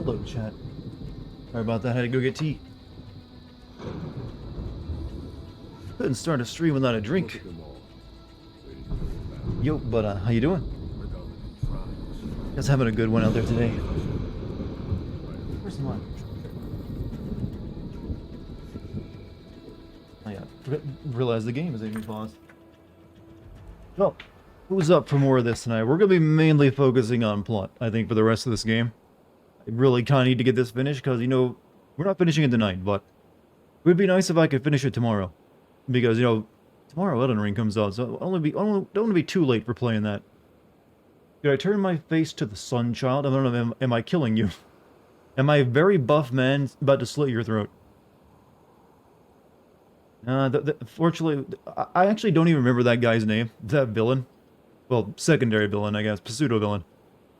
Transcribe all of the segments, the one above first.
Hello, chat. Sorry about that. I had to go get tea. Couldn't start a stream without a drink. Yo, but how you doing? Guys having a good one out there today. Where's mine? Oh yeah, realized the game is even paused. Well, who's up for more of this tonight? We're gonna be mainly focusing on plot, I think, for the rest of this game. I really kind of need to get this finished because, you know, we're not finishing it tonight, but it would be nice if I could finish it tomorrow. Because, you know, tomorrow Elden Ring comes out, so don't want to be too late for playing that. Did I turn my face to the sun, child? I don't know, am I killing you? Am I a very buff man about to slit your throat? Fortunately, I actually don't even remember that guy's name. That villain. Well, secondary villain, I guess. Pseudo-villain.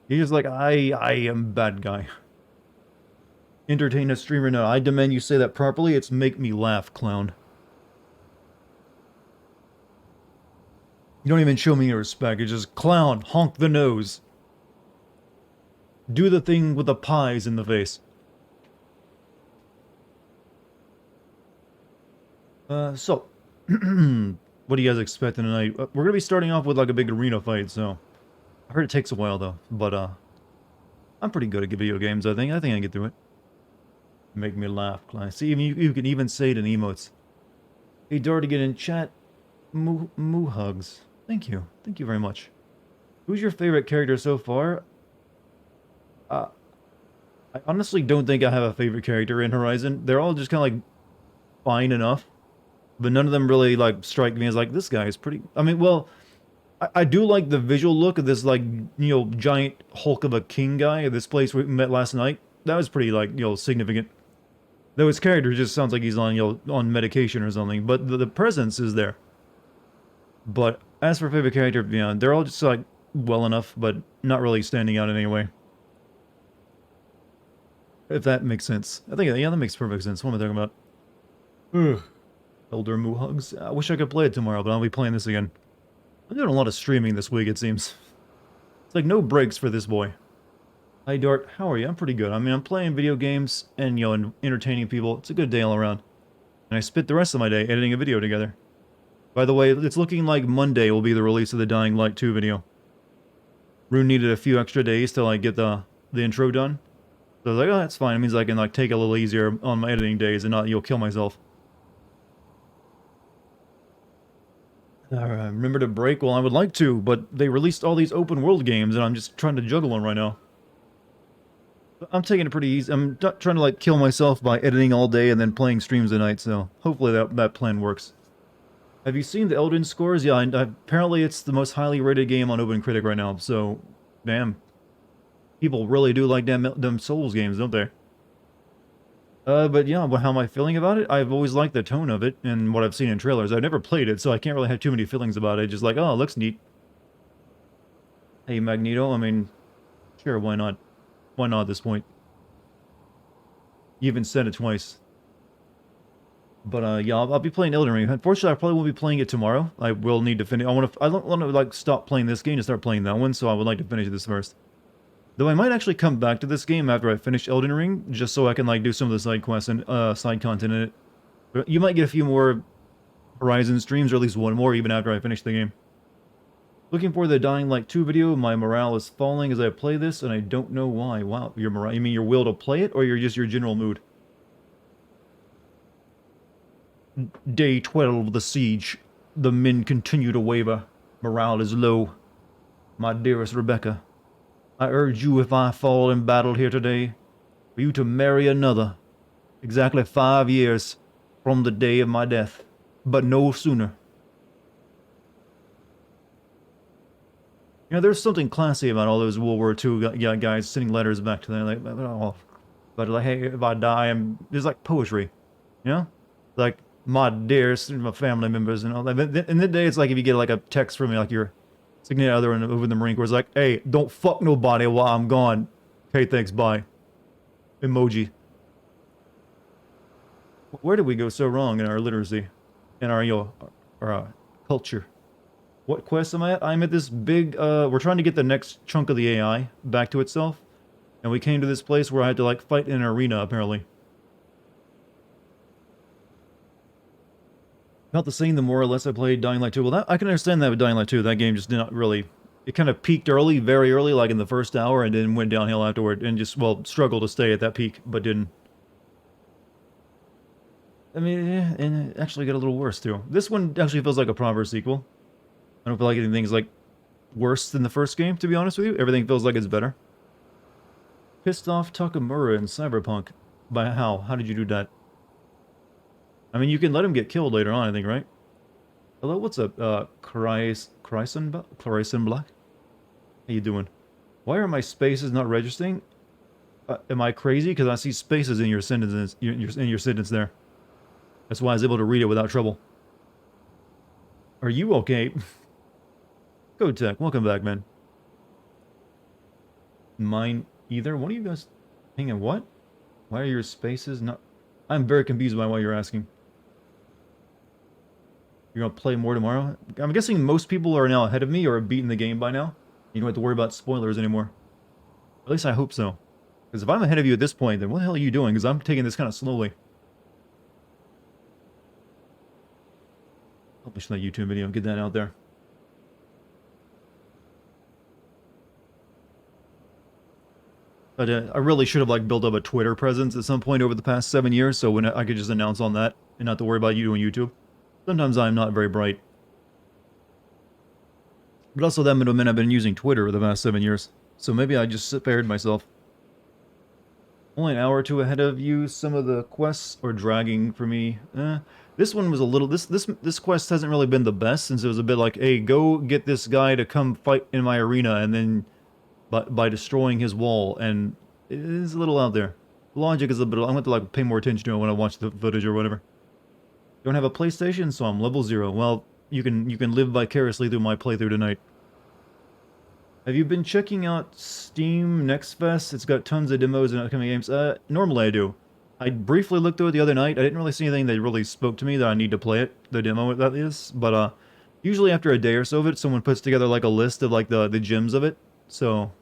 He's just like, I am bad guy. Entertain a streamer now. I demand you say that properly. It's make me laugh, clown. You don't even show me any respect. It's just, clown, honk the nose. Do the thing with the pies in the face. So, what do you guys expecting tonight? We're gonna be starting off with like a big arena fight, so I heard it takes a while though, but I'm pretty good at video games. I think I can get through it. Make me laugh, class. See, you can even say it in emotes. Hey, Dartigan in chat. Moo hugs. Thank you very much. Who's your favorite character so far? I honestly don't think I have a favorite character in Horizon. They're all just kind of like fine enough. But none of them really, like, strike me as, like, this guy is pretty... I mean, well, I do like the visual look of this, like, you know, giant hulk of a king guy at this place we met last night. That was pretty, like, you know, significant. Though his character just sounds like he's on, you know, on medication or something. But the presence is there. But as for favorite character, you know, they're all just, like, well enough, but not really standing out in any way. If that makes sense. I think, yeah, that makes perfect sense. What am I talking about? Ugh. Elder Moo Hugs. I wish I could play it tomorrow, but I'll be playing this again. I'm doing a lot of streaming this week, it seems. It's like no breaks for this boy. Hi Dart, how are you? I'm pretty good. I mean, I'm playing video games and, you know, and entertaining people. It's a good day all around. And I spent the rest of my day editing a video together. By the way, it's looking like Monday will be the release of the Dying Light 2 video. Rune needed a few extra days to, like, get the intro done. So I was like, oh, that's fine. It means I can, like, take it a little easier on my editing days and not, you'll kill myself. Remember to break? Well, I would like to, but they released all these open world games, and I'm just trying to juggle them right now. I'm taking it pretty easy. I'm not trying to, like, kill myself by editing all day and then playing streams at night, so hopefully that plan works. Have you seen the Elden scores? Yeah, apparently it's the most highly rated game on OpenCritic right now, so, damn. People really do like them Souls games, don't they? But yeah, how am I feeling about it? I've always liked the tone of it and what I've seen in trailers. I've never played it, so I can't really have too many feelings about it. Just like, oh, it looks neat. Hey, Magneto, I mean, sure, why not? Why not at this point? You even said it twice. But, yeah, I'll be playing Elden Ring. Unfortunately, I probably won't be playing it tomorrow. I will need to finish. I don't want to, like, stop playing this game to start playing that one, so I would like to finish this first. Though I might actually come back to this game after I finish Elden Ring, just so I can, like, do some of the side quests and, side content in it. But you might get a few more Horizon streams, or at least one more, even after I finish the game. Looking for the Dying Light 2 video. My morale is falling as I play this, and I don't know why. Wow, your morale? You mean your will to play it, or just your general mood? Day 12 of the siege. The men continue to waver. Morale is low. My dearest Rebecca, I urge you, if I fall in battle here today, for you to marry another, exactly 5 years from the day of my death, but no sooner. You know, there's something classy about all those World War II guys sending letters back to them, like, oh, but like, hey, if I die, it's like poetry, you know? Like, my dearest, my family members and all that. In the day, it's like if you get like a text from me, like your significant other over in the Marine Corps, it's like, hey, don't fuck nobody while I'm gone. Okay, thanks, bye. Emoji. Where did we go so wrong in our literacy? In our, you know, our culture? What quest am I at? I'm at this big, we're trying to get the next chunk of the AI back to itself. And we came to this place where I had to, like, fight in an arena, apparently. Felt the same the more or less I played Dying Light 2. Well, I can understand that with Dying Light 2. That game just did not really... It kind of peaked early, very early, like in the first hour, and then went downhill afterward, and just, well, struggled to stay at that peak, but didn't. I mean, yeah, and it actually got a little worse, too. This one actually feels like a proper sequel. I don't feel like anything's, like, worse than the first game, to be honest with you. Everything feels like it's better. Pissed off Takamura in Cyberpunk. By how? How did you do that? I mean, you can let him get killed later on, I think, right? Hello, what's up, Clarison Black? How you doing? Why are my spaces not registering? Am I crazy? Because I see spaces in your sentences, in your sentence there. That's why I was able to read it without trouble. Are you okay? Go Tech, welcome back, man. Mine either? One of you guys... Hang on, what? Why are your spaces not... I'm very confused by why you're asking. You're gonna play more tomorrow? I'm guessing most people are now ahead of me or have beaten the game by now. You don't have to worry about spoilers anymore. At least I hope so. Because if I'm ahead of you at this point, then what the hell are you doing? Because I'm taking this kind of slowly. Publish that YouTube video, get that out there. But I really should have like built up a Twitter presence at some point over the past 7 years, so when I could just announce on that and not to worry about you doing YouTube. Sometimes I'm not very bright. But also that might have meant I've been using Twitter for the past 7 years. So maybe I just spared myself. Only an hour or two ahead of you. Some of the quests are dragging for me. This one was a little... This quest hasn't really been the best, since it was a bit like, hey, go get this guy to come fight in my arena, and then... By destroying his wall, and it is a little out there. Logic is a bit... I'm going to like pay more attention to it when I watch the footage or whatever. Don't have a PlayStation, so I'm level 0. Well, you can live vicariously through my playthrough tonight. Have you been checking out Steam Next Fest? It's got tons of demos and upcoming games. Normally I do. I briefly looked through it the other night. I didn't really see anything that really spoke to me that I need to play it, the demo that is. But usually after a day or so of it, someone puts together like a list of like the gems of it. So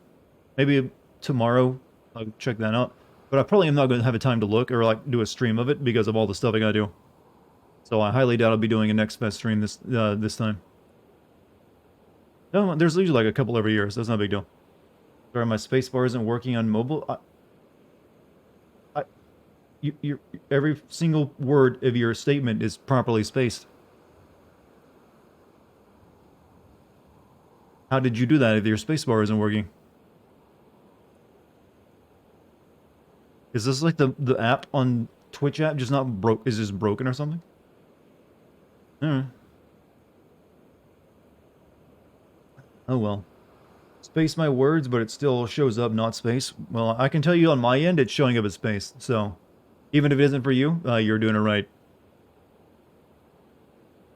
maybe tomorrow I'll check that out. But I probably am not going to have a time to look or like do a stream of it because of all the stuff I gotta do. So I highly doubt I'll be doing a Next Fest stream this time. No, there's usually like a couple every year, so that's not a big deal. Sorry, my spacebar isn't working on mobile. Every single word of your statement is properly spaced. How did you do that if your spacebar isn't working? Is this like the app on Twitch app just not is just broken or something? Alright. Oh well. Space my words, but it still shows up not space. Well, I can tell you on my end, it's showing up as space. So, even if it isn't for you, you're doing it right.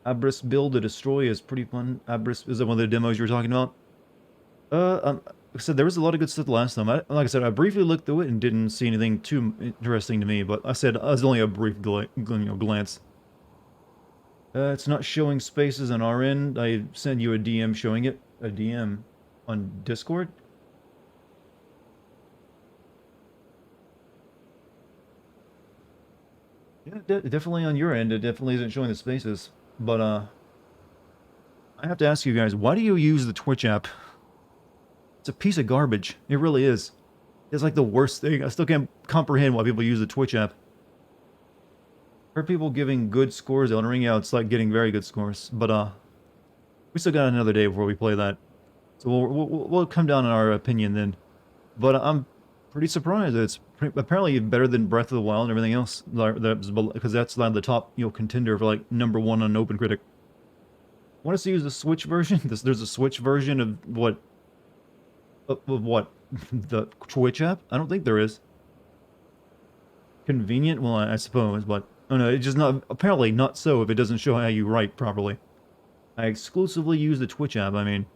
Abris build to destroy is pretty fun. Abris, is that one of the demos you were talking about? Like I said, there was a lot of good stuff last time. Like I said, I briefly looked through it and didn't see anything too interesting to me, but I said it was only a brief glance. It's not showing spaces on our end. I sent you a DM showing it. A DM on Discord? Yeah, definitely on your end, it definitely isn't showing the spaces. But, I have to ask you guys, why do you use the Twitch app? It's a piece of garbage. It really is. It's like the worst thing. I still can't comprehend why people use the Twitch app. Heard people giving good scores, Elden Ring. Yeah, it's like getting very good scores. But, we still got another day before we play that. So we'll come down on our opinion then. But I'm pretty surprised that it's apparently better than Breath of the Wild and everything else. Because that's like the top, contender for like #1 on OpenCritic. Want us to use the Switch version? There's a Switch version of what? Of what? The Twitch app? I don't think there is. Convenient? Well, I suppose, but... Oh no, it's just not... Apparently not so if it doesn't show how you write properly. I exclusively use the Twitch app, I mean...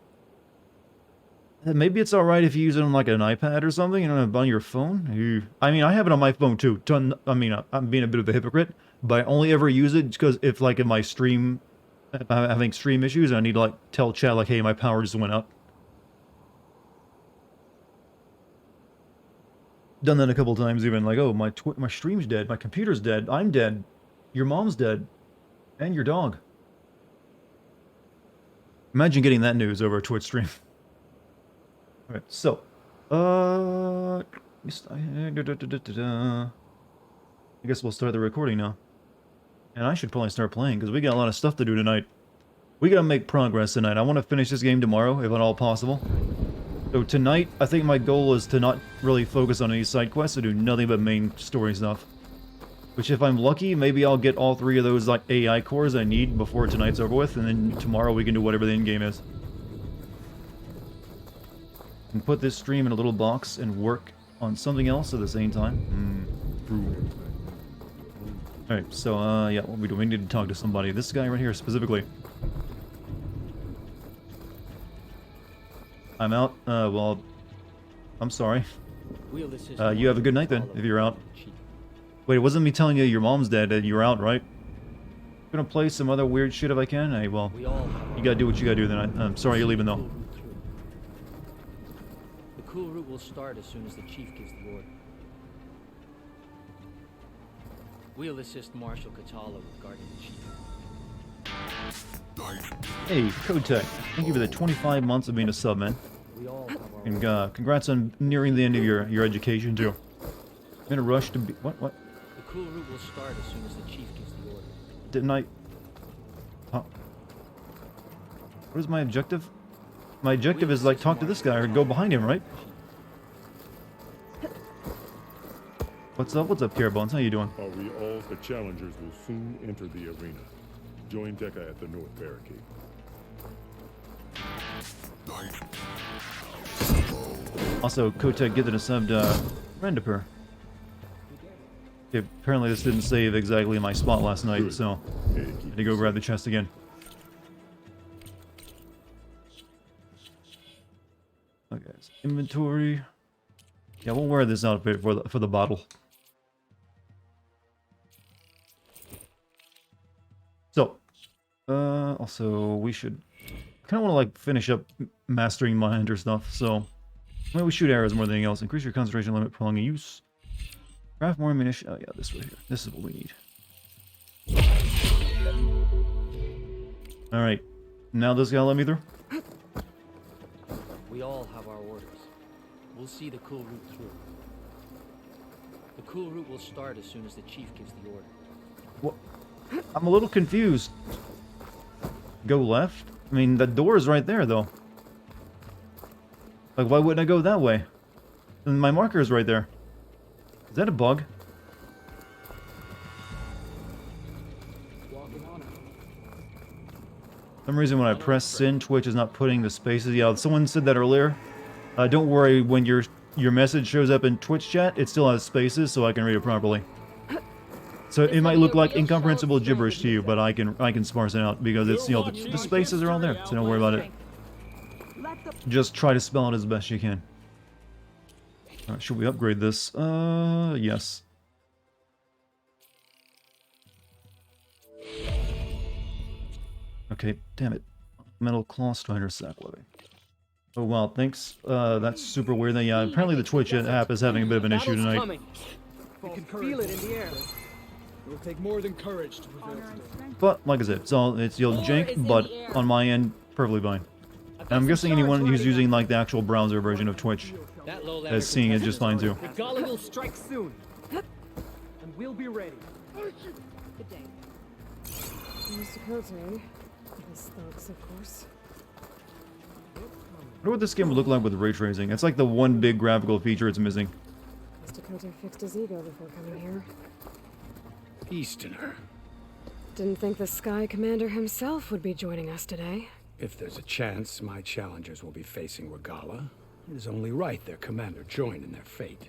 Maybe it's alright if you use it on like an iPad or something, you don't have it on your phone? I mean, I have it on my phone too. I mean, I'm being a bit of a hypocrite, but I only ever use it because if like in my stream... If I'm having stream issues and I need to like tell chat like, hey, my power just went up. Done that a couple times even, like, oh, my stream's dead, my computer's dead, I'm dead, your mom's dead, and your dog. Imagine getting that news over a Twitch stream. Alright, so, I guess we'll start the recording now. And I should probably start playing, because we got a lot of stuff to do tonight. We gotta make progress tonight. I want to finish this game tomorrow, if at all possible. So tonight, I think my goal is to not really focus on any side quests, to do nothing but main story stuff. Which, if I'm lucky, maybe I'll get all 3 of those like AI cores I need before tonight's over with, and then tomorrow we can do whatever the end game is. And put this stream in a little box and work on something else at the same time. Alright, so, yeah, what we do? We need to talk to somebody. This guy right here, specifically. I'm out. Well, I'm sorry. You have a good night then, if you're out. Wait, it wasn't me telling you your mom's dead, you're out, right? I'm gonna play some other weird shit if I can? Hey, well, you gotta do what you gotta do then. I'm sorry you're leaving though. The cool route will start as soon as the chief gives the order. We'll assist Marshal Katala with guarding the chief. Hey, Kotek, thank you for the 25 months of being a sub, man. And congrats on nearing the end of your education too. I'm in a rush to be... What? The cool route will start as soon as the chief gives the order. Didn't I... Huh? What is my objective? My objective is, like, talk to this guy or go behind him, right? What's up? What's up, Carabones? How you doing? Are we all? The challengers will soon enter the arena. Join Deca at the north barricade. Also, Kotek getting a subbed, Rendiper. Okay, apparently this didn't save exactly my spot last night, so I had to go grab the chest again. Okay, so inventory. Yeah, we'll wear this outfit for the bottle. So, also we should kind of want to like finish up mastering my hunter stuff. So, maybe we shoot arrows more than anything else. Increase your concentration limit, prolonging use. Craft more ammunition. Oh yeah, this right here. This is what we need. All right, now this guy let me through. We all have our orders. We'll see the cool route through. The cool route will start as soon as the chief gives the order. What? I'm a little confused. Go left? I mean, the door is right there, though. Like, why wouldn't I go that way? And my marker is right there. Is that a bug? For some reason when I press sin, Twitch is not putting the spaces. Yeah, someone said that earlier. Don't worry, when your message shows up in Twitch chat, it still has spaces, so I can read it properly. So it might look like incomprehensible gibberish to you, but I can sparse it out because it's, you know, the spaces are all there, so don't worry about it. Just try to spell it as best you can. Alright, should we upgrade this? Yes. Okay, damn it. Metal claw strider sack webbing. Oh wow, thanks. That's super weird. Yeah, apparently the Twitch app is having a bit of an issue tonight. You can feel it in the air. It will take more than courage to prevail today. But like I said, it's you'll jank, but on my end, perfectly fine. And I'm guessing anyone who's using like the actual browser version of Twitch is seeing it just fine too. Gala will strike soon, and we'll be ready. Good day. Mr. Cote, his thugs, of course. I wonder what this game would look like with ray tracing. It's like the one big graphical feature it's missing. Mr. Cote fixed his ego before coming here. Easterner. Didn't think the Sky Commander himself would be joining us today. If there's a chance my challengers will be facing Regala, it is only right their commander join in their fate.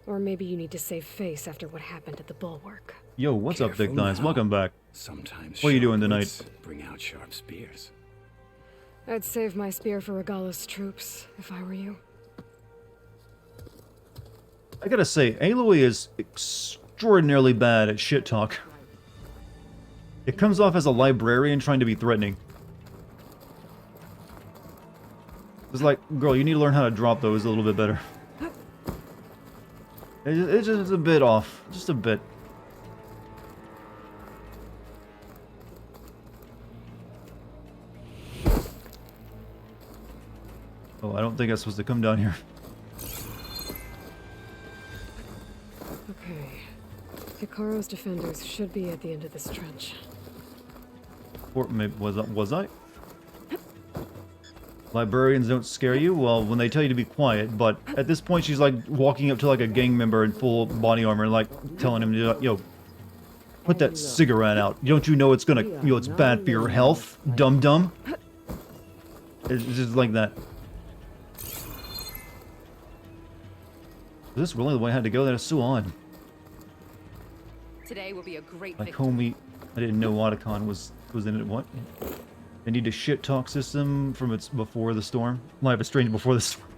Or maybe you need to save face after what happened at the Bulwark. Yo, what's up, Thick Careful Thighs? now. Welcome back. Sometimes What are you doing sharp tonight? wits bring out sharp spears. I'd save my spear for Regala's troops, if I were you. I gotta say, Aloy is extraordinarily bad at shit talk. It comes off as a librarian trying to be threatening. It's like, girl, you need to learn how to drop those a little bit better. It's just a bit off. Just a bit. Oh, I don't think I'm supposed to come down here. Okay. Hikaru's defenders should be at the end of this trench. Or maybe was I? Librarians don't scare you? Well, when they tell you to be quiet, but at this point she's like walking up to like a gang member in full body armor and like telling him, yo, put that cigarette out. Don't you know it's gonna, it's bad for your health, dum-dum? It's just like that. Is this really the way I had to go? That is so odd. Today will be a great Like victory. homie, I didn't know Otacon was in it. What? They need a shit talk system from its before the storm. Life is Strange before the storm.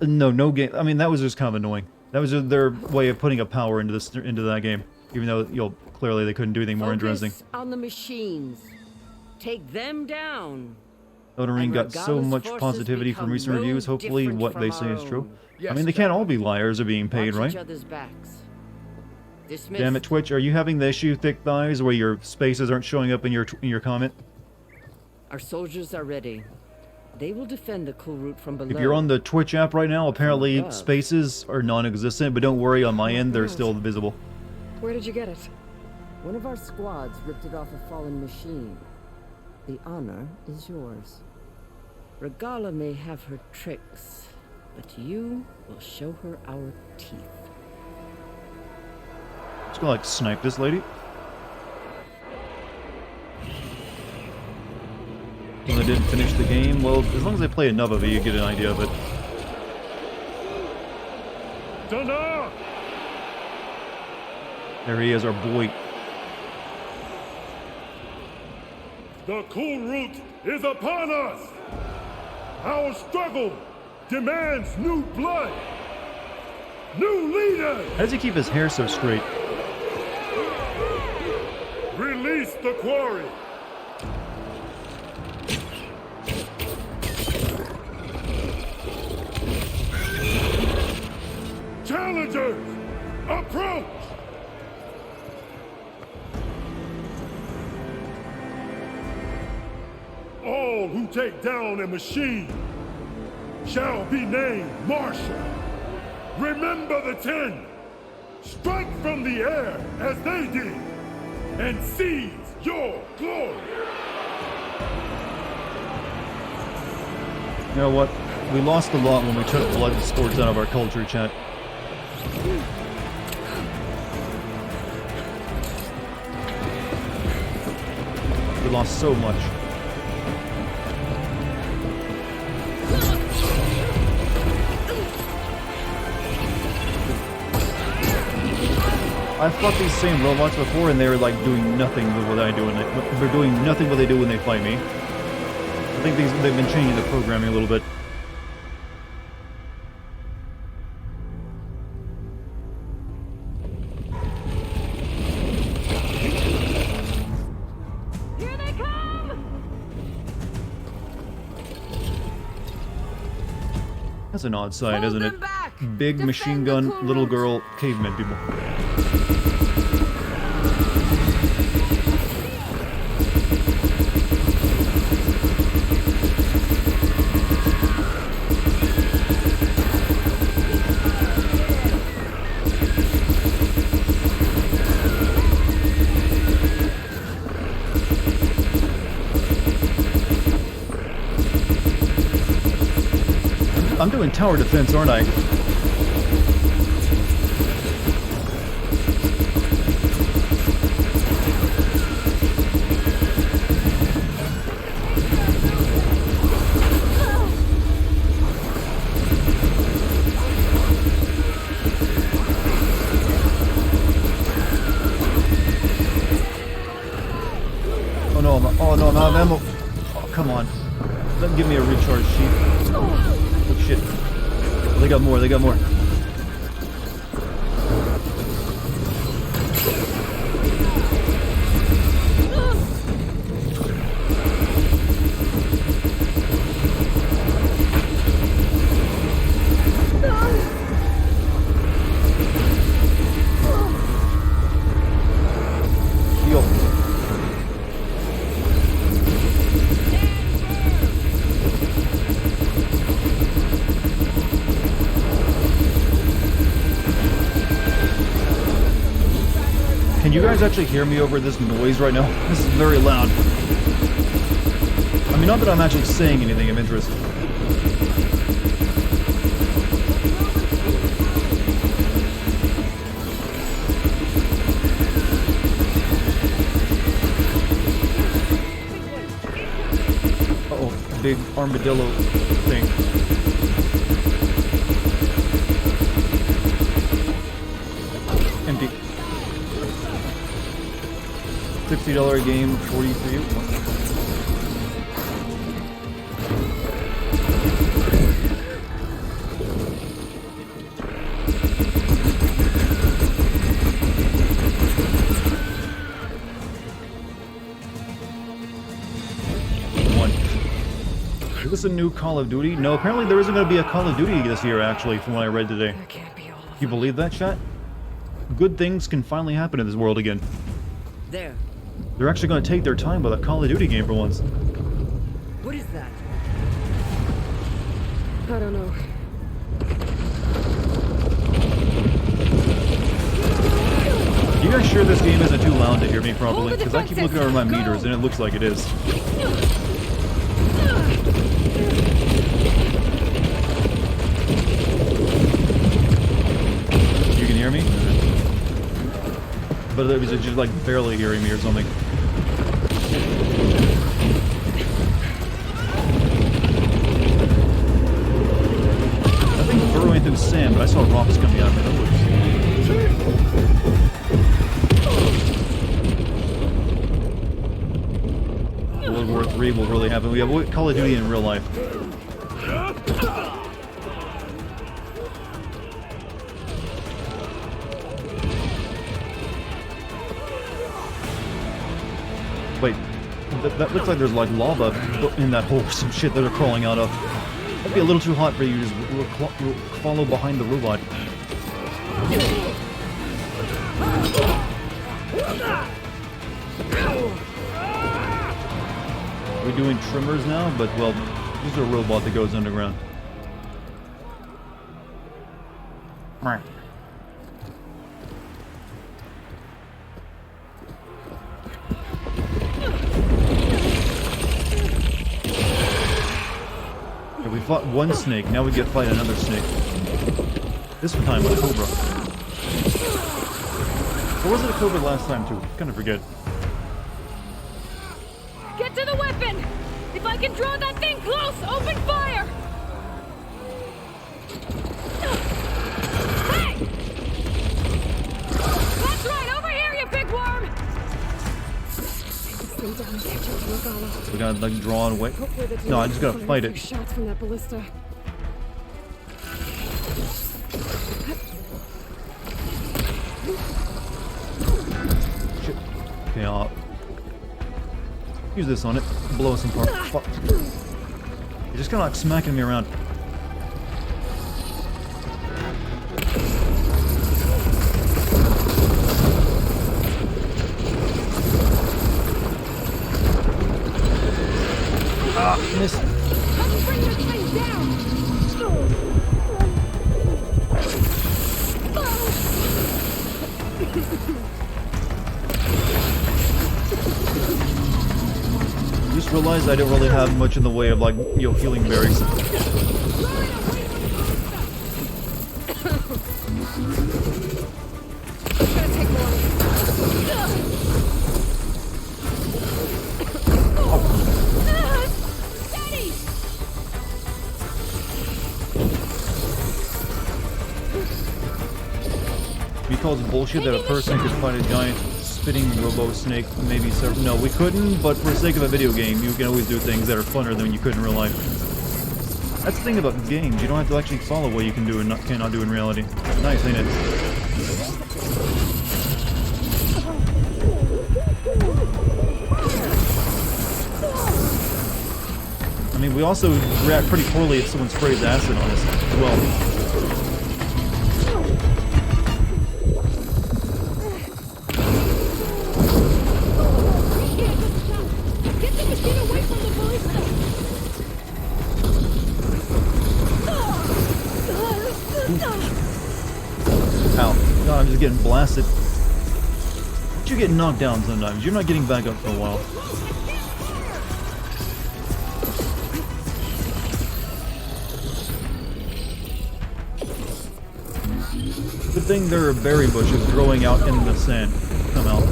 No game. I mean, that was just kind of annoying. That was just their way of putting a power into that game. Even though clearly they couldn't do anything more interesting. Focus on the machines. Take them down. Elden Ring And got so Regala's much forces positivity from become recent no reviews. Hopefully, different what they from say our is true. own. I mean, they can't all be liars or being paid, Watch right? each other's backs. Dismiss. Damn it, Twitch! Are you having the issue thick thighs where your spaces aren't showing up in your comment? Our soldiers are ready. They will defend the cool route from below. If you're on the Twitch app right now, apparently above. spaces are non-existent, but don't worry, on my end, they're still visible. Where did you get it? One of our squads ripped it off a fallen machine. The honor is yours. Regala may have her tricks, but you will show her our teeth. Just gonna, like, snipe this lady. When I didn't finish the game, well, as long as I play enough of it, you get an idea of it. Dana! There he is, our boy. The cool route is upon us! Our struggle demands new blood! New leaders! How does he keep his hair so straight? Release the quarry! Challengers, approach! All who take down a machine shall be named Marshal. Remember the 10. Strike from the air as they did, and seize your glory. You know what? We lost a lot when we took blood and sports out of our culture, chat. We lost so much. I fought these same robots before, and they were like doing nothing with what I do, and they're doing nothing what they do when they fight me. I think they've been changing the programming a little bit. Here they come! That's an odd sight, isn't it? them back! Big Defend machine the gun, cool little route. girl, caveman people. I'm doing tower defense, aren't I? Oh no, I'm out of ammo. Oh, come on. Let them give me a recharge sheet. Oh shit. Oh, they got more, they got more. Can you guys actually hear me over this noise right now? This is very loud. I mean, not that I'm actually saying anything of interest. Uh-oh, big armadillo thing. Empty. $60 game, 40 for you. Is this a new Call of Duty? No, apparently there isn't going to be a Call of Duty this year, actually, from what I read today. That can't be all of You believe that, chat? Good things can finally happen in this world again. There. They're actually going to take their time with a Call of Duty game for once. What is that? I don't know. You guys sure this game isn't too loud to hear me properly? Hold the Because I keep looking defenses. over my Go. meters and it looks like it is. You can hear me? But it was just like barely hearing me or something. I think burrowing through sand, but I saw rocks coming out of the woods. World War III will really happen. We have Call of Duty in real life. Wait, that looks like there's like lava in that hole, some shit that are crawling out of. That'd be a little too hot for you to just follow behind the robot. We're doing trimmers now, but well, this is a robot that goes underground. Right. Okay, we fought one snake, now we get to fight another snake. This time with a cobra. Or was it a cobra last time too? Kind of forget. Get to the weapon! If I can draw that thing close, open fire! Hey! That's right, over here, you big worm! Stay down and catch up to Regala. So we gotta like draw it away. Hopefully the No, I just gotta fight it. Shots from that ballista. Shit. Okay, I'll use this on it. Blow some part. Fuck. You're just kinda like smacking me around. Ah, missed. Let's bring this thing down! Just realized I didn't really have much in the way of like, you know, healing berries. It's gonna take long. Steady! He calls bullshit that a person could fight a giant spitting robo snake, maybe serve. No, we couldn't, but for the sake of a video game, you can always do things that are funner than you could in real life. That's the thing about games, you don't have to actually follow what you can do and cannot do in reality. Nice, ain't it? I mean, we also react pretty poorly if someone sprays acid on us as well. Get the machine away from the ballista! Ow. God, I'm just getting blasted. But you get knocked down sometimes. You're not getting back up for a while. Good thing there are berry bushes growing out in the sand. Come out.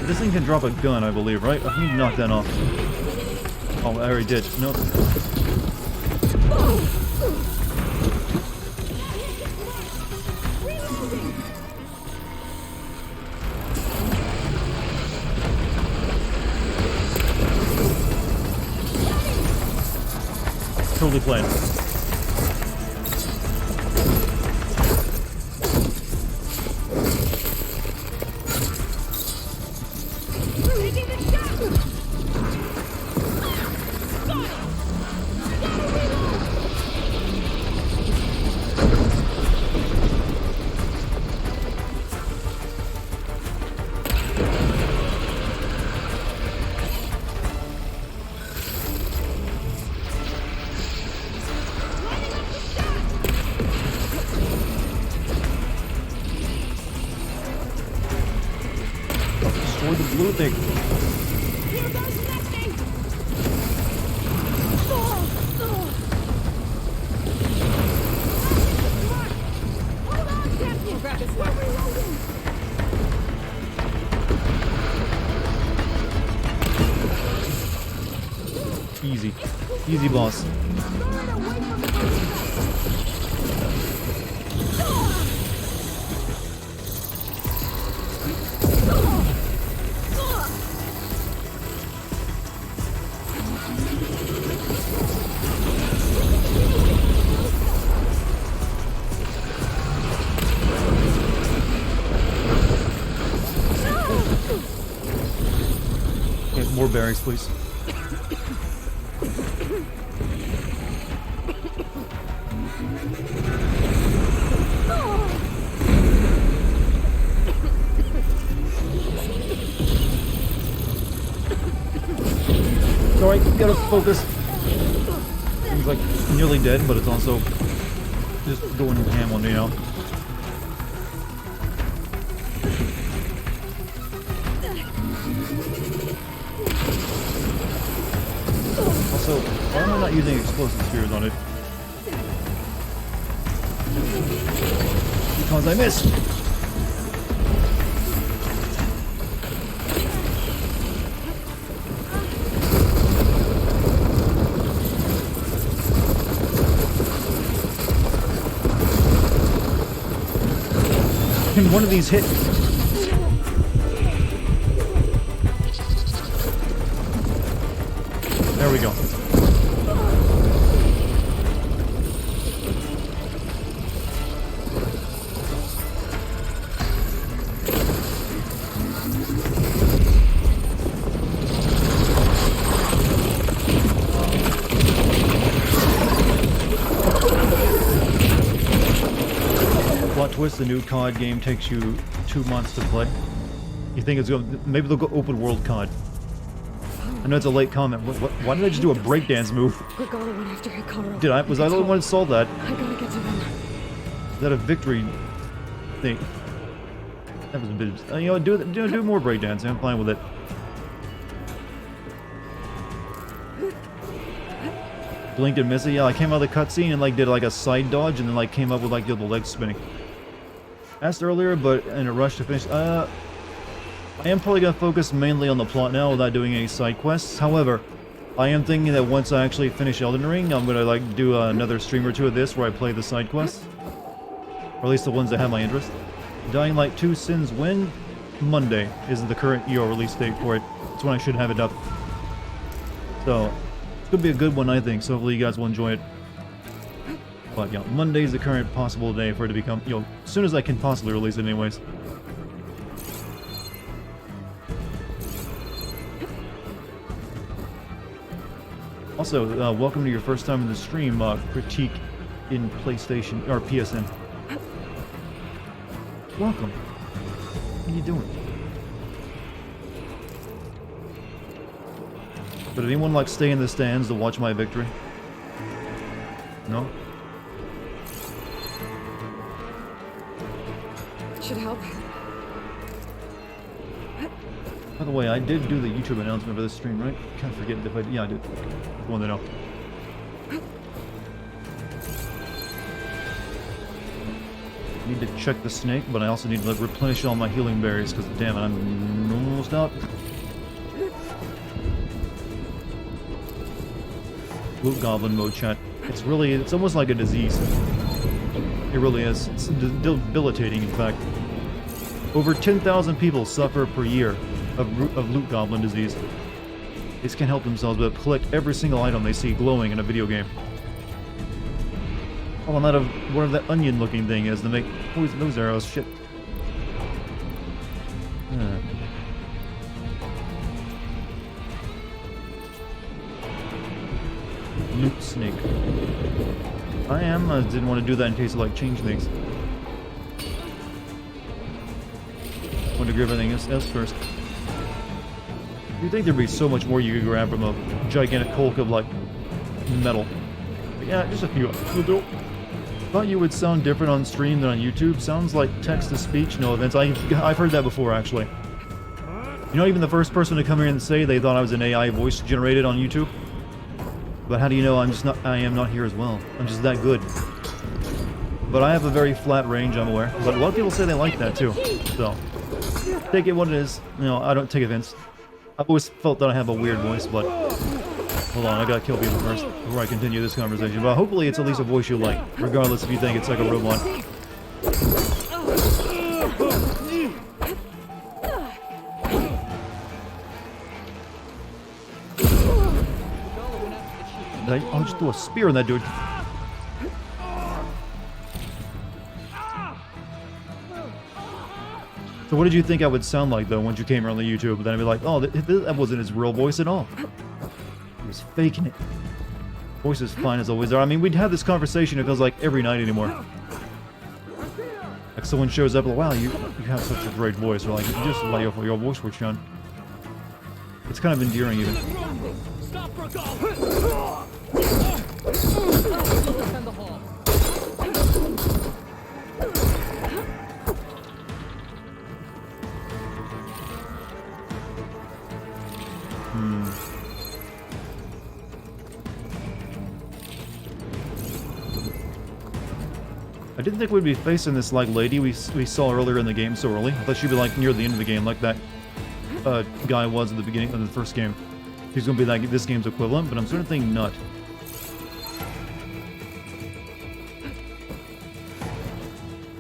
This thing can drop a gun, I believe, right? I need to knock that off. Oh, I already did. Nope. Totally playing. Destroy the blue thing. Here goes nothing. Hold on, Captain. Grab this one. Easy. Easy, boss. Okay, more berries, please. Alright, gotta focus. Seems like nearly dead, but it's also just going ham on me now. Also, why am I not using explosive spears on it? Because I missed! Can one of these hit? There we go. Plot twist, the new COD game takes you 2 months to play. You think it's going? Maybe they'll go open world COD. I know it's a late comment. Why did I just do a breakdance move? Regala went after Hikaru. Did I? Was I the only one who saw that? I gotta get to them. Is that a victory thing? That was a bit. You know, do more breakdancing. I'm fine with it. Blinked and missed it. Yeah, I came out of the cutscene and like did like a side dodge and then like came up with like the leg spinning. Asked earlier, but in a rush to finish. I am probably gonna focus mainly on the plot now without doing any side quests. However, I am thinking that once I actually finish Elden Ring, I'm gonna like do another stream or two of this where I play the side quests, or at least the ones that have my interest. Dying Light 2 Sin's Win Monday is the current release date for it. That's when I should have it up. So it's gonna be a good one, I think. So hopefully you guys will enjoy it. But yeah, Monday is the current possible day for it to become, you know, as soon as I can possibly release it anyways. Also, welcome to your first time in the stream, critique in PlayStation, or PSN. Welcome. How you doing? But did anyone like stay in the stands to watch my victory? No? Should help. By the way, I did do the YouTube announcement for this stream, right? Can't forget if I... Yeah, I did. I want to know. Need to check the snake, but I also need to replenish all my healing berries, because damn it, I'm almost out. Loot Goblin mode, chat. It's almost like a disease. It really is. It's debilitating, in fact. Over 10,000 people suffer per year of Loot Goblin disease. They just can't help themselves but collect every single item they see glowing in a video game. Oh, I'm out of whatever that onion-looking thing is to make poison those arrows. Shit. Loot snake. I didn't want to do that in case I like change things. Want to grab everything else first. You'd think there'd be so much more you could grab from a gigantic hulk of like metal. But yeah, just a few will do. Thought you would sound different on stream than on YouTube. Sounds like text-to-speech, no offense. I've heard that before, actually. You're not even the first person to come here and say they thought I was an AI voice generated on YouTube. But how do you know I am not here as well? I'm just that good. But I have a very flat range, I'm aware. But a lot of people say they like that too. So, take it what it is. You know, I don't take offense. I've always felt that I have a weird voice, but... Hold on, I gotta kill people first before I continue this conversation. But hopefully it's at least a voice you like, regardless if you think it's like a robot. I'll just throw a spear in that dude. So what did you think I would sound like, though, once you came here on the YouTube? Then I'd be like, oh, that wasn't his real voice at all. He was faking it. Voice is fine as always are. I mean, we'd have this conversation, it feels like, every night anymore. Like, someone shows up, like, wow, you have such a great voice. Or like, just like your voice was done. It's kind of endearing, even. Stop for I didn't think we'd be facing this, like, lady we saw earlier in the game so early. I thought she'd be, like, near the end of the game, like that guy was at the beginning of the first game. He's gonna be like this game's equivalent, but I'm sort of thinking not.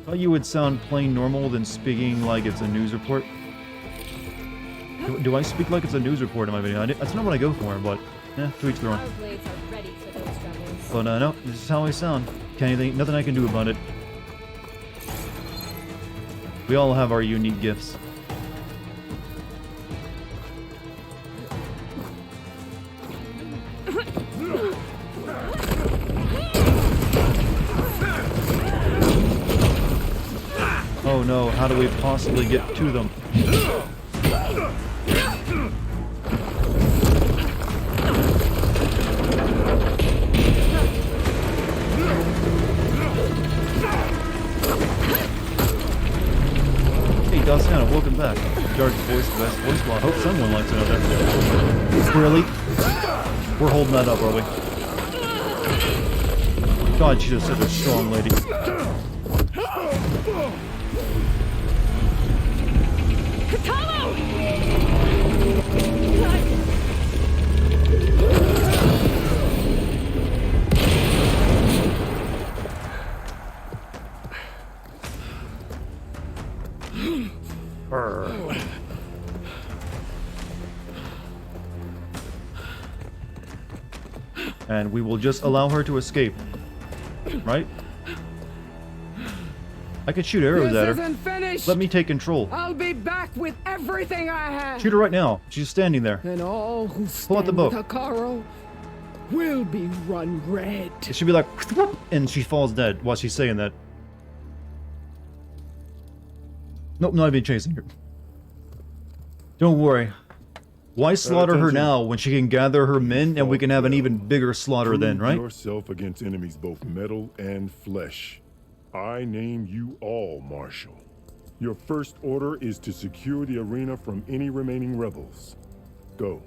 Thought you would sound plain normal than speaking like it's a news report. Do I speak like it's a news report in my video? That's not what I go for, but to each their own. But no, this is how I sound. Nothing I can do about it. We all have our unique gifts. Oh no, how do we possibly get to them? Hey, Dosana, welcome back. Dark's voice, the best voice. Well, I hope someone likes it out there. Really? We're holding that up, are we? God, she's just such a strong lady. And we will just allow her to escape. Right? I could shoot arrows at her. This isn't finished. Let me take control. I'll be back with everything I have. Shoot her right now. She's standing there. And all who Pull out the stand bow. with Hikaru will be run red. It should be like, and she falls dead while she's saying that. Nope, not even chasing her. Don't worry. Why slaughter her attention. now when she can gather her men and we can have an Well, even bigger slaughter then, Prove right? yourself against enemies both metal and flesh. I name you all Marshal. Your first order is to secure the arena from any remaining rebels. Go.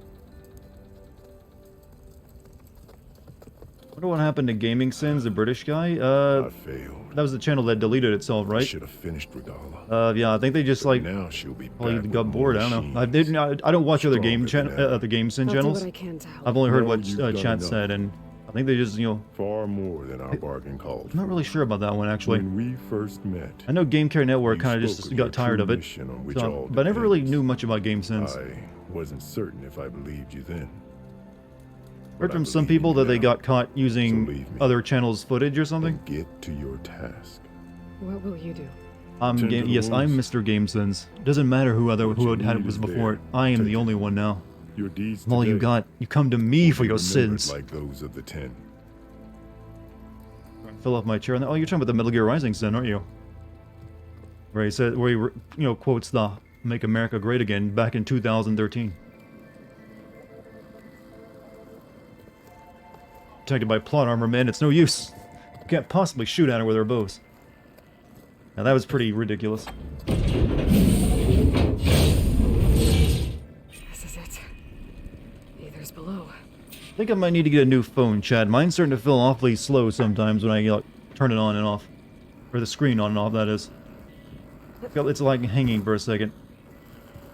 I wonder what happened to Gaming Sins, the British guy. I failed. That was the channel that deleted itself, I right? should have finished Regala. Yeah, I think they just like Now she'll be probably back with got more bored. I don't know. machines. I don't watch other game Stronger than ever. the Game Sin I'll do channels. what I can to help. I've only heard No, what you've done chat enough. said, and I think they just, you know, Far more than our bargain called I'm not for. really sure about that one actually. When we first met, I know Game Care Network you kind of spoke just of got your tired true of it, mission on which so, all but I never really depends. knew much about Game Sins. I wasn't certain if I believed you then. Heard but I from some believe people you that they now. got caught So using leave me. other channels' footage or something. And get to your task. What will you do? Tend to the Yes, I'm wounds. Mr. Game Sins. Doesn't matter who What who you had it need was is before there. it. I am Take the it. only one now. Your deeds All you today got, you come to me will for be your remembered sins. like those of the 10. Fill off my chair. Oh, you're talking about the Metal Gear Rising sin, aren't you? Where he said, where he, you know, quotes the "Make America Great Again" back in 2013. Protected by plot armor, man. It's no use. You can't possibly shoot at her with her bows. Now that was pretty ridiculous. This is it. Ether's below. I think I might need to get a new phone, Chad. Mine's starting to feel awfully slow sometimes when I like, turn it on and off. Or the screen on and off, that is. It's like hanging for a second.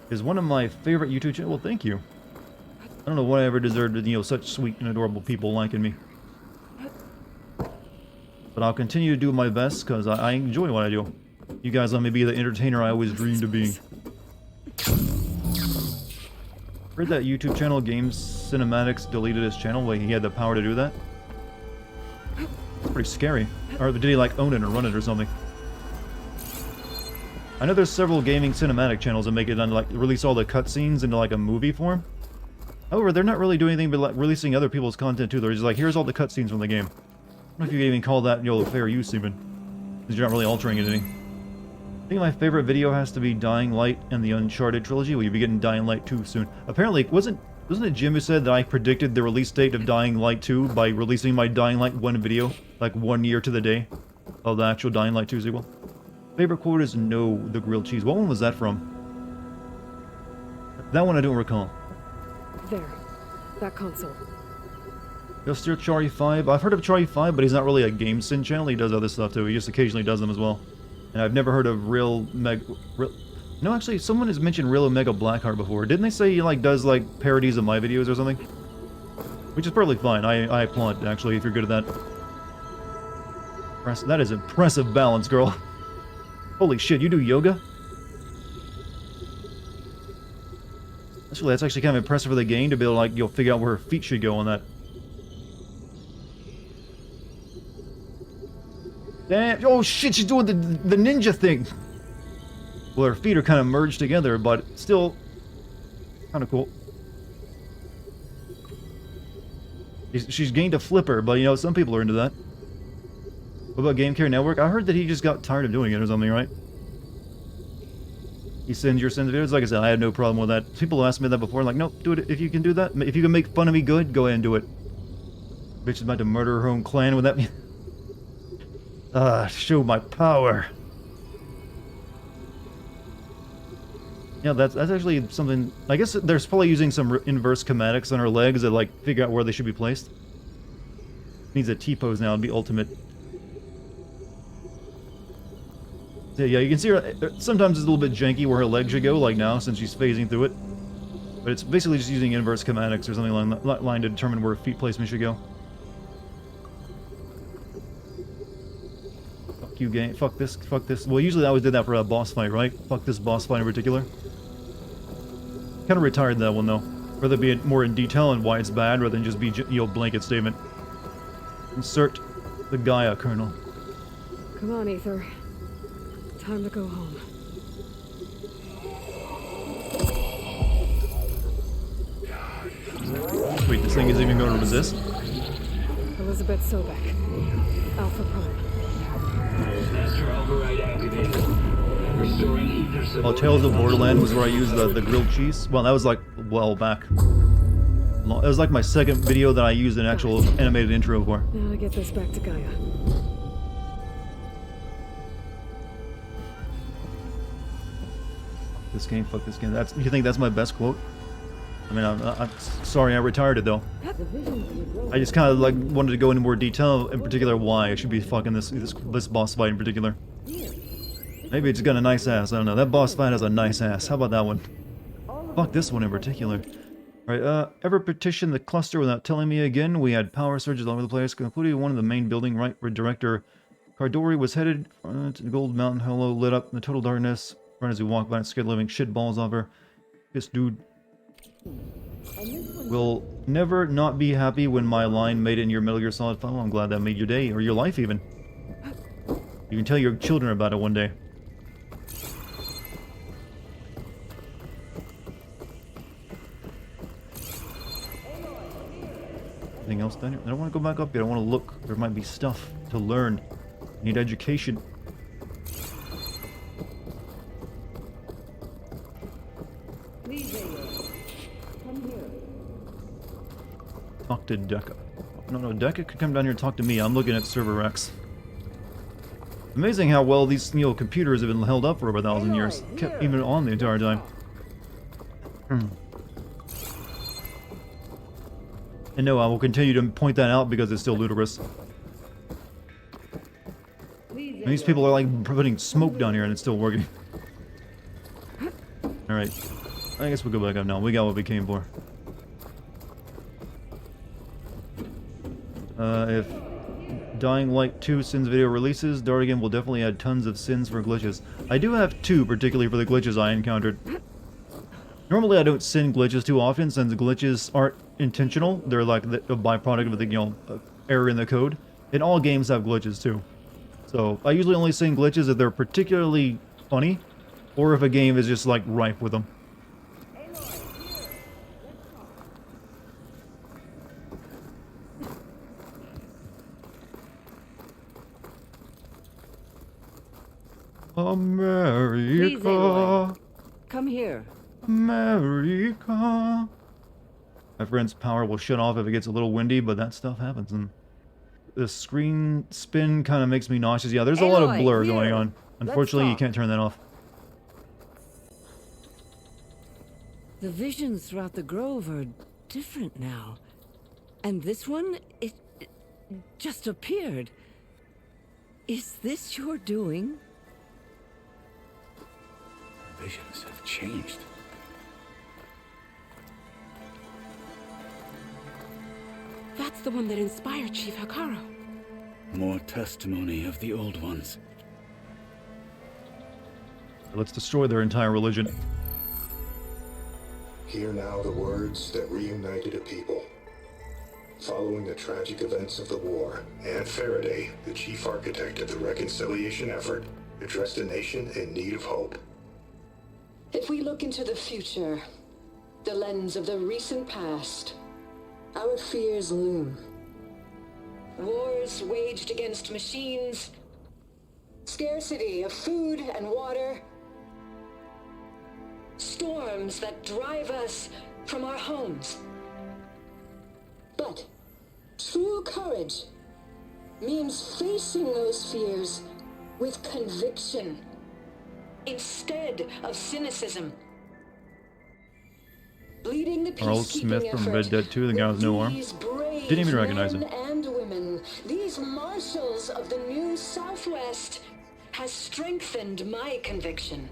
Is one of my favorite YouTube channels. Well, thank you. I don't know what I ever deserved, you know, such sweet and adorable people liking me. But I'll continue to do my best because I enjoy what I do. You guys let me be the entertainer I always dreamed of being. Heard that YouTube channel, Games Cinematics, deleted his channel when he had the power to do that. Pretty scary. Or did he like own it or run it or something? I know there's several gaming cinematic channels that make it on like release all the cutscenes into like a movie form. However, they're not really doing anything but like releasing other people's content too. They're just like, here's all the cutscenes from the game. I don't know if you can even call that, you know, fair use even. Because you're not really altering it any. I think my favorite video has to be Dying Light and the Uncharted trilogy. We'll be getting Dying Light 2 soon. Apparently, wasn't it Jim who said that I predicted the release date of Dying Light 2 by releasing my Dying Light 1 video, like 1 year to the day of the actual Dying Light 2 sequel? Favorite quote is "No, the grilled cheese." What one was that from? That one I don't recall. There. That console. Just your Charlie 5. I've heard of Charlie 5, but he's not really a Game Sin channel. He does other stuff too. He just occasionally does them as well. And I've never heard of No, actually, someone has mentioned Real Omega Blackheart before. Didn't they say he like does like parodies of my videos or something? Which is perfectly fine. I applaud actually if you're good at that. That is impressive balance, girl. Holy shit, you do yoga? That's actually kind of impressive for the game to be able to like you'll figure out where her feet should go on that. Damn! Oh shit, she's doing the ninja thing. Well, her feet are kind of merged together, but still kind of cool. She's gained a flipper, but you know some people are into that. What about Game Care Network? I heard that he just got tired of doing it or something, right? He sends your sins videos. Like I said, I had no problem with that. People asked me that before. Like, nope, do it if you can do that. If you can make fun of me good, go ahead and do it. Bitch is about to murder her own clan with that. Show my power. Yeah, that's actually something. I guess they're probably using some inverse schematics on her legs that like figure out where they should be placed. Needs a T-pose now. It'd be ultimate. Yeah, you can see her. Sometimes it's a little bit janky where her legs should go, like now, since she's phasing through it. But it's basically just using inverse schematics or something along that line to determine where feet placement should go. Fuck you, game. Fuck this. Fuck this. Well, usually I always did that for a boss fight, right? Fuck this boss fight in particular. Kind of retired that one though. Rather be more in detail and why it's bad, rather than just be, you know, blanket statement. Insert the Gaia kernel. Come on, Ether. Time to go home. Wait, this thing isn't even going to resist? Elizabeth Sobek. Alpha Prime. Well, Tales of Borderland was where I used the grilled cheese. Well, that was like while back. It was like my second video that I used an actual animated intro for. Now to get this back to Gaia. This game, fuck this game. You think that's my best quote? I mean, I'm sorry I retired it though. I just kind of like wanted to go into more detail, in particular why I should be fucking this boss fight in particular. Maybe it's got a nice ass. I don't know. That boss fight has a nice ass. How about that one? Fuck this one in particular. Alright, ever petition the cluster without telling me again? We had power surges all over the place, including one in the main building, right where Director Cardori was headed. To the Gold Mountain Hollow lit up in the total darkness. Right as we walked by, it scared the living shit balls off her. This dude will never not be happy when my line made it in your Metal Gear Solid 5. I'm glad that made your day, or your life even. You can tell your children about it one day. Anything else down here? I don't want to go back up yet. I want to look. There might be stuff to learn. I need education. Talk to Deca. No, Deca could come down here and talk to me. I'm looking at Server X. Amazing how well these computers have been held up for over 1,000 years. Kept even on the entire time. And no, I will continue to point that out because it's still ludicrous. And these people are like putting smoke down here and it's still working. Alright. I guess we'll go back up now. We got what we came for. If Dying Light 2 Sins video releases, Dartigan will definitely add tons of sins for glitches. I do have 2, particularly for the glitches I encountered. Normally I don't sin glitches too often, since glitches aren't intentional. They're like a byproduct of the, error in the code. And all games have glitches too. So, I usually only sin glitches if they're particularly funny, or if a game is just like rife with them. America. Come here. America. My friend's power will shut off if it gets a little windy, but that stuff happens. And the screen spin kind of makes me nauseous. Yeah, there's a lot of blur going on. Unfortunately, you can't turn that off. The visions throughout the grove are different now. And this one, it just appeared. Is this your doing? Visions have changed. That's the one that inspired Chief Hakaro. More testimony of the old ones. Let's destroy their entire religion. Hear now the words that reunited a people. Following the tragic events of the war, Anne Faraday, the chief architect of the reconciliation effort, addressed a nation in need of hope. If we look into the future, the lens of the recent past, our fears loom. Wars waged against machines, scarcity of food and water, storms that drive us from our homes. But true courage means facing those fears with conviction instead of cynicism. Leading the Earl Smith peacekeeping from effort Red Dead 2, the guy with no arm. these brave Didn't even recognize him. men and women, these marshals of the new Southwest, has strengthened my conviction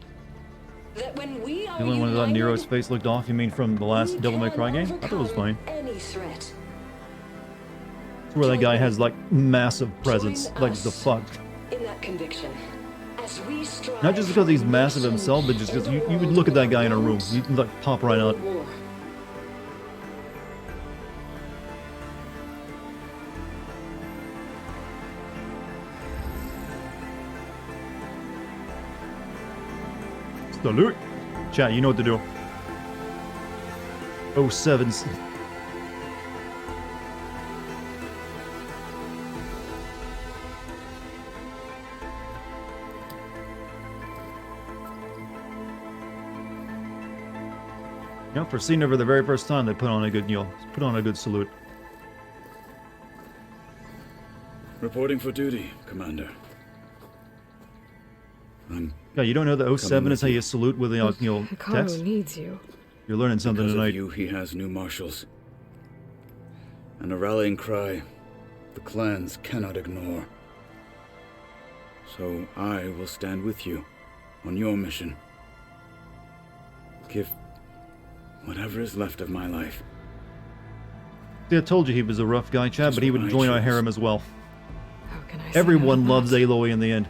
that when we are The only one that united, Nero's face looked off, you mean from the last we Devil May can Cry game? I thought it was fine. overcome any threat. It's where that guy has like massive presence. Join Like us the fuck. in that conviction. As we strive Not just because he's for massive nation himself, but just because in you a would world look at that guy in a without room. You'd like pop right out. war. Salute! Chat, you know what to do. 07s. You know, for seeing her for the very first time, they put on a good, put on a good salute. Reporting for duty, Commander. Yeah, you don't know that 07 is how you salute with the, text? needs you. You're learning something Because tonight. of you, he has new marshals. And a rallying cry the clans cannot ignore. So I will stand with you on your mission. Give whatever is left of my life. See, I told you he was a rough guy, Chad, but he would join our harem as well. How can I say Everyone no? loves Aloy in the end.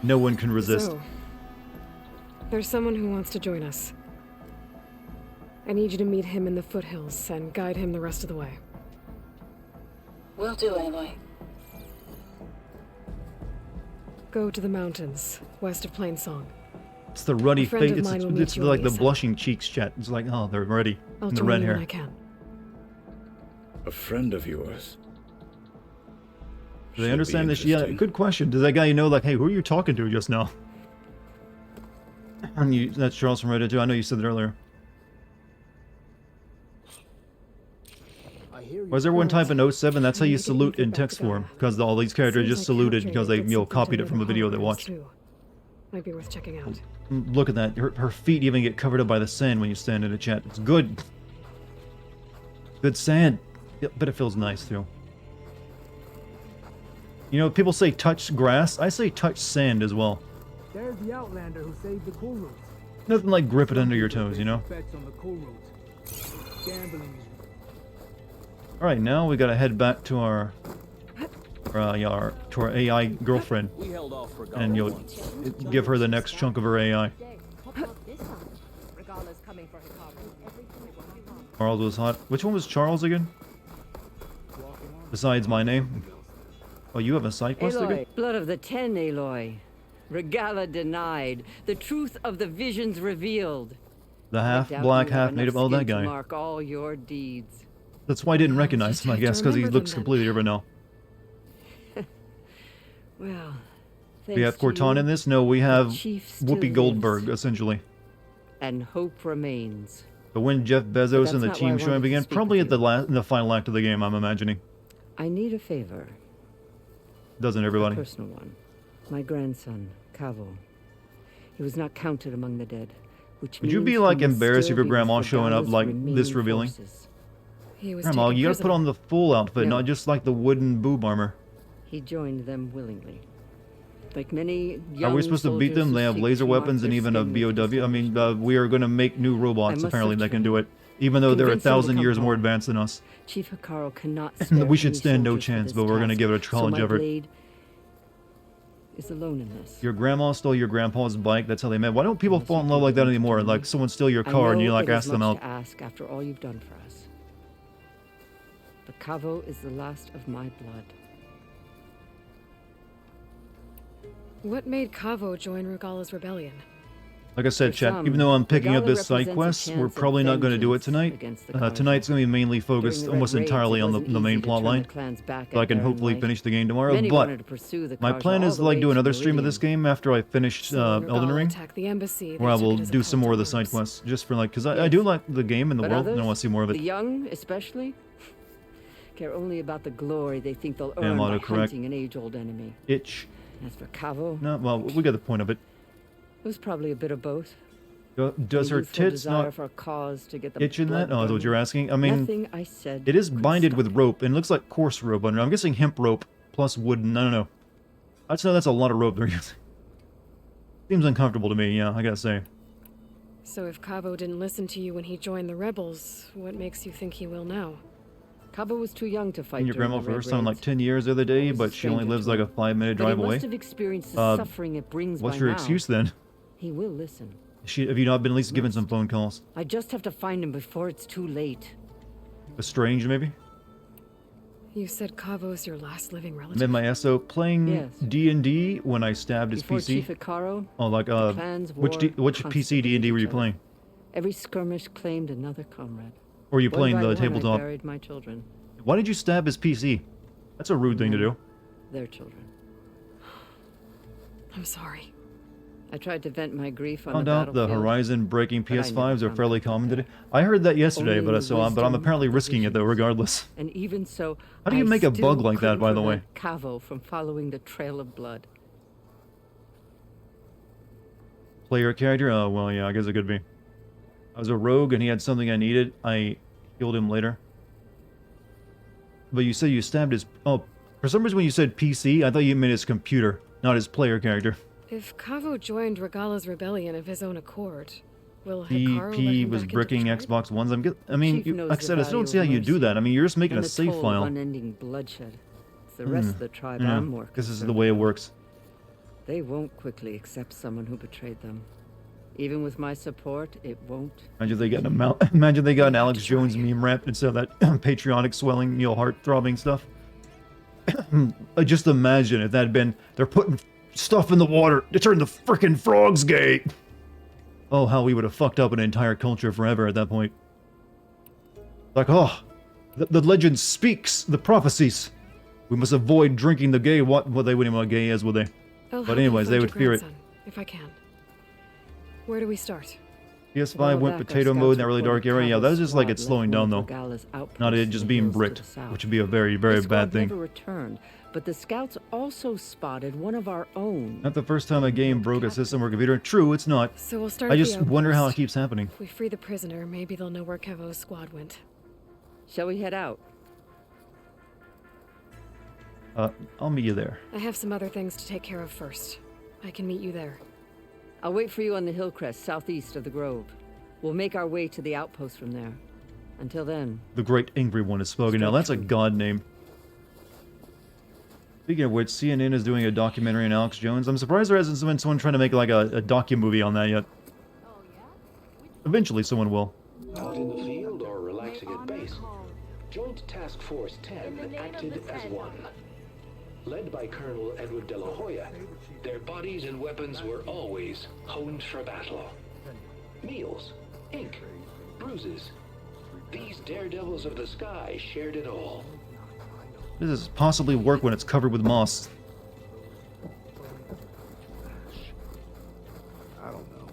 No one can resist. So, there's someone who wants to join us. I need you to meet him in the foothills and guide him the rest of the way. Will do, Aloy. Go to the mountains, west of Plainsong. It's the ruddy A friend face. of mine will meet It's you on like the the blushing cheeks, Chat. It's like, oh, they're ready. I'll And the join red you hair. when I can. A friend of yours. Do they understand this? Yeah, good question. Does that guy you know, like, hey, who are you talking to just now? And you, that's Charles from Reddit too. I know you said that earlier. Was everyone typing 07? That's how you salute in text form, because all these characters just saluted because they, copied it from a video they watched. Might be worth checking out. Look at that. Her feet even get covered up by the sand when you stand in a chat. It's good. Good sand. Yeah, but it feels nice too. You know, people say touch grass. I say touch sand as well. There's the Outlander who saved the cool roots. Nothing like grip it under your toes, you know? Effects on the cool roots. Gambling is Alright, now we gotta head back to our AI girlfriend. And you'll give her the next chunk of her AI. Charles was hot. Which one was Charles again? Besides my name? Oh, you have a side quest again? Aloy, blood of the Ten, Aloy. Regala denied. The truth of the visions revealed. The I half doubt black, you have half enough native. Oh, that skin to guy. mark all your deeds. That's why I didn't recognize him, I have to guess, because he remember looks them then. completely different now. Well, We have thanks to Cortana you, in this? No, we have Chief still Whoopi lives, Goldberg, essentially. and hope remains. But when Jeff Bezos and the that's not why I team showing wanted to began, speak probably with at the final act of the game, I'm imagining. I need a favor. Doesn't A everybody? personal one. My grandson, Cavo. He was not counted among the dead, which Would you means be he like must embarrassed still if your be grandma with showing up Regala's like remaining this revealing? forces. He was Grandma, taken you gotta put prisoner. on the full outfit, No. not just like the wooden boob armor. He joined them willingly. Like many Are young we supposed to beat soldiers them? who They have seek laser to mark weapons and their even a skin with BOW. I mean, we are going to make new robots, must apparently, that can do it. return. Even though they're Convince him to 1,000 come years more home. advanced than us. Chief Hikaru cannot And spare we should any stand no soldiers for chance, this but we're going to task, give it a so challenge my effort. blade is alone in this. Your grandma stole your grandpa's bike. That's how they met. Why don't people fall in love like that anymore? Like, someone steal your car and you, like, ask them out. I ask after all you've done for us. But Cavo is the last of my blood. What made Cavo join Regala's rebellion? Like I said, For chat, some, even though I'm picking up Regala this side represents a quest, we're chance of probably not going to do it vengeance tonight. against the Khanate. Tonight's going to be mainly focused During the almost Red Raids, entirely it on wasn't the main easy to plot turn line. the clans back So I at can their own hopefully light. finish the game tomorrow. Many But wanted to pursue the my Karja plan all is the like way do to another stream of Meridian. this game after I finish So when Elden Regala Ring. attacked the embassy, Where they I took will it as a do call some more to of the side arms. quests, just for like, because I Yes. do like the game and the But world, and I others, want to see more of the it. young, especially, care only about the glory they think they'll Yeah, earn by autocorrect. hunting an age-old enemy. Itch. As for Cavo, No, well, we got the point of it. it was probably a bit of both. Does A her youthful tits desire not for a cause to get the itch in that? blood Oh, that's what burning. you're asking? I mean, Nothing I said it is could binded stop with it. rope, and it looks like coarse rope under. I'm guessing hemp rope plus wooden. I don't know. I'd say that's a lot of rope they're using. Seems uncomfortable to me, yeah, I gotta say. So if Cavo didn't listen to you when he joined the rebels, what makes you think he will now? Cabo was too young to fight. And your during grandma the for Red the first time in like Raids. 10 years the other day, was a but she only stranger lives to like a him. 5-minute But drive he away. must have experienced the Uh, suffering it brings What's by your now. excuse then? He will listen. Have you not been at least given some phone calls? I just have to find him before it's too late. Estranged, maybe? You said Cavo's your last living And relative. then my SO playing Yes. D&D when I stabbed his Before PC. Chief Hikaru, Oh, like, the clans which warred PC D&D were you constantly with each playing? every skirmish claimed another comrade. Or were you One playing by the one, tabletop? I buried my children, Why did you stab his PC? That's a rude thing to do. their children. I'm sorry. I tried to vent my grief on Found the out the battlefield, horizon-breaking but I never PS5s are found fairly out common about today. that. I heard that yesterday, Only but I'm wisdom apparently of the risking it though, visions. regardless. And even so, How do you I make a bug still like that, couldn't by the way? prevent Cavo from following the trail of blood. Player character? Oh, well, yeah, I guess it could be. I was a rogue and he had something I needed. I killed him later. But you said you stabbed his... Oh, for some reason when you said PC, I thought you meant his computer, not his player character. If Cavo joined Regala's rebellion of his own accord, will Hikaru let PP him was back into bricking the tribe? Xbox Ones. I mean, Chief knows like I the said, I still don't value see how of you do mercy that. I mean, you're just making and a the save toll file. of unending bloodshed. It's the rest of the tribe Yeah, I'm more this is the concerned way it about. works. They won't quickly accept someone who betrayed them. Even with my support, it won't. Imagine they got imagine they got an Alex Jones meme rap instead of that patriotic swelling, heart throbbing stuff. Just imagine if that had been they're putting stuff in the water to turn the frickin' frogs gay. Oh, how we would have fucked up an entire culture forever at that point. Like, oh, the legend speaks, the prophecies. We must avoid drinking the gay. What? Well, they wouldn't know what gay is, would they? I'll But help you anyways, they find would your fear it. grandson, if I can. Where do we start? PS5 went potato mode in that really dark area. Yeah, that's just like it's slowing down though. Not it just being bricked, which would be a very, very bad thing. Never returned, but the scouts also spotted one of our own. Not the first time a game broke a system or computer. True, it's not. So we'll start I at the just wonder how it outpost. keeps happening. If we free the prisoner, maybe they'll know where Cavo's squad went. Shall we head out? I'll meet you there. I have some other things to take care of first. I can meet you there. I'll wait for you on the hill crest southeast of the grove. We'll make our way to the outpost from there. Until then... The Great Angry One is spoken now. That's a god name. Speaking of which, CNN is doing a documentary on Alex Jones. I'm surprised there hasn't been someone trying to make like a docu-movie on that yet. Eventually someone will. Out in the field or relaxing at base, Joint Task Force 10 acted as one. Led by Colonel Edward De La Hoya, their bodies and weapons were always honed for battle. Meals, ink, bruises. These daredevils of the sky shared it all. Does this possibly work when it's covered with moss? I don't know.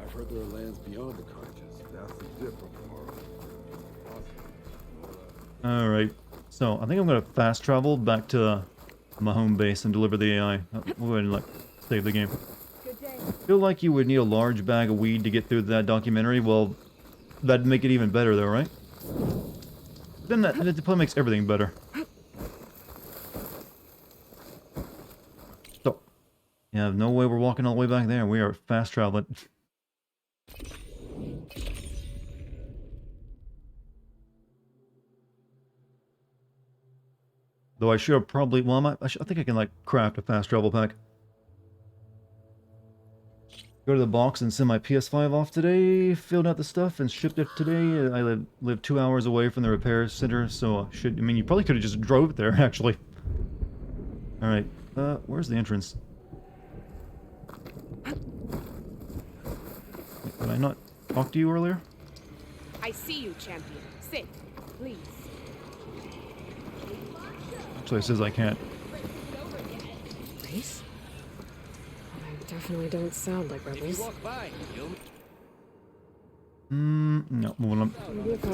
I've heard there are lands beyond the conscious. That's a different world. Alright. So, I think I'm going to fast travel back to my home base and deliver the AI. We'll go ahead and like save the game. I feel like you would need a large bag of weed to get through that documentary. Well, that'd make it even better though, right? Then that probably makes everything better. So, yeah, no way we're walking all the way back there. We are fast traveling. Though I should have probably, well, I think I can like craft a fast travel pack. Go to the box and send my PS5 off today. Filled out the stuff and shipped it today. I live 2 hours away from the repair center, so I mean, you probably could have just drove there, actually. All right, where's the entrance? Did I not talk to you earlier? I see you, champion. Sit, please. Actually, it says I can't. Race? They definitely don't sound like rebels. No.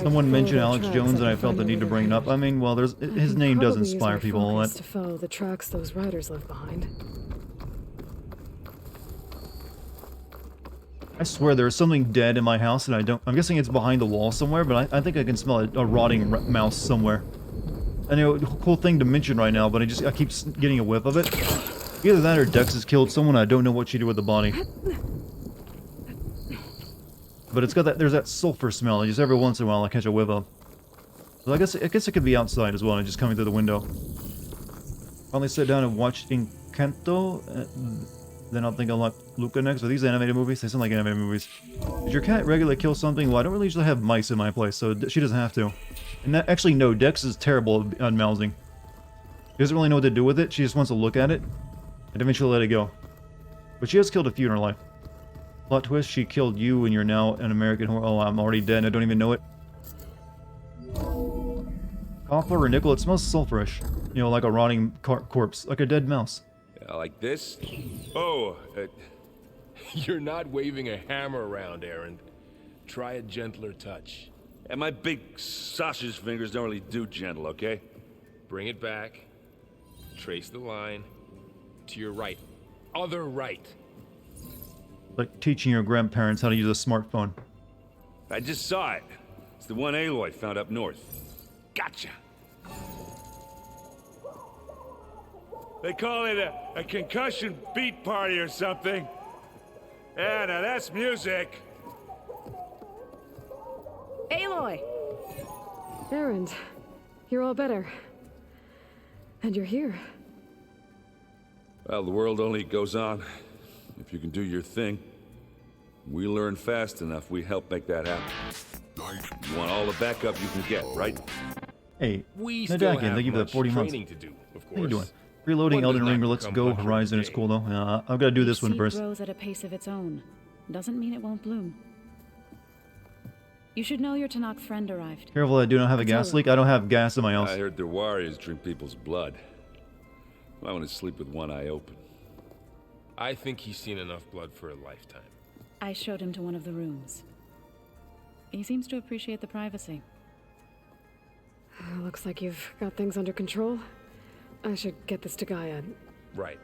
Someone mentioned Alex Jones and I felt the need to bring it up. I mean, well, his name does inspire people a lot. To follow the tracks those riders left behind. I swear there's something dead in my house and I'm guessing it's behind the wall somewhere, but I think I can smell a rotting mouse somewhere. I know, cool thing to mention right now, but I keep getting a whiff of it. Either that or Dex has killed someone. I don't know what she did with the body. But it's got there's that sulfur smell, and just every once in a while I catch a whiff of. So I guess it could be outside as well, and just coming through the window. Finally sit down and watch Encanto. Then I'll think I'll like Luca next. Are these animated movies? They sound like animated movies. Did your cat regularly kill something? Well, I don't really usually have mice in my place, so she doesn't have to. And actually, no, Dex is terrible at mousing. She doesn't really know what to do with it. She just wants to look at it, and eventually let it go. But she has killed a few in her life. Plot twist, she killed you and you're now an American whore. Oh, I'm already dead and I don't even know it. Copper or nickel, it smells sulfurish. You know, like a rotting corpse, like a dead mouse. Like this? Oh, You're not waving a hammer around, Aaron. Try a gentler touch. And my big sausage fingers don't really do gentle, okay? Bring it back. Trace the line. To your right. Other right. Like teaching your grandparents how to use a smartphone. I just saw it. It's the one Aloy found up north. Gotcha. They call it a concussion beat party or something. Yeah, now that's music. Aloy! Aaron, you're all better. And you're here. Well, the world only goes on if you can do your thing. We learn fast enough, we help make that happen. You want all the backup you can get, right? Hey, We still Dartigan, have thank you for the much 40 months. training to do, of How you course. doing? Reloading One does Elden Ring, not let's become go. much of a Horizon is day. cool though. I've got to do this one Seed first. grows at a pace of its own. Doesn't mean it won't bloom. You should know your Tanakh friend arrived. Careful, I do not have a gas leak. I don't have gas in my house. I heard their warriors drink people's blood. I want to sleep with one eye open. I think he's seen enough blood for a lifetime. I showed him to one of the rooms. He seems to appreciate the privacy. Looks like you've got things under control. I should get this to Gaia. Right.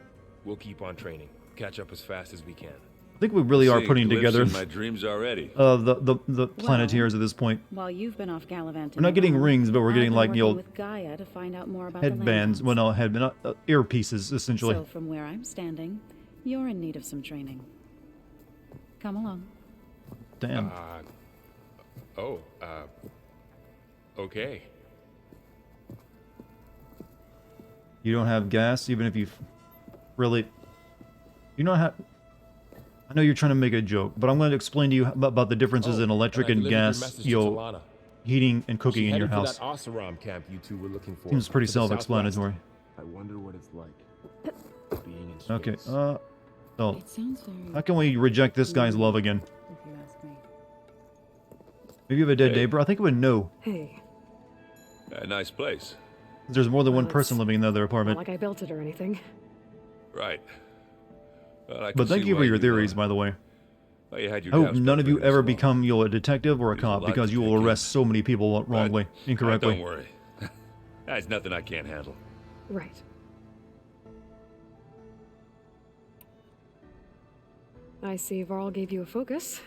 We'll keep on training. Catch up as fast as we can. I think we really are See, putting lives together in my dreams already. the Planeteers at this point. While you've been off gallivanting, We're not getting around, rings, but we're I've getting been like working you know with Gaia to find out more about headbands. the Well, no, headband, earpieces essentially. So from where I'm standing, you're in need of some training. Come along. Damn. Okay. You don't have gas, even if you really. You don't have. I know you're trying to make a joke, but I'm going to explain to you about the differences in electric and gas, heating and cooking She in your headed house. for that Oseram camp you two were looking for. Seems pretty to the self-explanatory. I wonder what it's like being in space. Okay. So It sounds very. how can we reject this guy's love again? If you ask me. Maybe you have a dead neighbor. I think it would know. Hey, A nice place. There's more than one Well, person it's living in the other not apartment. like I built it or anything. Right. Well, I can But thank see you for why your theories, uh, by the way. why you had your I hope doubts none about of you bringing ever us along. become a detective or a There's a cop lot because to you take will in. arrest so many people wrongly, incorrectly. Don't worry. That's nothing I can't handle. Right. I see Varl gave you a focus.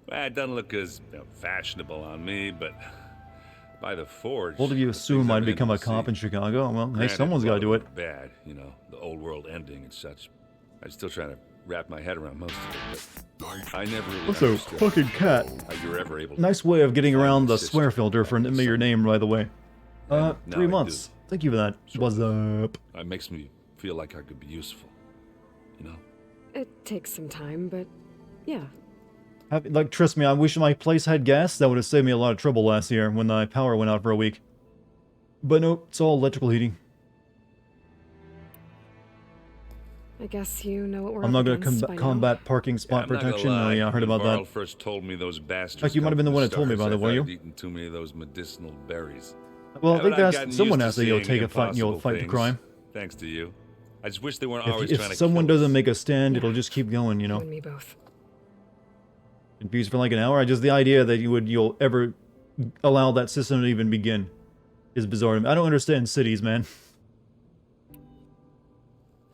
Well, it doesn't look as fashionable on me, but by the forge. Both of you the assume things I'd I've been become a able to cop see. in Chicago. Well, hey, Granted, someone's a got lot to do of it. Bad, you know, the old world ending and such. I'm still trying to wrap my head around most of it, but I never really What's a understood fucking cat? how you're ever able to Nice way of getting find around my the sister. swear filter for your name, by the way. now 3 I months. do. Thank you for that. What's up? It makes me feel like I could be useful. You know? It takes some time, but yeah. Like, trust me, I wish my place had gas. That would have saved me a lot of trouble last year when my power went out for a week. But no, it's all electrical heating. I guess you know what we're I'm not going going to to combat parking spot I'm not gonna protection. Oh lie, yeah, I heard when about Varl that. first told me those bastards. Heck, you might have come been the from one that told me stars, about it, I were thought you? I'd eaten too many of those medicinal berries. Well, I Yeah, think but I've that's gotten someone used has to to seeing take a fight, impossible fight the things, crime. Thanks to you. I just wish they weren't always trying to If someone kill doesn't us. make a stand, it'll just keep going, you know. You and me both. Confused for like an hour. Just the idea that you'll ever allow that system to even begin is bizarre to me. I don't understand cities, man.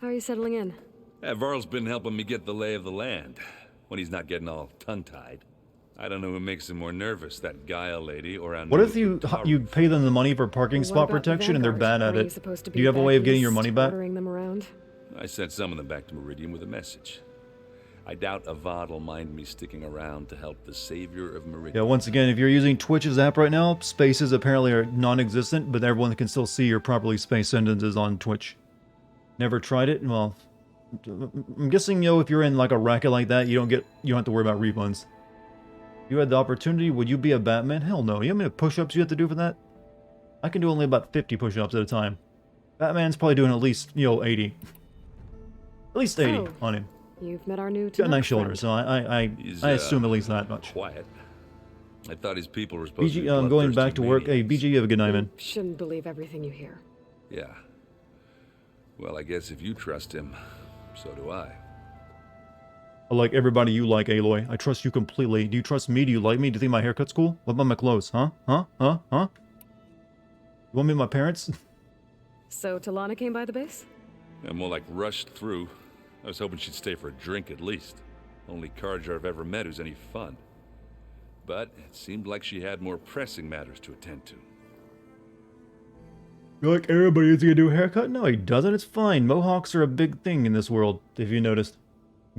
How are you settling in? Yeah, Varl's been helping me get the lay of the land when he's not getting all tongue-tied. I don't know who makes him more nervous, that Gaia lady or our What new if you Utaru. pay them the money for parking What spot about the protection and they're Vanguard? bad at Aren't you it? supposed to Do be you have a back way of getting your east, money back? ordering them around? I sent some of them back to Meridian with a message. I doubt Avad will mind me sticking around to help the savior of Meridian. Yeah, once again, if you're using Twitch's app right now, spaces apparently are non-existent, but everyone can still see your properly spaced sentences on Twitch. Never tried it? Well, I'm guessing, if you're in like a racket like that, you don't have to worry about refunds. If you had the opportunity, would you be a Batman? Hell no. You know how many push-ups you have to do for that? I can do only about 50 push-ups at a time. Batman's probably doing at least, 80. At least 80 Oh. on him. You've met our new He's got Tanakh nice friend. shoulders, so I He's, assume at least that much. Quiet. I thought his people were supposed to BG, be I'm going back bloodthirsty to work. Hey, maniacs. BG, you have a good night, man. Shouldn't believe everything you hear. Yeah. Well, I guess if you trust him, so do I. I like everybody you like, Aloy. I trust you completely. Do you trust me? Do you like me? Do you think my haircut's cool? What about my clothes? Huh? Huh? Huh? Huh? You want me with my parents? So Talana came by the base? I'm more like rushed through. I was hoping she'd stay for a drink at least. Only Carja I've ever met who's any fun. But it seemed like she had more pressing matters to attend to. You're like, everybody's gonna do a haircut? No, he doesn't. It's fine. Mohawks are a big thing in this world, if you noticed.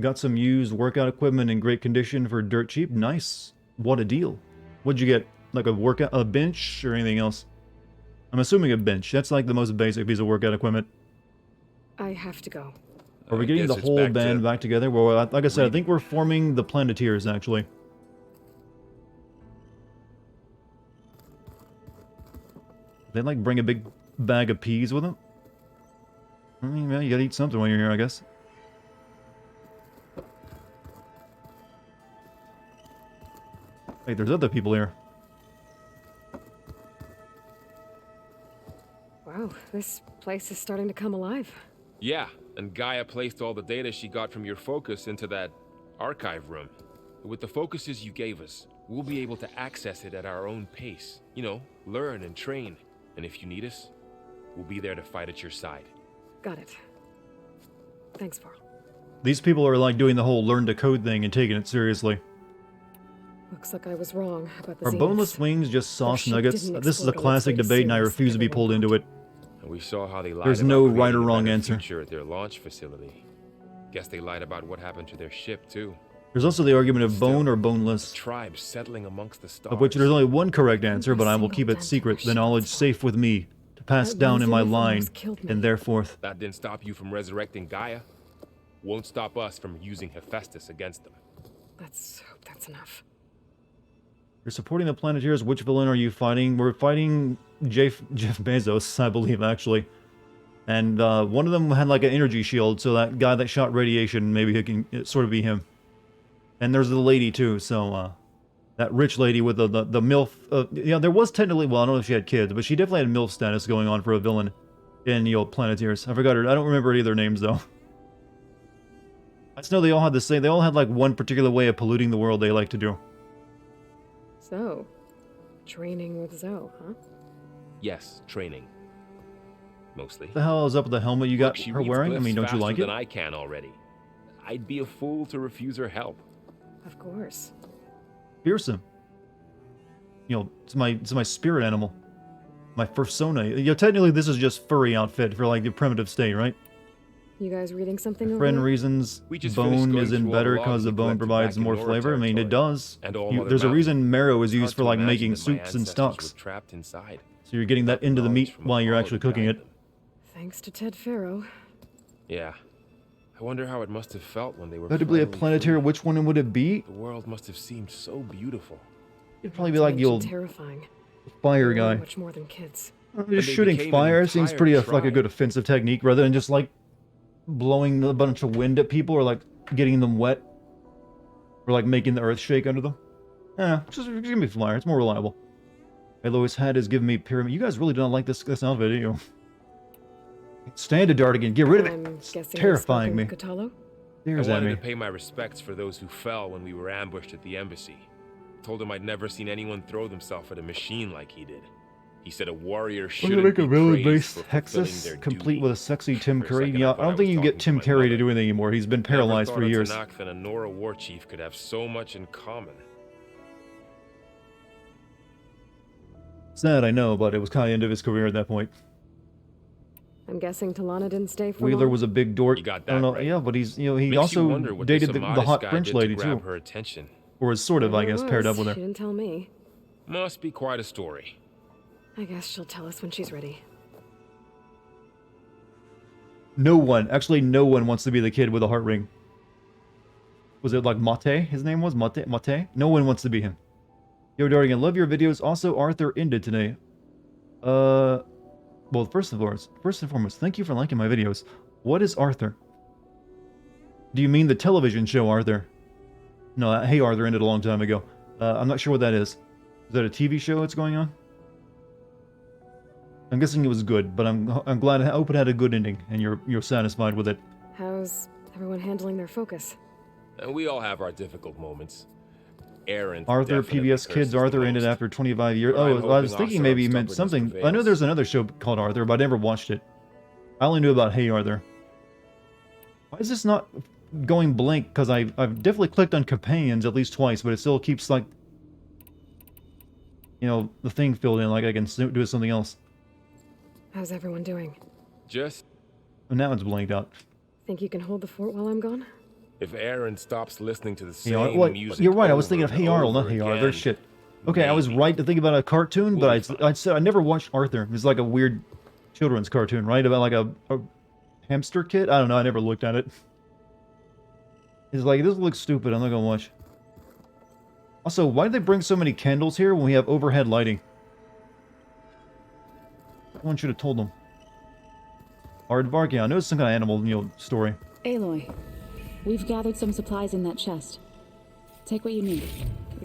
Got some used workout equipment in great condition for dirt cheap. Nice. What a deal. What'd you get? Like a bench or anything else? I'm assuming a bench. That's like the most basic piece of workout equipment. I have to go. Are we getting the whole band back together? Well, like I said, I think we're forming the Planeteers, actually. They like bring a big bag of peas with them? I mean, yeah, you gotta eat something while you're here, I guess. Wait, there's other people here. Wow, this place is starting to come alive. Yeah, and Gaia placed all the data she got from your focus into that archive room. With the focuses you gave us, we'll be able to access it at our own pace. You know, learn and train. And if you need us, we'll be there to fight at your side. Got it. Thanks, Varl. These people are like doing the whole learn to code thing and taking it seriously. Looks like I was wrong about the Are Zeniths. boneless wings just sauce ship nuggets? didn't This is a explode classic unless debate and I serious refuse to be pulled into it. And we saw how they lied There's about no creating right or a wrong better answer. future at their launch facility. Guess they lied about what happened to their ship too. There's also the argument of bone or boneless, Tribes settling amongst the stars. of which there's only one correct answer, but I will keep it secret, the knowledge safe with me, to pass That down one in my Zenith line, almost killed me. and thereforth. That didn't stop you from resurrecting Gaia. Won't stop us from using Hephaestus against them. Let's hope that's enough. You're supporting the Planeteers. Which villain are you fighting? We're fighting Jeff Bezos, I believe, actually. And one of them had like an energy shield, so that guy that shot radiation, maybe it can sort of be him. And there's the lady too, so that rich lady with the MILF. Yeah, there was technically, well, I don't know if she had kids, but she definitely had MILF status going on for a villain in the old Planeteers. I forgot her. I don't remember any of their names though. I just know they all had the same. They all had like one particular way of polluting the world they like to do. So, training with Zoe, huh? Yes, training. Mostly. What the hell is up with the helmet you got Look, she her reads wearing? I glyphs mean, don't you faster like than it? I can already. I'd be a fool to refuse her help. Of course. Fearsome. You know, it's my spirit animal. My fursona. You know, technically this is just furry outfit for like the primitive state, right? You guys reading something over Friend there? reasons We just finished bone going isn't through all better the logs because the we bone collected provides back in more Nora flavor. I mean, it territory. does. And all Mother There's a Mountain. reason marrow is Hard used to for like imagine making that my soups and ancestors stocks. were trapped inside. So you're getting that into the meat from while you're Apollo actually to cooking guide it. them. Thanks to Ted Farrow. Yeah. I wonder how it must have felt when they were If to be a finally planetary, free. which one would it be? The world must have seemed so beautiful. It'd probably be like the Ancient old terrifying. fire They were guy. much more than kids. Just they shooting became an fire seems entire pretty like a tribe. good offensive technique rather than just like blowing a bunch of wind at people or like getting them wet or like making the earth shake under them. Yeah, just give me fire. It's more reliable. Aloy's hat is giving me pyramid. You guys really don't like this outfit, do you? Stand it, Dartigan. Get rid of it. I'm It's guessing terrifying me. you've spoken with Cthulhu? Stares I at wanted me. to pay my respects for those who fell when we were ambushed at the embassy. Told him I'd never seen anyone throw themselves at a machine like he did. He said a warrior We're shouldn't gonna make a be villain-based praised for fulfilling Hexus, their complete duty. with a sexy Tim For a Curry. second, Yeah, I I thought don't I think was you can talking get to Tim my Curry to mother. do anything anymore. He's been paralyzed for Never thought years. a Tanakh and a Nora war chief could have so much in common. Sad, I know, but it was kind of the end of his career at that point. I'm guessing Talana didn't stay for Wheeler long? was a big dork. You got I don't that know. right. Yeah, but he's he Makes you also wonder what dated this the Amatis hot guy French did to lady grab too, her attention. or is sort of, I Whatever guess, it paired up was, with her. She didn't tell me. Must be quite a story. I guess she'll tell us when she's ready. No one, actually, no one wants to be the kid with a heart ring. Was it like Mate? His name was Mate. Mate. No one wants to be him. Yo, Dartigan, love your videos. Also, Arthur ended today. Well, first and foremost, thank you for liking my videos. What is Arthur? Do you mean the television show Arthur? No, Hey Arthur ended a long time ago. I'm not sure what that is. Is that a TV show that's going on? I'm guessing it was good, but I'm glad. I hope it had a good ending, and you're satisfied with it. How's everyone handling their focus? And we all have our difficult moments. Aaron. Arthur, PBS Kids, Arthur ended after 25 years. Oh, I was thinking maybe he meant something. I know there's another show called Arthur, but I never watched it. I only knew about Hey Arthur. Why is this not going blank? Because I've definitely clicked on companions at least twice, but it still keeps, like, you know, the thing filled in, like I can do something else. How's everyone doing? Just... And now it's blanked out. Think you can hold the fort while I'm gone? If Aaron stops listening to the Hey, same well, music, you're right. I was thinking of Hey Arnold, not Hey again, Arthur. Shit. Okay, I was right to think about a cartoon, but I said I never watched Arthur. It's like a weird children's cartoon, right? About like a hamster kid. I don't know. I never looked at it. It's like, this looks stupid. I'm not gonna watch. Also, why did they bring so many candles here when we have overhead lighting? Someone should have told them. Aardvark, yeah, I know it's some kind of animal, you know, story. Aloy, we've gathered some supplies in that chest. Take what you need.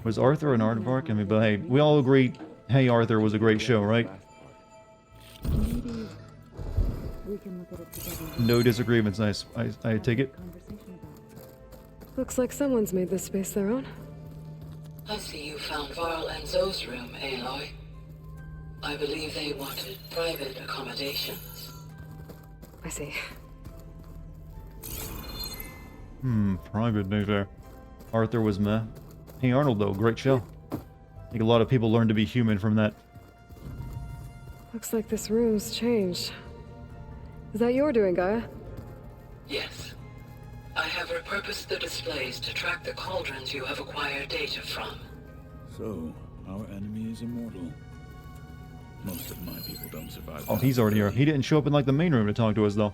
Was Arthur an aardvark? I mean, but hey, we all agree Hey Arthur was a great show, right? Maybe we can look at it together. No disagreements, I take it. Looks like someone's made this space their own. I see you found Varl and Zoe's room, Aloy. I believe they wanted private accommodations. I see. Private data. Arthur was meh. Hey Arnold, though, great show. I think a lot of people learned to be human from that. Looks like this room's changed. Is that your doing, Gaia? Yes. I have repurposed the displays to track the cauldrons you have acquired data from. So, our enemy is immortal. Most of my people don't survive. Oh, he's already here. He didn't show up in, like, the main room to talk to us, though.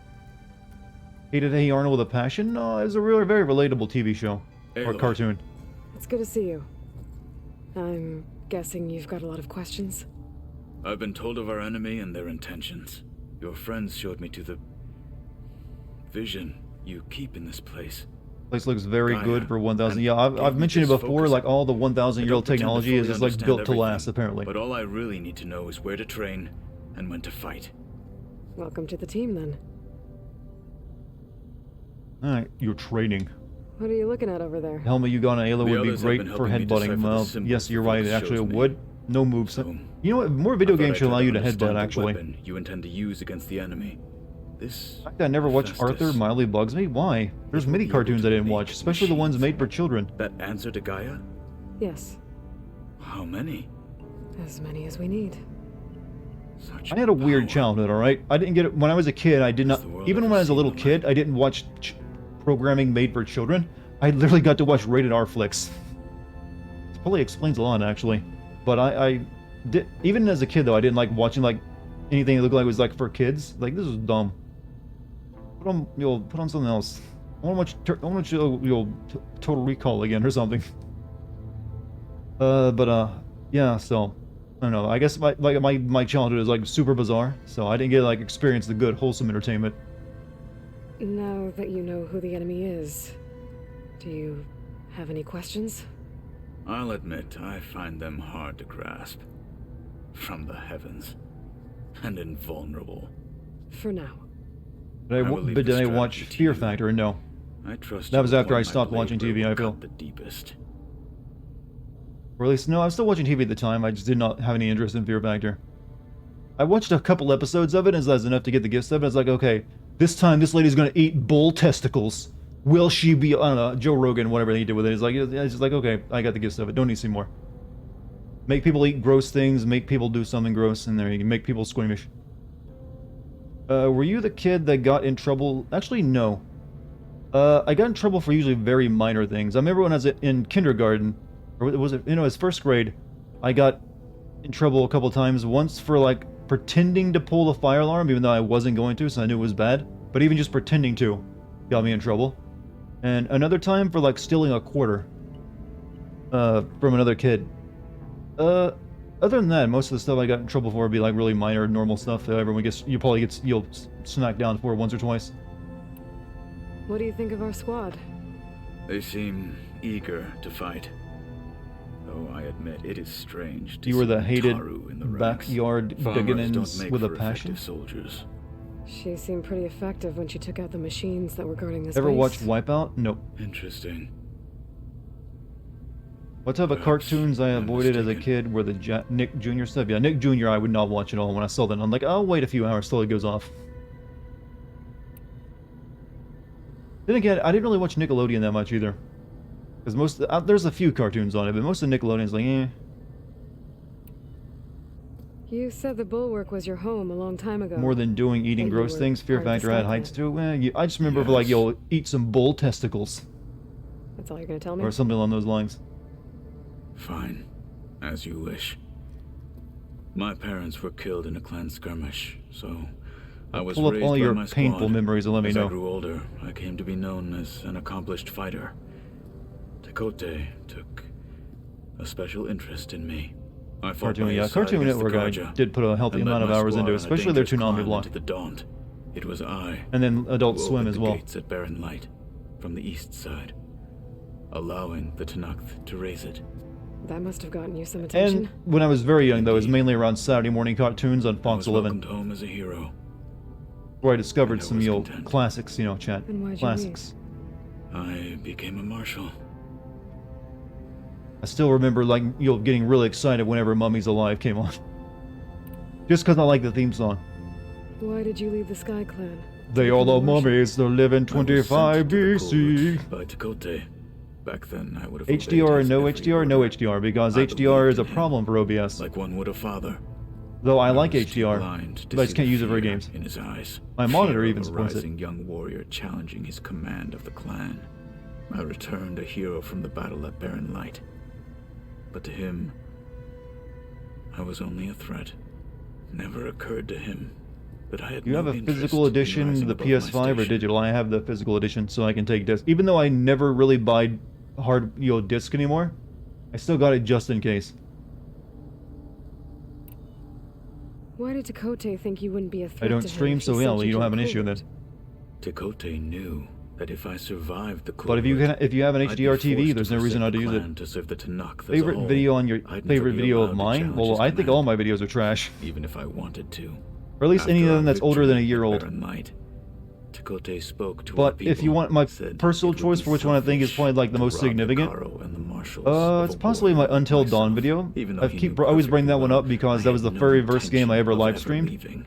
Hated Hey Arnold with a passion? No, it was a really very relatable TV show. Or cartoon. It's good to see you. I'm guessing you've got a lot of questions? I've been told of our enemy and their intentions. Your friends showed me to the vision you keep in this place. Place looks very good for 1,000. Yeah, I've mentioned it before, like, all the 1,000-year-old technology is just, like, built to last, apparently. But all I really need to know is where to train and when to fight. Welcome to the team, then. Alright, you're training. What are you looking at over there? Helmet you got on Ayla would be great for headbutting. Well, yes, you're right, actually it would. No moves. You know what, more video games should allow you to headbutt, actually. You intend to use against the enemy. This... The fact that I never watched Arthur mildly bugs me. Why? There's many cartoons I didn't watch, especially the ones made for children. That answer to Gaia? Yes. How many? As many as we need. I had a weird childhood, alright? I didn't get it. When I was a kid, I did not... Even when I was a little kid, I didn't watch programming made for children. I literally got to watch rated R flicks. This probably explains a lot, actually. But I did... Even as a kid, though, I didn't like watching, like, anything that looked like it was, like, for kids. Like, this is dumb. Put on something else. I want to watch Total Recall again or something. Yeah, so... I don't know, I guess my childhood is, like, super bizarre, so I didn't get, like, experience the good, wholesome entertainment. Now that you know who the enemy is, do you have any questions? I'll admit, I find them hard to grasp. From the heavens. And invulnerable. For now. Did I watch Fear Factor? No. I trust that was after I stopped watching TV, I feel. The deepest. Or at least, no, I was still watching TV at the time, I just did not have any interest in Fear Factor. I watched a couple episodes of it, and that's enough to get the gist of it. I was like, okay, this time this lady's gonna eat bull testicles. Will she be, I don't know, Joe Rogan, whatever he did with it. It's just like, okay, I got the gist of it, don't need to see more. Make people eat gross things, make people do something gross, and there you can make people squeamish. Were you the kid that got in trouble? Actually, no. I got in trouble for usually very minor things. I remember when I was in kindergarten, or was it, you know, it was first grade, I got in trouble a couple times. Once for, like, pretending to pull the fire alarm, even though I wasn't going to, so I knew it was bad. But even just pretending to got me in trouble. And another time for, like, stealing a quarter from another kid. Other than that, most of the stuff I got in trouble for would be, like, really minor, normal stuff. Everyone gets, you'll smack down for once or twice. What do you think of our squad? They seem eager to fight. Though I admit it is strange to you were the see hated Taru in the backyard Dartigan with a passion. Soldiers. She seemed pretty effective when she took out the machines that were guarding this Ever base. watched Wipeout? Nope. Interesting. What type of cartoons I avoided as a kid were the Nick Jr. stuff? Yeah, Nick Jr. I would not watch at all. When I saw that, I'm like, I'll wait a few hours till it goes off. Then again, I didn't really watch Nickelodeon that much either. Because there's a few cartoons on it, but most of Nickelodeon's like, eh. You said the Bulwark was your home a long time ago. More than doing eating And you gross were things, Fear part of the Factor had cycle. heights too. I just remember like, you'll eat some bull testicles. That's all you're gonna tell me? Or something along those lines. Fine. As you wish. My parents were killed in a clan skirmish, so I was Pull up raised all by your my painful squad. memories and let me As know. I grew older, I came to be known as an accomplished fighter. Tekote took a special interest in me. I fought Cartoon, by yeah, his side Cartoon against the Network I Karja, did put a healthy and led amount of my hours into, squad on a especially their dangerous Toonami climb block. into the Daunt. It was I. And then Adult who Swim opened as the well. gates at Barren Light from the east side, allowing the Tenakth to raise it. That must have gotten you some attention. And when I was very young, though, it was mainly around Saturday morning cartoons on Fox 11. Welcomed home as a hero. Where I discovered some, classics, chat. And why'd you Classics. I became a marshal. I still remember, like, getting really excited whenever Mummy's Alive came on. Just because I like the theme song. Why did you leave the Sky Clan? They all are mummies, they live in 25 BC. By Tekote. Back then, I would have HDR and no HDR? No HDR, because HDR is a problem for OBS. Like one would a father. Though I like was too HDR, blind to but I just see can't the use it for fear games. In his eyes. My monitor Fear even of a supports it. rising young warrior challenging his command of the clan. I returned a hero from the battle at Barren Light. But to him, I was only a threat. Never occurred to him that I had You no have a interest physical in edition, rising the above my PS5 or station. digital? I have the physical edition, so I can take disc. Even though I never really buy hard, disc anymore, I still got it just in case. Why did Tekote think you wouldn't be a threat I don't to him stream, if so he yeah, sent well, you to don't have an a issue cool then. Tekote knew that if I survived the But if you have an I'd be HDR TV, forced there's to no reason not to forsake use the it. clan to serve the Tenakth as a Favorite whole. video on your I'd never favorite be video allowed of to mine? challenge Well, his I think command, all my videos are trash. even if I wanted to. Or at least any of After them our that's older than a victory year at old. Barren Light, Tekote spoke to our But if you people, want my said personal it would choice be for which one I think is selfish probably like the to most rob significant, Hekarro and the marshals of it's a possibly my warrior Until like Dawn myself, video. even though I he knew always bring that perfectly one well up because I that had was the no very first game I ever intention of live ever streamed. leaving.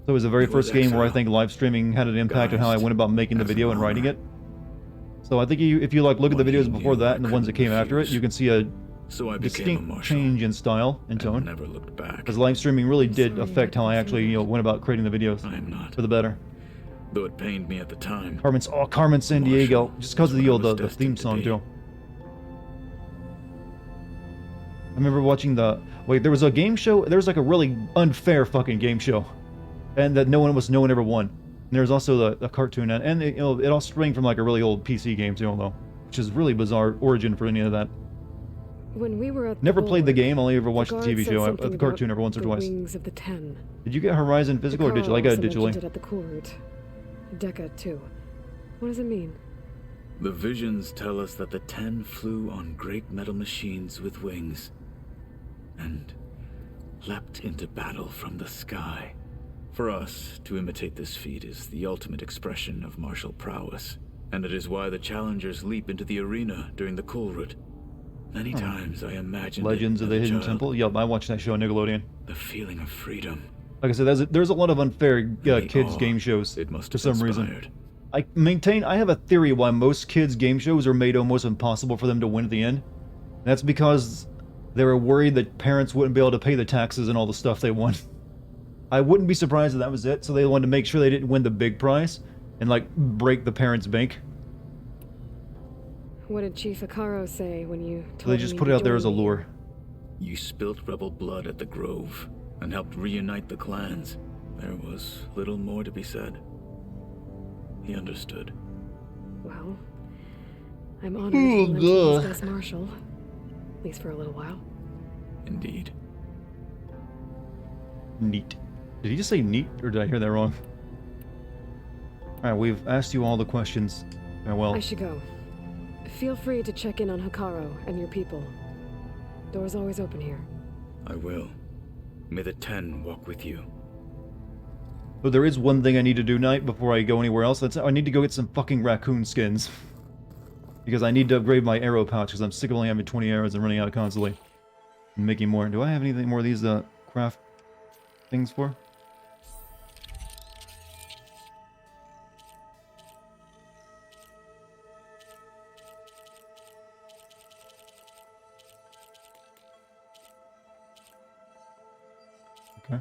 So it was the very It was first game where I exile. think live streaming had an impact on how I went about making the as an video and writing honor. it. So I think if you look at the videos before that and the ones that came after it, you can see a So I became a distinct marshal. change in style and tone. Never looked back. Because live streaming really did affect how I actually went about creating the videos I am not. for the better. Though it pained me at the time. Carmen San Diego, just because of what I was the destined theme to song be. too. I remember watching there was a game show. There was like a really unfair fucking game show, and that no one ever won. And there was also a cartoon, and it all sprang from like a really old PC game too, though, which is really bizarre origin for any of that. When we were at Never the played the Bulwark, game. Only ever watched the guard TV said show, something the cartoon about every once or the twice. Wings of the Ten. Did you get Horizon physical or digital? I got it Hekarro also digitally. mentioned it at the cool route. Deca too. What does it mean? The visions tell us that the Ten flew on great metal machines with wings and leapt into battle from the sky. For us, to imitate this feat is the ultimate expression of martial prowess, and it is why the challengers leap into the arena during the cool route. Many times I imagined Legends of the Hidden child, Temple. Yep, I watched that show on Nickelodeon. the feeling of freedom. Like I said, there's a lot of unfair kids awe game shows it must for have some reason. inspired. I have a theory why most kids game shows are made almost impossible for them to win at the end. That's because they were worried that parents wouldn't be able to pay the taxes and all the stuff they won. I wouldn't be surprised if that was it, so they wanted to make sure they didn't win the big prize and like break the parents' bank. What did Chief Hekarro say when you told So they just him put it you'd out there as a join me? lure. You spilt rebel blood at the Grove and helped reunite the clans. There was little more to be said. He understood. Well, I'm honored to lend you as best marshal. At least for a little while. Indeed. Neat. Did he just say neat, or did I hear that wrong? Alright, we've asked you all the questions. Well, I should go. Feel free to check in on Hekarro and your people. Door's always open here. I will. May the Ten walk with you. but there is one thing I need to do tonight before I go anywhere else. I need to go get some fucking raccoon skins. Because I need to upgrade my arrow pouch, because I'm sick of only having 20 arrows and running out constantly. And making more. Do I have anything more of these craft things for? Okay.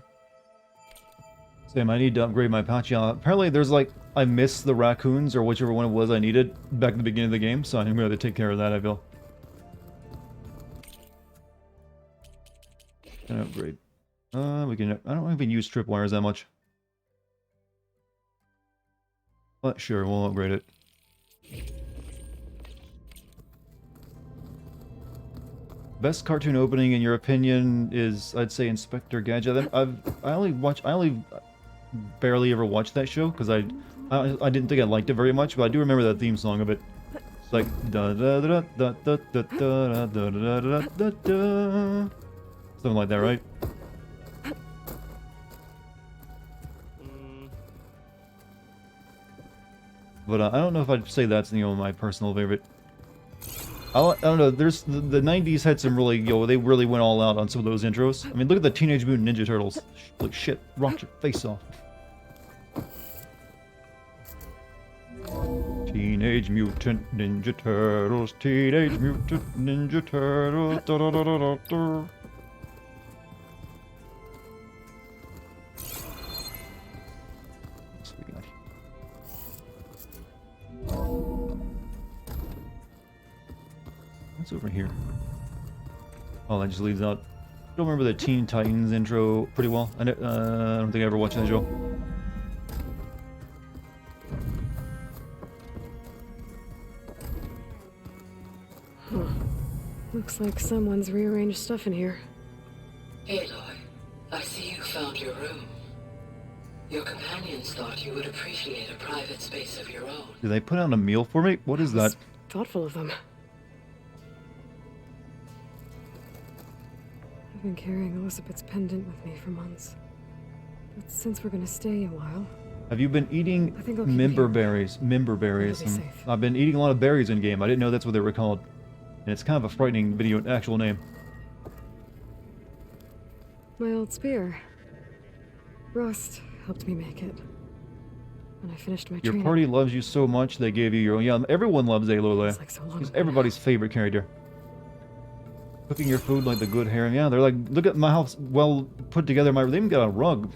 Same, I need to upgrade my pouch. Yeah, apparently there's like, I missed the raccoons or whichever one it was I needed back at the beginning of the game, so I'm going to have to take care of that, I feel. Can I upgrade? We can. I don't even use tripwires that much. But sure, we'll upgrade it. Best cartoon opening in your opinion is, I'd say, Inspector Gadget. I only barely ever watched that show because I didn't think I liked it very much, but I do remember that theme song of it. It's like da da da da da da da da da da da da. Something like that, right? But I don't know if I'd say that's, my personal favorite. I don't know, there's, the 90s had some really, they really went all out on some of those intros. I mean, look at the Teenage Mutant Ninja Turtles. Like, shit, rocked your face off. Teenage Mutant Ninja Turtles, Teenage Mutant Ninja Turtles, da da da da da da. What's over here? Oh, that just leads out. I don't remember the Teen Titans intro pretty well. I don't think I ever watched that show. Huh. Looks like someone's rearranged stuff in here. Aloy, I see you found your room. Your companions thought you would appreciate a private space of your own. Did they put out a meal for me? What is that? Thoughtful of them. I've been carrying Elizabeth's pendant with me for months. But since we're gonna stay a while... Have you been eating member berries? Member berries. It'll be safe. I've been eating a lot of berries in game. I didn't know that's what they were called. And it's kind of a frightening actual name. My old spear. Rust helped me make it. When I finished my training... Your party loves you so much they gave you your own... Yeah, everyone loves Aloy. Like so long She's ago. everybody's favorite character. Cooking your food like the good harem. Yeah, they're like, look at my house, well put together. They even got a rug.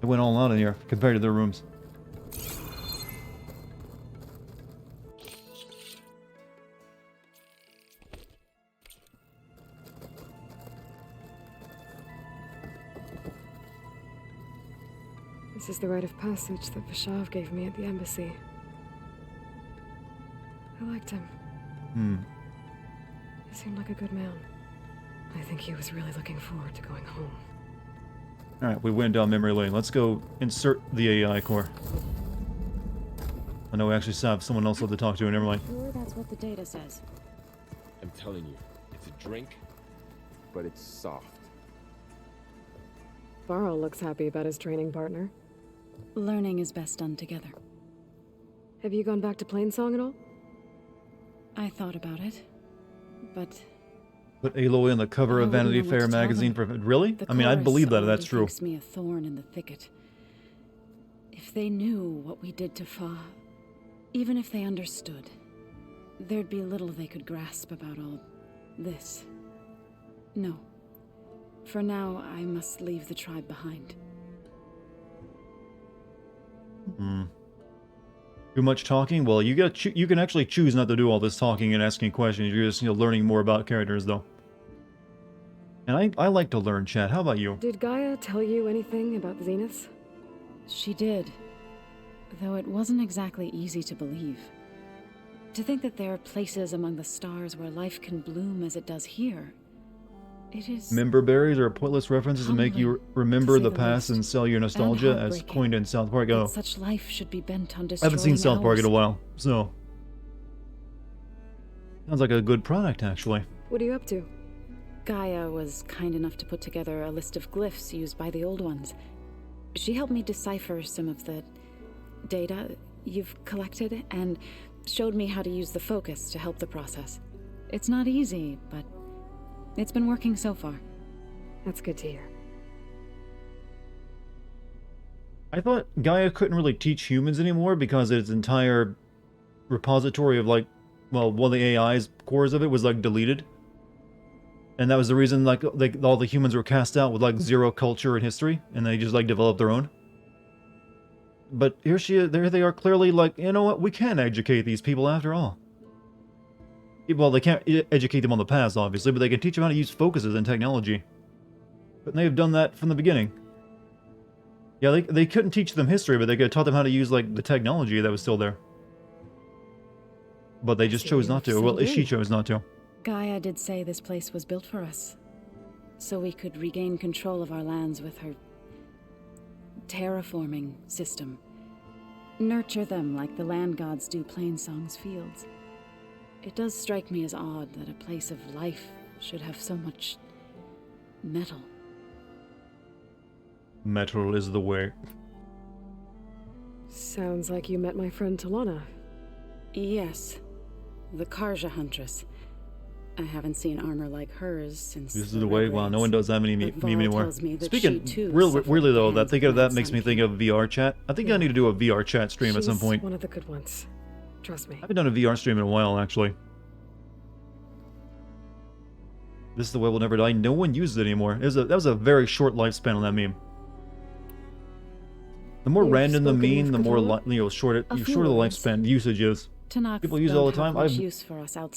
It went all out in here compared to their rooms. This is the rite of passage that Vashav gave me at the embassy. I liked him. He seemed like a good man. I think he was really looking forward to going home. Alright, we went down memory lane. Let's go insert the AI core. I know we actually have someone else to talk to, never mind. Sure, that's what the data says. I'm telling you, it's a drink, but it's soft. Varl looks happy about his training partner. Learning is best done together. Have you gone back to Plainsong at all? I thought about it, but... Put Aloy on the cover of Vanity Fair magazine for... Really? I mean, I'd believe that if that's true. Makes me a thorn in the thicket. If they knew what we did to Fa, even if they understood, there'd be little they could grasp about all this. No. For now, I must leave the tribe behind. Too much talking? Well, you can actually choose not to do all this talking and asking questions. You're just, learning more about characters, though. And I like to learn, chat. How about you? Did Gaia tell you anything about the Zeniths? She did. Though it wasn't exactly easy to believe. To think that there are places among the stars where life can bloom as it does here. It is... Member berries are pointless references to make you remember the past and sell your nostalgia, as coined in South Park. Oh, such life should be bent on I destroying haven't seen South Park in a ours. while, so... Sounds like a good product, actually. What are you up to? Gaia was kind enough to put together a list of glyphs used by the old ones. She helped me decipher some of the data you've collected, and showed me how to use the focus to help the process. It's not easy, but it's been working so far. That's good to hear. I thought Gaia couldn't really teach humans anymore because its entire repository of, like, well, one of the AI's cores of it was, like, deleted. And that was the reason, like, all the humans were cast out with, like, zero culture and history, and they just, like, developed their own. But there they are, clearly, like, you know what, we can educate these people after all. Well, they can't educate them on the past, obviously, but they can teach them how to use focuses and technology. But they've done that from the beginning. Yeah, they couldn't teach them history, but they could have taught them how to use, like, the technology that was still there. But they just chose not to. Well, she chose not to. Gaia did say this place was built for us, so we could regain control of our lands with her terraforming system. Nurture them like the land gods do Plainsong's fields. It does strike me as odd that a place of life should have so much metal. Metal is the way. Sounds like you met my friend Talana. Yes, the Karja Huntress. I haven't seen armor like hers since. This is the way. Wow, no one does that meme anymore. Speaking, weirdly though, that thinking of that makes me think of VR chat. I think I need to do a VR chat stream at some point. One of the good ones. Trust me. I haven't done a VR stream in a while, actually. This is the way we'll never die. No one uses it anymore. That was a very short lifespan on that meme. The more random the meme, the more shorter the lifespan usage is. People use it all the time.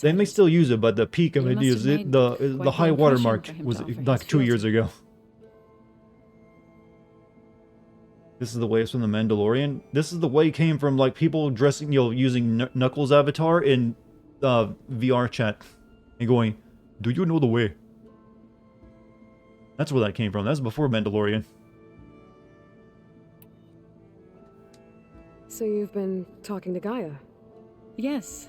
They may still use it, but the peak of it is the high water mark was like 2 years ago. This is the way from the Mandalorian. This is the way came from, like, people dressing, using Knuckles' avatar in VR chat and going, "Do you know the way?" That's where that came from. That's before Mandalorian. So you've been talking to Gaia? Yes.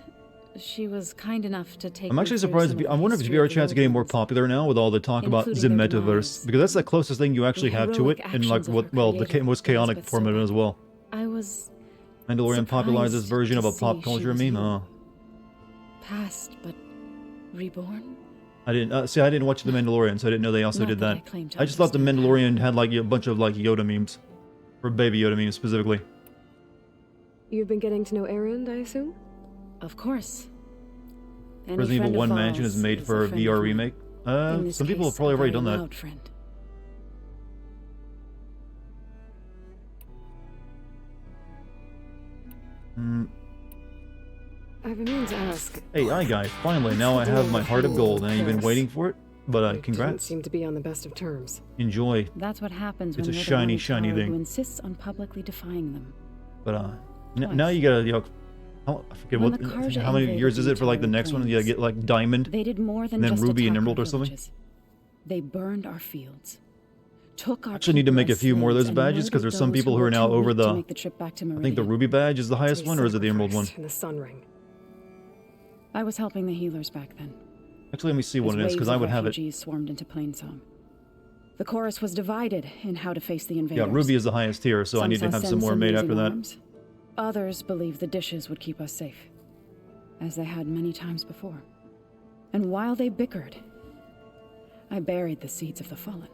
She was kind enough to take. I'm actually surprised. I wonder if VR chat's getting more popular now with all the talk about the metaverse, because that's the closest thing you actually have to it, and like the most chaotic form of it as well. Mandalorian popularized this version of a pop culture meme. Oh. Past, but reborn. I didn't watch The Mandalorian, so I didn't know they also did that. I just thought The Mandalorian had like a bunch of like Yoda memes, or Baby Yoda memes specifically. You've been getting to know Erend, I assume? Of course. Resident Evil 1 Mansion is made for a VR remake. Some people have probably already done that. I've been meaning to ask. Hey, hi guys. Finally, now I have my heart of gold, and you've been waiting for it. But congrats. Didn't seem to be on the best of terms. Enjoy. That's what happens when it's a you're shiny, the shiny thing. Who insists on publicly defying them. But now you gotta, I forget how many years is it for like the next one? You get like diamond, they did more than and then just ruby and attack emerald our or something. villages. They burned our fields. Took our Actually, need to make a few more of those and badges because there's some murdered people those who are were now too over weak to the. make the trip back to I think the Meridian. ruby badge is the highest one, or is it the emerald one? In the Sun Ring. I was helping the healers back then. Actually, let me see what it is, As because waves I of would have it. refugees swarmed into Plainsong. The chorus was divided in how to face the invaders. Yeah, ruby is the highest tier, so I need to have some more made after that. Others believed the dishes would keep us safe, as they had many times before. And while they bickered, I buried the seeds of the fallen.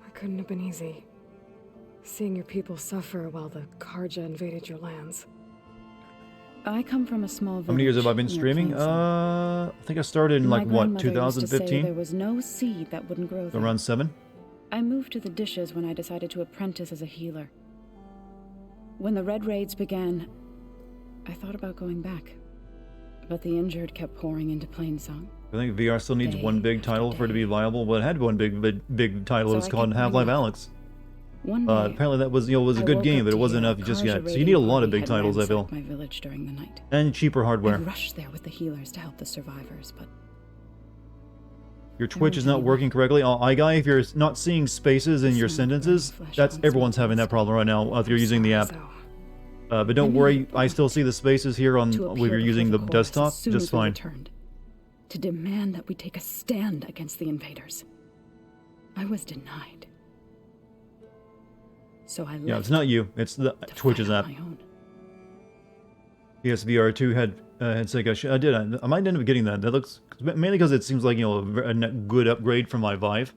It couldn't have been easy. Seeing your people suffer while the Karja invaded your lands. I come from a small village. How many years have I been streaming? I think I started in like what, 2015? There was no seed that wouldn't grow there. Around 7? I moved to the dishes when I decided to apprentice as a healer. When the Red Raids began, I thought about going back. But the injured kept pouring into Plainsong. I think VR still needs one big title for it to be viable. Well, it had one big title. It was called Half-Life Alyx. One day, apparently that was was a good game, but it wasn't enough just yet. So you need a lot of big titles, I feel. My village during the night. And cheaper hardware. I rushed there with the healers to help the survivors, but your Twitch is not working correctly. iGuy, if you're not seeing spaces in your sentences, that's everyone's having that problem right now if you're using the app. But don't worry, I still see the spaces here on if you're using the desktop, just fine. To demand that we take a stand against the invaders. I was denied. So I Yeah, it's not you. It's the Twitch's app. PSVR 2 had Sega. I did. I might end up getting that. That looks mainly because it seems like, you know, a good upgrade from my Vive.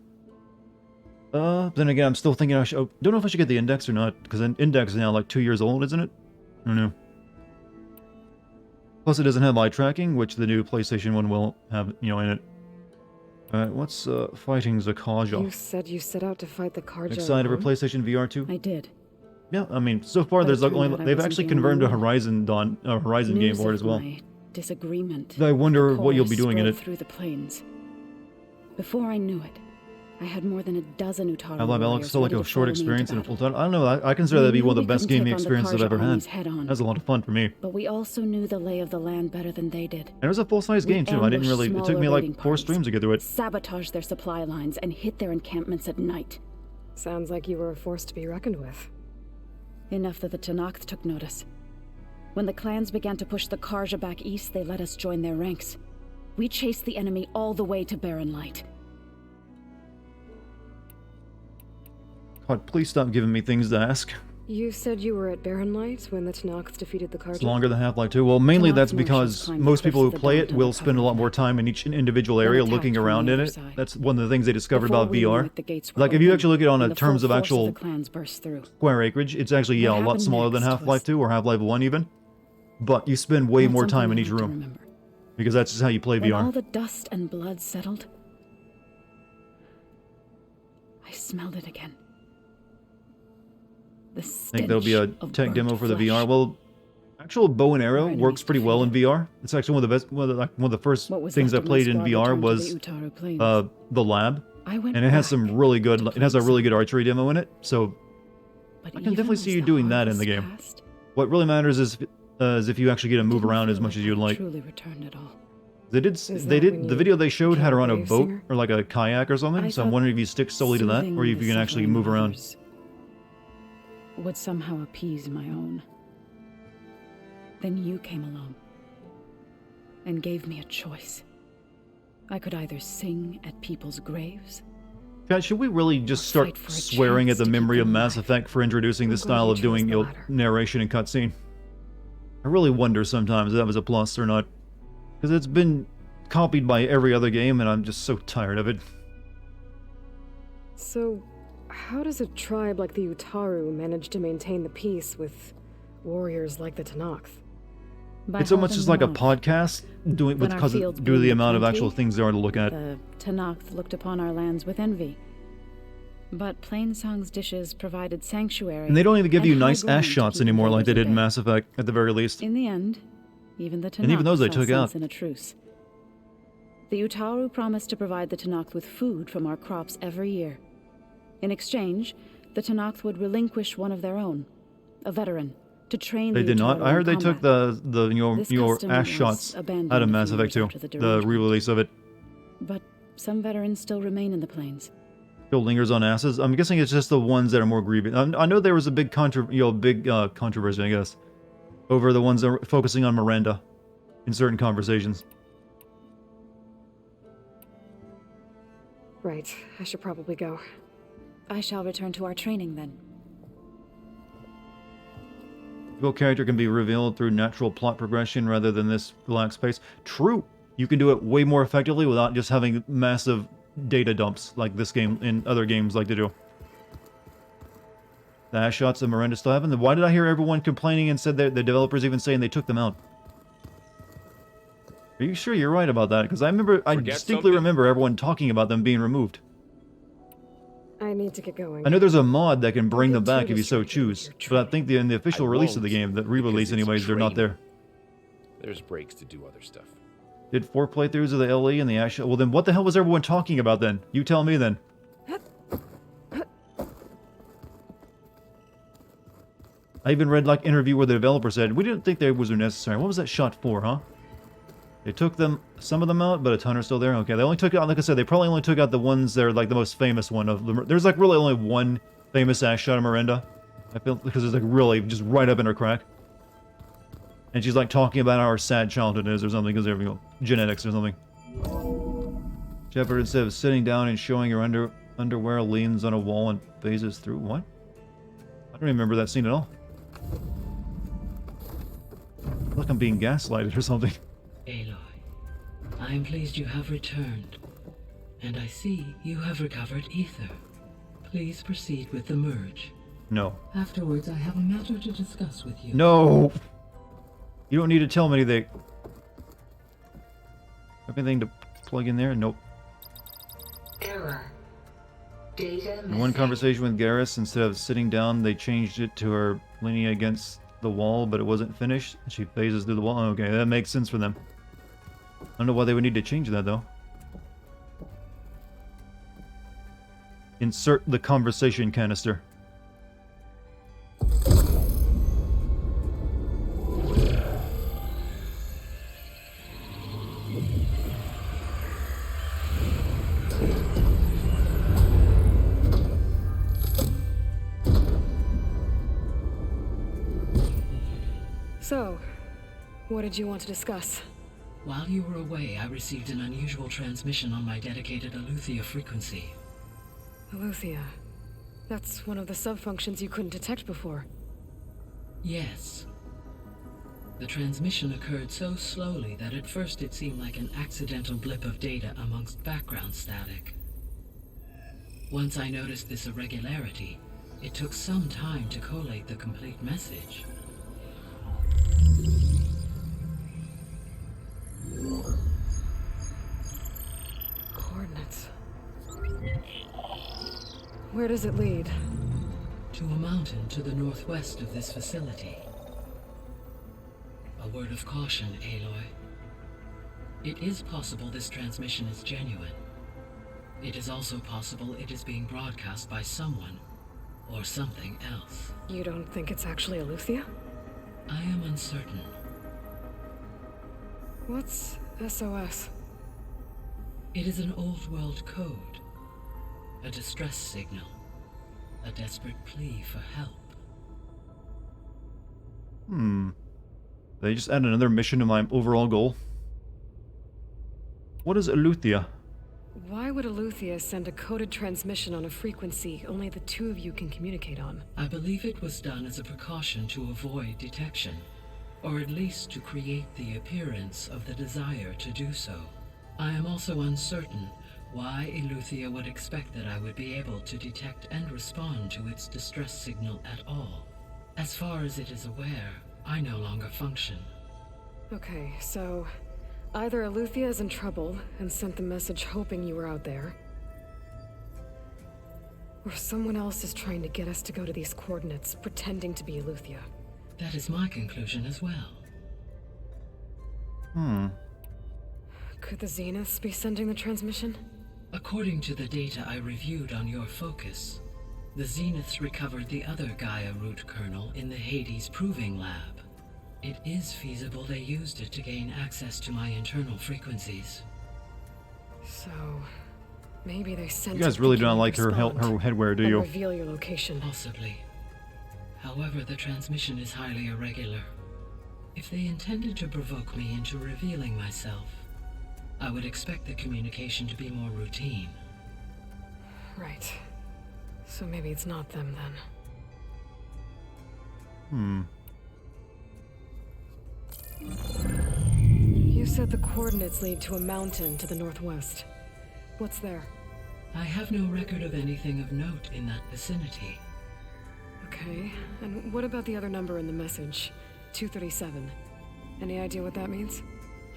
Then again, I'm still thinking I should. Oh, don't know if I should get the Index or not, because the Index is now like 2 years old, isn't it? I don't know. Plus, it doesn't have eye tracking, which the new PlayStation 1 will have, you know, in it. What's fighting Zakaja? You said you set out to fight the Karja. Excited for alone? PlayStation VR 2? I did. Yeah, I mean, so far But there's it like turned only out I they've wasn't actually the only confirmed a one. Horizon game News for it of as well. my disagreement. I wonder with the what you'll chorus be doing in spread it. through the plains. Before I knew it, I had more than a dozen Utaru Half-Life Alyx warriors still like ready a to short follow me experience into in a full battle. time. I don't know. I consider that to be one of the We best couldn't gaming take on the experiences I've Karja ever had. armies head on. That was a lot of fun for me. But we also knew the lay of the land better than they did. And it was a full-size game too. I didn't really. It took me like 4 streams to get through it. Sabotaged their supply lines and hit their encampments at night. Sounds like you were a force to be reckoned with. Enough that the Tenakth took notice. When the clans began to push the Karja back east, they let us join their ranks. We chased the enemy all the way to Barren Light. God, please stop giving me things to ask. You said you were at Barren Light when the Tenakth defeated the Karja. It's longer than Half-Life 2. Well, mainly that's Tenakth because climbed most the people who cliffs of the play Daunt it on will the spend a lot more time in each individual Then area attacked looking from around the in other it. side. That's one of the things they discovered Before about we knew VR. it, the gates were Like, if you open, actually look at it on and a the full terms of force actual the clans burst through. square acreage, it's actually, yeah, a What lot happened smaller than next Half-Life was 2 or Half-Life 1 even. But you spend way Not more time in something I each want to room. remember. Because that's just how you play When VR. all the dust and blood settled, I smelled it again. The I think there'll be a stench of tech demo burnt for the flesh. VR. Well, actual bow and arrow Our enemies works pretty well in defeated. VR. It's actually one of the best, one of the first What was things I left of my played in squad VR returned to was the Utaru Plains. the lab, I went and it has back some really good. to It has a play really good archery demo in it. So But I can even definitely as see you the doing that in the harvest game. passed, What really matters is if you actually get to move didn't around feel as much like as you'd I like. truly returned at all. They did. Is They that when did. The you video they showed had her on a grave boat singer? or like a kayak or something. I So I'm thought wondering if you stick solely to that, soothing or if the you can actually suffering move of around. others would somehow appease my own. Then you came along and gave me a choice. I could either sing at people's graves. God, should we really just start fight for a swearing at chance the to keep memory of them Mass alive. Effect for introducing this I'm glad style you of doing chose the you know, latter. narration and cutscene? I really wonder sometimes if that was a plus or not. Because it's been copied by every other game, and I'm just so tired of it. So, how does a tribe like the Utaru manage to maintain the peace with warriors like the Tenakth? By It's almost holding just like a them off. podcast, doing When our because fields due to the bloomed amount of plenty, actual things there are to look at. The Tenakth looked upon our lands with envy. But Plainsong's dishes provided sanctuary. And they don't even give and you high nice ground ass to shots keep anymore like they invaders did in at bay. Mass Effect, at the very least. In the end, even the Tenakth And even those they fell took out. sense in a truce. The Utaru promised to provide the Tenakth with food from our crops every year. In exchange, the Tenakth would relinquish one of their own, a veteran, to train They the did not. Utaru I heard in they took combat. the This your custom ass was shots abandoned out of a Mass few Effect years 2, after the the derangement. re-release of it. But some veterans still remain in the plains. Still lingers on asses. I'm guessing it's just the ones that are more grievous. I know there was a big controversy, I guess, over the ones that are focusing on Miranda in certain conversations. Right, I should probably go. I shall return to our training then. Your character can be revealed through natural plot progression rather than this relaxed pace. True. You can do it way more effectively without just having massive data dumps like this game and other games like to do. The ass shots of Miranda still happen. Then why did I hear everyone complaining and said that the developers even saying they took them out? Are you sure you're right about that? Because I Forget distinctly something? remember everyone talking about them being removed. I need to get going. I know there's a mod that can bring I'll them get too back if you so distracted with choose, your but I think in the official I release of the won't, game, the because re-release it's anyways, they're not training. there. There's breaks to do other stuff. Did 4 playthroughs of the LE and the Ash. Well, then what the hell was everyone talking about then? You tell me then. I even read like interview where the developer said we didn't think they was necessary. What was that shot for, huh? They took some of them out, but a ton are still there. Okay, they only took out, like I said, they probably only took out the ones that are like the most famous one of them. There's like really only one famous ass shot of Miranda. I feel because it's like really just right up in her crack. And she's like talking about how her sad childhood is or something because of, you know, genetics or something. Shepard, instead of sitting down and showing her underwear, leans on a wall and phases through. What? I don't remember that scene at all. Like I'm being gaslighted or something. Aloy, I am pleased you have returned. And I see you have recovered ether. Please proceed with the merge. No. Afterwards, I have a matter to discuss with you. No! You don't need to tell me anything. Have anything to plug in there? Nope. Error. Data In one conversation with Garrus, instead of sitting down, they changed it to her leaning against the wall, but it wasn't finished. She phases through the wall. Okay, that makes sense for them. I don't know why they would need to change that, though. Insert the conversation canister. So, what did you want to discuss? While you were away, I received an unusual transmission on my dedicated Aletheia frequency. Aletheia. That's one of the sub-functions you couldn't detect before. Yes. The transmission occurred so slowly that at first it seemed like an accidental blip of data amongst background static. Once I noticed this irregularity, it took some time to collate the complete message. Coordinates. Where does it lead? To a mountain to the northwest of this facility. A word of caution, Aloy. It is possible this transmission is genuine. It is also possible it is being broadcast by someone or something else. You don't think it's actually Aletheia? I am uncertain. What's SOS? It is an old world code. A distress signal. A desperate plea for help. They just add another mission to my overall goal. What is Aletheia? Why would Aletheia send a coded transmission on a frequency only the two of you can communicate on? I believe it was done as a precaution to avoid detection, or at least to create the appearance of the desire to do so. I am also uncertain why Aletheia would expect that I would be able to detect and respond to its distress signal at all. As far as it is aware, I no longer function. Okay, so either Aletheia is in trouble and sent the message hoping you were out there, or someone else is trying to get us to go to these coordinates, pretending to be Aletheia. That is my conclusion as well. Could the Zeniths be sending the transmission? According to the data I reviewed on your focus, the Zeniths recovered the other Gaia root kernel in the Hades Proving Lab. It is feasible they used it to gain access to my internal frequencies. So, maybe they sent. You guys really don't like her headwear, do you? Reveal your location. Possibly. However, the transmission is highly irregular. If they intended to provoke me into revealing myself, I would expect the communication to be more routine. Right. So maybe it's not them then. You said the coordinates lead to a mountain to the northwest. What's there? I have no record of anything of note in that vicinity. Okay, and what about the other number in the message? 237. Any idea what that means?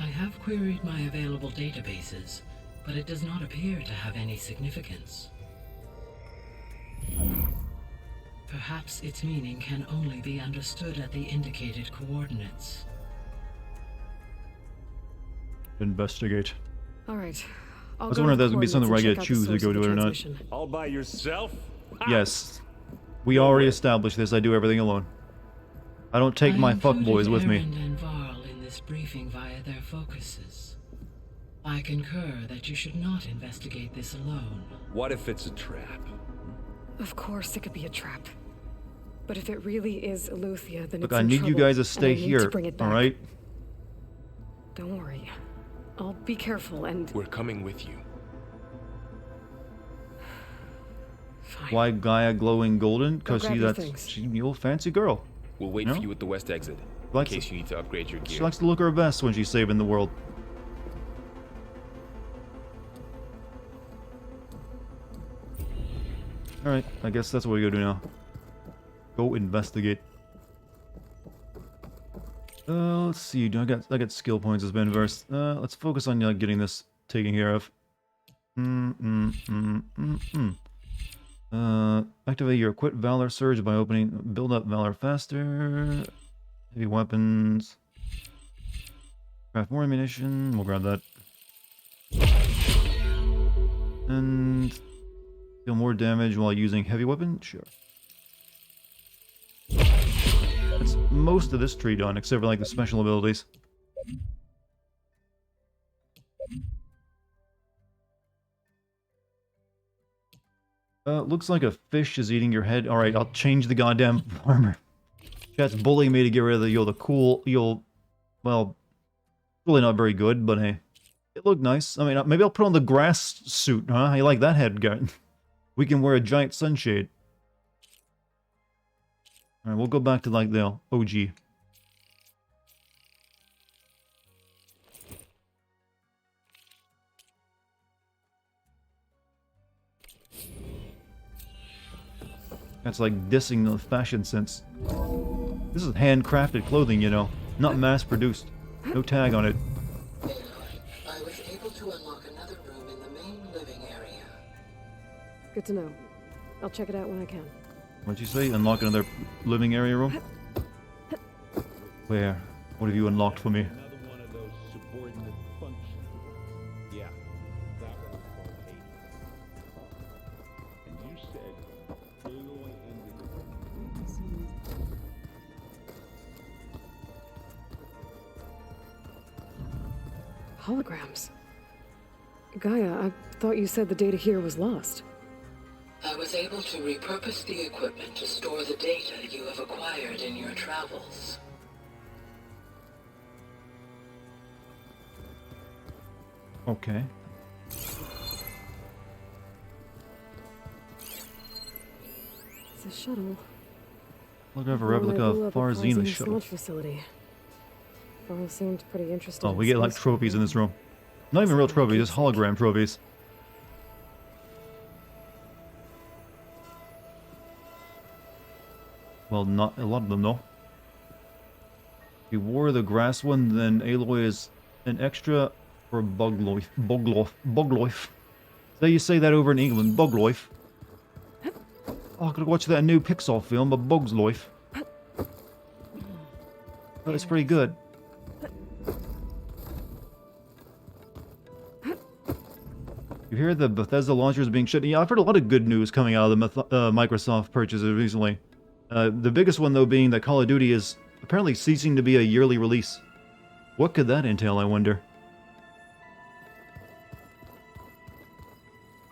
I have queried my available databases, but it does not appear to have any significance. Perhaps its meaning can only be understood at the indicated coordinates. Investigate. Alright. I was wondering if that's gonna be something where I get to choose to go to it or not. All by yourself? Yes. We already established this. I do everything alone. I don't take my fuckboys with me. And Varl in this briefing via their focuses. I concur that you should not investigate this alone. What if it's a trap? Of course it could be a trap. But if it really is Aletheia, then Look, it's I in need trouble, you guys to and stay I need here, to bring it back. alright? Don't worry. I'll be careful and... We're coming with you. Why Gaia glowing golden? Because grab your things. she's the old fancy girl. We'll wait No? for you at the west exit, in Likes case you need to upgrade your gear. She likes to look her best when she's saving the world. Alright, I guess that's what we gotta do now. Go investigate. Let's see. I got skill points as been versed. Let's focus on getting this taken care of. Activate your Equip Valor Surge by build up Valor faster. Heavy weapons. Craft more ammunition. We'll grab that. And deal more damage while using heavy weapon. Sure. That's most of this tree done, except for like the special abilities. Looks like a fish is eating your head. Alright, I'll change the goddamn armor. Chat's bullying me to get rid of the, well, really not very good, but hey. It looked nice. I mean, maybe I'll put on the grass suit, huh? How you like that head guard? We can wear a giant sunshade. Alright, we'll go back to like the OG. That's like dissing the fashion sense. This is handcrafted clothing, you know, not mass-produced. No tag on it. I was able to unlock another room in the main living area. Good to know. I'll check it out when I can. What'd you say? Unlock another living area room? Where? What have you unlocked for me? Another one of those subordinate functions. Yeah, that one's called Hades. And you said Aloy ended Holograms. Gaia, I thought you said the data here was lost. I was able to repurpose the equipment to store the data you have acquired in your travels. Okay. It's a shuttle. Look over a replica of Farzina's shuttle. Launch facility. All seemed pretty interesting. Oh, we get like trophies in this room. Not even real trophies, just hologram trophies. Well, not a lot of them, though. If you wore the grass one, then Aloy is an extra for Bugloif. Bugloif. So you say that over in England, Bugloif. Oh, I could watch that new Pixar film, A Bug's Life. Oh, it's pretty good. You hear the Bethesda launchers being shut? Yeah, I've heard a lot of good news coming out of the Microsoft purchases recently. The biggest one, though, being that Call of Duty is apparently ceasing to be a yearly release. What could that entail, I wonder?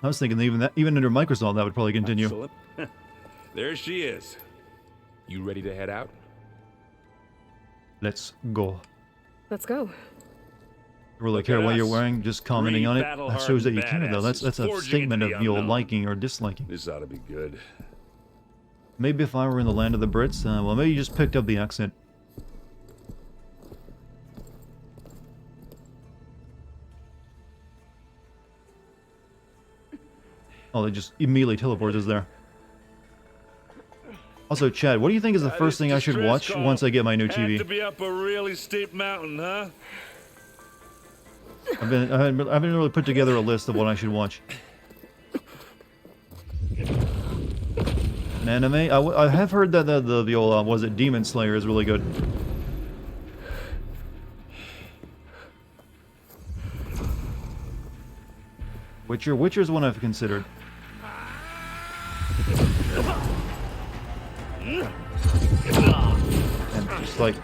I was thinking even under Microsoft, that would probably continue. Excellent. There she is. You ready to head out? Let's go. Let's go. Really care what you're wearing, just commenting on it. That shows that you care, though. That's a statement of your liking or disliking. This ought to be good. Maybe if I were in the land of the Brits, well, maybe you just picked up the accent. Oh, they just immediately teleports us there. Also, Chad, what do you think is the first thing I should watch once I get my new TV? Had to be up a really steep mountain, huh? I haven't really put together a list of what I should watch. An anime? I have heard that the old, was it Demon Slayer is really good. Witcher's one I've considered. And just like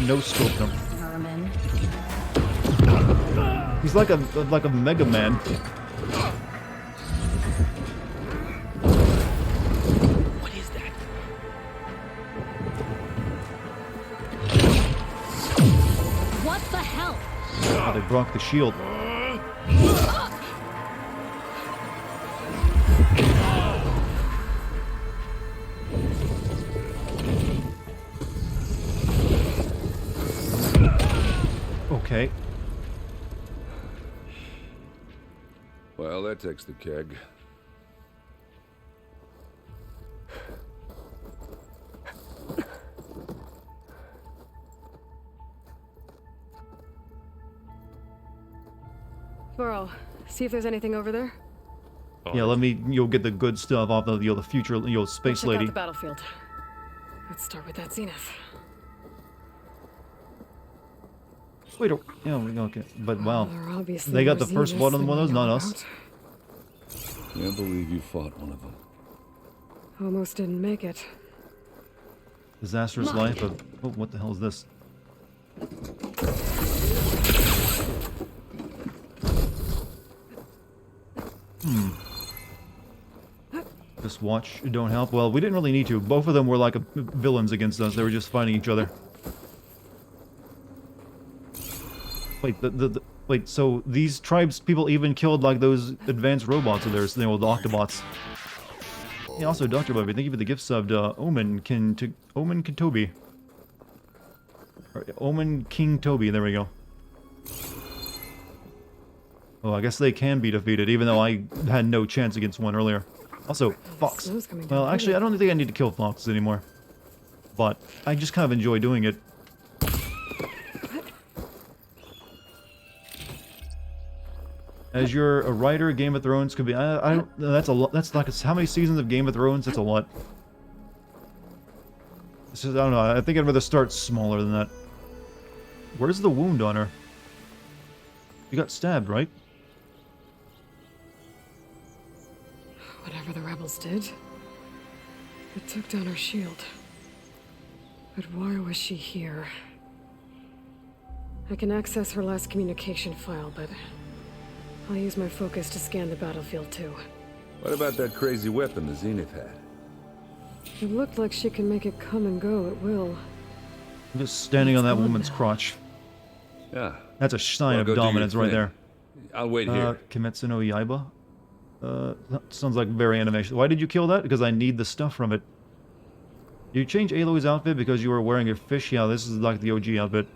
no scope him. He's like a Mega Man. What is that? What the hell? Oh, they broke the shield. Okay. Well, that takes the keg. Burrow, see if there's anything over there. Yeah, let me, you'll get the good stuff off the, the future, space Check lady. out the battlefield. Let's start with that zenith. Wait, yeah, okay, but wow. They're obviously They got more the first Zeniths blood on than one of those, we know not us. about. Can't believe you fought one of them. Almost didn't make it. Disastrous life of... Oh, what the hell is this? Just watch, don't help. Well, we didn't really need to. Both of them were like villains against us. They were just fighting each other. Wait, wait, so these tribes people even killed like those advanced robots of theirs, the old Octobots. Yeah, also Dr. Bobby, thank you for the gift sub to Omen Kintobi. Omen King Toby, there we go. Oh, I guess they can be defeated, even though I had no chance against one earlier. Also, Fox. Well, actually, I don't think I need to kill Foxes anymore. But I just kind of enjoy doing it. As you're a writer, Game of Thrones could be... I don't... That's a lot. That's like... How many seasons of Game of Thrones? That's a lot. This is, I don't know. I think I'd rather start smaller than that. Where's the wound on her? You got stabbed, right? Whatever the rebels did, it took down her shield. But why was she here? I can access her last communication file, but I'll use my focus to scan the battlefield too. What about that crazy weapon the Zenith had? It looked like she can make it come and go at will. I'm just standing on that woman's crotch. Yeah. That's a sign of dominance right there. I'll wait here. Kimetsu no Yaiba? That sounds like very animation. Why did you kill that? Because I need the stuff from it. You changed Aloy's outfit because you were wearing a fish? Yeah, this is like the OG outfit.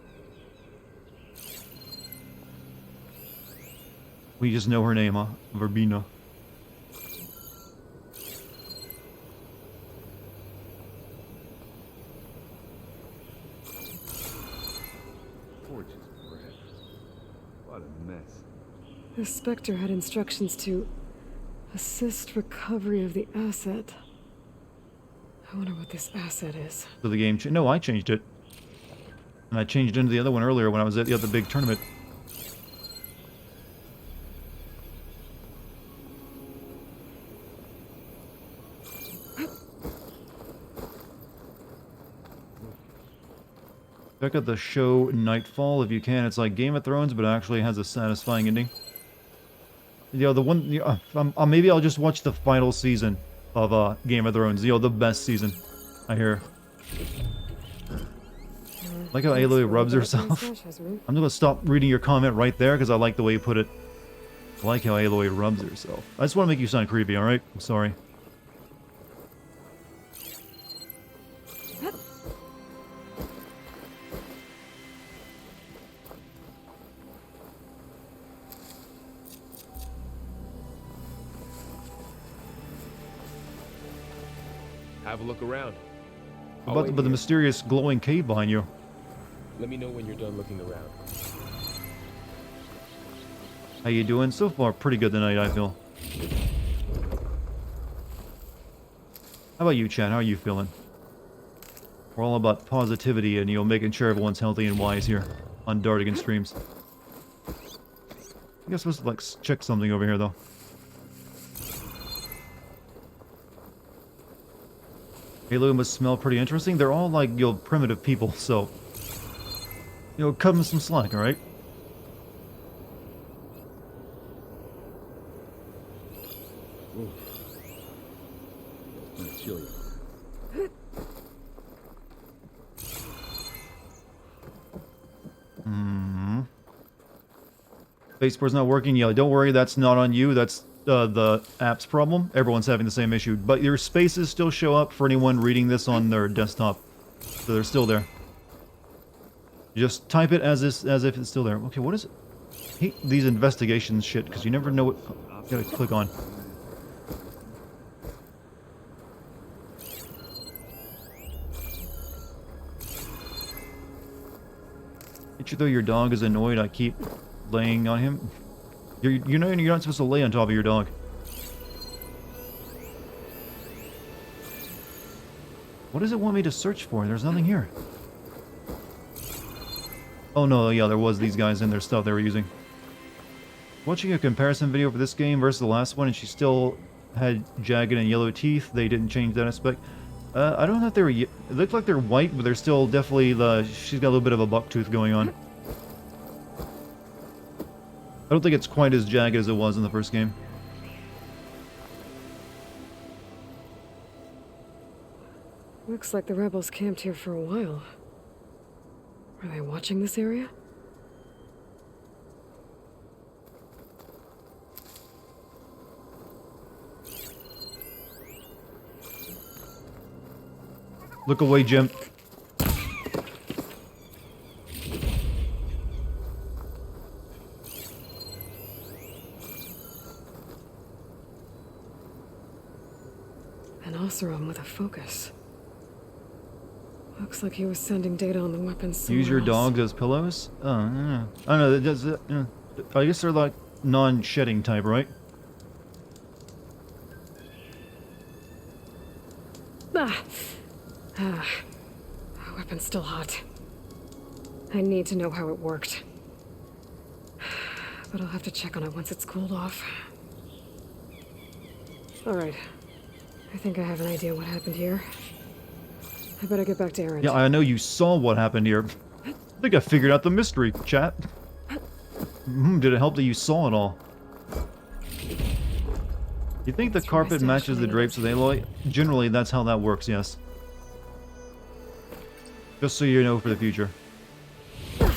We just know her name, huh? Verbena. Gorgeous bread. What a mess. The Spectre had instructions to assist recovery of the asset. I wonder what this asset is. So the game no, I changed it. And I changed into the other one earlier when I was at the other big tournament. Check out the show Nightfall if you can. It's like Game of Thrones, but it actually has a satisfying ending. You know, the one... You know, maybe I'll just watch the final season of Game of Thrones. You know, the best season, I hear. Like how Aloy rubs herself. I'm just gonna stop reading your comment right there because I like the way you put it. I like how Aloy rubs herself. I just want to make you sound creepy, alright? I'm sorry. Have a look around. But the mysterious glowing cave behind you. Let me know when you're done looking around. How you doing? So far, pretty good tonight, I feel. How about you, Chad? How are you feeling? We're all about positivity and, you know, making sure everyone's healthy and wise here on Dartigan streams. I guess we're supposed to, like, check something over here, though. Aloy must smell pretty interesting. They're all, like, you know, primitive people, so... You know, cut them some slack, alright? Spacebar's not working. Yeah, don't worry, that's not on you. That's the app's problem. Everyone's having the same issue. But your spaces still show up for anyone reading this on their desktop. So they're still there. Just type it as if it's still there. Okay, what is it? I hate these investigations shit because you never know what you gotta click on. Did you though your dog is annoyed I keep laying on him? You know you're not supposed to lay on top of your dog. What does it want me to search for? There's nothing here. Oh no, yeah, there was these guys in their stuff they were using. Watching a comparison video for this game versus the last one, and she still had jagged and yellow teeth. They didn't change that aspect. I don't know if they were... It looked like they're white, but they're still definitely... she's got a little bit of a buck tooth going on. I don't think it's quite as jagged as it was in the first game. Looks like the rebels camped here for a while. Are they watching this area? Look away, Jim. An Oseram with a focus. Looks like he was sending data on the weapons somewhere Use your else. dogs as pillows? Oh, I don't know. I don't know. Does it, I guess they're like non-shedding type, right? The weapon's still hot. I need to know how it worked. But I'll have to check on it once it's cooled off. Alright. I think I have an idea what happened here. I better get back to Aaron. Yeah, I know you saw what happened here. I think I figured out the mystery, chat. Did it help that you saw it all? You think the carpet matches the drapes of the Aloy? Generally, that's how that works, yes. Just so you know for the future. I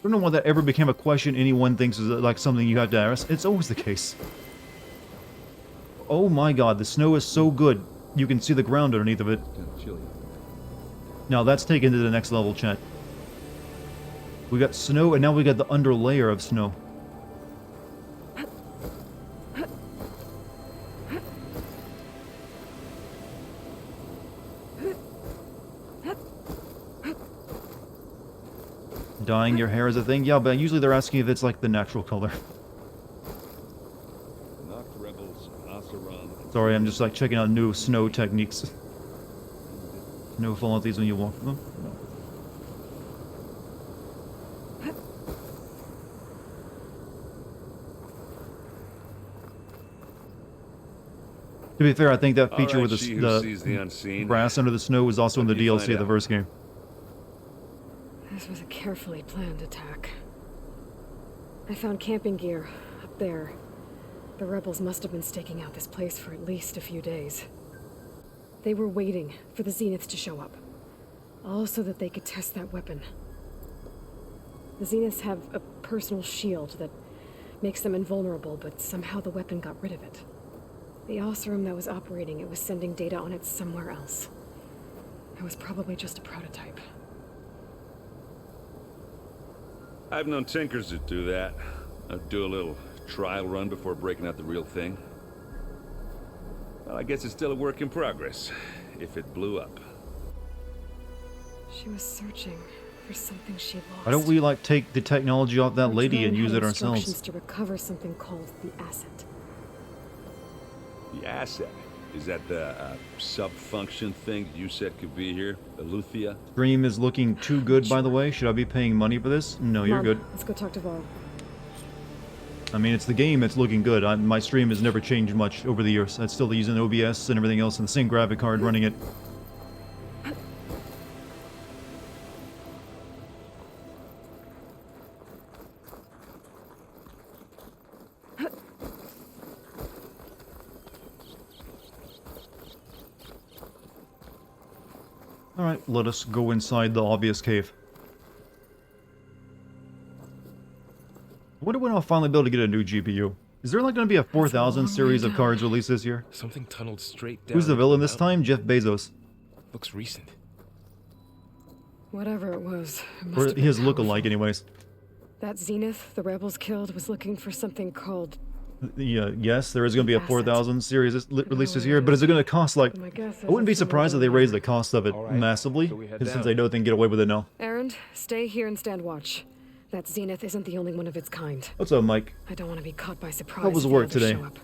don't know why that ever became a question anyone thinks is like something you have to ask. It's always the case. Oh my god, the snow is so good. You can see the ground underneath of it. Now that's taken to the next level, chat. We got snow, and now we got the under layer of snow. Dyeing your hair is a thing? Yeah, but usually they're asking if it's like the natural color. Sorry, I'm just like checking out new snow techniques. No fall out these when you walk them. To be fair, I think that feature with the grass under the snow was also in the DLC of the first game. This was a carefully planned attack. I found camping gear up there. The rebels must have been staking out this place for at least a few days. They were waiting for the Zeniths to show up. All so that they could test that weapon. The Zeniths have a personal shield that makes them invulnerable, but somehow the weapon got rid of it. The Oseram that was operating it was sending data on it somewhere else. It was probably just a prototype. I've known tinkers that do that. I'd do a little trial run before breaking out the real thing. Well, I guess it's still a work in progress, if it blew up. She was searching for something she lost. Why don't we, like, take the technology off that lady and use it ourselves? Instructions to recover something called the asset. The asset? Is that the sub-function thing that you said could be here? Eleuthia? Stream is looking too good, by the way. Should I be paying money for this? No, you're good. Let's go talk to Varl. I mean, it's the game, it's looking good. My stream has never changed much over the years. I'm still using OBS and everything else and the same graphic card running it. Alright, let us go inside the obvious cave. I wonder when I'll finally be able to get a new GPU. Is there like going to be a 4000 series of cards released this year? Something tunneled straight down. Who's the villain this time? Jeff Bezos. Looks recent. Whatever it was, it must Or have been his powerful. look-alike, anyways. That Zenith the rebels killed was looking for something called... Yes, there is going to be a 4000 series released this year, but is it going to cost like... My guess is I wouldn't be it's somewhere surprised if down they raise here. the cost of it massively, so we head since down. they know they can get away with it now. Errand, stay here and stand watch. That Zenith isn't the only one of its kind. What's up, Mike? I don't want to be caught by surprise. How was if the work others today? show up.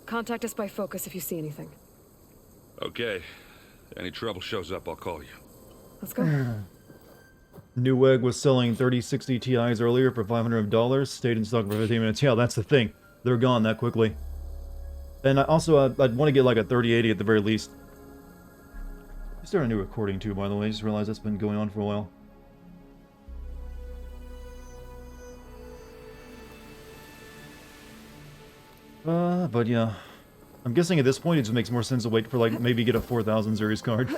Contact us by focus if you see anything. Okay. Any trouble shows up, I'll call you. Let's go. Newegg was selling 3060 Ti's earlier for $500, stayed in stock for 15 minutes. Yeah, that's the thing. They're gone that quickly. And I'd want to get like a 3080 at the very least. I started a new recording too, by the way. I just realized that's been going on for a while. But yeah. I'm guessing at this point it just makes more sense to wait for like maybe get a 4000 series card.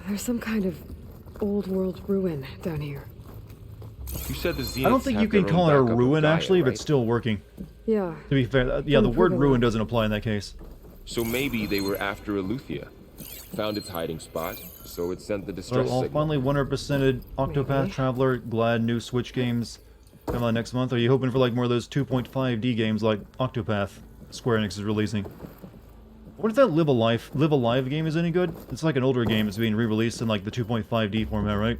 There's some kind of old world ruin down here. You said the Zeniths I don't think you have can their call own it a backup of ruin Gaia, actually if right? it's still working. Yeah. To be fair, yeah, the Couldn't word prove it ruin wrong. doesn't apply in that case. So maybe they were after Eleuthia, found its hiding spot, so it sent the distress Well, signal. finally 100%ed Octopath Maybe. Traveler, glad new Switch games come out next month. Are you hoping for like more of those 2.5D games like Octopath Square Enix is releasing? What if that Live Alive game is any good? It's like an older game, it's being re-released in like the 2.5D format, right?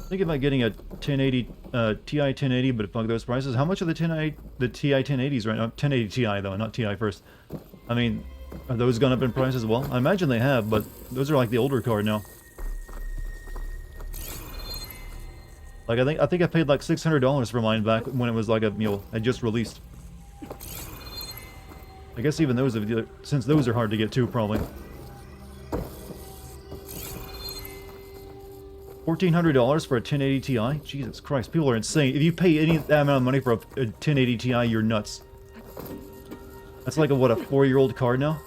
Think about getting a 1080 Ti 1080, but fuck those prices. How much are the Ti 1080s right now? 1080 Ti though, not Ti first. I mean, are those gone up in price as well? I imagine they have, but those are like the older card now. Like I think I paid like $600 for mine back when it was like had just released. I guess even those since those are hard to get too, probably. $1,400 for a 1080 Ti? Jesus Christ, people are insane. If you pay that amount of money for a 1080 Ti, you're nuts. That's like a 4-year-old card now?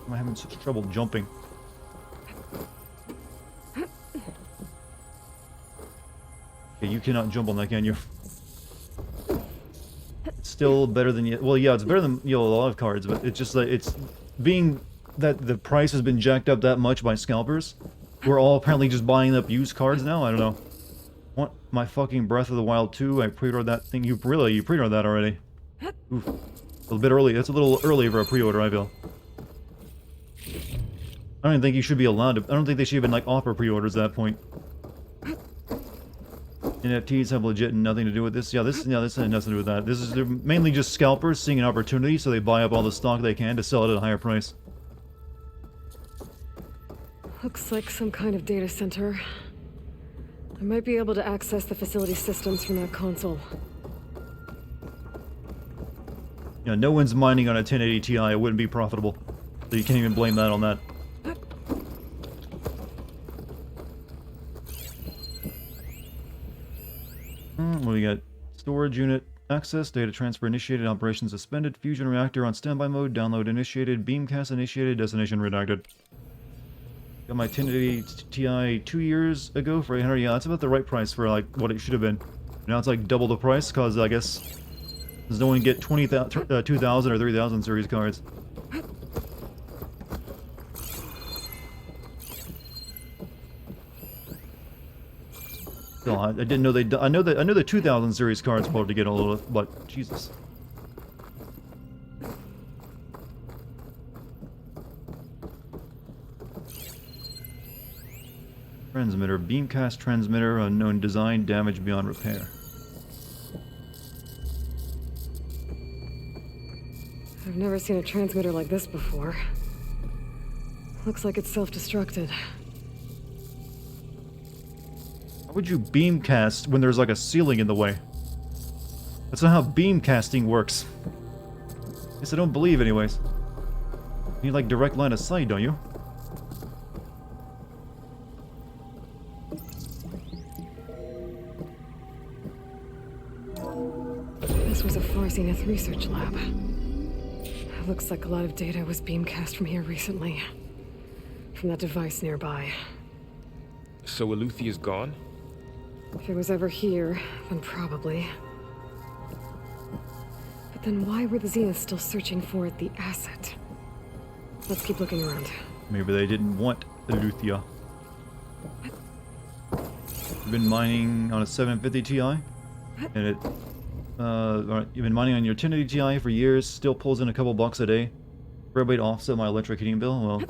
I'm having such trouble jumping. Okay, you cannot jump on that, can you? It's still better than well, yeah, it's better than a lot of cards, but it's just like it's being that the price has been jacked up that much by scalpers. We're all apparently just buying up used cards now. I don't know. Want my fucking Breath of the Wild 2? I pre-ordered that thing. You pre-ordered that already? Oof. A little bit early. That's a little early for a pre-order, I feel. I don't even think you should be allowed to. I don't think they should even like offer pre-orders at that point. NFTs have legit nothing to do with this. Yeah, this has nothing to do with that. They're mainly just scalpers seeing an opportunity, so they buy up all the stock they can to sell it at a higher price. Looks like some kind of data center. I might be able to access the facility systems from that console. Yeah, no one's mining on a 1080 Ti. It wouldn't be profitable. So you can't even blame that on that. What do we got? Storage unit access, data transfer initiated, operation suspended, fusion reactor on standby mode, download initiated, beamcast initiated, destination redacted. Got my 1080 Ti 2 years ago for 800. Yeah, that's about the right price for like what it should have been. Now it's like double the price because I guess there's no one get 20,000, 2,000 or 3,000 series cards. Still, I didn't know they. I know the 2000 series cards probably to get a little, but Jesus. Transmitter, beamcast transmitter, unknown design, damage beyond repair. I've never seen a transmitter like this before. Looks like it's self-destructed. How would you beamcast when there's like a ceiling in the way? That's not how beamcasting works. Guess I don't believe anyways. You need like direct line of sight, don't you? This was a Far Zenith research lab. Looks like a lot of data was beamcast from here recently. from that device nearby. So Eluthia's gone? If it was ever here, then probably. But then why were the Zeniths still searching for the asset? Let's keep looking around. Maybe they didn't want Eluthia. You've been mining on a 750 Ti, and it, alright, you've been mining on your 1080 Ti for years, still pulls in a couple bucks a day. For everybody to offset my electric heating bill, well,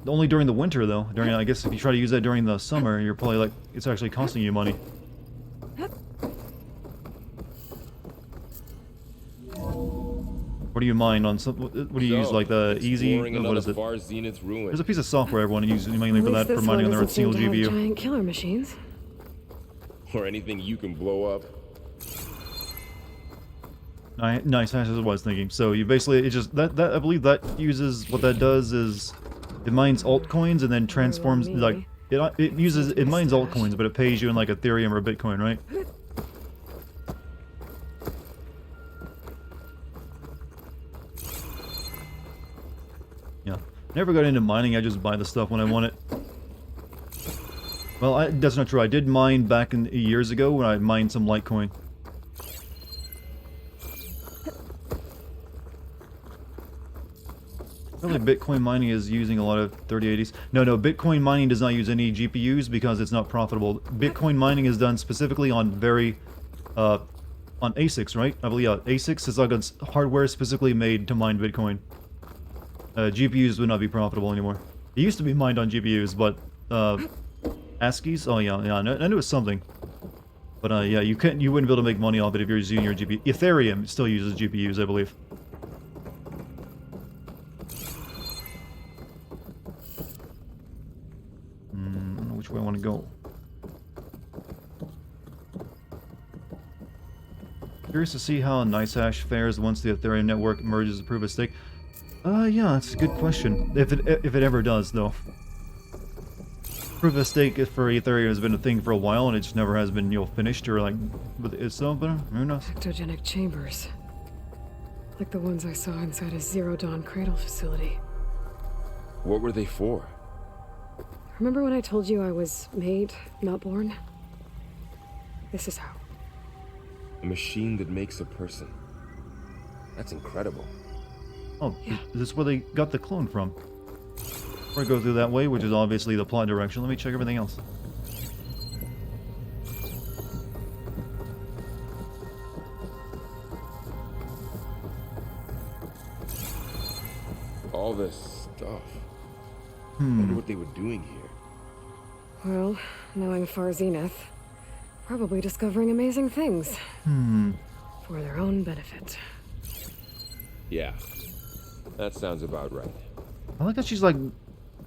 only during the winter though. During, I guess if you try to use that during the summer, you're probably like, it's actually costing you money. What do you mine on some, what do you use, like the easy, what is it? There's a piece of software everyone uses mainly for that, for mining on their single GPU. Giant killer machines. Or anything you can blow up. Nice, that's what I was thinking. So you basically, it just, that I believe that uses, what that does is, it mines altcoins and then transforms, like, it mines altcoins, but it pays you in like Ethereum or Bitcoin, right? Yeah. Never got into mining, I just buy the stuff when I want it. Well, that's not true. I did mine back in years ago when I mined some Litecoin. Probably Bitcoin mining is using a lot of 3080s. No, Bitcoin mining does not use any GPUs because it's not profitable. Bitcoin mining is done specifically on on ASICs, right? I believe, yeah, ASICs is like a hardware specifically made to mine Bitcoin. GPUs would not be profitable anymore. It used to be mined on GPUs, but, ASCIIs? Oh yeah, I knew it was something. But, yeah, you wouldn't be able to make money off it if you're using your GPU. Ethereum still uses GPUs, I believe. I don't know which way I want to go. Curious to see how NiceHash fares once the Ethereum network merges to proof of stake. Yeah, that's a good question. If it ever does, though. Proof of stake for Ethereum has been a thing for a while, and it just never has been, finished or like. But it's something. Who knows? Ectogenic chambers, like the ones I saw inside a Zero Dawn cradle facility. What were they for? Remember when I told you I was made, not born? This is how. A machine that makes a person. That's incredible. Oh, yeah. Is this where they got the clone from? Before I go through that way, which is obviously the plot direction, let me check everything else. All this stuff. I wonder what they were doing here. Well, knowing Far Zenith, probably discovering amazing things. For their own benefit. Yeah, that sounds about right. I like that she's like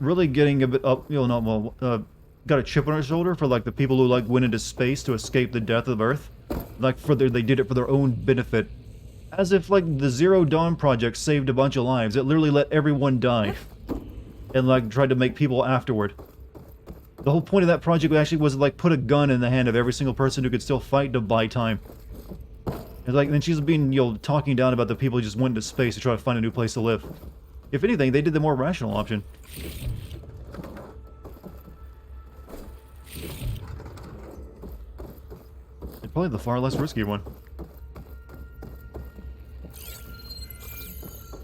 really getting a bit up, got a chip on her shoulder for like the people who like went into space to escape the death of Earth. Like they did it for their own benefit. As if like the Zero Dawn project saved a bunch of lives. It literally let everyone die. And like tried to make people afterward. The whole point of that project actually was like put a gun in the hand of every single person who could still fight to buy time. And like then she's being talking down about the people who just went into space to try to find a new place to live. If anything, they did the more rational option. And probably the far less risky one.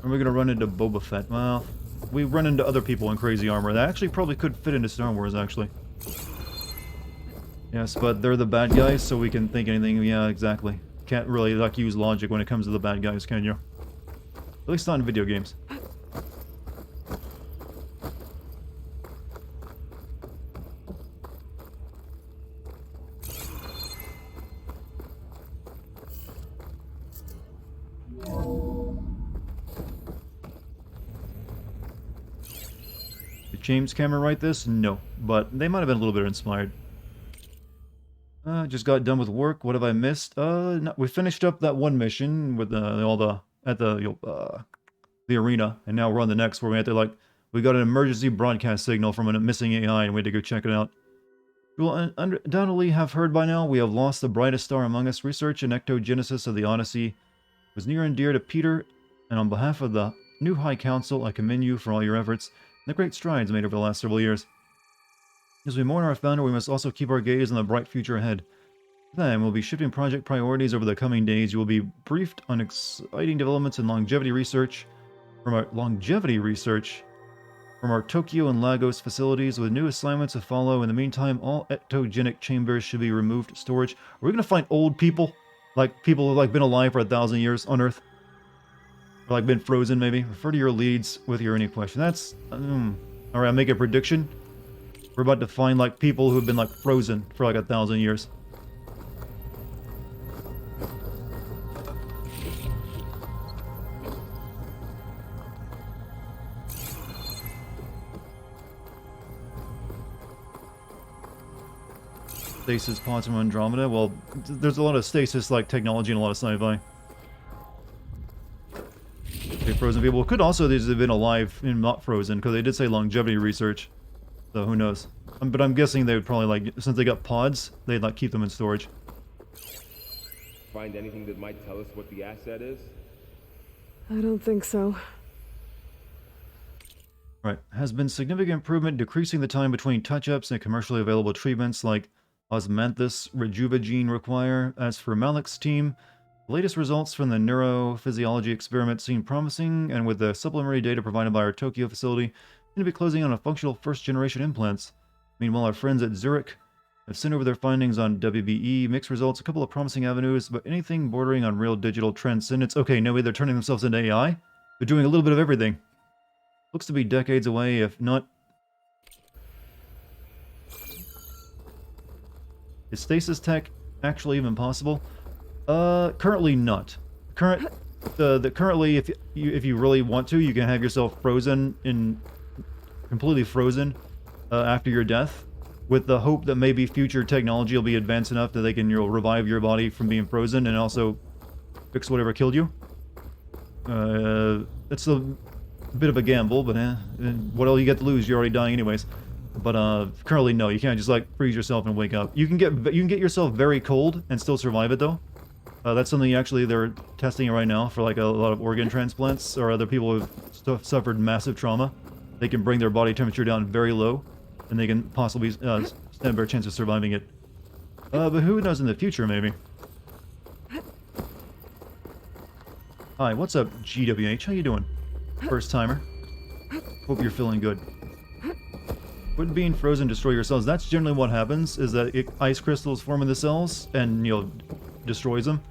Are we gonna run into Boba Fett? Well, we run into other people in crazy armor. That actually probably could fit into Star Wars, actually. Yes, but they're the bad guys, so we can think anything. Yeah, exactly. Can't really, like, use logic when it comes to the bad guys, can you? At least not in video games. Did James Cameron write this? No, but they might have been a little bit inspired. Just got done with work. What have I missed? No, we finished up that one mission with the arena, and now we're on the next where we had to we got an emergency broadcast signal from a missing AI, and we had to go check it out. You will undoubtedly have heard by now we have lost the brightest star among us. Research and ectogenesis of the Odyssey was near and dear to Peter, and on behalf of the new High Council, I commend you for all your efforts. the great strides made over the last several years. As we mourn our founder, we must also keep our gaze on the bright future ahead. Then we'll be shifting project priorities over the coming days. You will be briefed on exciting developments in longevity research from our Tokyo and Lagos facilities, with new assignments to follow. In the meantime, all ectogenic chambers should be removed storage. Are we going to find old people? Like people who have like been alive for 1,000 years on Earth? Or like been frozen, maybe? Refer to your leads with your any question. That's... Alright, I'll make a prediction. We're about to find like people who have been like frozen for like 1,000 years. Stasis pods from Andromeda. Well, there's a lot of stasis like technology and a lot of sci-fi. Okay, frozen people could also have been alive and not frozen, because they did say longevity research. So who knows? But I'm guessing they would probably like, since they got pods, they'd like keep them in storage. Find anything that might tell us what the asset is? I don't think so. Right. Has been significant improvement, decreasing the time between touch-ups and commercially available treatments like Osmanthus Rejuvagene require. As for Malik's team, the latest results from the neurophysiology experiment seem promising, and with the supplementary data provided by our Tokyo facility, seem to be closing on a functional first-generation implants. Meanwhile, our friends at Zurich have sent over their findings on WBE, mixed results, a couple of promising avenues, but anything bordering on real digital transcendence. Okay, no way, they're turning themselves into AI? They're doing a little bit of everything. Looks to be decades away, if not... Is stasis tech actually even possible? Currently not. Currently, if you really want to, you can have yourself frozen completely frozen after your death, with the hope that maybe future technology will be advanced enough that they can revive your body from being frozen and also fix whatever killed you. It's a bit of a gamble, but what else you get to lose? You're already dying anyways. But currently, no, you can't just like freeze yourself and wake up. You can get yourself very cold and still survive it though. That's something actually they're testing right now for like a lot of organ transplants or other people who've suffered massive trauma. They can bring their body temperature down very low, and they can possibly stand a better chance of surviving it. But who knows in the future, maybe. Hi, what's up, GWH? How you doing? First timer. Hope you're feeling good. Would being frozen destroy your cells? That's generally what happens, is that ice crystals form in the cells and, destroys them.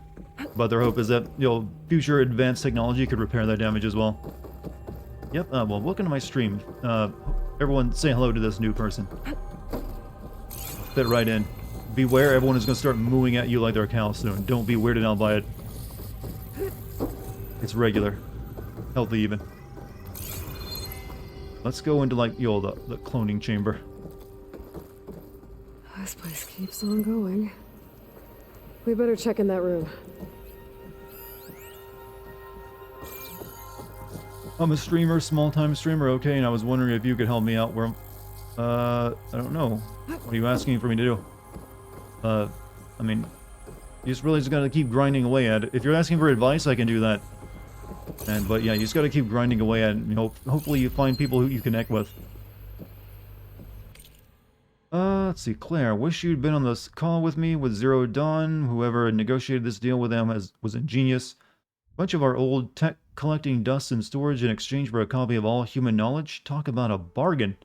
But their hope is that, future advanced technology could repair that damage as well. Yep, well, welcome to my stream. Everyone say hello to this new person. Fit right in. Beware, everyone is going to start mooing at you like they're a cow soon. Don't be weirded out by it. It's regular. Healthy even. Let's go into, like, the cloning chamber. This place keeps on going. We better check in that room. I'm a streamer, small-time streamer, okay, and I was wondering if you could help me out where... I don't know. What are you asking for me to do? I mean... You just really just gotta keep grinding away at it. If you're asking for advice, I can do that. But yeah, you just gotta keep grinding away at it. Hopefully you find people who you connect with. Let's see, Claire. Wish you'd been on this call with me with Zero Dawn. Whoever negotiated this deal with them was ingenious. A bunch of our old tech collecting dust and storage in exchange for a copy of all human knowledge. Talk about a bargain.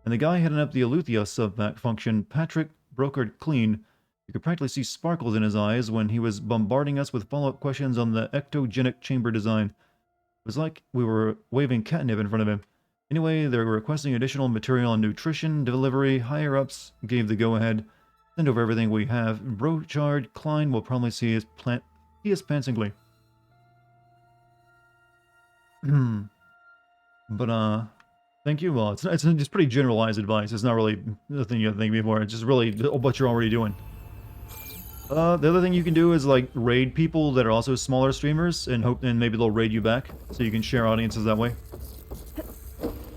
And the guy heading up the Eleuthia sub-function, Patrick, brokered clean. You could practically see sparkles in his eyes when he was bombarding us with follow-up questions on the ectogenic chamber design. It was like we were waving catnip in front of him. Anyway, they were requesting additional material on nutrition delivery. Higher-ups gave the go-ahead. Send over everything we have. Brochard Klein will probably see his pantsingly. But, thank you. Well, it's just pretty generalized advice. It's not really the thing you have to think before. It's just really what you're already doing. The other thing you can do is, like, raid people that are also smaller streamers and maybe they'll raid you back, so you can share audiences that way.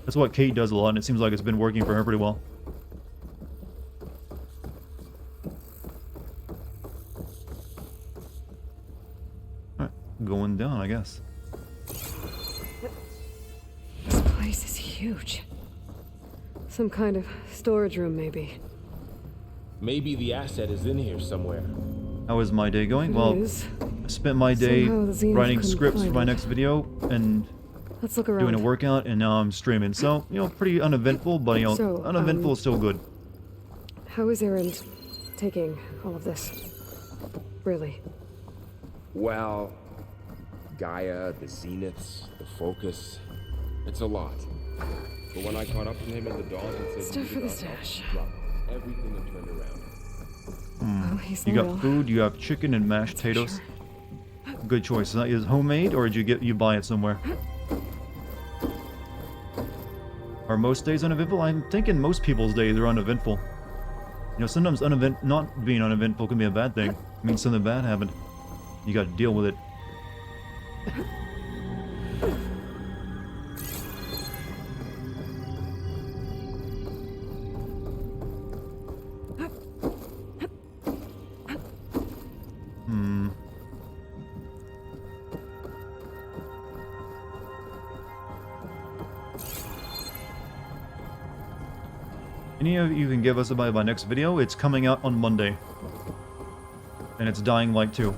That's what Kate does a lot, and it seems like it's been working for her pretty well. Alright, going down, I guess. This place is huge. Some kind of storage room, maybe. Maybe the asset is in here somewhere. How is my day going? It Well, is. I spent my day Somehow the Zenith writing couldn't scripts for find my it. next video and Let's look around. doing a workout, and now I'm streaming. So, you know, pretty uneventful, but, you know, So, uneventful is still good. How is Erend taking all of this? Really? Well, Gaia, the Zeniths, the Focus. It's a lot. But when I caught up to him in the dawn and said Stuff for the stash. dropped everything and turned around. Well, he's You loyal. got food, you have chicken and mashed potatoes. Good choice. Is it homemade, or did you buy it somewhere? Are most days uneventful? I'm thinking most people's days are uneventful. You know, sometimes not being uneventful can be a bad thing. It means something bad happened. You gotta deal with it. Any of you can give us a buy by next video. It's coming out on Monday. And it's Dying Light 2.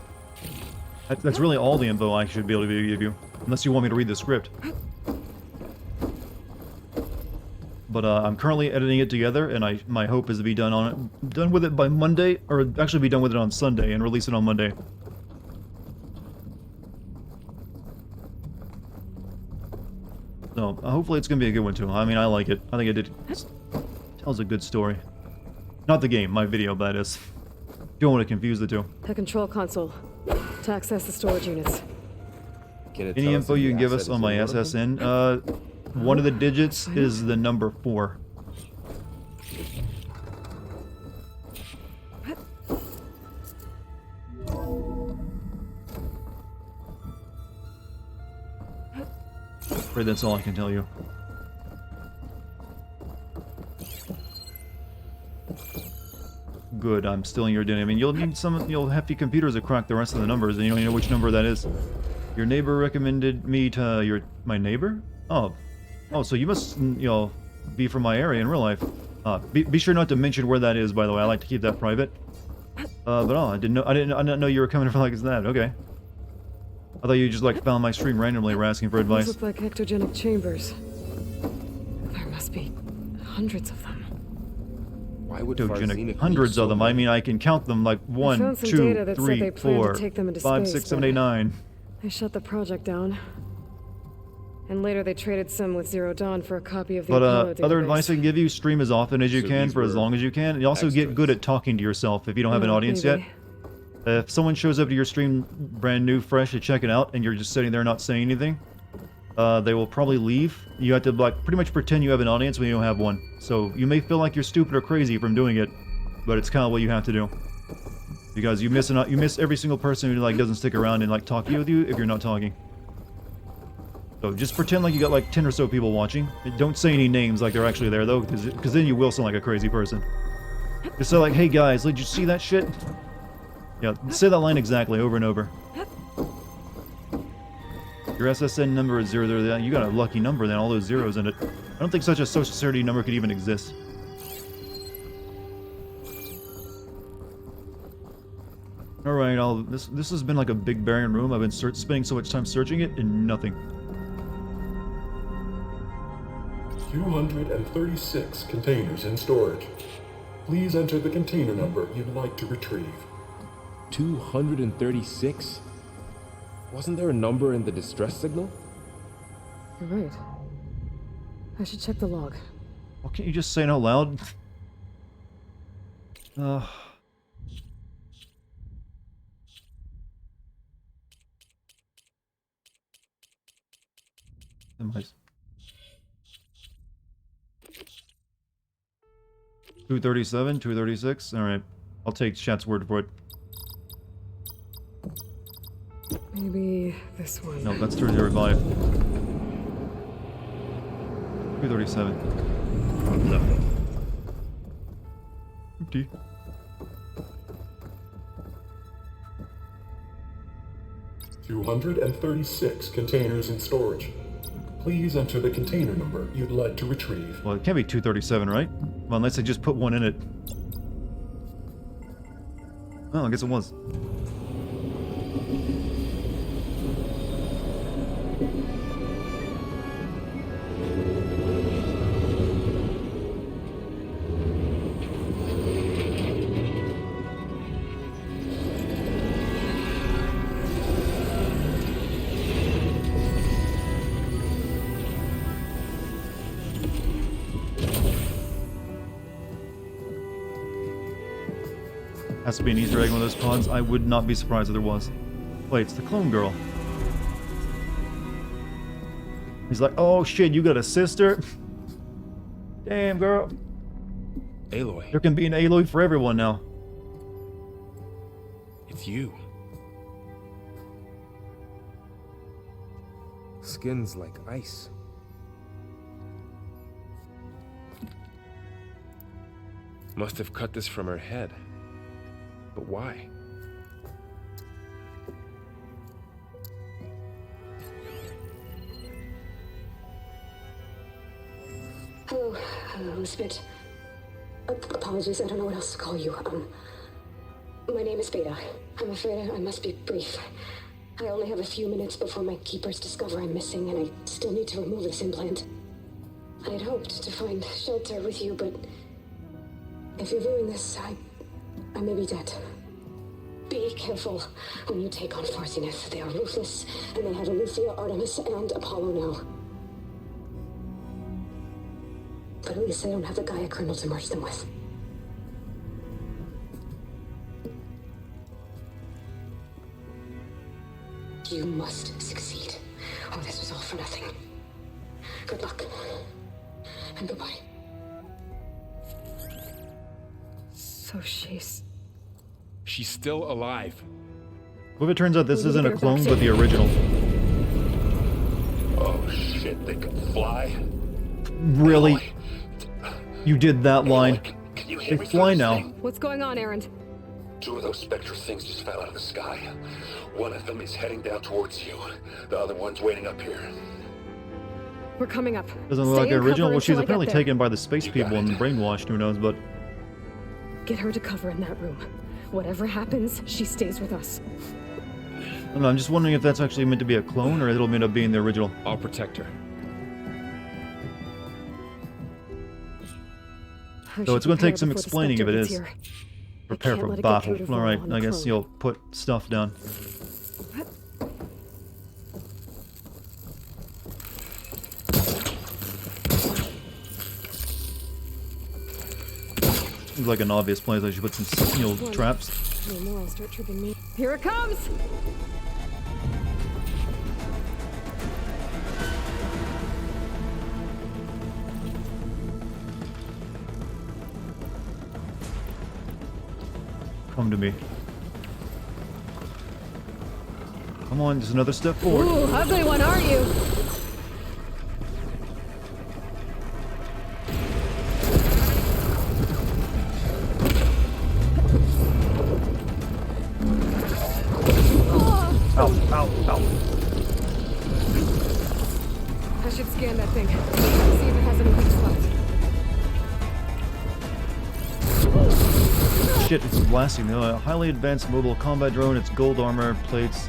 That's really all the info I should be able to give you. Unless you want me to read the script. But I'm currently editing it together, and my hope is to be done with it by Monday, or actually be done with it on Sunday and release it on Monday. So hopefully it's gonna be a good one too. I mean, I like it. I think it tells a good story. Not the game, my video, that is. Don't want to confuse the two. The control console. To access the storage units. Any info you can give us on my SSN? One of the digits is the number 4. Afraid that's all I can tell you. Good, I'm still in your den. I mean, you'll need some hefty computers to crack the rest of the numbers, and you don't even know which number that is. Your neighbor recommended me to my neighbor? Oh, so you must, be from my area in real life. Be sure not to mention where that is, by the way. I like to keep that private. But I didn't know you were coming from like that. Okay. I thought you just like found my stream randomly, were asking for advice. Those look like ectogenic chambers. There must be hundreds of them. Why would Hundreds of them. I mean, I can count them like 1, 2, 3, 4, 5, 6, 7, 8, 9. They shut the project down. And later they traded some with Zero Dawn for a copy of the But Apollo database. other advice I can give you, stream as often as you can for as long as you can. And also get good at talking to yourself if you don't have an audience yet. If someone shows up to your stream brand new, fresh, to check it out, and you're just sitting there not saying anything, they will probably leave. You have to pretty much pretend you have an audience when you don't have one. So you may feel like you're stupid or crazy from doing it, but it's kind of what you have to do. Because you miss every single person who doesn't stick around and talk with you if you're not talking. So just pretend like you got 10 or so people watching. Don't say any names like they're actually there though, because then you will sound like a crazy person. Just say hey guys, did you see that shit? Yeah, say that line exactly over and over. Your SSN number is 00. You got a lucky number then, all those zeros in it. I don't think such a social security number could even exist. Alright, this has been like a big barren room. I've been spending so much time searching it and nothing. 236 containers in storage. Please enter the container number you'd like to retrieve. 236? Wasn't there a number in the distress signal? You're right. I should check the log. Well, can't you just say it out loud? Anyways. 237, 236. Alright. I'll take chat's word for it. Maybe this one. No, that's 205. 237. Nothing. Empty. $236 containers in storage. Please enter the container number you'd like to retrieve. Well, it can't be 237, right? Well, unless they just put one in it. Oh, I guess it was. Has to be an Easter egg on those pods. I would not be surprised if there was. Wait, it's the clone girl. He's like, oh shit, you got a sister? Damn, girl. Aloy. There can be an Aloy for everyone now. It's you. Skin's like ice. Must have cut this from her head. But why? Hello, Elizabeth. Apologies, I don't know what else to call you. My name is Beta. I'm afraid I must be brief. I only have a few minutes before my keepers discover I'm missing, and I still need to remove this implant. I had hoped to find shelter with you, but if you're viewing this, I may be dead. Be careful when you take on Farsiness. They are ruthless, and they have Eleuthia, Artemis, and Apollo now. But at least they don't have the Gaia kernel to merge them with. You must succeed, or this was all for nothing. Good luck, and goodbye. So she's still alive. What if it turns out this isn't a clone, but the original? Oh shit, they can fly? Really? You did that line. Can you hear They me fly through this now. thing? What's going on, Erend? 2 of those spectral things just fell out of the sky. One of them is heading down towards you. The other one's waiting up here. We're coming up. Doesn't look like Stay the in original. cover Well, she's until I get apparently there. taken by the space people and brainwashed. Who knows? But Get her to cover in that room. Whatever happens, she stays with us. I don't know, I'm just wondering if that's actually meant to be a clone or it'll end up being the original. I'll protect her. So it's going to take some explaining if it is. Prepare for battle. Alright, I guess you'll put stuff down. Seems like an obvious place. I should put some, traps. No more, I'll start tripping me. Here it comes! Come to me. Come on, just another step forward. Ooh, ugly one, aren't you? Ow, ow, ow. I should scan that thing. See if it has any weak spots. Shit, it's blasting. The highly advanced mobile combat drone, its gold armor, plates.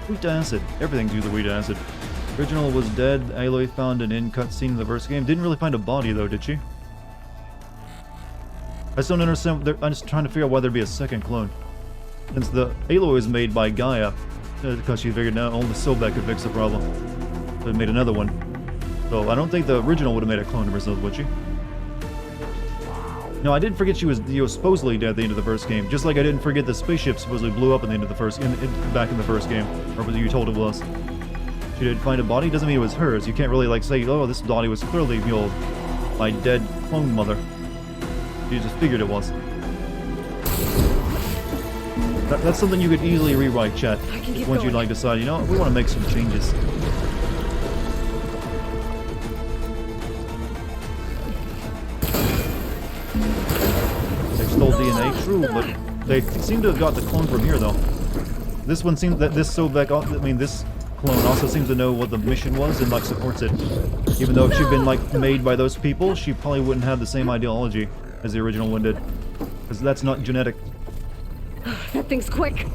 Wheat acid. Everything's used wheat acid. Original was dead. Aloy found an in cutscene in the first game. Didn't really find a body though, did she? I just don't understand. I'm just trying to figure out why there'd be a second clone. Since the Aloy was made by Gaia, because she figured out only Sobek could fix the problem. So it made another one. So I don't think the original would have made a clone of herself, would she? No, I didn't forget she was supposedly dead at the end of the first game. Just like I didn't forget the spaceship supposedly blew up at the end of the first, back in the first game, or was you told it was. She didn't find a body. Doesn't mean it was hers. You can't really like say, oh, this body was clearly my dead clone mother. You just figured it was. That's something you could easily rewrite, chat. Once you'd like decide, you know, we want to make some changes. They stole DNA, true, but they seem to have got the clone from here, though. This one seems that this Sobek, I mean, this clone also seems to know what the mission was and like supports it. Even though if she'd been like made by those people, she probably wouldn't have the same ideology as the original one did. Because that's not genetic. That thing's quick.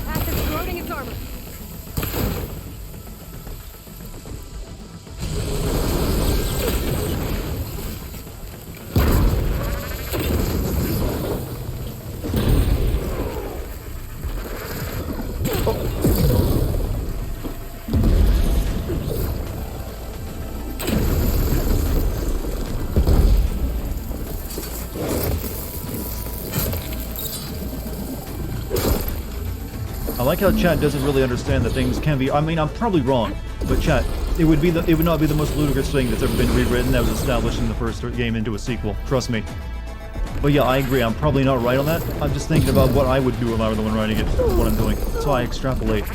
Acid's corroding its armor. I like how chat doesn't really understand that things can be. I mean, I'm probably wrong, but chat, it would not be the most ludicrous thing that's ever been rewritten that was established in the first game into a sequel. Trust me. But yeah, I agree. I'm probably not right on that. I'm just thinking about what I would do if I were the one writing it. What I'm doing. So I extrapolate.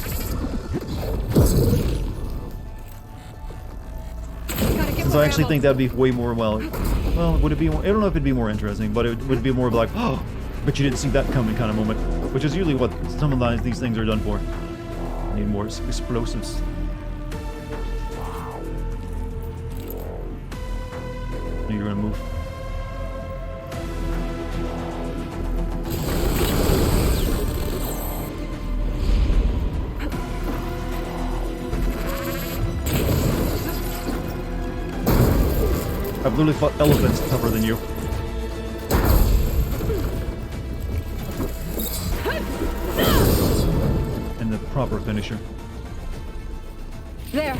Since I actually think that'd be way more well, would it be more? I don't know if it'd be more interesting, but it would be more of like, oh, but you didn't see that coming kind of moment. Which is usually what some of these things are done for. Need more explosives. You're gonna move. I've literally fought elephants tougher than you. And the proper finisher. There.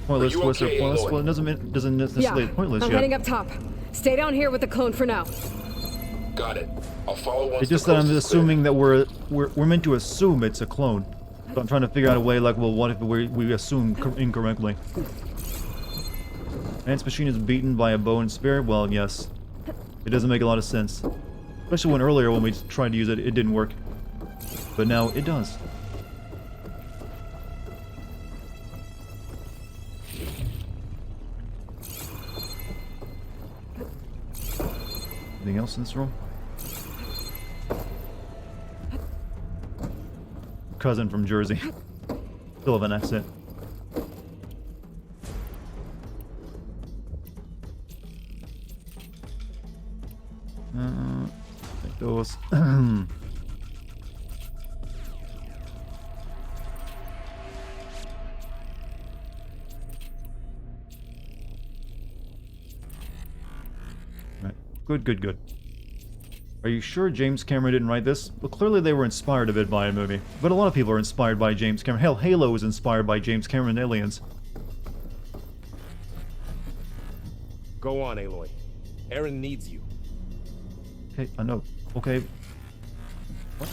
Pointless twist or pointless? Well, it doesn't necessarily pointless I'm yet. heading up top. Stay down here with the clone for now. Got it. I'll follow once It's just that I'm assuming that we're meant to assume it's a clone. So I'm trying to figure out a way like, well, what if we assume incorrectly? Man's machine is beaten by a bow and spear? Well, yes. It doesn't make a lot of sense. Especially when earlier when we tried to use it, it didn't work. But now it does. Anything else in this room? Cousin from Jersey. Still have an accent. Take those. Right. Good. Are you sure James Cameron didn't write this? Well, clearly they were inspired a bit by a movie. But a lot of people are inspired by James Cameron. Hell, Halo was inspired by James Cameron Aliens. Go on, Aloy. Aaron needs you. Okay, I know. Okay. What?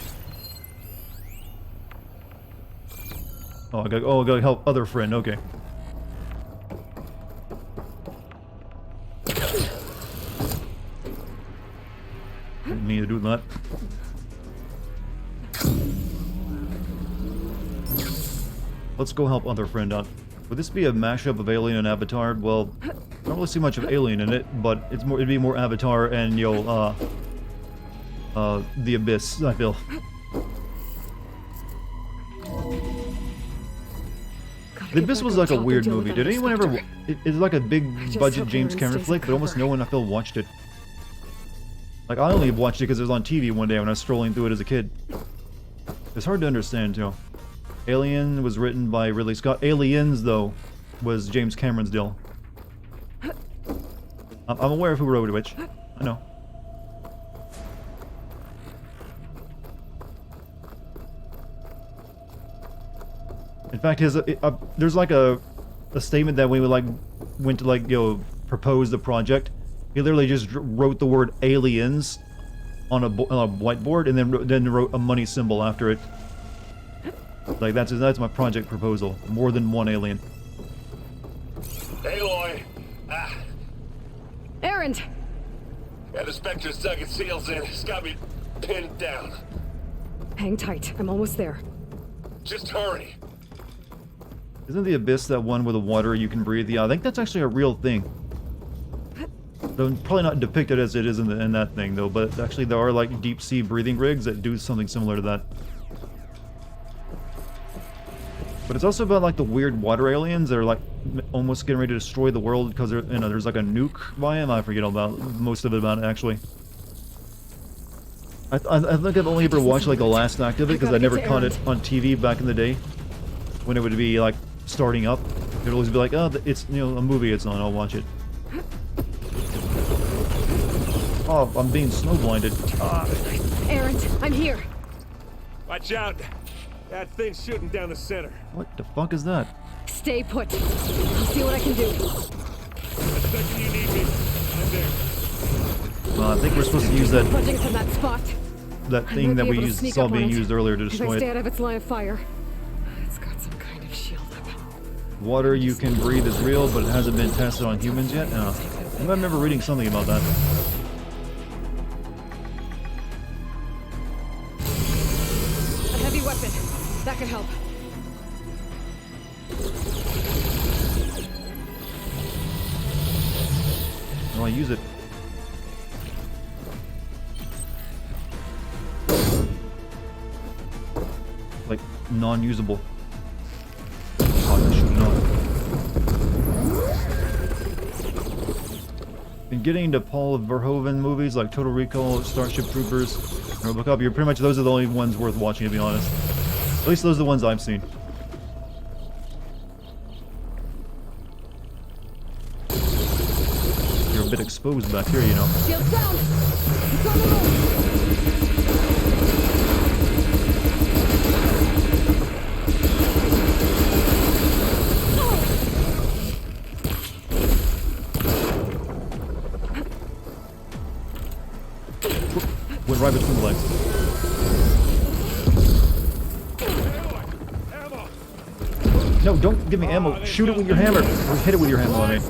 Oh, I gotta help other friend. Okay. Didn't mean to do that. Let's go help other friend out. Would this be a mashup of Alien and Avatar? Well, I don't really see much of Alien in it, but it'd be more Avatar and The Abyss, I feel. The Abyss was like a weird movie. Did anyone ever? It's like a big budget James Cameron flick, but almost no one I feel watched it. Like I only watched it because it was on TV one day when I was strolling through it as a kid. It's hard to understand too. Alien was written by Ridley Scott. Aliens, though, was James Cameron's deal. I'm aware of who wrote which. I know. In fact, there's like a statement that we went to propose the project. He literally just wrote the word aliens on a whiteboard and then wrote a money symbol after it. Like that's my project proposal. More than one alien. Aloy! Errand! Yeah, the Spectre's dug its heels in. It's got me pinned down. Hang tight. I'm almost there. Just hurry. Isn't the Abyss that one with the water you can breathe? Yeah, I think that's actually a real thing. Though probably not depicted as it is in that thing, though, but actually there are, like, deep-sea breathing rigs that do something similar to that. But it's also about, like, the weird water aliens that are, like, almost getting ready to destroy the world because, you know, there's, like, a nuke by them. I forget all about most of it about it, actually. I think I've only ever watched, like, the last act of it because I never caught it on TV back in the day. When it would be, like, starting up. It would always be like, oh, it's, you know, a movie it's on, I'll watch it. Oh, I'm being snow blinded. Errant, I'm here. Watch out! That thing's shooting down the center. What the fuck is that? Stay put. I'll see what I can do. The second you need me, I'm there. I think we're supposed to use that Punching from that spot. that thing that we saw being used earlier to destroy if I stay it. out of its line of fire. It's got some kind of shield up. Water you can breathe is real, but it hasn't been tested on humans yet? No. I remember reading something about that. A heavy weapon. That could help. Well, I use it. Like, non-usable. Oh, I should not. Been getting into Paul Verhoeven movies like Total Recall, Starship Troopers, Robocop. You're pretty much, those are the only ones worth watching, to be honest. At least those are the ones I've seen. You're a bit exposed back here, you know. Shield down! It's on the move! Went right between the legs. No, don't give me ammo. Shoot it with your hammer. Or hit it with your hammer, I mean.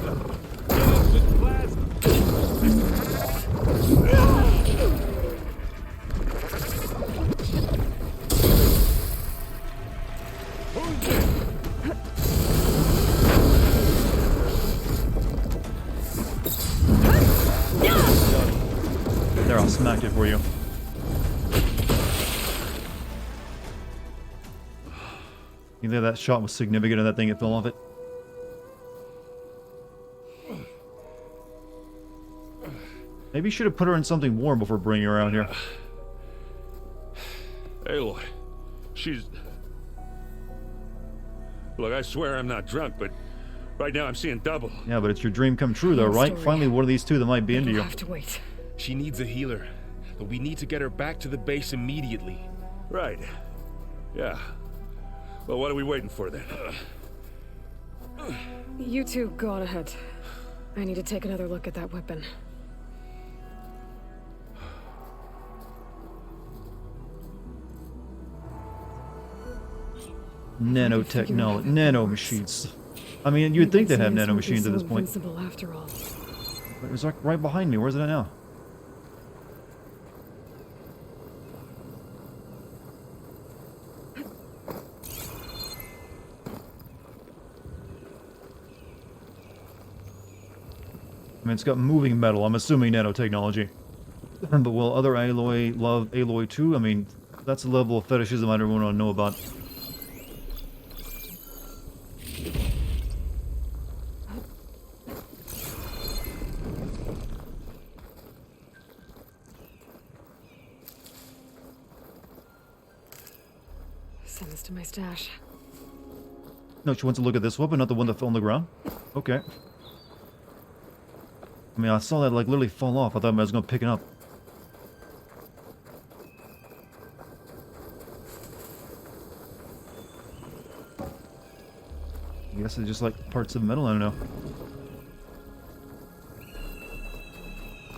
There, I'll smack it for you. You think that shot was significant and that thing it fell off it? Maybe you should have put her in something warm before bringing her out here. Aloy, she's... Look, I swear I'm not drunk, but right now I'm seeing double. Yeah, but it's your dream come true though, right? Finally one of these two that might be into you. We'll have to wait. She needs a healer, but we need to get her back to the base immediately. Right. Yeah. Well, what are we waiting for then? You two go on ahead. I need to take another look at that weapon. Nanotechnology, nanomachines. I mean, you'd think they have nanomachines at this point. Invincible after all. It was like right behind me. Where's it at now? I mean, it's got moving metal. I'm assuming nanotechnology. But will other Aloy love Aloy too? I mean, that's a level of fetishism I don't want to know about. Send this to my stash. No, she wants to look at this weapon, not the one that fell on the ground? Okay. I mean, I saw that, like, literally fall off. I thought I was going to pick it up. I guess it's just, like, parts of metal, I don't know.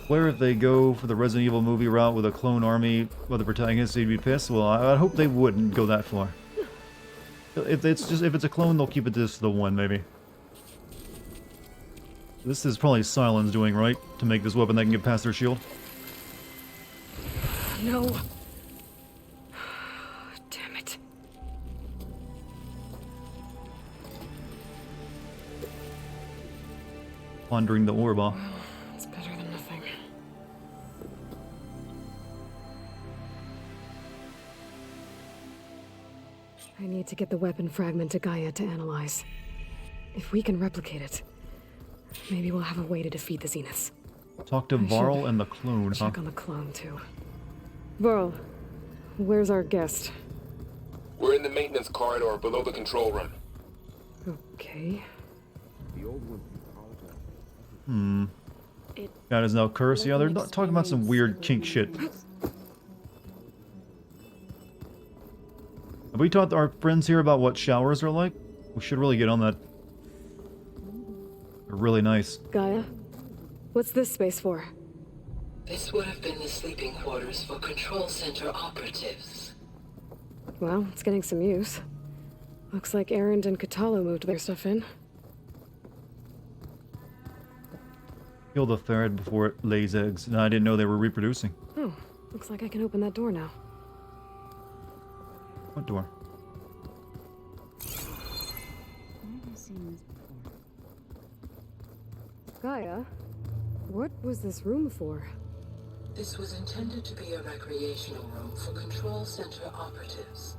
Where if they go for the Resident Evil movie route with a clone army with the protagonist, they'd be pissed? Well, I hope they wouldn't go that far. If it's a clone, they'll keep it just the one, maybe. This is probably Cylon's doing, right? To make this weapon that can get past their shield. No. Damn it. Pondering the orb off. Well, it's better than nothing. I need to get the weapon fragment to Gaia to analyze. If we can replicate it, maybe we'll have a way to defeat the Zeniths. Talk to Varl and the clone, huh? Check on the clone, too. Varl, where's our guest? We're in the maintenance corridor below the control room. Okay. God is now cursed. Yeah, they're talking about some weird kink shit. Have we taught our friends here about what showers are like? We should really get on that. They're really nice. Gaia, what's this space for? This would have been the sleeping quarters for control center operatives. Well, it's getting some use. Looks like Erend and Katalo moved their stuff in. Kill the ferret before it lays eggs. And I didn't know they were reproducing. Oh, looks like I can open that door now. What door? Gaia, what was this room for? This was intended to be a recreational room for control center operatives.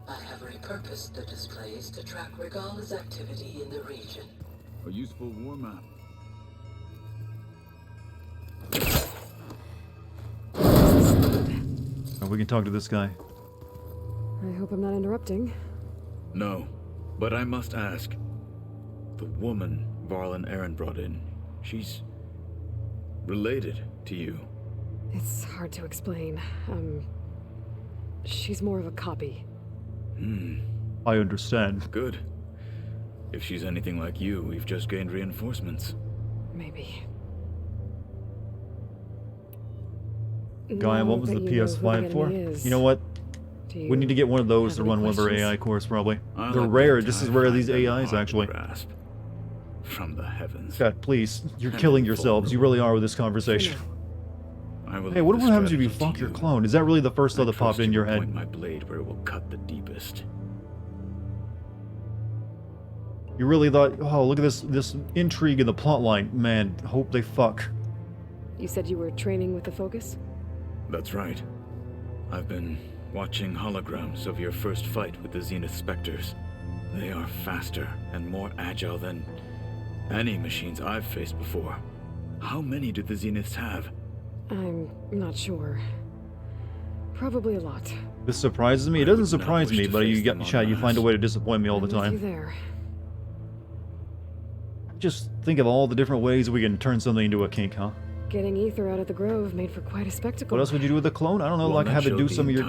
I have repurposed the displays to track Regala's activity in the region. A useful war map. Oh, we can talk to this guy. I hope I'm not interrupting. No, but I must ask. The woman Varl and Erend brought in, she's related to you. It's hard to explain. She's more of a copy. I understand. Good. If she's anything like you, we've just gained reinforcements. Maybe. Gaia, what was the PS5 for? You know what? We need to get one of those to run one of our AI cores, probably. They're rare. This is rare, these AIs, actually. From the heavens. God, please. You're killing yourselves. You really are with this conversation. Hey, what happens if you fuck your clone? Is that really the first thought that popped in your head? Point my blade where it will cut the deepest. You really thought, oh, look at this intrigue in the plotline. Man, hope they fuck. You said you were training with the Focus? That's right. I've been watching holograms of your first fight with the Zenith Spectres. They are faster and more agile than any machines I've faced before. How many do the Zeniths have? I'm not sure. Probably a lot. This surprises me. It doesn't surprise me, but you get chat. You find a way to disappoint me all the I'm with time. you there. Just think of all the different ways we can turn something into a kink, huh? Getting Ether out of the Grove made for quite a spectacle. What else would you do with the clone? I don't know, like have it do some of your,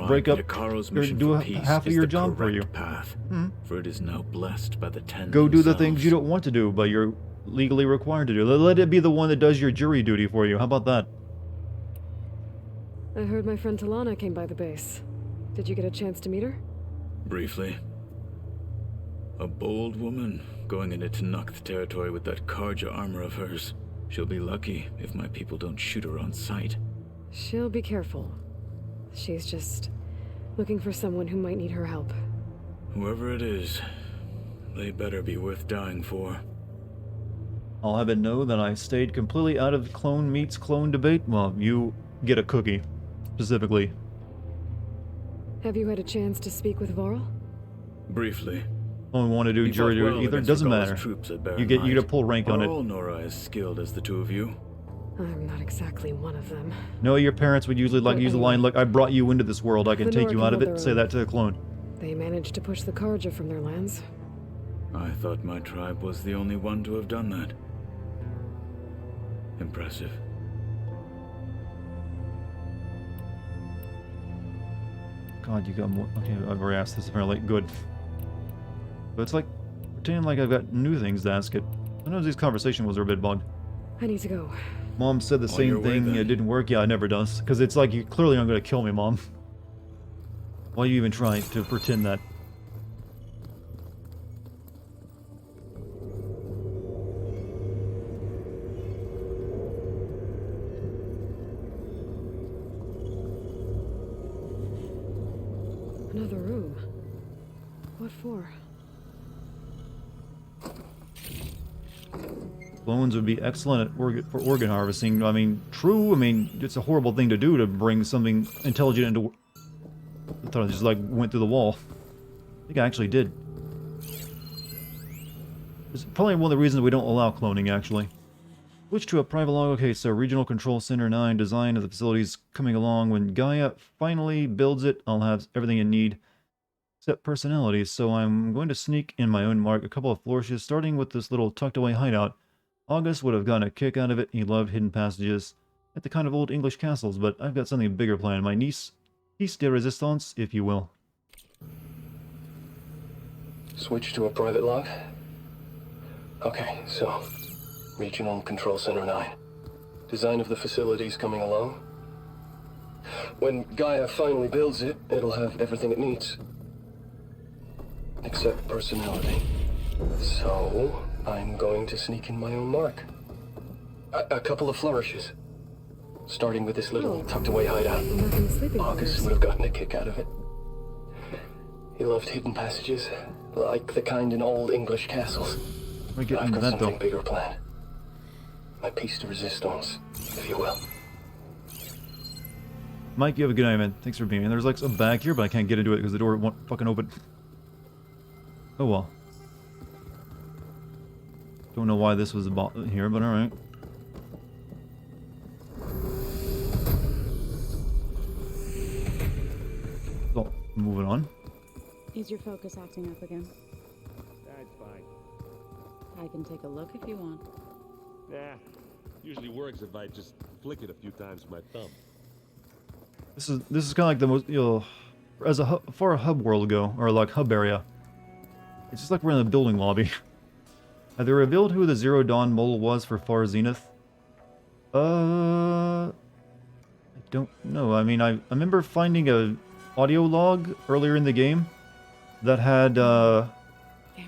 break up, or do half of your job for you. Path, for it is now blessed by the 10 Go do the themselves. things you don't want to do, but you're legally required to do. Let it be the one that does your jury duty for you. How about that? I heard my friend Talana came by the base. Did you get a chance to meet her? Briefly. A bold woman going into Tanakh territory with that Karja armor of hers. She'll be lucky if my people don't shoot her on sight. She'll be careful. She's just looking for someone who might need her help. Whoever it is, they better be worth dying for. I'll have it know that I stayed completely out of clone meets clone debate. Well, you get a cookie, specifically. Have you had a chance to speak with Varl? Briefly. Don't want to do jury duty either. Doesn't matter. You get a pull rank on it. Are all Nora as skilled as the two of you? I'm not exactly one of them. No, your parents would usually use the line, "Look, I brought you into this world. I can take you out of it." Say that to the clone. They managed to push the Karja from their lands. I thought my tribe was the only one to have done that. Impressive. God, you got more. Okay, I've already asked this apparently. Good. But it's like pretending like I've got new things to ask it. Sometimes these conversations are a bit bugged. I need to go. Mom said the same thing. It didn't work. Yeah, it never does. Because it's like you clearly aren't going to kill me, Mom. Why are you even trying to pretend that? What for? Clones would be excellent at for organ harvesting. I mean, true. I mean, it's a horrible thing to do to bring something intelligent into... I thought I just, like, went through the wall. I think I actually did. It's probably one of the reasons we don't allow cloning, actually. Switch to a private log. Okay, so Regional Control Center 9, design of the facilities coming along. When Gaia finally builds it, I'll have everything it need. Except personalities, so I'm going to sneak in my own mark a couple of flourishes, starting with this little tucked-away hideout. August would have gotten a kick out of it. He loved hidden passages at the kind of old English castles, but I've got something bigger planned. My niece, piece de resistance, if you will. Switch to a private log? Okay, so... Regional Control Center 9. Design of the facilities coming along. When Gaia finally builds it, it'll have everything it needs. Except personality. So, I'm going to sneak in my own mark. A couple of flourishes. Starting with this little tucked-away hideout. August would have gotten a kick out of it. He loved hidden passages, like the kind in old English castles. I've got something bigger planned. My piece de resistance, if you will. Mike, you have a good night, man. Thanks for being here. There's like a bag here, but I can't get into it because the door won't fucking open. Oh well. Don't know why this was here, but alright. So, moving on. Is your focus acting up again? That's fine. I can take a look if you want. Nah. Usually works if I just flick it a few times with my thumb. This is kind of like the most, you know, as a far a hub world go, or like hub area. It's just like we're in a building lobby. Have they revealed who the Zero Dawn mole was for Far Zenith? I don't know. I mean, I remember finding a audio log earlier in the game that had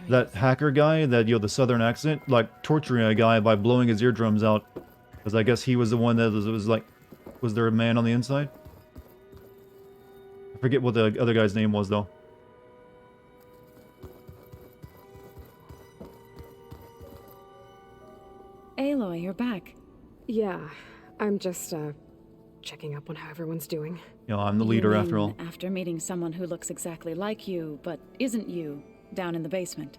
that hacker guy, that, you know, the southern accent, like torturing a guy by blowing his eardrums out, because I guess he was the one that was like, was there a man on the inside? I forget what the other guy's name was though. Aloy, you're back. Yeah, I'm just, checking up on how everyone's doing. You know, I'm the leader after all. After meeting someone who looks exactly like you, but isn't you, down in the basement.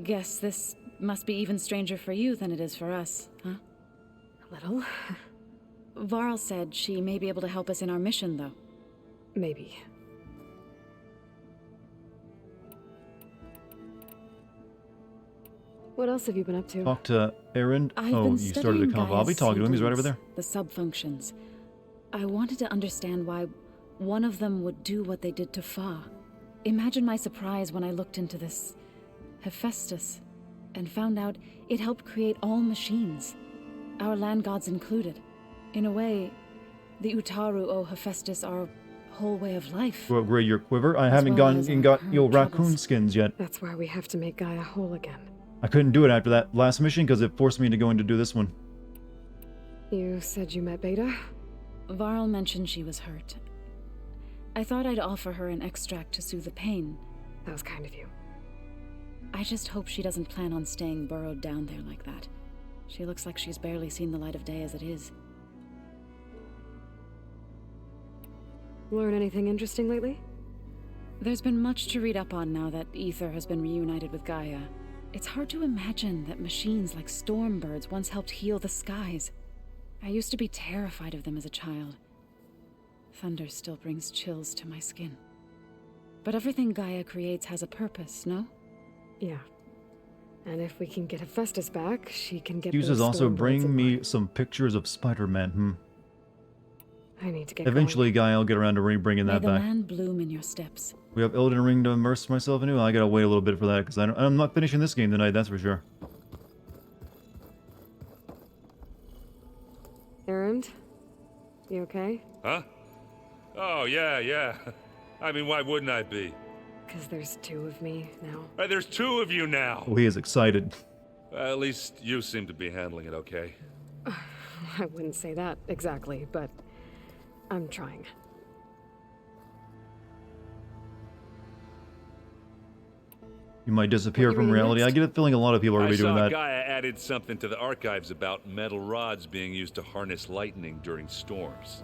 Guess this must be even stranger for you than it is for us, huh? A little. Varl said she may be able to help us in our mission, though. Maybe. What else have you been up to? Talk to Aaron. Oh, you started a convo. I'll be talking to him. He's right over there. The sub-functions. I wanted to understand why one of them would do what they did to Fa. Imagine my surprise when I looked into this Hephaestus and found out it helped create all machines, our land gods included. In a way, the Utaru owe Hephaestus our whole way of life. To upgrade your quiver? I haven't got your raccoon skins yet. That's why we have to make Gaia whole again. I couldn't do it after that last mission because it forced me to go in to do this one. You said you met Beta? Varl mentioned she was hurt. I thought I'd offer her an extract to soothe the pain. That was kind of you. I just hope she doesn't plan on staying burrowed down there like that. She looks like she's barely seen the light of day as it is. Learn anything interesting lately? There's been much to read up on now that Ether has been reunited with Gaia. It's hard to imagine that machines like Stormbirds once helped heal the skies. I used to be terrified of them as a child. Thunder still brings chills to my skin. But everything Gaia creates has a purpose, no? Yeah. And if we can get Hephaestus back, she can get Uses also bring me some pictures of Spider-Man. I need to get Eventually, Gaia will get around to bringing that back. May the land bloom in your steps. We have Elden Ring to immerse myself into. I gotta wait a little bit for that because I'm not finishing this game tonight. That's for sure. Erend, you okay? Huh? Oh yeah. I mean, why wouldn't I be? Because there's two of me now. There's two of you now. Oh, he is excited. At least you seem to be handling it okay. I wouldn't say that exactly, but I'm trying. You might disappear What you from reading reality. next? I get a feeling a lot of people are going I to be doing saw that. Gaia added something to the archives about metal rods being used to harness lightning during storms.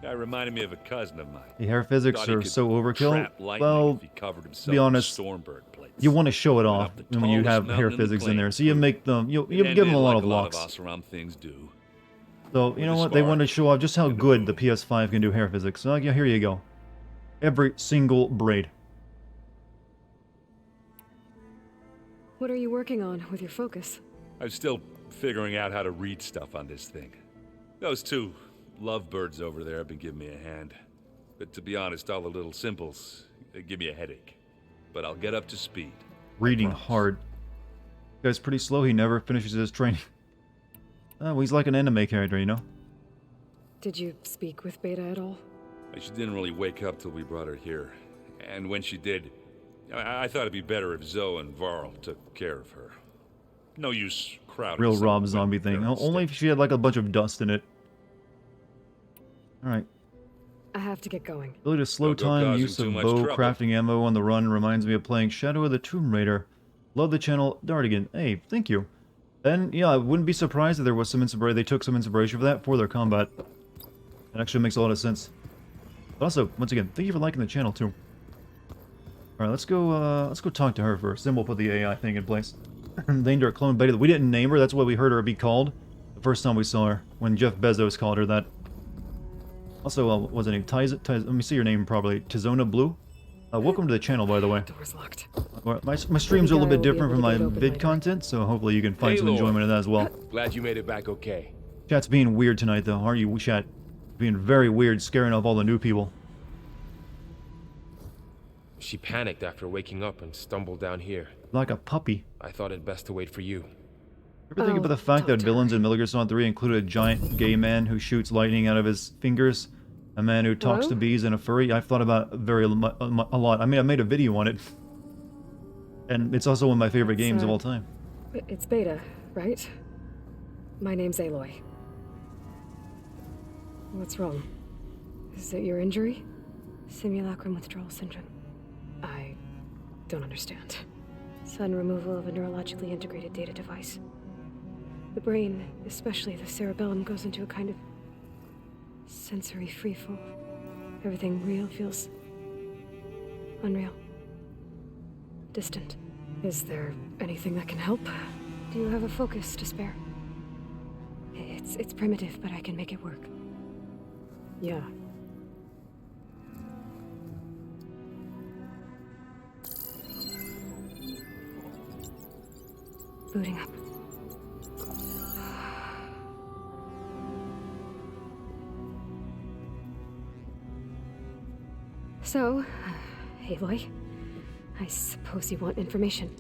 Guy reminded me of a cousin of mine. The hair physics Thought he are could so overkill. trap lightning Well, if he covered to himself be in honest, Stormbird plates. you want to show it off up the when you tallest have hair mountain in the physics in there. claims So you group. make them, you It give them ended a lot like of a locks. lot of Oseram things do. So, you know With a what? They spark. want to show off just how good the PS5 can do hair physics. So, yeah, here you go. Every single braid. What are you working on with your focus? I'm still figuring out how to read stuff on this thing. Those two lovebirds over there have been giving me a hand. But to be honest, all the little symbols, they give me a headache. But I'll get up to speed. Reading hard. Guy's pretty slow. He never finishes his training. Well, he's like an anime character, you know? Did you speak with Beta at all? She didn't really wake up till we brought her here. And when she did, I thought it'd be better if Zoe and Varl took care of her. No use crowding. Real some Rob Zombie thing. parent Only if she had like a bunch of dust in it. Alright. I have to get going. Ability to slow Don't go time, causing use too of much bow, trouble. crafting ammo on the run reminds me of playing Shadow of the Tomb Raider. Love the channel, Dartigan. Hey, thank you. And yeah, I wouldn't be surprised if there was some inspiration. They took some inspiration for that for their combat. That actually makes a lot of sense. But also, once again, thank you for liking the channel too. Alright, let's go talk to her first, then we'll put the AI thing in place. Named her clone Beta. We didn't name her, that's what we heard her be called the first time we saw her, when Jeff Bezos called her that. Also, what was her name? Let me see your name properly. Tizona Blue? Welcome to the channel, by the way. Door's locked. My streams are a little bit different from my vid content, so hopefully you can find some enjoyment in that as well. Glad you made it back okay. Chat's being weird tonight, though, aren't you, chat? Being very weird, scaring off all the new people. She panicked after waking up and stumbled down here. Like a puppy. I thought it best to wait for you. Ever think about the fact that villains in Metal Gear Solid 3 included a giant gay man who shoots lightning out of his fingers? A man who talks to bees and a furry? I've thought about it a lot. I mean, I made a video on it. And it's also one of my favorite games of all time. It's Beta, right? My name's Aloy. What's wrong? Is it your injury? Simulacrum withdrawal syndrome. I don't understand. Sudden removal of a neurologically integrated data device. The brain, especially the cerebellum, goes into a kind of sensory freefall. Everything real feels unreal. Distant. Is there anything that can help? Do you have a focus to spare? It's primitive, but I can make it work. Yeah. Booting up. So, Aloy, I suppose you want information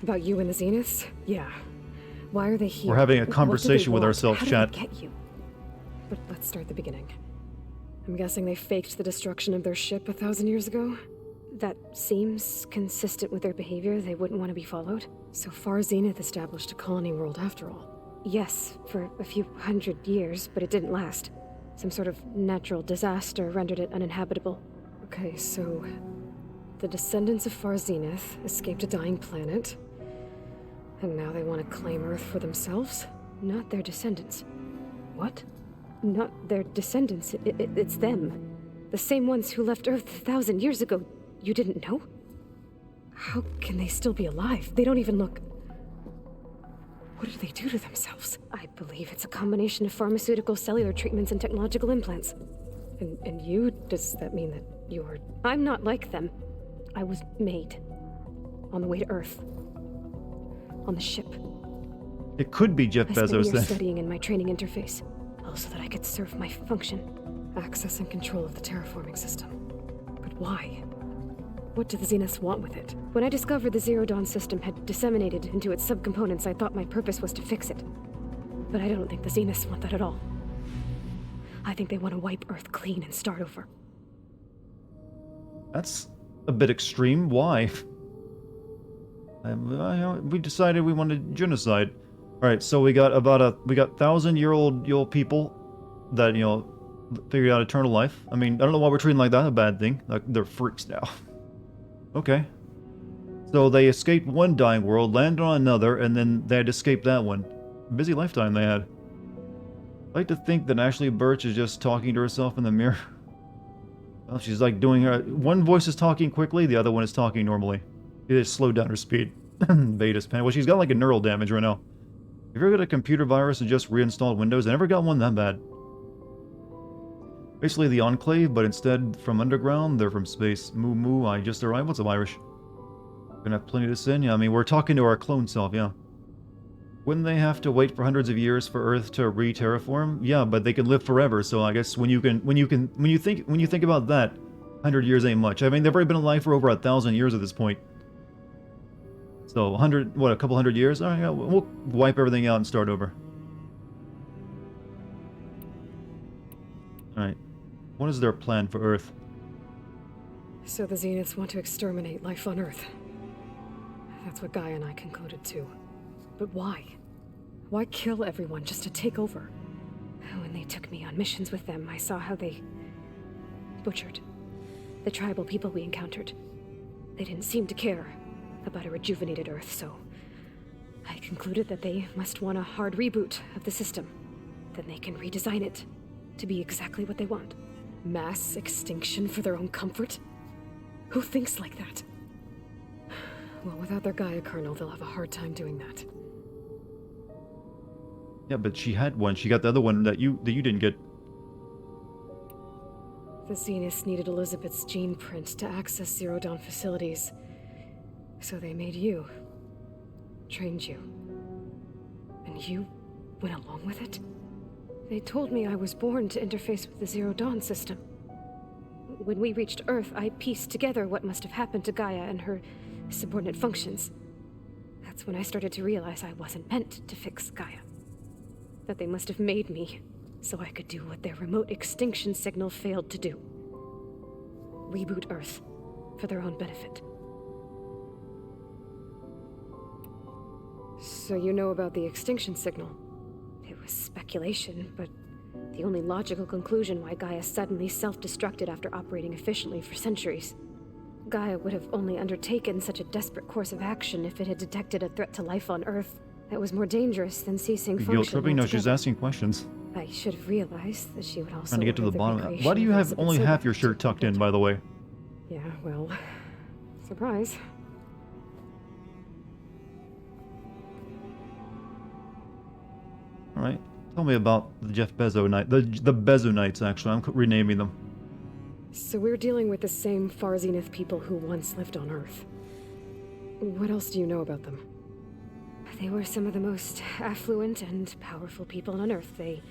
about you and the Zeniths? Yeah. Why are they here? We're having a What do they conversation with want? ourselves, How chat. did they get you? But let's start at the beginning. I'm guessing they faked the destruction of their ship 1,000 years ago? That seems consistent with their behavior. They wouldn't want to be followed. So far, Zenith established a colony world after all. Yes, for a few hundred years, but it didn't last. Some sort of natural disaster rendered it uninhabitable. Okay, so the descendants of Far Zenith escaped a dying planet, and now they want to claim Earth for themselves? Not their descendants. What? Not their descendants. It's them. The same ones who left Earth 1,000 years ago. You didn't know? How can they still be alive? They don't even look... What did they do to themselves? I believe it's a combination of pharmaceutical, cellular treatments, and technological implants. And you? Does that mean that you're... I'm not like them. I was made. On the way to Earth. On the ship. It could be Jeff I spent Bezos years then. studying in my training interface, all so that I could serve my function. Access and control of the terraforming system. But why? What do the Zeniths want with it? When I discovered the Zero Dawn system had disseminated into its subcomponents, I thought my purpose was to fix it. But I don't think the Zeniths want that at all. I think they want to wipe Earth clean and start over. That's a bit extreme. Why? We decided we wanted genocide. Alright, so we got 1,000-year-old people that, figured out eternal life. I mean, I don't know why we're treating like that a bad thing. Like, they're freaks now. Okay. So they escaped one dying world, landed on another, and then they had to escape that one. Busy lifetime they had. I like to think that Ashley Birch is just talking to herself in the mirror. Well, she's like doing her... One voice is talking quickly, the other one is talking normally. It just slowed down her speed. Beta's pen. Well, she's got like a neural damage right now. Have you ever got a computer virus and just reinstalled Windows? I never got one that bad. Basically the Enclave, but instead from underground, they're from space. Moo moo, I just arrived. What's up, Irish? Gonna have plenty to send? Yeah, I mean, we're talking to our clone self, yeah. Wouldn't they have to wait for hundreds of years for Earth to re-terraform? Yeah, but they can live forever, so I guess when you think about that, 100 years ain't much. I mean, they've already been alive for over 1,000 years at this point. So, a couple hundred years? Alright, yeah, we'll wipe everything out and start over. Alright. What is their plan for Earth? So the Zeniths want to exterminate life on Earth. That's what Gaia and I concluded too. But why? Why kill everyone just to take over? When they took me on missions with them, I saw how they butchered the tribal people we encountered. They didn't seem to care about a rejuvenated Earth, so I concluded that they must want a hard reboot of the system. Then they can redesign it to be exactly what they want. Mass extinction for their own comfort? Who thinks like that? Well, without their Gaia kernel, they'll have a hard time doing that. Yeah, but she had one. She got the other one that you didn't get. The Zeniths needed Elizabeth's gene print to access Zero Dawn facilities. So they made you. Trained you. And you went along with it? They told me I was born to interface with the Zero Dawn system. When we reached Earth, I pieced together what must have happened to Gaia and her subordinate functions. That's when I started to realize I wasn't meant to fix Gaia. That they must have made me so I could do what their remote extinction signal failed to do. Reboot Earth for their own benefit. So you know about the extinction signal? It was speculation, but the only logical conclusion why Gaia suddenly self-destructed after operating efficiently for centuries. Gaia would have only undertaken such a desperate course of action if it had detected a threat to life on Earth that was more dangerous than ceasing function altogether. No, she's asking questions. I should have realized that she would also Trying to get to the bottom of that. Why do you of have Elizabeth's only half Silver your shirt tucked in, by the way? Yeah, well, surprise. Alright. Tell me about the Jeff Bezos Knight. The Bezonites, actually. I'm renaming them. So we're dealing with the same Far Zenith people who once lived on Earth. What else do you know about them? They were some of the most affluent and powerful people on Earth. They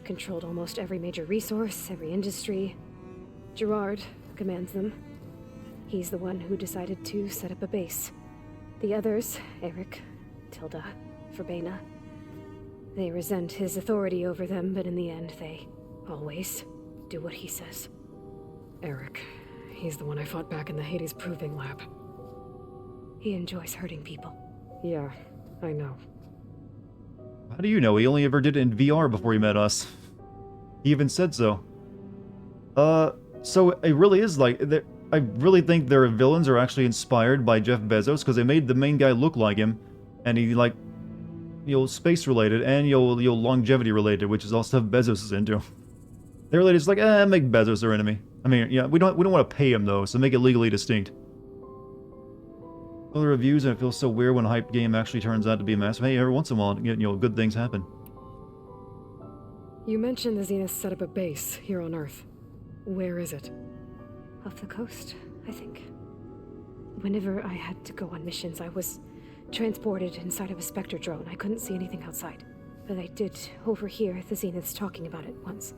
controlled almost every major resource, every industry. Gerard commands them. He's the one who decided to set up a base. The others, Eric, Tilda, Verbena, they resent his authority over them, but in the end, they always do what he says. Eric. He's the one I fought back in the Hades Proving Lab. He enjoys hurting people. Yeah, I know. How do you know? He only ever did it in VR before he met us. He even said so. So it really is like... I really think their villains are actually inspired by Jeff Bezos, because they made the main guy look like him, and he, like, space related, and longevity related, which is all stuff Bezos is into. They're really just like, make Bezos our enemy. I mean, yeah, we don't want to pay him though, so make it legally distinct. Other reviews, and it feels so weird when a hype game actually turns out to be a mess. Hey, every once in a while, good things happen. You mentioned the Zeniths set up a base here on Earth. Where is it? Off the coast, I think. Whenever I had to go on missions, I was transported inside of a Spectre drone. I couldn't see anything outside. But I did overhear the Zeniths talking about it once.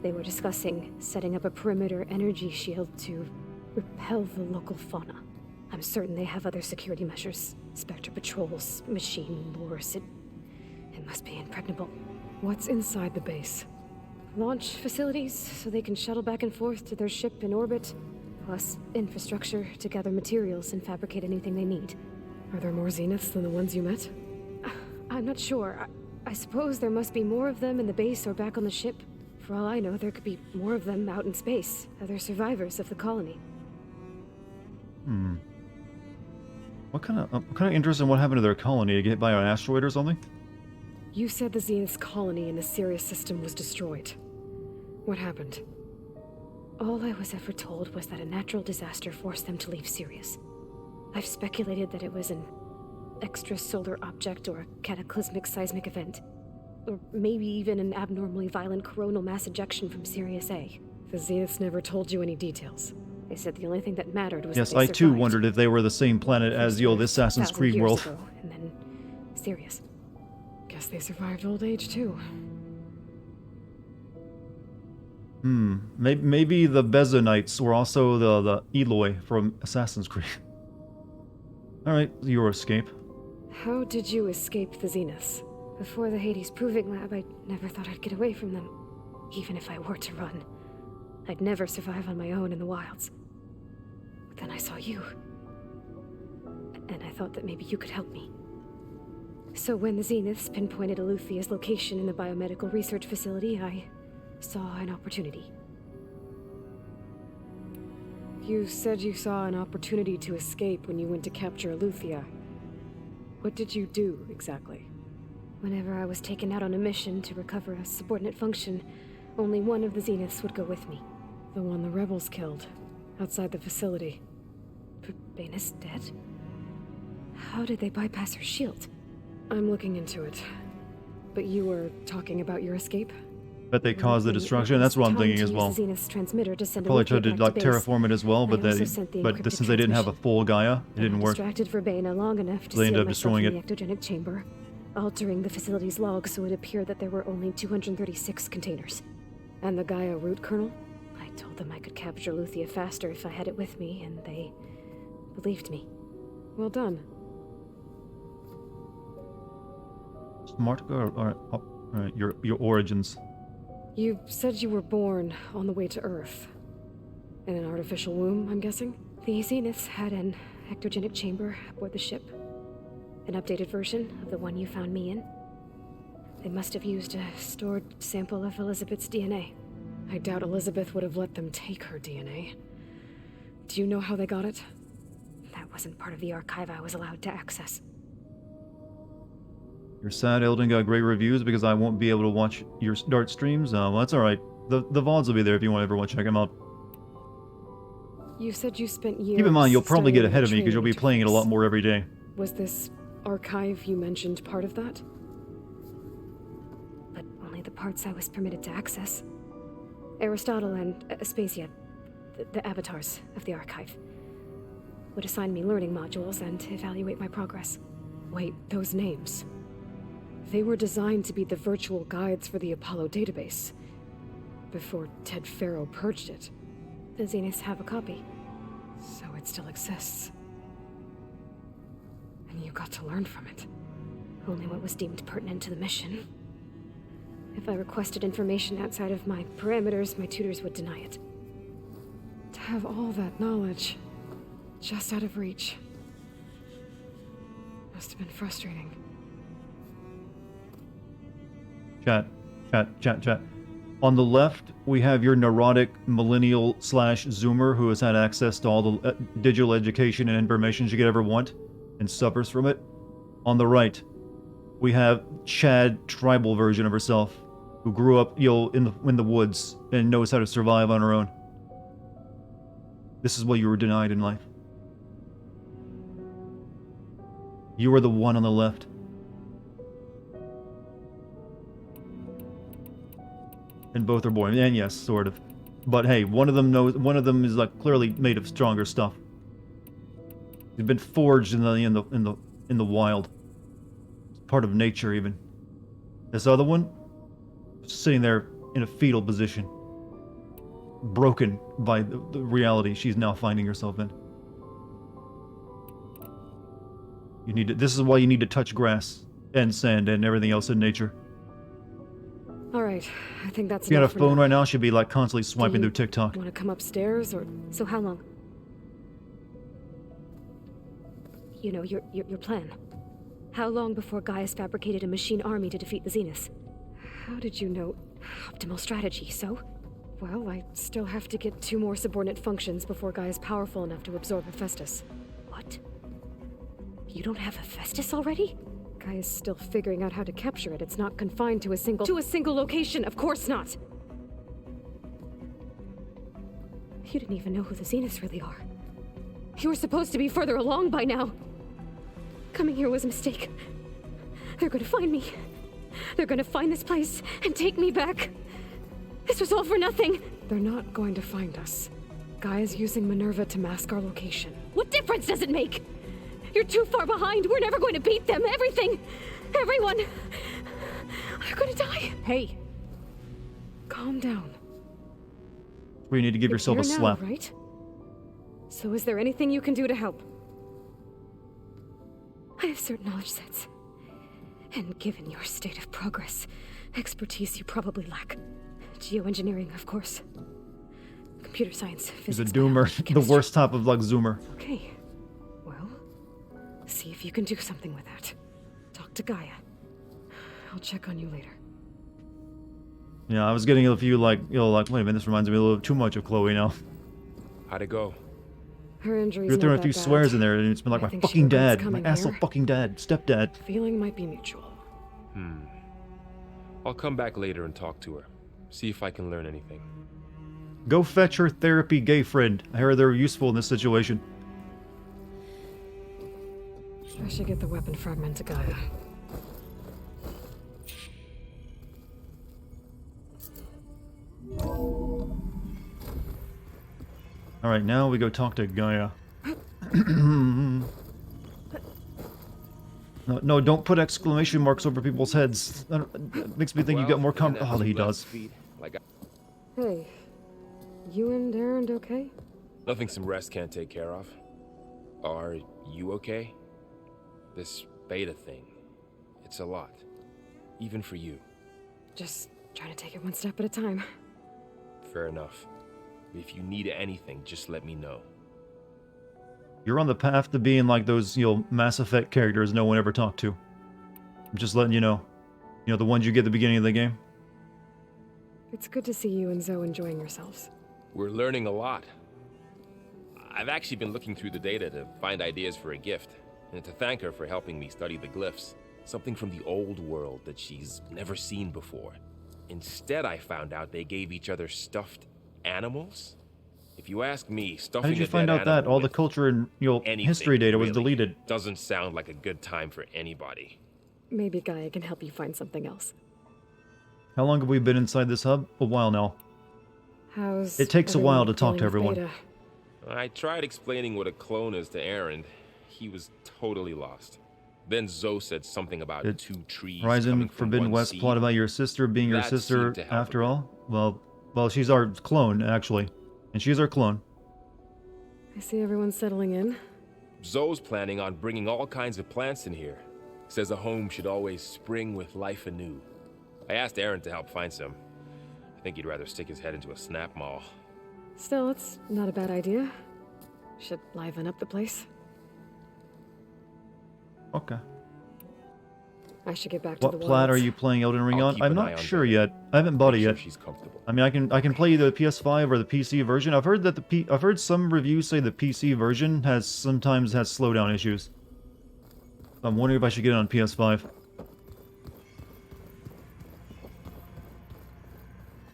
They were discussing setting up a perimeter energy shield to repel the local fauna. I'm certain they have other security measures. Spectre patrols, machine wars. It must be impregnable. What's inside the base? Launch facilities, so they can shuttle back and forth to their ship in orbit. Plus infrastructure to gather materials and fabricate anything they need. Are there more Zeniths than the ones you met? I'm not sure. I suppose there must be more of them in the base or back on the ship. For all I know, there could be more of them out in space, other survivors of the colony. What kind of interest in what happened to their colony? To get hit by an asteroid or something? You said the Zenith's colony in the Sirius system was destroyed. What happened? All I was ever told was that a natural disaster forced them to leave Sirius. I've speculated that it was an extrasolar object or a cataclysmic seismic event. Or maybe even an abnormally violent coronal mass ejection from Sirius A. The Zeniths never told you any details. They said the only thing that mattered was Yes, that they I too survived. wondered if they were the same planet as the old Assassin's 1,000 Creed years world. ago, and then Sirius. Guess they survived old age too. Maybe the Bezonites were also the Eloi from Assassin's Creed. Alright, your escape. How did you escape the Zeniths? Before the Hades Proving Lab, I never thought I'd get away from them. Even if I were to run. I'd never survive on my own in the wilds. But then I saw you. And I thought that maybe you could help me. So when the Zeniths pinpointed Eluthia's location in the biomedical research facility, I saw an opportunity. You said you saw an opportunity to escape when you went to capture Eluthia. What did you do, exactly? Whenever I was taken out on a mission to recover a subordinate function, only one of the Zeniths would go with me. The one the rebels killed, outside the facility. Baina's dead? How did they bypass her shield? I'm looking into it. But you were talking about your escape? Bet they caused the destruction. That's what I'm thinking as well. Probably tried to like terraform it as well, but since they didn't have a full Gaia, it didn't work. Distracted for Baina long enough to They ended seal up myself destroying in it. the ectogenic chamber, altering the facility's log so it appeared that there were only 236 containers. And the Gaia root kernel? I told them I could capture Luthia faster if I had it with me, and they believed me. Well done. Smart girl. Alright, your origins. You said you were born on the way to Earth. In an artificial womb, I'm guessing? The Zeniths had an ectogenic chamber aboard the ship. An updated version of the one you found me in. They must have used a stored sample of Elizabeth's DNA. I doubt Elizabeth would have let them take her DNA. Do you know how they got it? That wasn't part of the archive I was allowed to access. You're sad Elden got great reviews because I won't be able to watch your Dart streams? Well, that's alright. The VODs will be there if you want to ever want to check them out. You said you spent years... Keep in mind, you'll probably get studying ahead of me and because you'll be training playing it a lot more every day. Was this archive you mentioned part of that? But only the parts I was permitted to access. Aristotle and Aspasia, the avatars of the archive, would assign me learning modules and evaluate my progress. Wait, those names... They were designed to be the virtual guides for the Apollo database, before Ted Faro purged it. The Zeniths have a copy, so it still exists. And you got to learn from it. Only what was deemed pertinent to the mission. If I requested information outside of my parameters, my tutors would deny it. To have all that knowledge, just out of reach, must have been frustrating. Chat. On the left, we have your neurotic millennial / zoomer who has had access to all the digital education and information she could ever want and suffers from it. On the right, we have Chad, tribal version of herself, who grew up, in the woods and knows how to survive on her own. This is what you were denied in life. You are the one on the left. And both are born, and yes, sort of. But hey, one of them is like clearly made of stronger stuff. They've been forged in the wild. It's part of nature, even. This other one, sitting there in a fetal position, broken by the reality she's now finding herself in. You need to. This is why you need to touch grass and sand and everything else in nature. Alright, I think that's If you had a enough for phone now. right now, she'd be like constantly swiping through TikTok. Want to come upstairs, or so? How long? You know, your plan. How long before Gaius fabricated a machine army to defeat the Zeniths? How did you know? Optimal strategy, so? Well, I still have to get 2 more subordinate functions before Gaius powerful enough to absorb Hephaestus. What? You don't have Hephaestus already? Gaia's still figuring out how to capture it. It's not confined to a single location. Of course not. You didn't even know who the Zeniths really are. You were supposed to be further along by now. Coming here was a mistake. They're gonna find me. They're gonna find this place and take me back. This was all for nothing. They're not going to find us. Gaia's using Minerva to mask our location. What difference does it make? You're too far behind. We're never going to beat them. Everything, everyone, are gonna die. Hey, calm down. Where you need to give yourself a You're slap. now, right? So is there anything you can do to help? I have certain knowledge sets. And given your state of progress, expertise you probably lack. Geoengineering, of course. Computer science, He's a physics, doomer. The worst type of like zoomer. Okay. Well, see if you can do something with that. Talk to Gaia. I'll check on you later. Yeah, I was getting a few like, wait a minute, this reminds me a little too much of Chloe now. How'd it go? Her injuries You're throwing a not few that swears bad. in there, and it's been like I my think she fucking regrets dad, my coming asshole here. fucking dad, stepdad. Feeling might be mutual. I'll come back later and talk to her. See if I can learn anything. Go fetch her therapy gay friend. I heard they're useful in this situation. I should get the weapon fragment to Gaia. Alright, now we go talk to Gaia. No, don't put exclamation marks over people's heads. It makes me think you got more Oh, he does. Hey, you and Darren okay? Nothing some rest can't take care of. Are you okay? This beta thing, it's a lot. Even for you. Just trying to take it one step at a time. Fair enough. If you need anything, just let me know. You're on the path to being like those, Mass Effect characters no one ever talked to. I'm just letting you know. You know, the ones you get at the beginning of the game. It's good to see you and Zoe enjoying yourselves. We're learning a lot. I've actually been looking through the data to find ideas for a gift, and to thank her for helping me study the glyphs. Something from the old world that she's never seen before. Instead, I found out they gave each other stuffed animals. If you ask me, stuffing How did you a find dead out that? animal All the with culture and, anything, history data was really, deleted. doesn't sound like a good time for anybody. Maybe Gaia can help you find something else. How long have we been inside this hub? A while now. How's It takes a everyone while to talk feeling to with everyone. Beta? I tried explaining what a clone is to Aaron. He was totally lost. Then Zoe said something about Did two trees Horizon coming from Forbidden one West seed. plot about your sister being your That sister seemed to help after all? Well, she's our clone, actually. And she's our clone. I see everyone settling in. Zoe's planning on bringing all kinds of plants in here. Says a home should always spring with life anew. I asked Aaron to help find some. I think he'd rather stick his head into a snap mall. Still, it's not a bad idea. Should liven up the place. Okay. I should get back to the What plat are wilds. you playing Elden Ring I'll on? keep I'm an eye not on sure Beta. yet. I haven't bought it Make sure yet. she's comfortable. I mean, I can play either the PS5 or the PC version. I've heard that I've heard some reviews say the PC version sometimes has slowdown issues. I'm wondering if I should get it on PS5.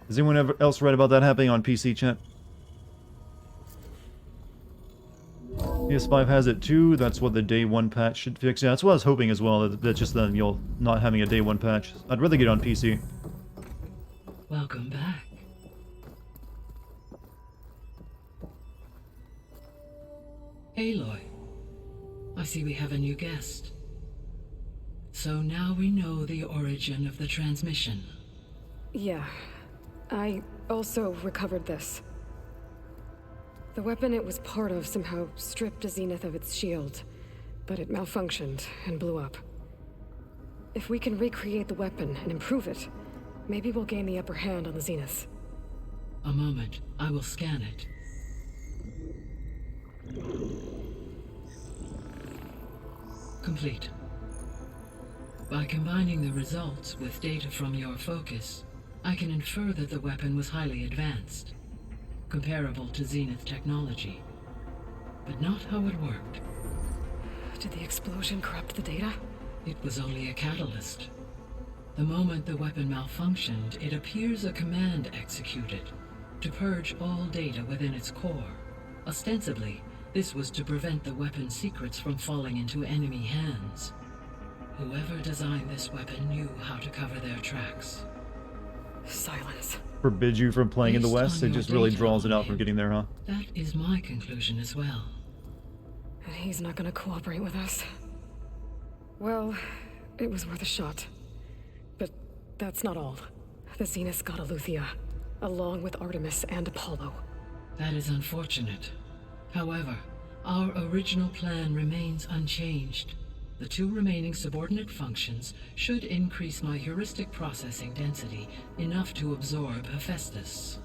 Has anyone else read about that happening on PC, chat? PS5 has it too. That's what the day one patch should fix. Yeah, that's what I was hoping as well. That just then not having a day one patch. I'd rather get it on PC. Welcome back. Aloy, I see we have a new guest. So now we know the origin of the transmission. Yeah. I also recovered this. The weapon it was part of somehow stripped a Zenith of its shield, but it malfunctioned and blew up. If we can recreate the weapon and improve it, maybe we'll gain the upper hand on the Zeniths. A moment, I will scan it. Complete. By combining the results with data from your focus, I can infer that the weapon was highly advanced, comparable to Zenith technology, but not how it worked. Did the explosion corrupt the data? It was only a catalyst. The moment the weapon malfunctioned, it appears a command executed to purge all data within its core. Ostensibly, this was to prevent the weapon's secrets from falling into enemy hands. Whoever designed this weapon knew how to cover their tracks. Silence. Forbids you from playing in the Based West. on It your just really data draws it on out from him, getting there, huh? That is my conclusion as well. And he's not gonna cooperate with us. Well, it was worth a shot. But that's not all. The Zenith's got Eleuthia, along with Artemis and Apollo. That is unfortunate. However, our original plan remains unchanged. The 2 remaining subordinate functions should increase my heuristic processing density enough to absorb Hephaestus.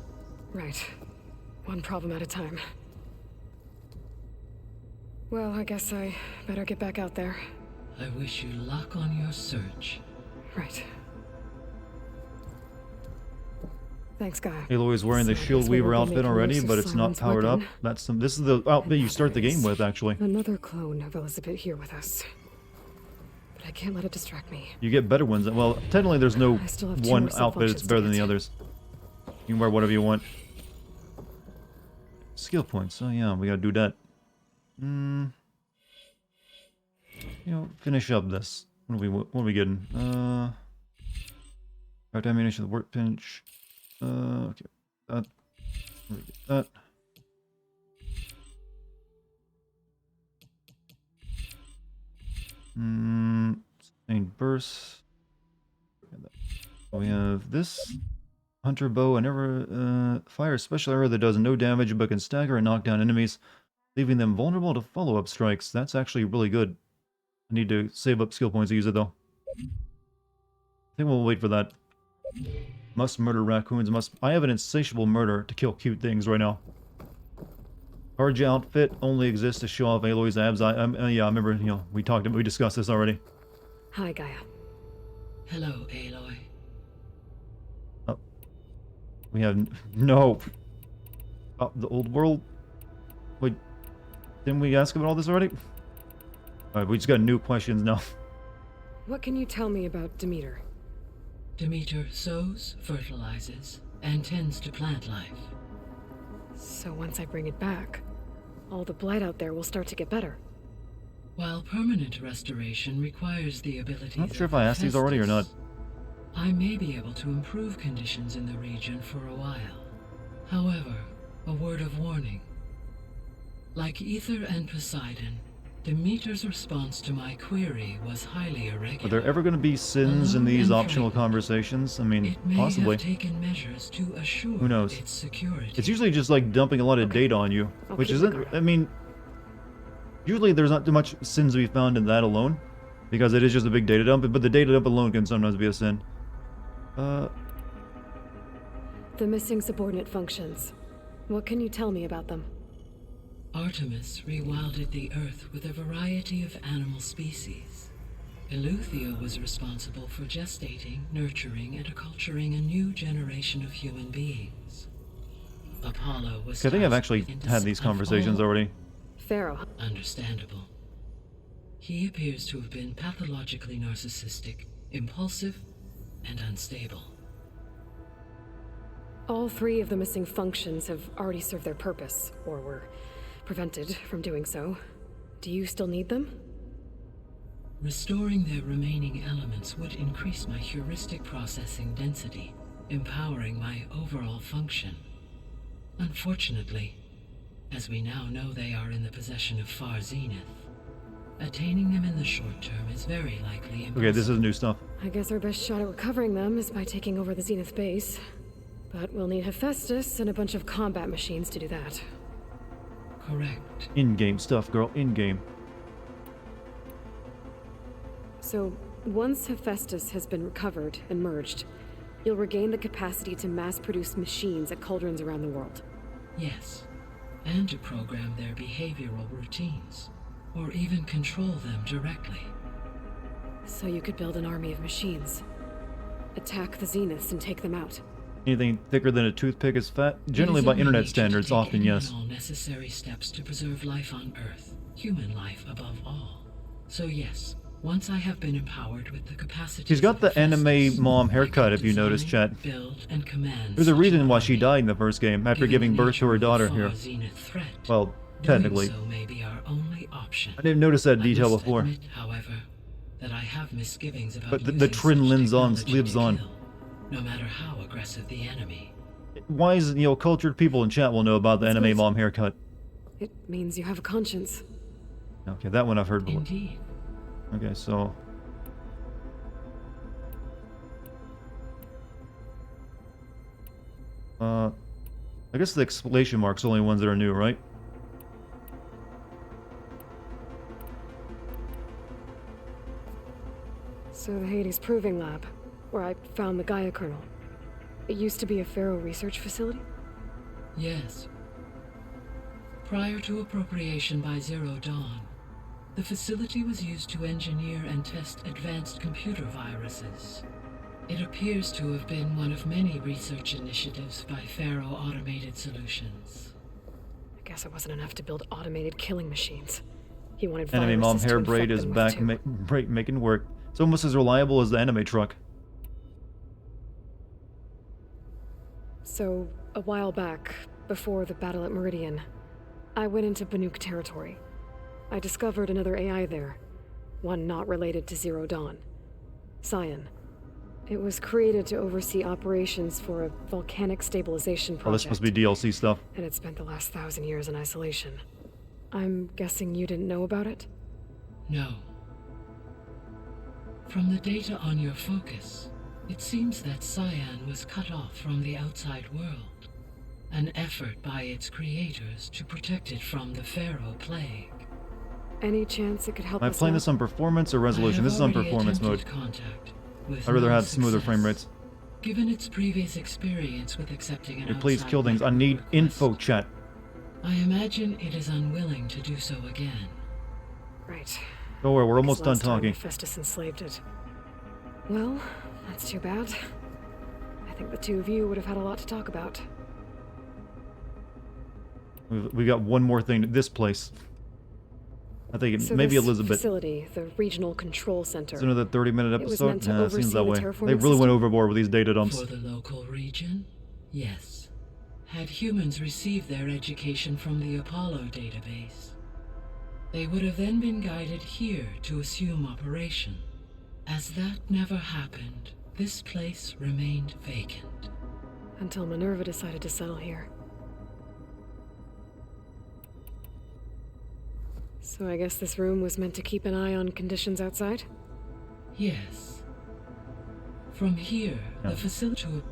Right. One problem at a time. Well, I guess I better get back out there. I wish you luck on your search. Right. Thanks, Gaia. Aloy's wearing the So I Shield guess we Weaver won't be outfit making already, use of but it's not Simon's powered up. weapon. This is the outfit you start the game with, actually. Another clone of Elizabeth here with us. But I can't let it distract me. You get better ones. Well, technically there's no I still have 2 one more outfit that's sub-functions better to than the get. others. You can wear whatever you want. Skill points. Oh yeah, we gotta do that. You know, finish up this. What are we getting? Right ammunition, the workbench. Okay. That. Where we get that. Sustained burst. We have this. Hunter bow. I never fire a special arrow that does no damage but can stagger and knock down enemies, leaving them vulnerable to follow-up strikes. That's actually really good. I need to save up skill points to use it though. I think we'll wait for that. Must murder raccoons. I have an insatiable murder to kill cute things right now. Harja outfit only exists to show off Aloy's abs. Yeah, I remember, you know, we discussed this already. Hi, Gaia. Hello, Aloy. Oh. We have no. Oh, the old world. Wait, didn't we ask about all this already? Alright, we just got new questions now. What can you tell me about Demeter? Demeter sows, fertilizes, and tends to plant life. So once I bring it back, all the blight out there will start to get better. While permanent restoration requires the abilities I'm not sure of if I asked these already or not. Hephaestus, I may be able to improve conditions in the region for a while. However, a word of warning. Like Ether and Poseidon, Demeter's response to my query was highly irregular. Are there ever going to be sins in these optional conversations? I mean, It may possibly. have taken measures to assure Who knows? its security. It's usually just like dumping a lot of data on you, I'll which keep isn't. regard. I mean, usually there's not too much sins to be found in that alone, because it is just a big data dump. But the data dump alone can sometimes be a sin. The missing subordinate functions. What can you tell me about them? Artemis rewilded the Earth with a variety of animal species. Eleuthia was responsible for gestating, nurturing, and acculturating a new generation of human beings. Apollo was I think I've tasked actually with had these of conversations all- already. Pharaoh. Understandable. He appears to have been pathologically narcissistic, impulsive, and unstable. All 3 of the missing functions have already served their purpose, or were prevented from doing so. Do you still need them? Restoring their remaining elements would increase my heuristic processing density, empowering my overall function. Unfortunately, as we now know they are in the possession of Far Zenith, attaining them in the short term is very likely impossible. Okay, this is new stuff. I guess our best shot at recovering them is by taking over the Zenith base. But we'll need Hephaestus and a bunch of combat machines to do that. Correct. In-game stuff, girl. In-game. So, once Hephaestus has been recovered and merged, you'll regain the capacity to mass-produce machines at cauldrons around the world. Yes, and to program their behavioral routines, or even control them directly. So you could build an army of machines. Attack the Zeniths and take them out. Anything thicker than a toothpick is fat? Generally, It is by in my internet nature to standards, take often any yes. and all necessary steps to preserve life on Earth, human life above all. So yes, once I have been empowered with the capacity. She's got the anime mom haircut, if you notice, chat. Build and command. There's a reason why she died in the first game, after giving birth to her daughter here. Well, technically. So may be our only option. I didn't notice that detail before. Admit, however, that I have misgivings about but the trend lives on. No matter how aggressive the enemy. Wise, cultured people in chat will know about the anime mom haircut. It means you have a conscience. Okay, that one I've heard before. Indeed. Okay, so... I guess the exclamation mark's the only ones that are new, right? So the Hades Proving Lab, where I found the Gaia kernel. It used to be a Pharaoh research facility? Yes. Prior to appropriation by Zero Dawn, the facility was used to engineer and test advanced computer viruses. It appears to have been one of many research initiatives by Pharaoh Automated Solutions. I guess it wasn't enough to build automated killing machines. He wanted Anime mom viruses hair to braid infect is them back with too. making work. It's almost as reliable as the anime truck. So, a while back, before the battle at Meridian, I went into Banuk territory. I discovered another AI there, one not related to Zero Dawn. Scion. It was created to oversee operations for a volcanic stabilization project. Oh, that's supposed to be DLC stuff. And it spent the last 1,000 years in isolation. I'm guessing you didn't know about it? No. From the data on your focus, it seems that Cyan was cut off from the outside world. An effort by its creators to protect it from the Pharaoh plague. Any chance it could help Am I us playing out? this on performance or resolution? This is on performance mode. I'd rather have smoother frame rates. Given its previous experience with accepting an Please outside kill things. I need info, chat. I imagine it is unwilling to do so again. Right. Don't worry, we're almost done Last time talking. Hephaestus enslaved it. Well, that's too bad. I think the two of you would have had a lot to talk about. We got one more thing. This place. I think So maybe this Elizabeth. facility, the Regional Control Center. It's another 30-minute It was episode. meant to Yeah, it seems oversee that the way. terraforming They really went system? overboard with these data dumps. For the local region, yes. Had humans received their education from the Apollo database, they would have then been guided here to assume operation. As that never happened, this place remained vacant. Until Minerva decided to settle here. So I guess this room was meant to keep an eye on conditions outside? Yes. From here, Yeah. the facility...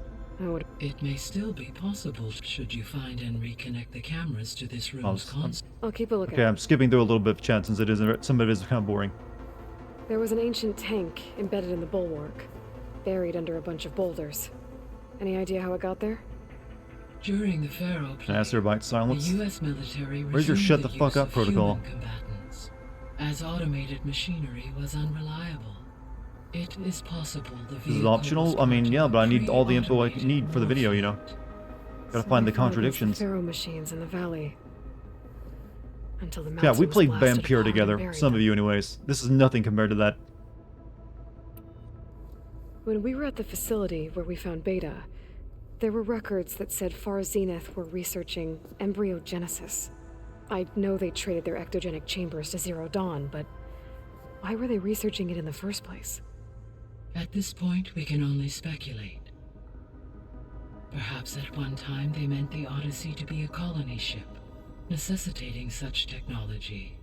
It may still be possible should you find and reconnect the cameras to this room's console. I'll keep a lookout. Okay, I'm skipping through a little bit of chat since some of it is kind of boring. There was an ancient tank embedded in the bulwark, buried under a bunch of boulders. Any idea how it got there? During the Pharaoh Can I ask everybody to silence? the U.S. military Where's your shut the resumed fuck use up of protocol? human combatants, as automated machinery was unreliable. It is possible the This is optional? I mean, yeah, but I need all the info I need for the video, you know? Gotta find the contradictions. Pharaoh machines in the valley. Until the Yeah, mountain we was played blasted Vampire apart and together. buried Some them. of you anyways. This is nothing compared to that. When we were at the facility where we found Beta, there were records that said Far Zenith were researching embryogenesis. I know they traded their ectogenic chambers to Zero Dawn, but why were they researching it in the first place? At this point, we can only speculate. Perhaps at one time they meant the Odyssey to be a colony ship, necessitating such technology.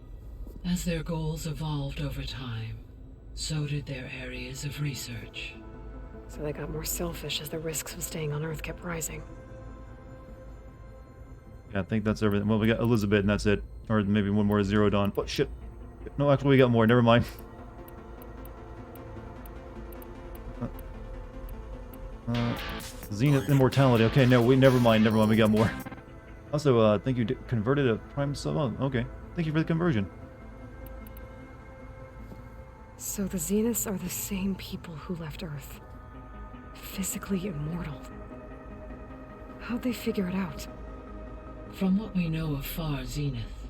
As their goals evolved over time, so did their areas of research. So they got more selfish as the risks of staying on Earth kept rising. Yeah, I think that's everything. Well, we got Elizabeth and that's it. Or maybe one more Zero Dawn. Oh, shit. No, actually, we got more. Never mind. Zenith Immortality. Okay, no, never mind. We got more. Also, thank you. Converted a Prime sub. Oh, okay. Thank you for the conversion. So the Zeniths are the same people who left Earth. Physically immortal. How'd they figure it out? From what we know of Far Zenith,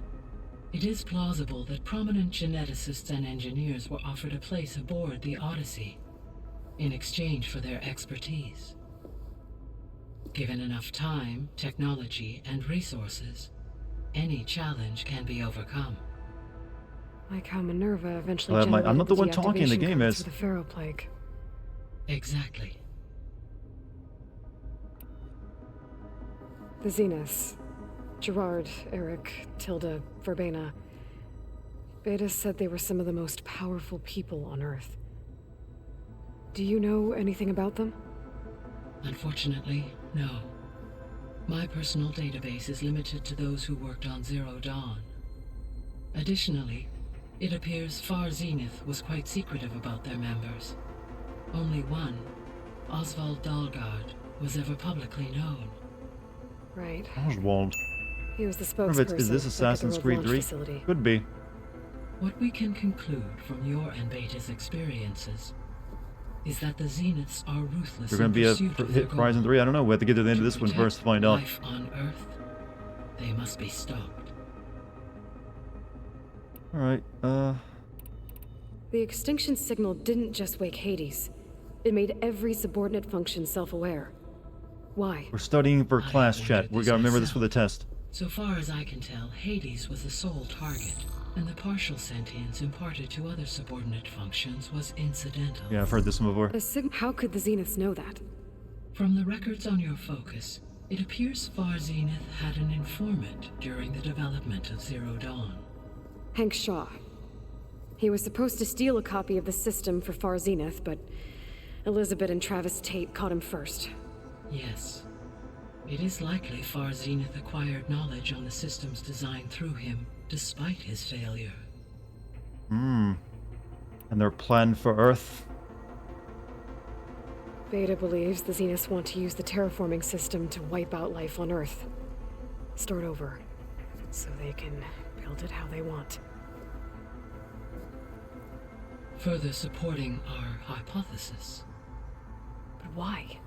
It is plausible that prominent geneticists and engineers were offered a place aboard the Odyssey in exchange for their expertise. Given enough time, technology, and resources, any challenge can be overcome. Like how Minerva eventually I'm generated not the one talking, the deactivation game codes is. for the Pharaoh Plague. Exactly. The Zeniths. Gerard, Eric, Tilda, Verbena. Beta said they were some of the most powerful people on Earth. Do you know anything about them? Unfortunately, no. My personal database is limited to those who worked on Zero Dawn. Additionally, it appears Far Zenith was quite secretive about their members. Only one, Oswald Dahlgard, was ever publicly known. Right. Oswald. He was the Wonder if spokesperson. is this Assassin's Creed 3? Facility. Could be. What we can conclude from your and Beta's experiences is that the Zeniths are ruthless. They're going to be a hit Horizon 3. I don't know. We have to get to the end of this one first to find out. Life on Earth, they must be stopped. All right. The extinction signal didn't just wake Hades. It made every subordinate function self-aware. Why? We're studying for class chat. We got to remember this for the test. So far as I can tell, Hades was the sole target, and the partial sentience imparted to other subordinate functions was incidental. Yeah, I've heard this one before. How could the Zeniths know that? From the records on your focus, it appears Far Zenith had an informant during the development of Zero Dawn. Hank Shaw. He was supposed to steal a copy of the system for Far Zenith, but Elizabeth and Travis Tate caught him first. Yes. It is likely Far Zenith acquired knowledge on the systems designed through him, despite his failure. And their plan for Earth? Beta believes the Zeniths want to use the terraforming system to wipe out life on Earth. Start over, so they can build it how they want. Further supporting our hypothesis. But why?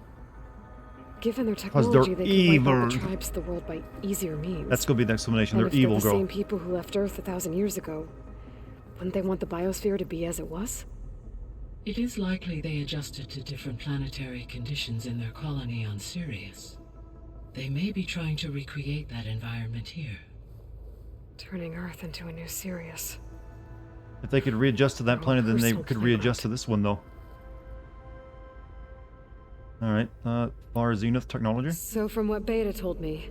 Given their 'Cause technology, they're they could wipe out the evil. tribes of the world by easier means. That's going to be the explanation. And They're if evil, the girl. same people who left Earth 1,000 years ago, wouldn't they want the biosphere to be as it was? It is likely they adjusted to different planetary conditions in their colony on Sirius. They may be trying to recreate that environment here. Turning Earth into a new Sirius. If they could readjust to that planet, then they personal could readjust to this one, though. Alright, Far Zenith technology? So from what Beta told me,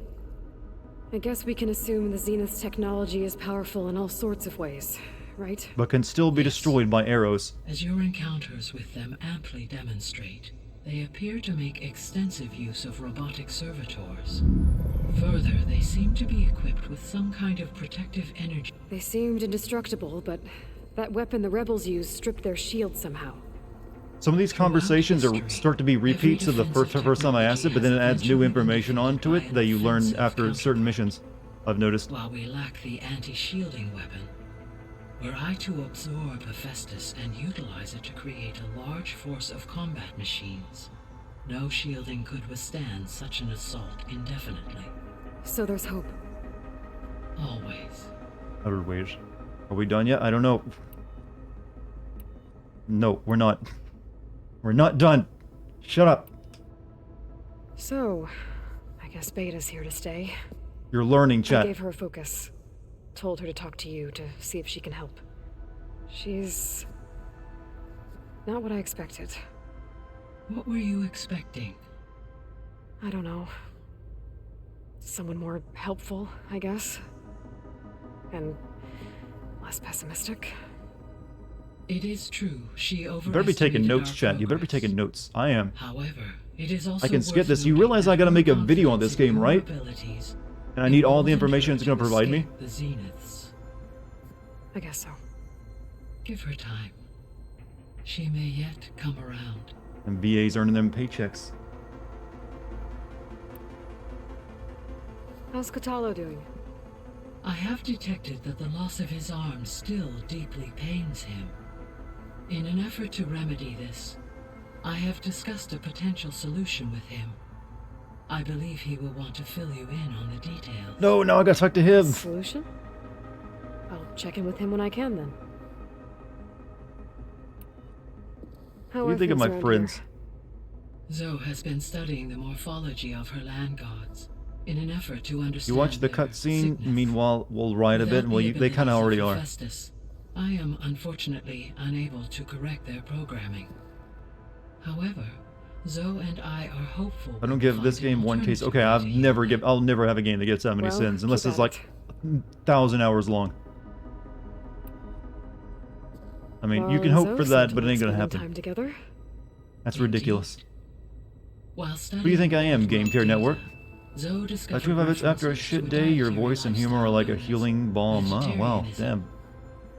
I guess we can assume the Zenith's technology is powerful in all sorts of ways, right? But can still be destroyed by arrows. As your encounters with them amply demonstrate, they appear to make extensive use of robotic servitors. Further, they seem to be equipped with some kind of protective energy. They seemed indestructible, but that weapon the rebels used stripped their shield somehow. Some of these conversations start to be repeats of the first time I asked it, but then it adds new information onto it that you learn after certain missions, I've noticed. While we lack the anti-shielding weapon, were I to absorb Hephaestus and utilize it to create a large force of combat machines, no shielding could withstand such an assault indefinitely. So there's hope. Always. Always. Are we done yet? I don't know. No, we're not. We're not done. Shut up. So, I guess Beta's here to stay. You're learning, I chat. gave her a focus. Told her to talk to you to see if she can help. She's not what I expected. What were you expecting? I don't know. Someone more helpful, I guess. And less pessimistic. It is true, she You overestimated better be taking notes, our chat. You better be progress. taking notes. I am. However, it is also I can skip worth this. You noting realize I that gotta her make a video on confidence this game, in her right? abilities And I need all the emboldened information her it's gonna to provide me. escape the Zeniths. I guess so. Give her time. She may yet come around. And VA's earning them paychecks. How's Catalo doing? I have detected that the loss of his arm still deeply pains him. In an effort to remedy this, I have discussed a potential solution with him. I believe he will want to fill you in on the details. No, now I gotta talk to him. Solution? I'll check in with him when I can, then. How What do you think of my friends? Zoe has been studying the morphology of her land gods in an effort to understand. You watch the cutscene, meanwhile we'll ride a bit. Well, they kind of already are. I am unfortunately unable to correct their programming. However, Zoe and I are hopeful. I don't give this game one case. Okay, I'll never have a game that gets that many sins unless it's like 1,000 hours long. I mean, you can hope for that, but it ain't gonna happen. Time together. That's ridiculous. While Who do you think I am, Game Care Network? Zoe discovered After a shit day, your voice and humor are like a healing balm. Oh, wow, damn.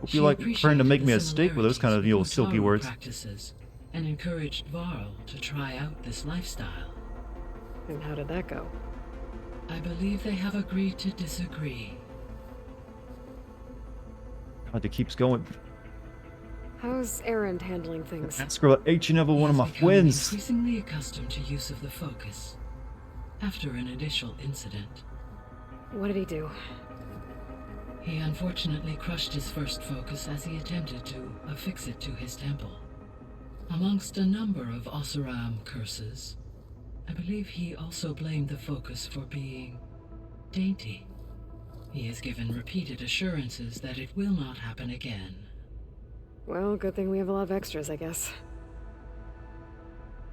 Hope you like trying to make me a steak with those kind of old silky words. And encouraged Varl to try out this lifestyle. And how did that go? I believe they have agreed to disagree. God, it keeps going. How's Erend handling things? Screw up each and every one of my friends. Increasingly accustomed to use of the focus after an initial incident. What did he do? He unfortunately crushed his first focus as he attempted to affix it to his temple. Amongst a number of Oseram curses, I believe he also blamed the focus for being dainty. He has given repeated assurances that it will not happen again. Well, good thing we have a lot of extras, I guess.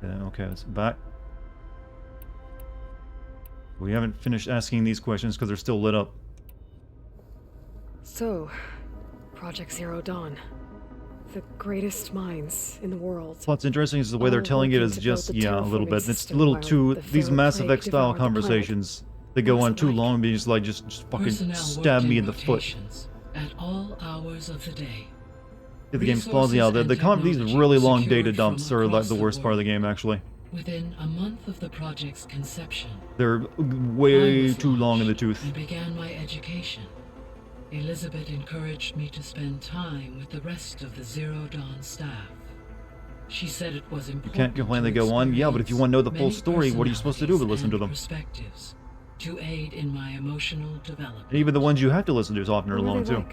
Yeah, okay, let's back. We haven't finished asking these questions because they're still lit up. So, Project Zero Dawn. The greatest minds in the world. What's interesting is the way they're telling it is just, yeah, a little bit. It's a little too, these Mass Effect style conversations, they go on too long and be just fucking stab me in the foot. At all hours of the day. The game's flaws, yeah, these really long data dumps are like the worst part of the game, actually. Within a month of the project's conception, they're way too long in the tooth. I began my education. Elizabeth encouraged me to spend time with the rest of the Zero Dawn staff. She said it was important. You can't complain they go on. Yeah, but if you want to know the full story, what are you supposed to do but listen to them? Perspectives to aid in my emotional development. And even the ones you have to listen to often are long too.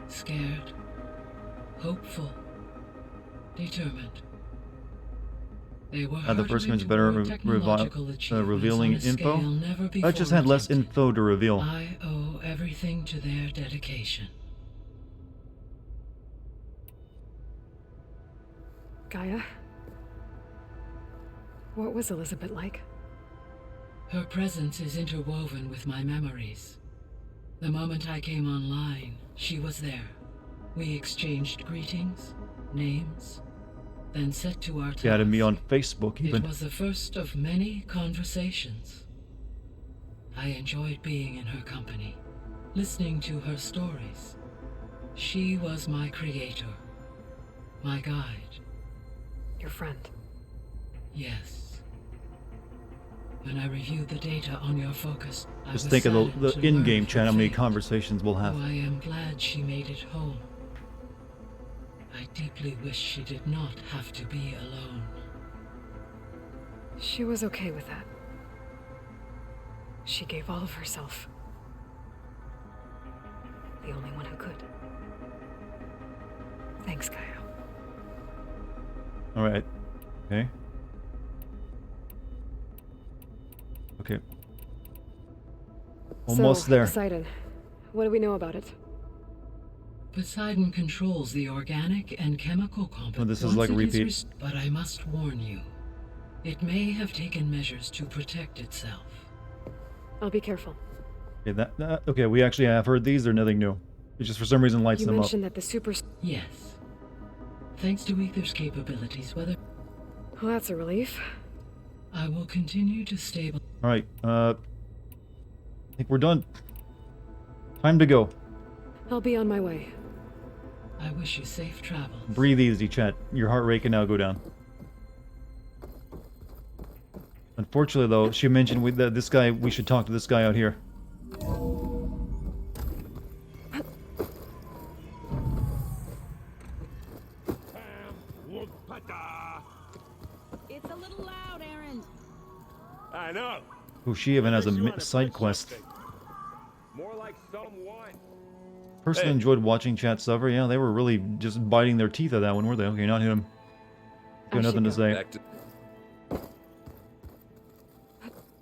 Scared, hopeful, determined. They were The first one's better revealing info. I just had less info to reveal. I owe everything to their dedication. Gaia? What was Elizabeth like? Her presence is interwoven with my memories. The moment I came online, she was there. We exchanged greetings, names, then set to our task. She added me on Facebook even. It was the first of many conversations. I enjoyed being in her company, listening to her stories. She was my creator, my guide. Your friend? Yes. When I reviewed the data on your focus, just think of the in-game chat, how many conversations we'll have. Oh, I am glad she made it home. I deeply wish she did not have to be alone. She was okay with that. She gave all of herself. The only one who could. Thanks, Gaia. Alright. Okay. Okay. Almost there. Poseidon. What do we know about it? Poseidon controls the organic and chemical complex. Oh, this is like a repeat. But I must warn you, it may have taken measures to protect itself. I'll be careful. Okay, okay, we actually have heard these. They're nothing new. It just for some reason lights them up. You mentioned that the super... Yes. Thanks to Aether's capabilities, whether... Well, that's a relief. I will continue to stabilize... Alright, I think we're done. Time to go. I'll be on my way. I wish you safe travels. Breathe easy, chat. Your heart rate can now go down. Unfortunately, though, she mentioned this guy. We should talk to this guy out here. It's a little loud, Aaron. I know. Who she even has a side quest. More like someone. personally enjoyed watching chat suffer. Yeah, they were really just biting their teeth at that one, were they? Okay, not him. Got nothing to say.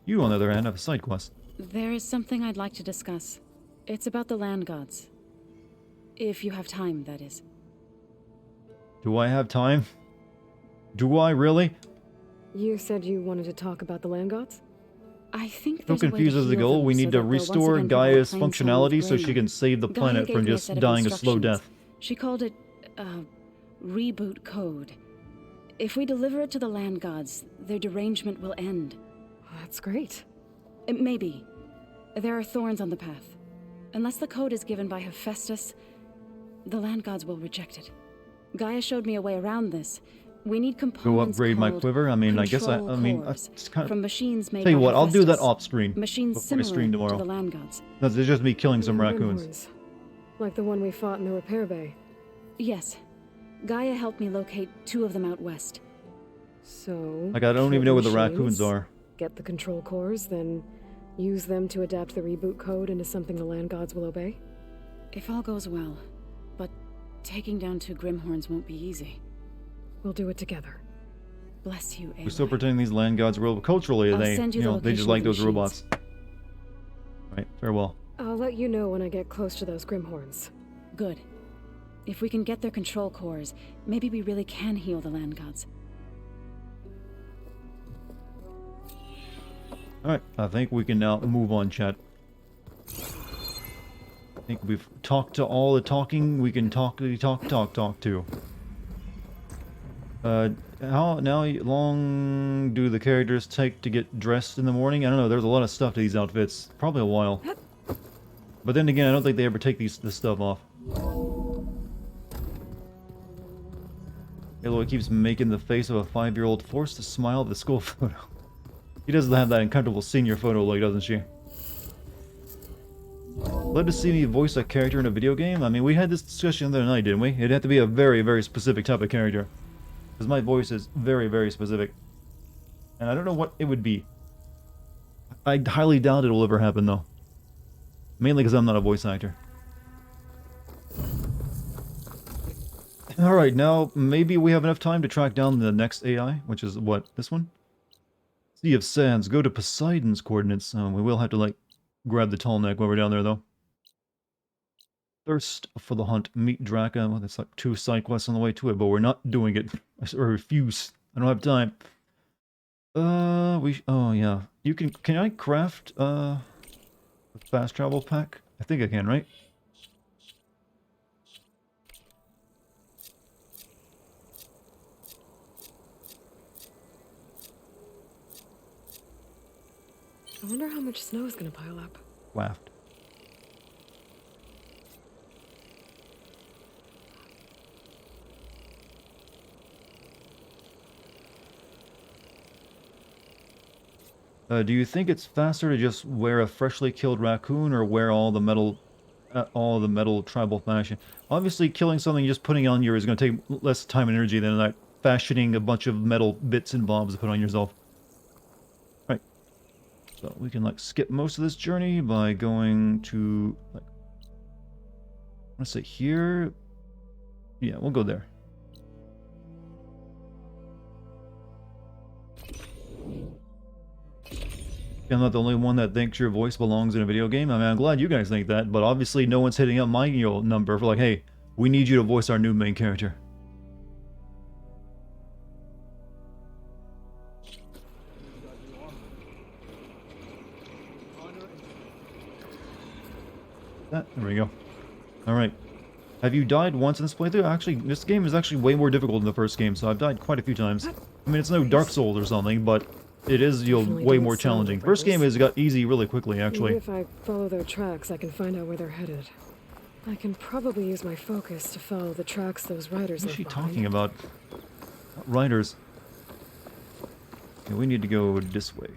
You, on the other hand, have a side quest. There is something I'd like to discuss. It's about the land gods. If you have time, that is. Do I have time? Do I really? You said you wanted to talk about the land gods? I think So confused as the goal, we need to restore Gaia's functionality so she can save the planet from just dying a slow death. She called it, reboot code. If we deliver it to the land gods, their derangement will end. That's great. Maybe. There are thorns on the path. Unless the code is given by Hephaestus, the land gods will reject it. Gaia showed me a way around this. We need components. Go upgrade my quiver. I mean, I guess I just kind of. From machines made tell you by what, I'll do that Hephaestus. off screen. Machines before I stream similar tomorrow. to the land gods. No, it's just me killing some raccoons. Horns, like the one we fought in the repair bay. Yes. Gaia helped me locate 2 of them out west. So. Like I don't even know where the machines, raccoons are. Get the control cores, then use them to adapt the reboot code into something the land gods will obey? If all goes well. But taking down 2 Grimhorns won't be easy. We'll do it together. Bless you, Aloy. We're still pretending these land gods are real. Culturally, I'll they, send you you the know, they just location like of the those machines. robots. Right, farewell. I'll let you know when I get close to those Grimhorns. Good. If we can get their control cores, maybe we really can heal the land gods. Alright, I think we can now move on, chat. I think we've talked to all the talking we can talk to. How long do the characters take to get dressed in the morning? I don't know, there's a lot of stuff to these outfits. Probably a while. But then again, I don't think they ever take this stuff off. Aloy keeps making the face of a 5-year-old forced to smile at the school photo. She doesn't have that uncomfortable senior photo look, doesn't she? Love to see me voice a character in a video game? I mean, we had this discussion the other night, didn't we? It'd have to be a very, very specific type of character. Because my voice is very, very specific. And I don't know what it would be. I highly doubt it'll ever happen, though. Mainly because I'm not a voice actor. Alright, now maybe we have enough time to track down the next AI, which is what? This one? Sea of Sands. Go to Poseidon's coordinates. We will have to, like, grab the tall neck while we're down there, though. Thirst for the hunt. Meet Draka. Well, that's like 2 side quests on the way to it, but we're not doing it. I refuse. I don't have time. Oh, yeah. You can I craft, a fast travel pack? I think I can, right? I wonder how much snow is gonna pile up. Waft. Do you think it's faster to just wear a freshly killed raccoon or wear all the metal tribal fashion? Obviously, killing something and just putting it on you is going to take less time and energy than like fashioning a bunch of metal bits and bobs to put on yourself. Right. So we can like skip most of this journey by going to like, I want to say here. Yeah, we'll go there. I'm not the only one that thinks your voice belongs in a video game. I mean, I'm glad you guys think that, but obviously no one's hitting up my number for like, hey, we need you to voice our new main character. There we go. Alright. Have you died once in this playthrough? Actually, this game is actually way more difficult than the first game, so I've died quite a few times. I mean, it's no Dark Souls or something, but it is, you know, way more challenging. First game has got easy really quickly, actually. Maybe if I follow their tracks, I can find out where they're headed. I can probably use my focus to follow the tracks those riders What is left she behind. talking about? Riders. Okay, we need to go this way.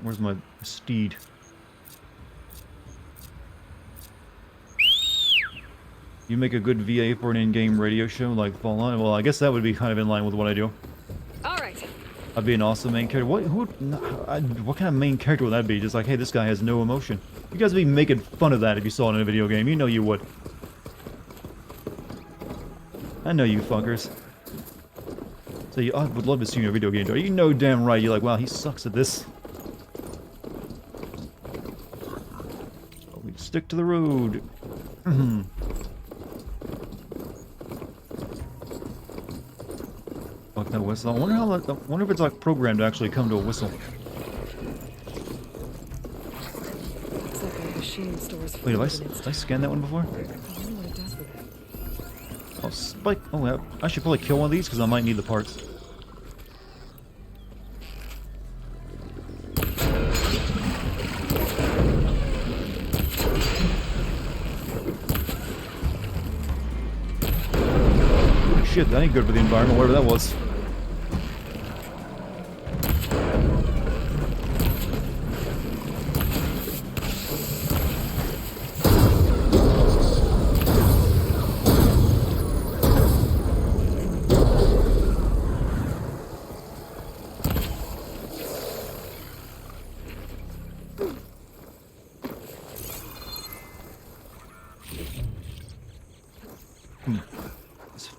Where's my steed? You make a good VA for an in-game radio show like Fallout? Well, I guess that would be kind of in line with what I do. All right, I'd be an awesome main character. What kind of main character would that be? Just like, hey, this guy has no emotion. You guys would be making fun of that if you saw it in a video game. You know you would. I know you fuckers. So I would love to see you in a video game. You know damn right. You're like, wow, he sucks at this. We stick to the road. Fuck that whistle. I wonder if it's like programmed to actually come to a whistle. Looks like a machine stores Wait, did I scan that one before? I wonder what it does with it. Oh, spike. Oh, yeah. I should probably kill one of these because I might need the parts. Shit, that ain't good for the environment, whatever that was.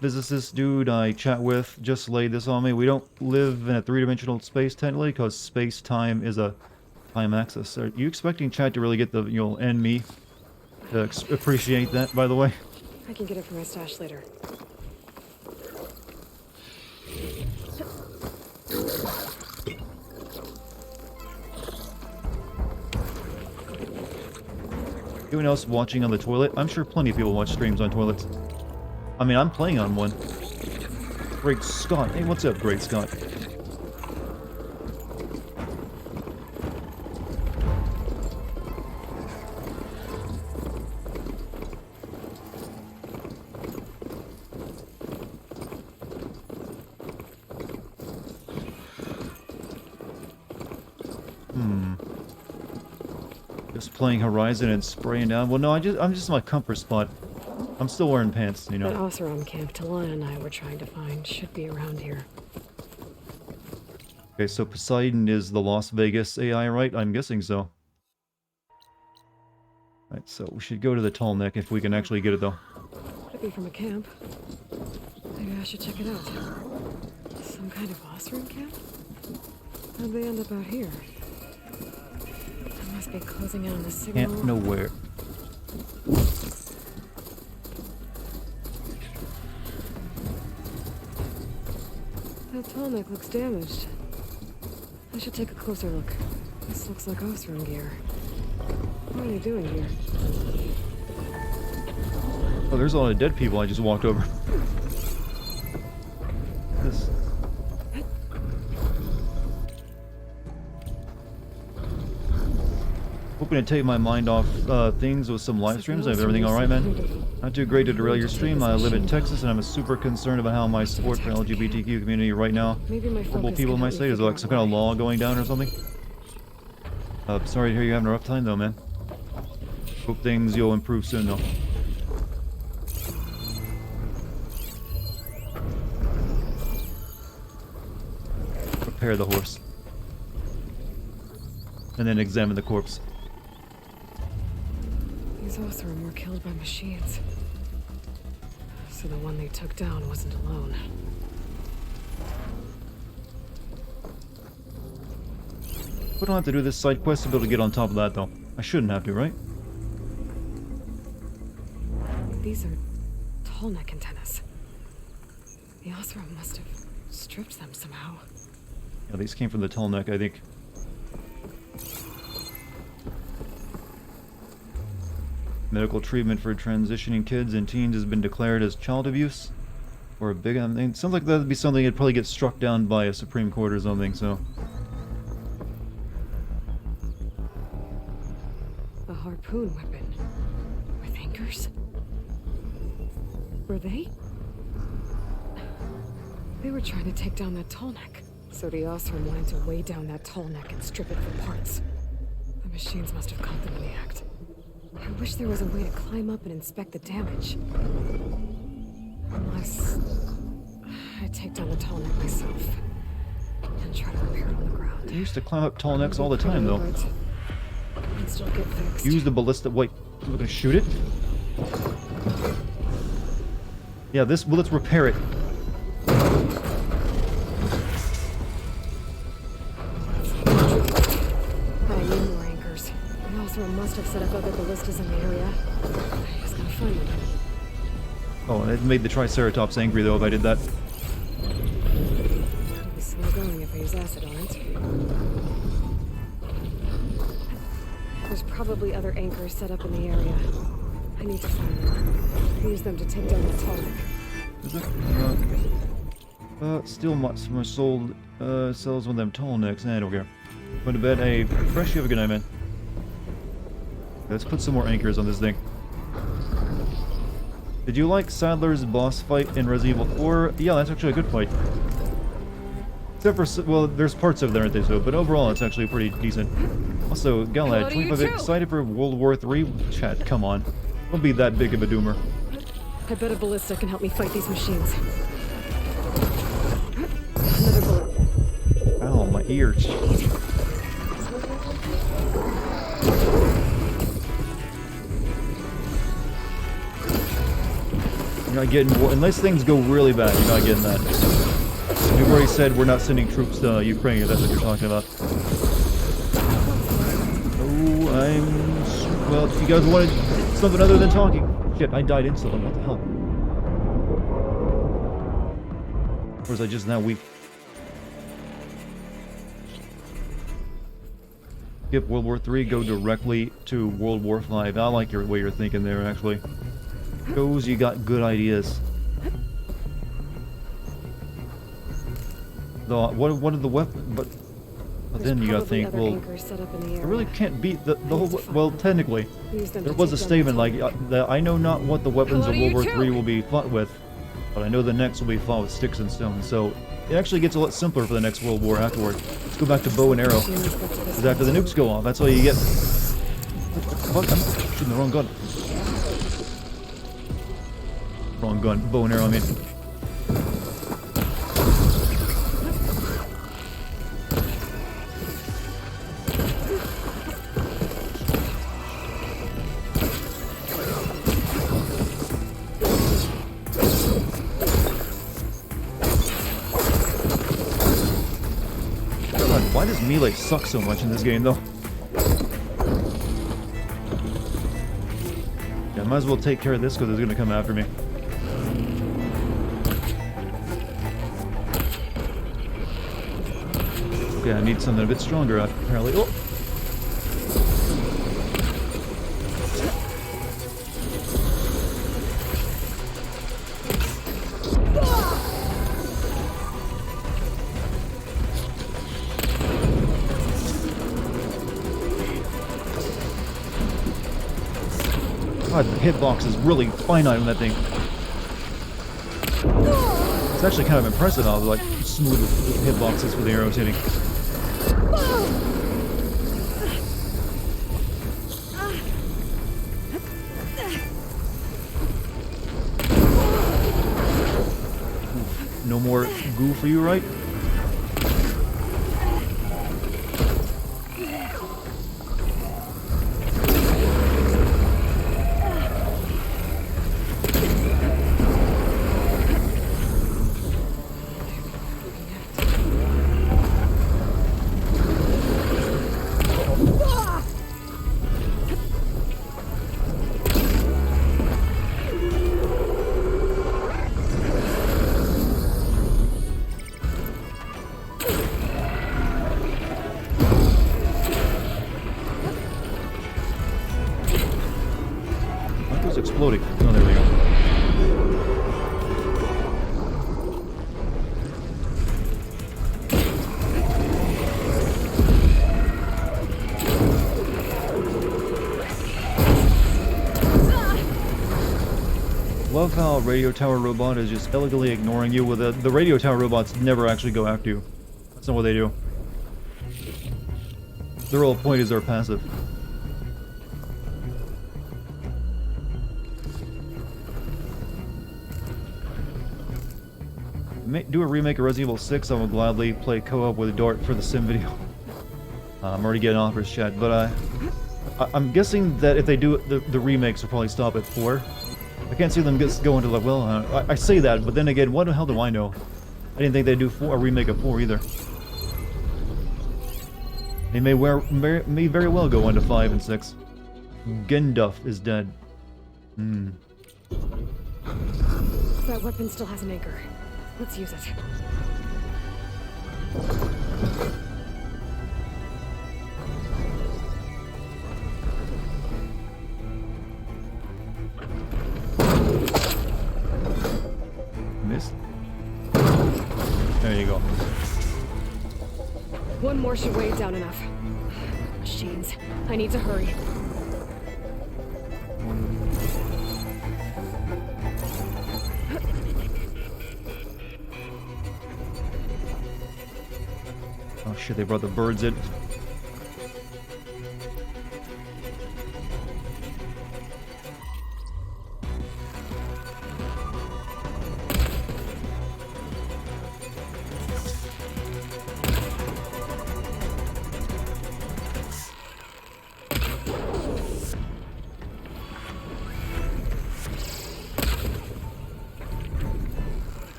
Physicist dude I chat with just laid this on me. We don't live in a three-dimensional space technically because space-time is a time axis. Are you expecting chat to really get the, and me to appreciate that, by the way? I can get it from my stash later. Anyone else watching on the toilet? I'm sure plenty of people watch streams on toilets. I mean, I'm playing on one. Great Scott. Hey, what's up, Great Scott? Just playing Horizon and spraying down. Well, no, I'm just in my comfort spot. I'm still wearing pants, you know. That Oseram camp Talon and I were trying to find should be around here. Okay, so Poseidon is the Las Vegas AI, right? I'm guessing so. Right, so we should go to the tall neck if we can actually get it, though. Could be from a camp. Maybe I should check it out. Some kind of Oseram camp? How'd they end up out here? I must be closing in on the signal. Can't know where. That tall neck looks damaged. I should take a closer look. This looks like Oseram gear. What are they doing here? Oh, there's a lot of dead people I just walked over. This. Hoping to take my mind off things with some live streams. Is everything alright, man? Not too great to derail your stream. I live in Texas and I'm super concerned about how my support for LGBTQ community right now. Horrible people might say, is there like some kind of law going down or something? Sorry to hear you're having a rough time though, man. Hope things you'll improve soon though. Prepare the horse. And then examine the corpse. These Oseram were killed by machines. So the one they took down wasn't alone. We don't have to do this side quest to be able to get on top of that though. I shouldn't have to, right? These are tall neck antennas. The Oseram must have stripped them somehow. Yeah, these came from the tall neck, I think. Medical treatment for transitioning kids and teens has been declared as child abuse. Or a big... I mean, it sounds like that would be something that'd probably get struck down by a Supreme Court or something, so... A harpoon weapon. With anchors? Were they? They were trying to take down that tall neck. So the Oseram wanted to weigh down that tall neck and strip it for parts. The machines must have caught them in the act. I wish there was a way to climb up and inspect the damage. Unless... I take down the tall neck myself. then try to repair it on the ground. They used to climb up tall necks all the time, though. Can still get fixed. Use the ballista. Wait, we're gonna shoot it? Yeah, this. Well, let's repair it. I need more anchors. And also must have set up other ballistas in the area. I just gotta find them. Oh, and it made the Triceratops angry, though, if I did that. It'll be slow going if I use acid on it. There's probably other anchors set up in the area. I need to find them. Use them to take down the tonic. Is it? Still my soul sells one of them tall necks. Nah, I don't care. Going to bed. Hey, fresh, you have a good night, man. Let's put some more anchors on this thing. Did you like Sadler's boss fight in Resident Evil 4? Yeah, that's actually a good fight. Except for, well, there's parts of it that aren't they so, but overall it's actually pretty decent. Also, Galad, 25 excited for World War III? Chat, come on. Don't be that big of a doomer. I bet a ballista can help me fight these machines. Another bullet. Ow, my ears. You're not getting, unless things go really bad, you're not getting that. We've already said we're not sending troops to Ukraine, if that's what you're talking about. Oh, well, if you guys wanted something other than talking. Shit, I died instantly, what the hell? Or was I just now weak? Skip World War III, go directly to World War V. I like your way you're thinking there, actually. Shows you got good ideas. Though, what are the weapons? But then you gotta think, well, I really can't beat the whole. Well, technically, there was a statement like that. I know not what the weapons of World War III will be fought with, but I know the next will be fought with sticks and stones. So it actually gets a lot simpler for the next World War afterward. Let's go back to bow and arrow. Because after the nukes go off, that's all you get. What the fuck? I'm shooting the wrong gun. Wrong gun. Bow and arrow, I mean. God, why does melee suck so much in this game, though? Yeah, I might as well take care of this because it's going to come after me. Okay, I need something a bit stronger, apparently. Oh! God, the hitbox is really finite on that thing. It's actually kind of impressive how like smooth the hitbox is for the arrows hitting. No more goo for you, right? Exploding. Oh, there we go. Love how radio tower robot is just elegantly ignoring you with the radio tower robots never actually go after you. That's not what they do. Their whole point is they're passive. do a remake of Resident Evil 6, I will gladly play co-op with Dart for the sim video. I'm already getting offers, chat, but I'm guessing that if they do the remakes, will probably stop at 4. I can't see them going to like, well, I say that, but then again, what the hell do I know? I didn't think they'd do a remake of 4 either. They may very well go on to 5 and 6. Genduff is dead. That weapon still has an anchor. Let's use it. Missed. There you go. One more should weigh it down enough. Machines. I need to hurry. Oh shit, they brought the birds in.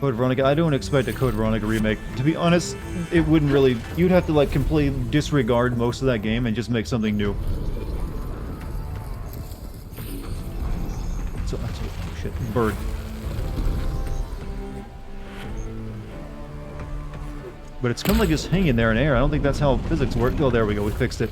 Code Veronica, I don't expect a Code Veronica remake. To be honest, it wouldn't really... You'd have to like completely disregard most of that game and just make something new. So, oh shit, bird. But it's kind of like just hanging there in air. I don't think that's how physics work. Oh, there we go, we fixed it.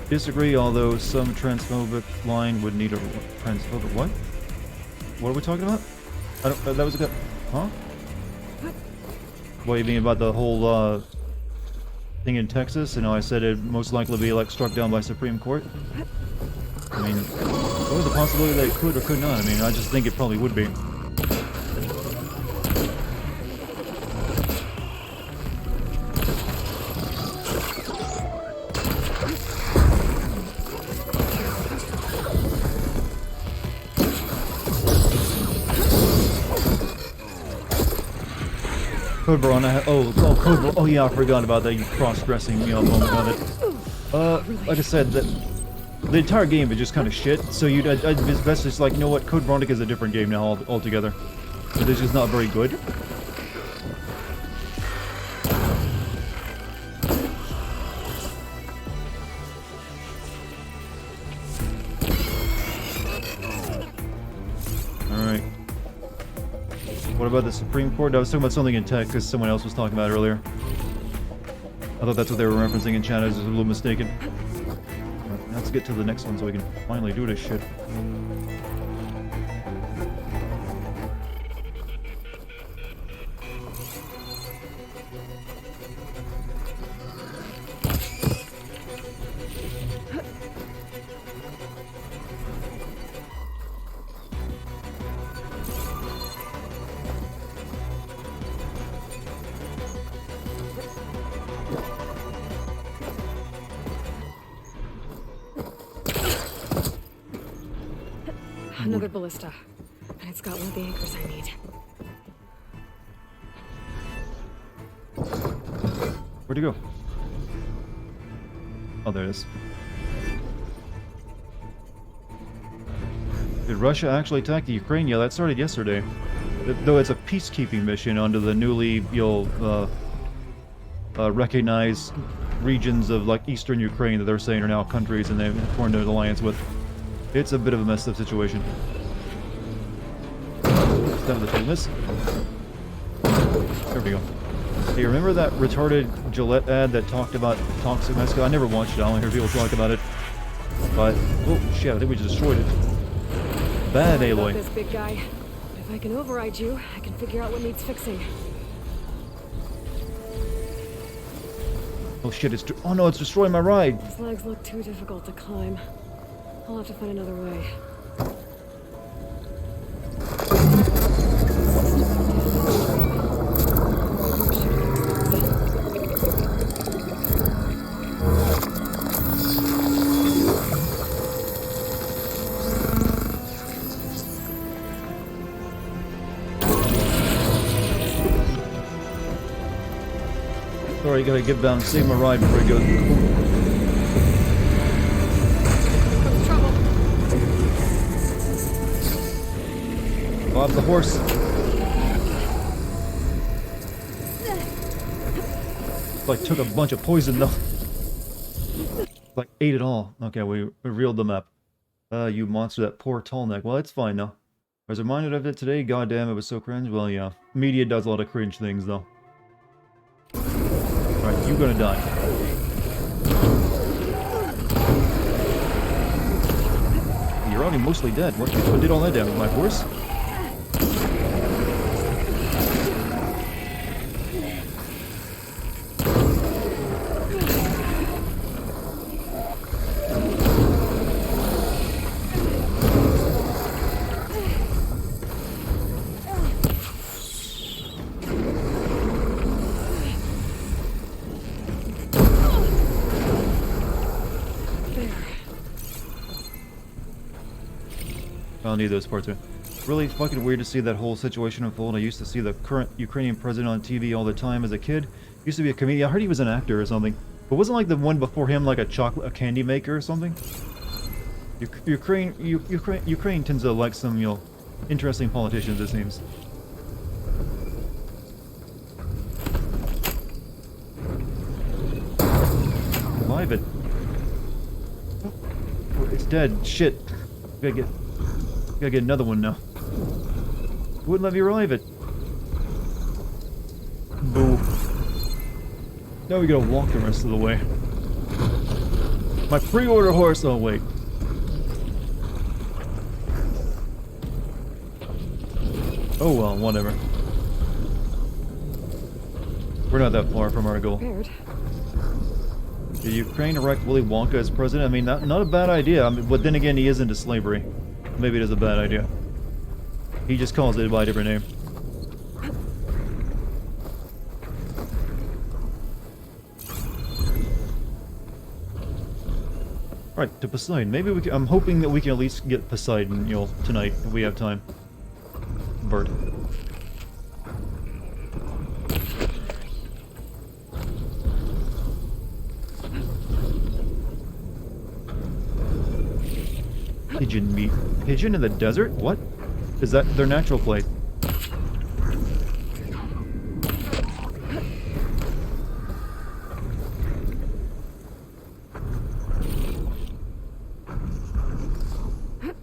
Disagree, although some transphobic line would need a transphobic what? What are we talking about? I don't. That was a good. Huh? What do you mean about the whole thing in Texas? You know, I said it'd most likely be like struck down by Supreme Court. I mean, what was the possibility that it could or could not? I mean, I just think it probably would be. Code Veronica. Oh yeah, I forgot about that. You cross-dressing me on moment of it. Like I said, the entire game is just kind of shit. So it's best just like, you know what? Code Veronica is a different game now altogether. But it's just not very good. Alright. What about the Supreme Court? I was talking about something in tech because someone else was talking about it earlier. I thought that's what they were referencing in chat. I was just a little mistaken. Right, let's get to the next one so we can finally do this shit. Another ballista. And it's got one of the anchors I need. Where'd he go? Oh, there it is. Did Russia actually attack the Ukraine? Yeah, that started yesterday. Though it's a peacekeeping mission under the newly, recognized regions of like eastern Ukraine that they're saying are now countries and they've formed an alliance with. It's a bit of a messed up situation. Step of the miss. There we go. Hey, remember that retarded Gillette ad that talked about toxic mascot? I never watched it. I only heard people talk about it. But oh shit! I think we just destroyed it. Bad Sorry about Aloy. this, big guy. If I can override you, I can figure out what needs fixing. Oh shit! Oh no! It's destroying my ride. These legs look too difficult to climb. I'll have to find another way. Sorry, gotta get down and save my ride before it goes. Off the horse. Like took a bunch of poison though. Like ate it all. Okay, we reeled them up. You monster, that poor tall neck. Well, it's fine now. I was reminded of it today. God damn, it was so cringe. Well, yeah. Media does a lot of cringe things though. Alright, you're gonna die. You're already mostly dead. What did all that damage? My horse? I'll need those parts. Really fucking weird to see that whole situation unfold. I used to see the current Ukrainian president on TV all the time as a kid. Used to be a comedian. I heard he was an actor or something. But wasn't like the one before him like a candy maker or something? Ukraine tends to like some, you know, interesting politicians, it seems. Revive it. Oh, it's dead. Shit. Gotta get another one now. Wouldn't let me revive it. Boo. Now we gotta walk the rest of the way. My pre-order horse. Oh wait. Oh well, whatever. We're not that far from our goal. Did Ukraine elect Willy Wonka as president? I mean, not a bad idea. I mean, but then again, he is into slavery. Maybe it is a bad idea. He just calls it by a different name. Alright, to Poseidon. Maybe we can, I'm hoping that we can at least get Poseidon, you know, tonight, if we have time. Bird. Pigeon meat. Pigeon in the desert? What? Is that their natural place?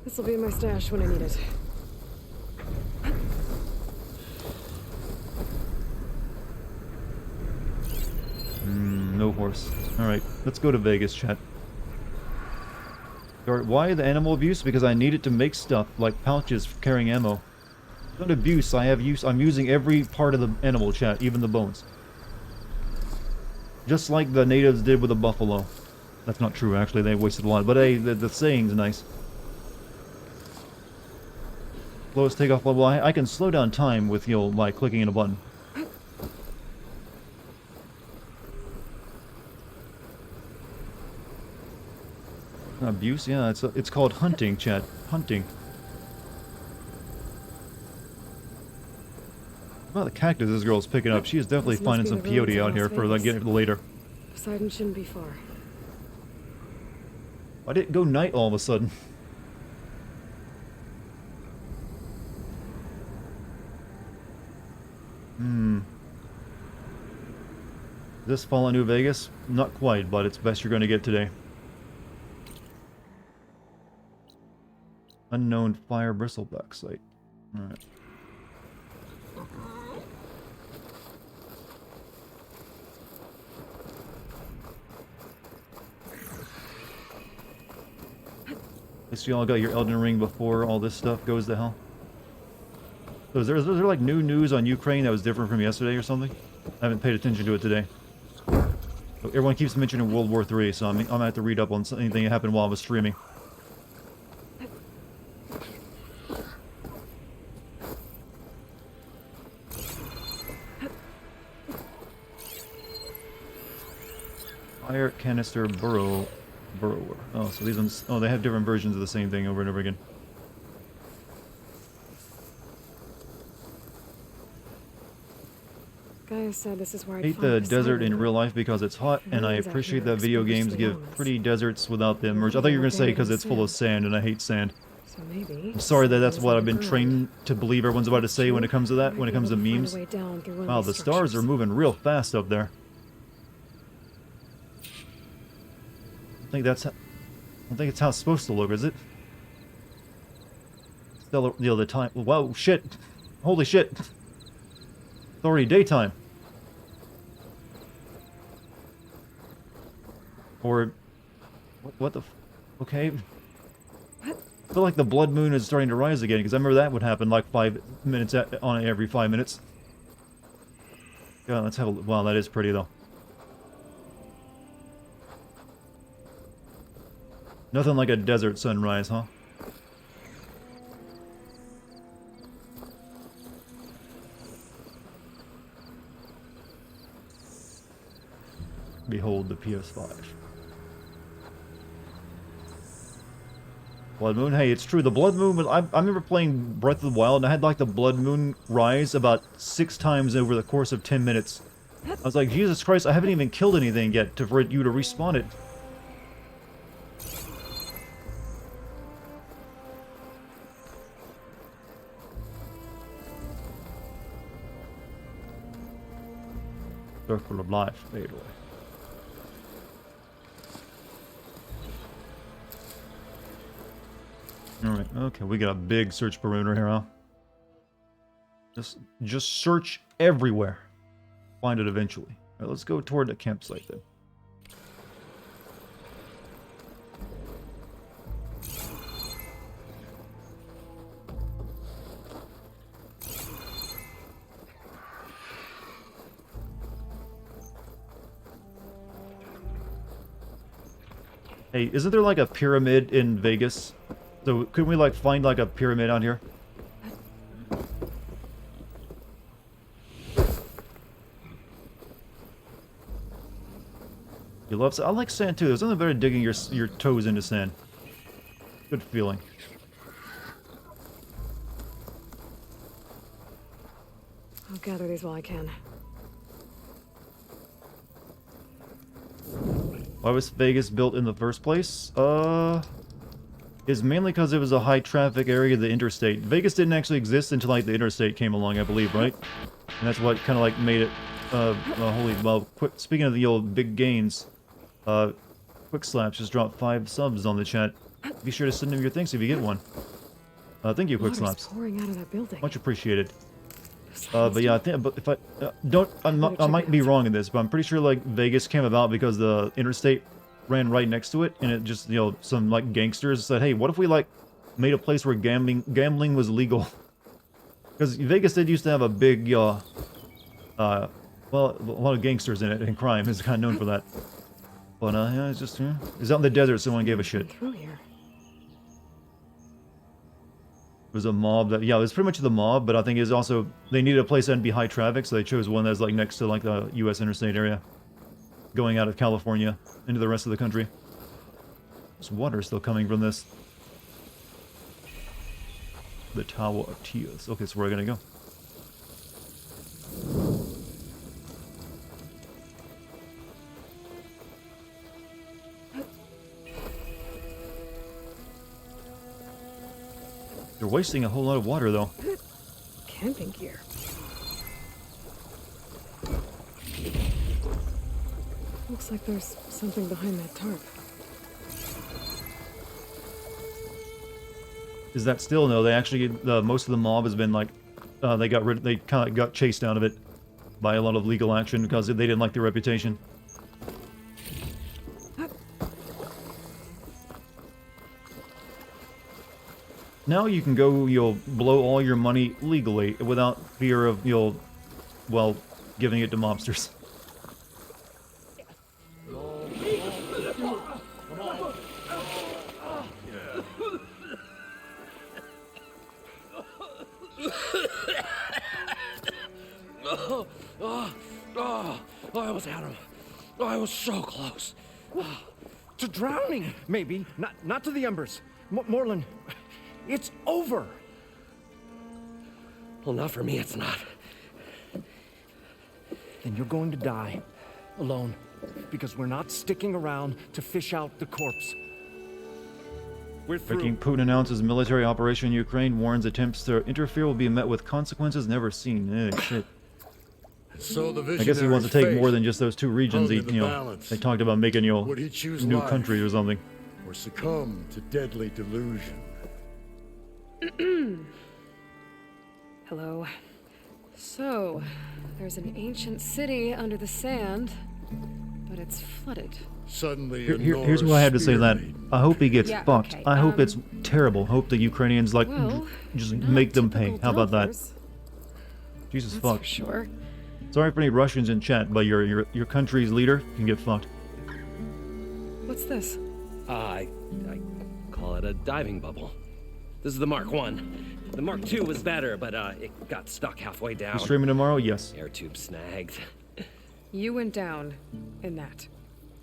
This'll be in my stash when I need it. No horse. Alright, let's go to Vegas, chat. Why the animal abuse? Because I need it to make stuff, like pouches for carrying ammo. It's not abuse, I'm using every part of the animal, chat, even the bones. Just like the natives did with the buffalo. That's not true, actually, they wasted a lot, but hey, the saying's nice. Slowest takeoff level. I can slow down time with, you know, by clicking in a button. Abuse? Yeah, it's called hunting, chat. Hunting. Well, the cactus this girl's picking up. She is definitely finding some peyote out here for like getting later. Poseidon shouldn't be far. Why did it go night all of a sudden? This Fallout New Vegas? Not quite, but it's best you're going to get today. Unknown fire bristleback site. Alright. At least you all got your Elden Ring before all this stuff goes to hell. So is there like new news on Ukraine that was different from yesterday or something? I haven't paid attention to it today. Everyone keeps mentioning World War III, so I'm gonna have to read up on anything that happened while I was streaming. Fire canister burrower. Oh, so these ones. Oh, they have different versions of the same thing over and over again. Gaia said this is where I I'd hate find the this desert in island. real life because it's hot, and I Ruins out appreciate here that video exposed games to give elements. pretty deserts without the immersion. I thought you were going to say because it's full of sand, and I hate sand. So maybe. I'm sorry that that's something's what I've been underground. trained to believe everyone's about to say when it comes to that, when it comes to Might be able memes. find a way down through one of Wow, these the stars are moving real fast up there. I think that's. I don't think it's how it's supposed to look, is it? Still, you know, the time. Whoa, shit! Holy shit! It's already daytime. Or, what the? Okay. I feel like the blood moon is starting to rise again because I remember that would happen like 5 minutes on every 5 minutes. Yeah, let's have a. Wow, that is pretty though. Nothing like a desert sunrise, huh? Behold the PS5. Blood Moon? Hey, it's true. The Blood Moon was... I remember playing Breath of the Wild, and I had like the Blood Moon rise about 6 times over the course of 10 minutes. I was like, Jesus Christ, I haven't even killed anything yet for you to respawn it. Circle of life, fade away. Alright, okay, we got a big search perimeter here, huh? Just search everywhere. Find it eventually. Alright, let's go toward the campsite then. Hey, isn't there like a pyramid in Vegas? So couldn't we like find like a pyramid out here? You love sand? I like sand too. There's nothing better than digging your toes into sand. Good feeling. I'll gather these while I can. Why was Vegas built in the first place? Is mainly because it was a high traffic area of the interstate. Vegas didn't actually exist until like the interstate came along, I believe, right? And that's what kind of like made it, speaking of the old big gains, Quick Slaps just dropped 5 subs on the chat. Be sure to send him your thanks if you get one. Thank you, Quick Water's Slaps. pouring out of that building. Much appreciated. But yeah, I think, but if I might be wrong in this, but I'm pretty sure like Vegas came about because the interstate ran right next to it, and it just, you know, some like gangsters said, hey, what if we like made a place where gambling was legal? Because Vegas did used to have a big, well, a lot of gangsters in it, and crime is kind of known for that. But yeah, it's just, it's out in the desert, so no one gave a shit. Through here. It was a mob that, yeah, it was pretty much the mob, but I think it was also, they needed a place that'd be high traffic, so they chose one that's like next to like the U.S. interstate area. Going out of California into the rest of the country. This water is still coming from this. The Tower of Tears. Okay, so where are we gonna go? They're wasting a whole lot of water, though. Camping gear. Looks like there's something behind that tarp. Is that still no? They actually, most of the mob has been like, they kind of got chased out of it by a lot of legal action because they didn't like their reputation. Now you can go, you'll blow all your money legally without fear of, well, giving it to mobsters. I almost had him. Oh, I was so close. To drowning, maybe. Not to the embers. Moreland, it's over. Well, not for me, it's not. Then you're going to die. Alone. Because we're not sticking around to fish out the corpse. We're through. Breaking Putin announces military operation in Ukraine, warns attempts to interfere will be met with consequences never seen. Shit. So the I guess he wants to take more than just those two regions. He, they talked about making, Would he choose new life country or something. or succumb to deadly delusion? Hello. So, there's an ancient city under the sand, but it's flooded. Suddenly, Here's what I had to say that. I hope he gets Yeah, fucked. okay, I hope it's terrible. Hope the Ukrainians, like, Well, just make them pay. How about that? Delvers. Jesus That's fuck. for sure. Sorry for any Russians in chat, but your country's leader can get fucked. What's this? I call it a diving bubble. This is the Mark 1. The Mark 2 was better, but it got stuck halfway down. You streaming tomorrow? Yes. Air tube snagged. You went down in that.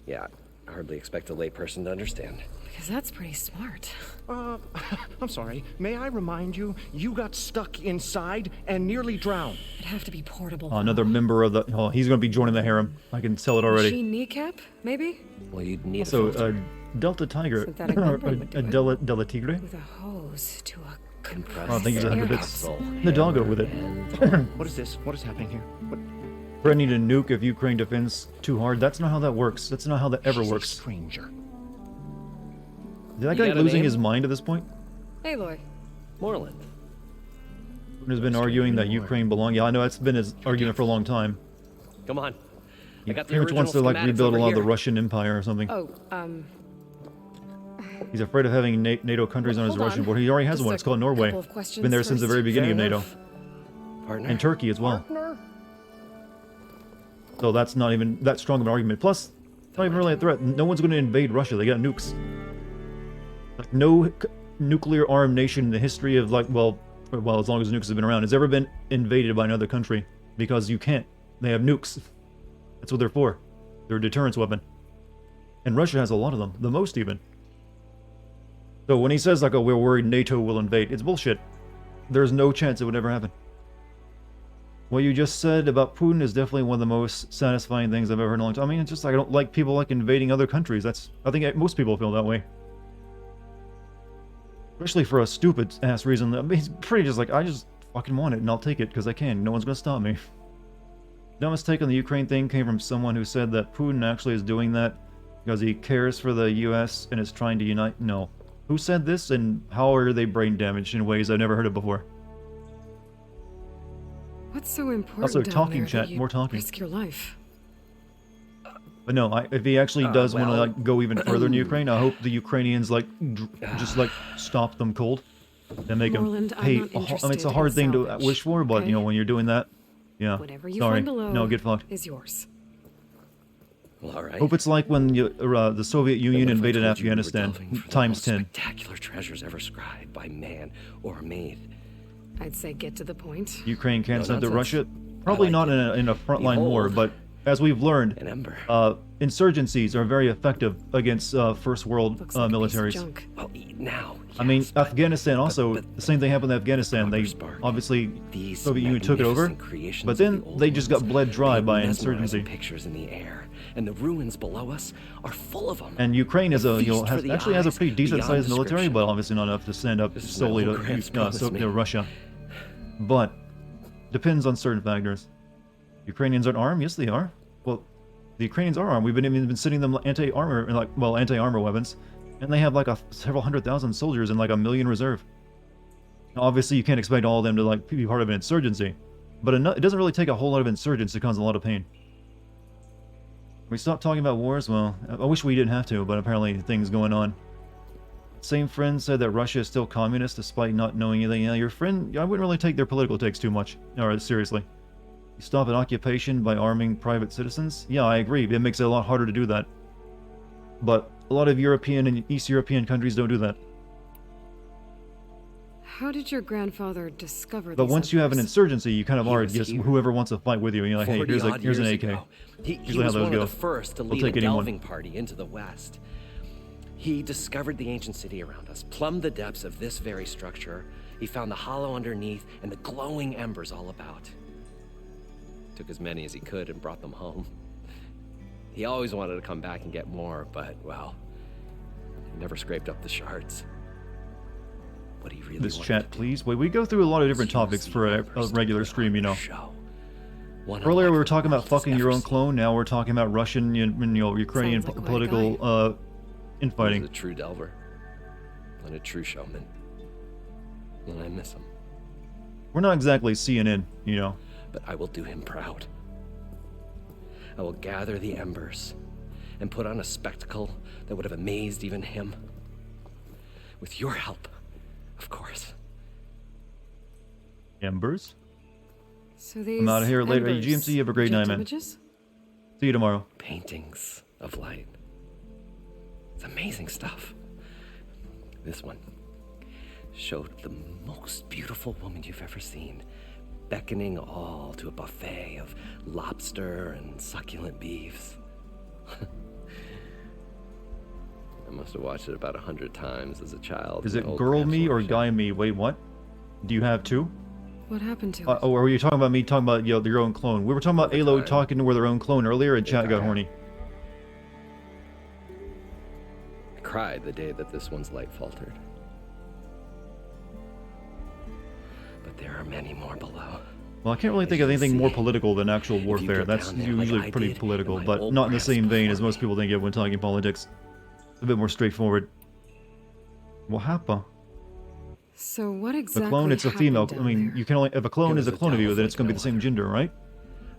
Yeah, I hardly expect a layperson to understand. Because that's pretty smart. I'm sorry. May I remind you, you got stuck inside and nearly drowned. It'd have to be portable. Another member of the... Oh, he's going to be joining the harem. I can tell it already. Machine kneecap, maybe? Well, you'd need Also, Delta Tiger. Synthetic or membrane would do it. Della Tigre? With a hose to a compressed Oh, thank you for the air 100 bits. capsule. The doggo with it. What is this? What is happening here? What? Threatening to nuke if Ukraine defends too hard. That's not how that works. That's not how that ever works. Stranger. Is that You guy got a losing name? his mind at this point? Aloy. Moreland. Putin has been arguing that Ukraine belongs. Yeah, I know that's been his argument for a long time. Come on. He I got the pretty much wants to original like schematics rebuild a over lot of the here. Russian Empire or something. Oh, He's afraid of having NATO countries on his Hold on. Russian board. He already has Just one. a It's called Norway. couple of questions Been there since the first. very beginning of Fair NATO. enough. Partner. And Turkey as well. So that's not even that strong of an argument. Plus, it's not even really a threat. No one's going to invade Russia. They got nukes. Like, no nuclear armed nation in the history of, like, well, as long as nukes have been around, has ever been invaded by another country. Because you can't. They have nukes. That's what they're for. They're a deterrence weapon. And Russia has a lot of them. The most, even. So when he says, like, oh, we're worried NATO will invade, it's bullshit. There's no chance it would ever happen. What you just said about Putin is definitely one of the most satisfying things I've ever heard in a long time. I mean, it's just like I don't like people like invading other countries. I think most people feel that way. Especially for a stupid ass reason. I mean, he's pretty just like, I just fucking want it and I'll take it because I can. No one's gonna stop me. Dumbest take on the Ukraine thing came from someone who said that Putin actually is doing that because he cares for the US and is trying to unite. No. Who said this and how are they brain damaged in ways I've never heard of before? what's so important Also, down talking there chat, that you'd more talking. risk your life? But no, if he actually does want to well, like go even further in Ukraine, I hope the Ukrainians like just like stop them cold and make Moreland, them I'm pay. not I mean, it's interested a hard in thing to salvage, wish for, but okay? you know when you're doing that, yeah. Whatever you Sorry, find below no, get fucked. is yours. Well, all right. Hope it's like when the Soviet Union What if I invaded told you we were Afghanistan delving for the times most 10. Spectacular treasures ever scribed by man or made. I'd say get to the point. Ukraine can't No send to nonsense. Russia. Probably I not like in a frontline war, Behold, but as we've learned, an ember. insurgencies are very effective against first world Looks like a piece of militaries. junk. Well, now. I mean, yes, but Afghanistan also, but the same thing happened in Afghanistan. They Spark. obviously, these Soviet Union took it over, magnificent creations but of then the old they just got ones, bled dry paint by mesmerizing insurgency. pictures in the air, and the ruins below us are full of them. And Ukraine is A feast for the actually has a eyes, pretty decent beyond sized military, description. but obviously not enough to stand up This is solely what to Gramps promised me. Russia. But depends on certain factors. Ukrainians aren't armed? Yes, they are. Well, the Ukrainians are armed. We've been sending them anti-armor weapons, and they have like several 100,000 soldiers and like 1 million reserve. Now, obviously, you can't expect all of them to like be part of an insurgency, but it doesn't really take a whole lot of insurgents to cause a lot of pain. We stopped talking about wars. Well, I wish we didn't have to, but apparently things going on. same friend said that Russia is still communist despite not knowing anything. Yeah, your friend, I wouldn't really take their political takes too much. Or seriously. You stop an occupation by arming private citizens? Yeah, I agree. It makes it a lot harder to do that. But a lot of European and East European countries don't do that. How did your grandfather discover But these once you have an emperors? insurgency, you kind of He are was just here. whoever wants to fight with you. And you're like, hey, 40-odd here's an years AK. ago. He Usually how was those one go. of the first to We'll lead a take anyone. delving party into the West. He discovered the ancient city around us, plumbed the depths of this very structure. He found the hollow underneath and the glowing embers all about. Took as many as he could and brought them home. He always wanted to come back and get more, but, well, he never scraped up the shards. What he really This wanted chat, please. Wait, we go through a lot of different topics for a regular stream, you know. Earlier we were talking about fucking your own clone. Now we're talking about Russian and Ukrainian Sounds like a political infighting. He's a true delver and a true showman. And I miss him. We're not exactly CNN, you know. But I will do him proud. I will gather the embers and put on a spectacle that would have amazed even him. With your help, of course. Embers? So these I'm out of here later. embers, GMC, you have a great night, just man. images? See you tomorrow. Paintings of light. It's amazing stuff. This one showed the most beautiful woman you've ever seen, beckoning all to a buffet of lobster and succulent beefs. I must have watched it about 100 times as a child. Is in it an old girl craft me or workshop. guy me? Wait, what? Do you have two? What happened to it? Oh, were you talking about me talking about your own clone? We were talking about Alo talking to their own clone earlier, and chat got horny. I cried the day that this one's light faltered. But there are many more below. Well, I can't really think of anything more political than actual warfare. get That's down there like usually I pretty did political, in my but old not in the grasp same vein as most people think of when talking politics. It's a bit more straightforward. What happened? So what The exactly clone, it's a happened female. down I mean, there? you can only if a clone It is a was a clone of you, then devil it's going to be the same gender, right?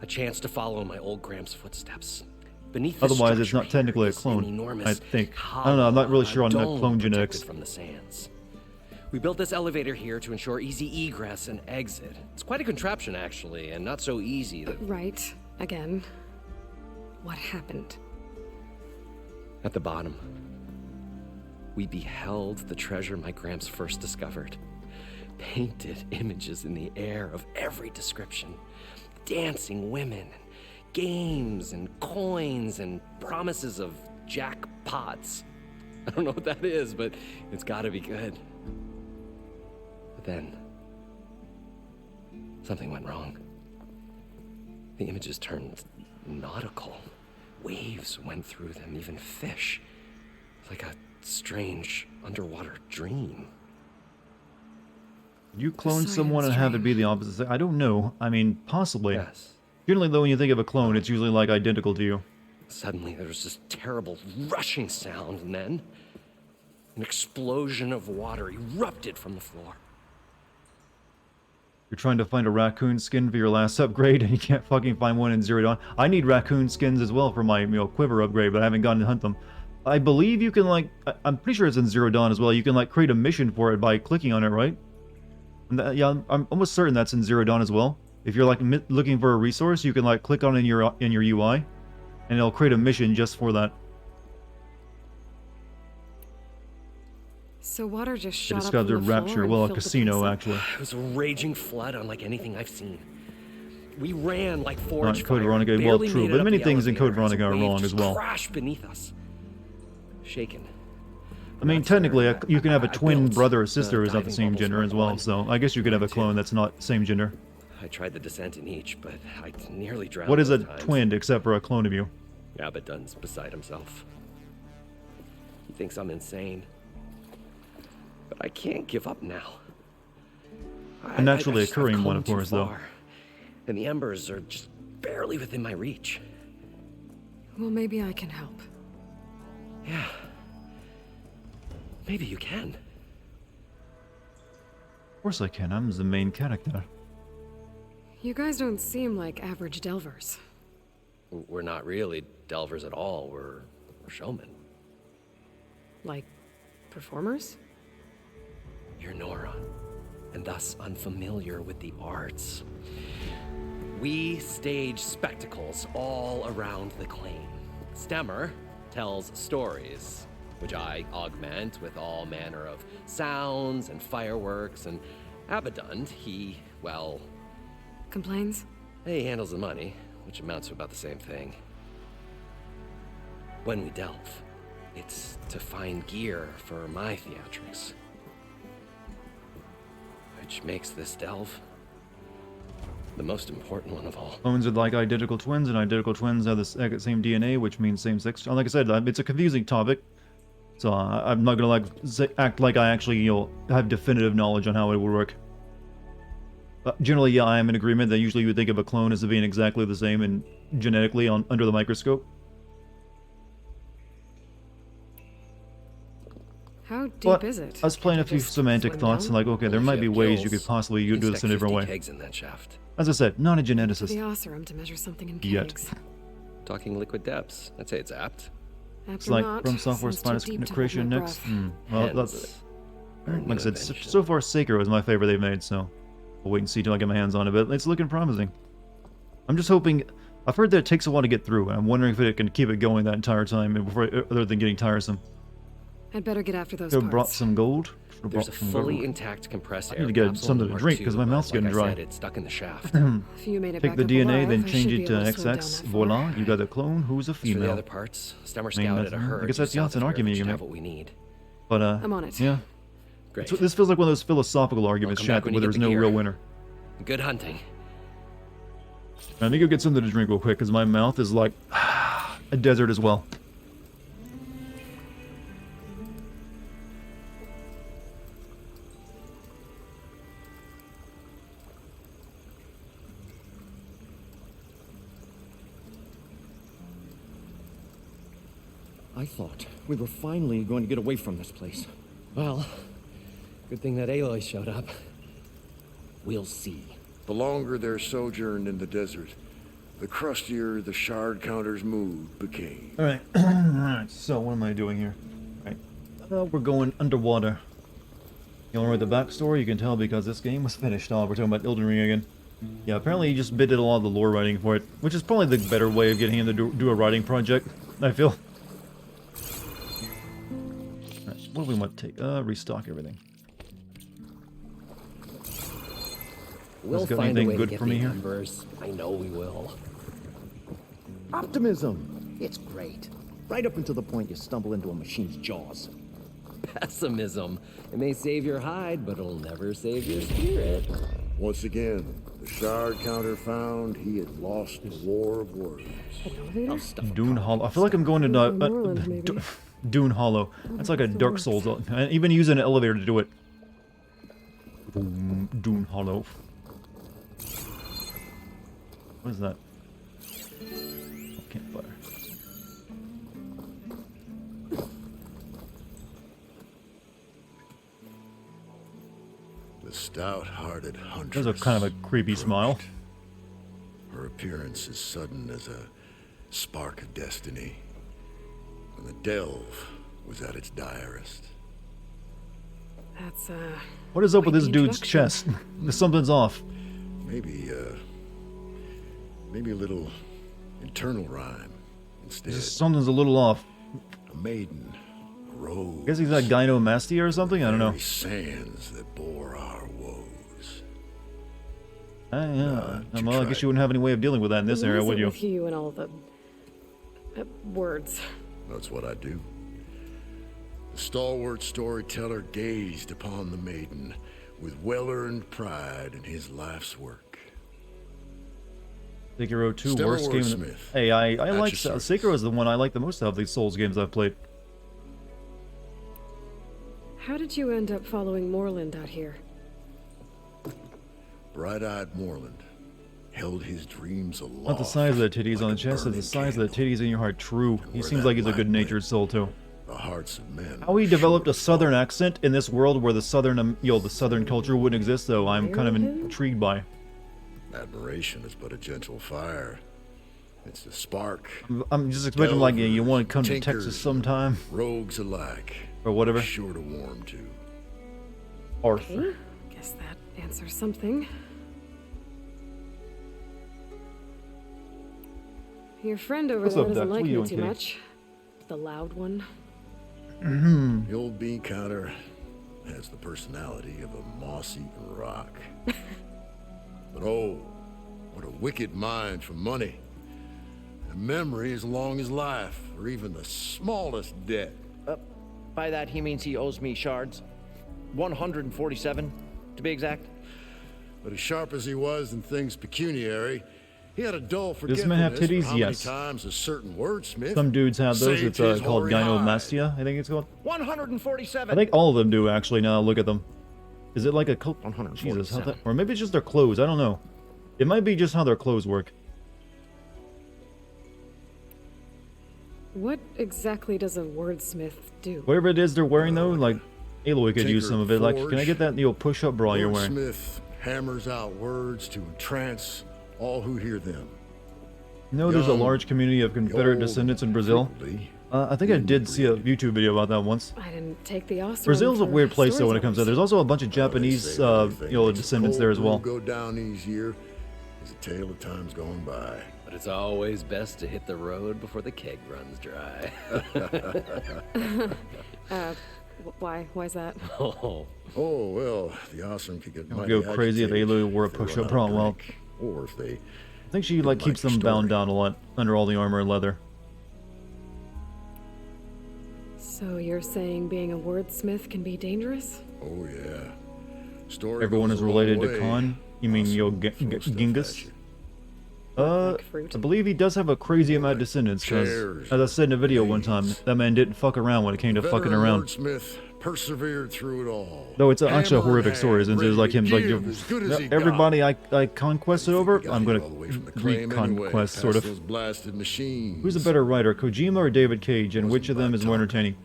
A chance to follow in my old Graham's footsteps. Beneath this Otherwise, it's structure not technically a here is an clone. enormous I think. I don't know. I'm not really sure on the dome clone protected genetics. from the sands. We built this elevator here to ensure easy egress and exit. It's quite a contraption, actually, and not so easy that... Right. Again. What happened? At the bottom, we beheld the treasure my Gramps first discovered. Painted images in the air of every description. Dancing women, games and coins and promises of jackpots. I don't know what that is, but it's gotta be good. But then, something went wrong. The images turned nautical. Waves went through them, even fish. Like a strange underwater dream. You clone someone and have it be the opposite. I don't know. I mean, possibly. Yes. Generally, though, when you think of a clone, it's usually like identical to you. Suddenly, there was this terrible rushing sound, and then an explosion of water erupted from the floor. You're trying to find a raccoon skin for your last upgrade, and you can't fucking find one in Zero Dawn. I need raccoon skins as well for my quiver upgrade, but I haven't gotten to hunt them. I believe you can I'm pretty sure it's in Zero Dawn as well. You can create a mission for it by clicking on it, right? And yeah, I'm almost certain that's in Zero Dawn as well. If you're looking for a resource, you can click on it in your UI, and it'll create a mission just for that. So water just They shot up described from a the floor rapture, and well, a filled the casino place up? actually. It was a raging flood unlike anything I've seen. We ran like Not forage Code fire, Veronica. Well, barely true, made it but up many the things in Code elevator as a Veronica are wave wrong just as well. crashed beneath us. Shaken. I mean, technically, you can have a I twin built brother or the sister who's not the diving same bubbles gender for as well, one. so I guess you could have a clone that's not same gender. I tried the descent in each, but I nearly drowned. What is a both times. twin except for a clone of you? Abaddon's beside himself. He thinks I'm insane. But I can't give up now. A naturally I've occurring one, come of too course, though. far, and the embers are just barely within my reach. Well, maybe I can help. Yeah. Maybe you can. Of course I can. I'm the main character. You guys don't seem like average delvers. We're not really delvers at all. We're showmen. Like, performers? You're Nora, and thus unfamiliar with the arts. We stage spectacles all around the claim. Stemmer tells stories, which I augment with all manner of sounds and fireworks, and Abaddon, he, well... Complains? He handles the money, which amounts to about the same thing. When we delve, it's to find gear for my theatrics. Which makes this delve the most important one of all. Clones are like identical twins, and identical twins have the same DNA, which means same sex. Like I said, it's a confusing topic, so I'm not gonna act like I actually, have definitive knowledge on how it would work. Generally, yeah, I am in agreement that usually you would think of a clone as being exactly the same and genetically under the microscope. How deep is it? I was playing a few semantic thoughts, and like, okay, there might be ways you could possibly do this in a different way. Kegs in that shaft. As I said, not a geneticist. The Oseram to measure something in Yet. kegs. Talking liquid depths. I'd say it's apt. It's like From Software's finest creation next. Well, that's... Like I said, so far Sekiro is my favorite they've made, so... I'll wait and see till I get my hands on it, but it's looking promising. I'm just hoping... I've heard that it takes a while to get through, and I'm wondering if it can keep it going that entire time, other than getting tiresome. I'd better get after those Could have parts. brought some gold. There's a fully intact compressed air I need to get capsule something in to Mark drink II, because my mouth's but getting like dry. I said, it's stuck in the shaft. If you made it Take back the up DNA, alive, then I change should it be to able slow down XX. that Voila, far. you got a clone who's a As for the female. other parts, Stemmer I mean, scouted a I herd guess that's just south an of here, argument which you should can have make. what we need. But, I'm on it. Yeah. Great. This feels like one of those philosophical arguments, Welcome back chat, when where you there's get the no gear. real winner. Good hunting. Let me go get something to drink real quick, because my mouth is like a desert as well. I thought we were finally going to get away from this place. Well, good thing that Aloy showed up. We'll see. The longer their sojourn in the desert, the crustier the shard counter's mood became. Alright, alright, so what am I doing here? Alright, we're going underwater. You wanna read the backstory? You can tell because this game was finished. Oh, we're talking about Elden Ring again. Yeah, apparently he just did a lot of the lore writing for it, which is probably the better way of getting him to do a writing project, I feel. Alright, what do we want to take? Restock everything. We'll Got find a anything way to good get for me the here? numbers. I know we will. Optimism! It's great. Right up until the point you stumble into a machine's jaws. Pessimism. It may save your hide, but it'll never save your spirit. Once again, the shard counter found he had lost the war of words. Dune Hollow. I feel like I'm going to Dune Hollow. That's like a Dark Souls. I even use an elevator to do it. Boom, Dune Hollow. What is that? Oh, campfire. The stout-hearted huntress. There's a kind of a creepy smile. Her appearance is sudden as a spark of destiny. When the delve was at its direst. That's, What is up with quite this the dude's introduction. chest? Something's off. Maybe a little internal rhyme instead. Something's a little off. A maiden, a rose. I guess he's that gynomastia or something? I don't know. Very sands that bore our woes. Yeah. Well, I guess you wouldn't have any way of dealing with that in this area, would you? With you and all the words. That's what I do. The stalwart storyteller gazed upon the maiden with well-earned pride in his life's work. Sekiro 2, Stellar worst game. wordsmith. Hey, I like your service. Sekiro is the one I like the most out of these Souls games I've played. How did you end up following Moreland out here? Bright-eyed Moreland held his dreams aloft. Not the size of the titties on the chest, it's the size of the titties in your heart. True. He seems like he's a good-natured soul too. The hearts of men. How he developed a southern accent in this world where the southern, the southern culture wouldn't exist, though, I'm kind of intrigued by. Admiration is but a gentle fire. It's a spark. I'm just expecting like you want to come to tinkers, Texas sometime. Rogues alike. Or whatever. Sure to warm to. Arthur. Okay. Guess that answers something. Your friend over there doesn't like me too much. The loud one. The old bean counter has the personality of a moss-eaten rock. But oh, what a wicked mind for money. A memory as long as life, or even the smallest debt. By that, he means he owes me shards. 147, to be exact. But as sharp as he was in things pecuniary, he had a dull forgetfulness. Does man have titties? For how yes. many times a certain wordsmith Some dudes have those. It's called hoary hide. gynomastia, I think it's called. 147. I think all of them do, actually, now I look at them. Is it like a cult? 147. Jesus, how that... Or maybe it's just their clothes, I don't know. It might be just how their clothes work. What exactly does a wordsmith do? Whatever it is they're wearing, though, like, Aloy could use some of it. Like, can I get that push-up bra you're wearing? Wordsmith hammers out words to entrance all who hear them. You know, there's a large community of Confederate descendants in Brazil. I think I did see a YouTube video about that once. I didn't take the Oster. Brazil's a weird place, though, when it comes to that. There's also a bunch of Japanese, descendants there as well. Go down easier is a tale of times gone by. But it's always best to hit the road before the keg runs dry. Why's that? Oh, well, the Ostrom could get mighty Go crazy if Aloy wore a push-up bra. Well, or if they... I think she like keeps them bound down a lot under all the armor and leather. So you're saying being a wordsmith can be dangerous? Oh yeah. Story Everyone goes is a long related to way. Khan? You mean Genghis? I believe he does have a crazy amount of descendants, because, as I said in a video one time, that man didn't fuck around when it came to fucking Veteran around. wordsmith persevered through it all. Though it's actually a Hammer horrific in story, hand, since it's like him, ready like, to give as good as he everybody I conquested over, I'm gonna claim reconquest, anyway, sort of. past those blasted machines. Who's a better writer, Kojima or David Cage, and which of them is more entertaining?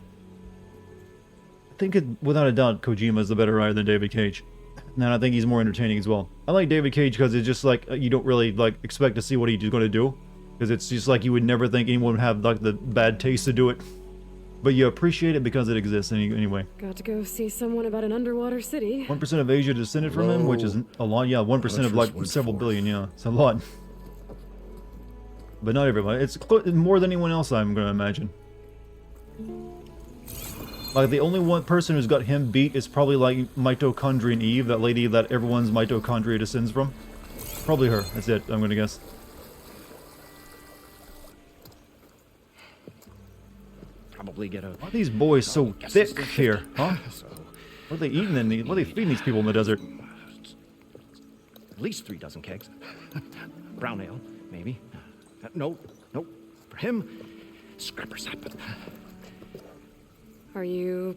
I think, without a doubt, Kojima is the better writer than David Cage. And I think he's more entertaining as well. I like David Cage because it's just like, you don't really, like, expect to see what he's going to do. Because it's just like you would never think anyone would have, like, the bad taste to do it. But you appreciate it because it exists anyway. Got to go see someone about an underwater city. 1% of Asia descended from him, which is a lot. Yeah, 1% of, like, several billion, yeah. It's a lot. But not everybody. It's more than anyone else, I'm going to imagine. Like, the only one person who's got him beat is probably, like, Mitochondrian Eve, that lady that everyone's mitochondria descends from. Probably her. That's it, I'm gonna guess. Probably get a... Why are these boys so thick here, huh? What are they eating in the... What are they feeding these people in the desert? At least 3 dozen kegs. Brown ale, maybe. No. For him, scrapper sap. Are you...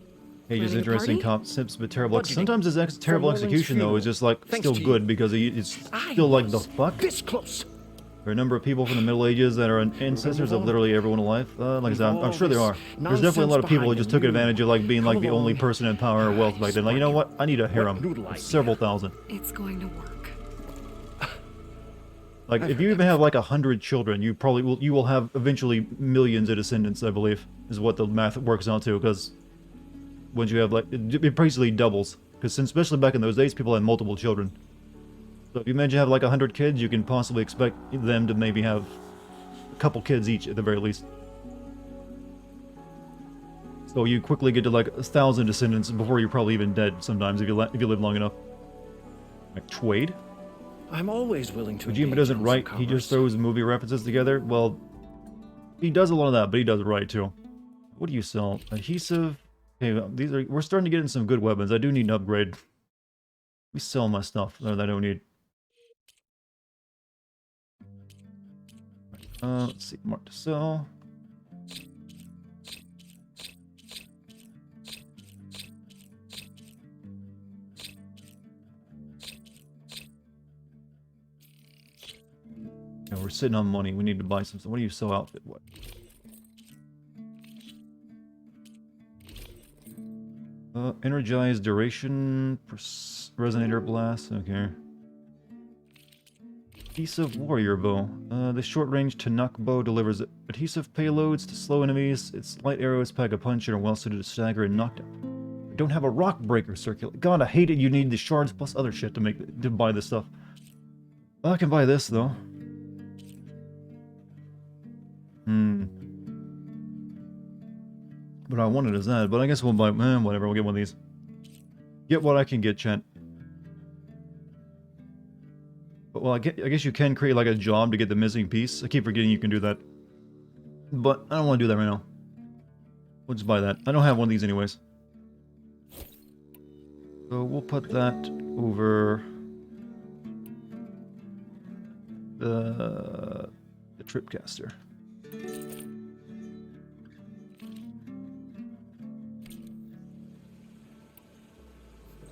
Hey, just planning a interesting party? concepts, but terrible. Budgeting. Sometimes his terrible For Nolan's execution, though, is just, like, Thanks still to you. good, because it's still like, the fuck? This close. There are a number of people from the Middle Ages that are ancestors of literally everyone alive. Like I said, I'm sure there are. There's definitely a lot of people who just took advantage of, like, being, like, the only person in power or wealth back then. Like, you know what? I need a harem. Several thousand. It's going to work. Like, if you even have, like, 100 children, you will have eventually millions of descendants, I believe, is what the math works out to, because once you have, like, it basically doubles. Because especially back in those days, people had multiple children. So if you imagine you have, like, 100 kids, you can possibly expect them to maybe have a couple kids each, at the very least. So you quickly get to, like, 1,000 descendants before you're probably even dead sometimes, if you live long enough. Like, Twade? I'm always willing to... Kojima doesn't write, he just throws movie references together. Well, he does a lot of that, but he does write too. What do you sell? Adhesive? Okay, we're starting to get in some good weapons. I do need an upgrade. Let me sell my stuff that I don't need. Let's see, mark to sell. Yeah, we're sitting on money. We need to buy some stuff. What do you sell outfit? What? Energized duration, resonator blast. Okay. Adhesive warrior bow. The short-range Tanuk bow delivers adhesive payloads to slow enemies. Its light arrows pack a punch and are well suited to stagger and knock down. I don't have a rock breaker circulate. God, I hate it. You need the shards plus other shit to buy this stuff. I can buy this though. What I wanted is that, but I guess we'll buy. Whatever. We'll get one of these. Get what I can get, chat. But, well, I guess you can create like a job to get the missing piece. I keep forgetting you can do that. But I don't want to do that right now. We'll just buy that. I don't have one of these anyways. So we'll put that over the tripcaster.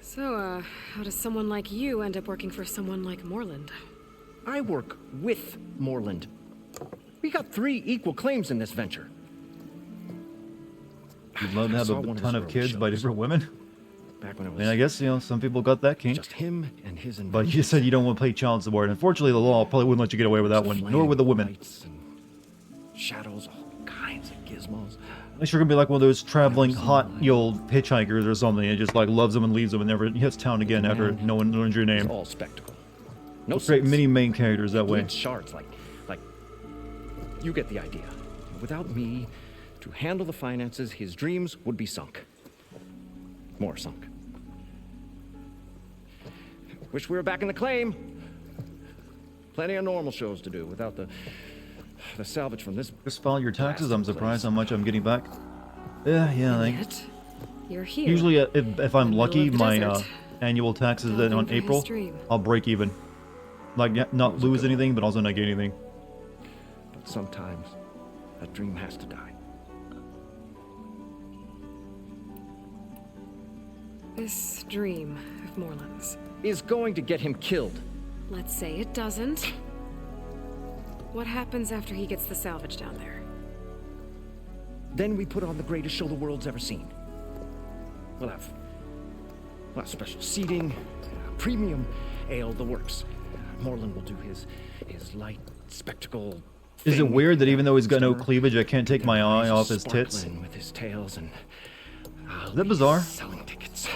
So, how does someone like you end up working for someone like Morland? I work with Morland. We got 3 equal claims in this venture. You'd love to have a ton of kids by different women. Back when it was, I mean, I guess, you know, some people got that kink. Just him and his inventions. But you said you don't want to play child support. Unfortunately, the law probably wouldn't let you get away with that one, nor with the women. Shadows, all kinds of gizmos. Unless you're gonna be like one of those traveling hot old hitchhikers or something, and just like loves them and leaves them and never hits town again after no one learns your name. All spectacle. No we'll create many main characters that way. Shards, like, you get the idea. Without me to handle the finances, his dreams would be sunk. More sunk. Wish we were back in the claim. Plenty of normal shows to do without the salvage from this. Just file your taxes. I'm surprised how much I'm getting back. Yeah. Like, you're here. usually, if I'm lucky, my annual taxes then on April, I'll break even. Like, not lose anything, but also not get anything. But sometimes that dream has to die. This dream of Morland's is going to get him killed. Let's say it doesn't. What happens after he gets the salvage down there? Then we put on the greatest show the world's ever seen. We'll have special seating, premium ale, the works. Morland will do his light spectacle. Is it weird that even though he's got no cleavage, I can't take my eye off his tits? With his tails and is that bizarre? Selling tickets.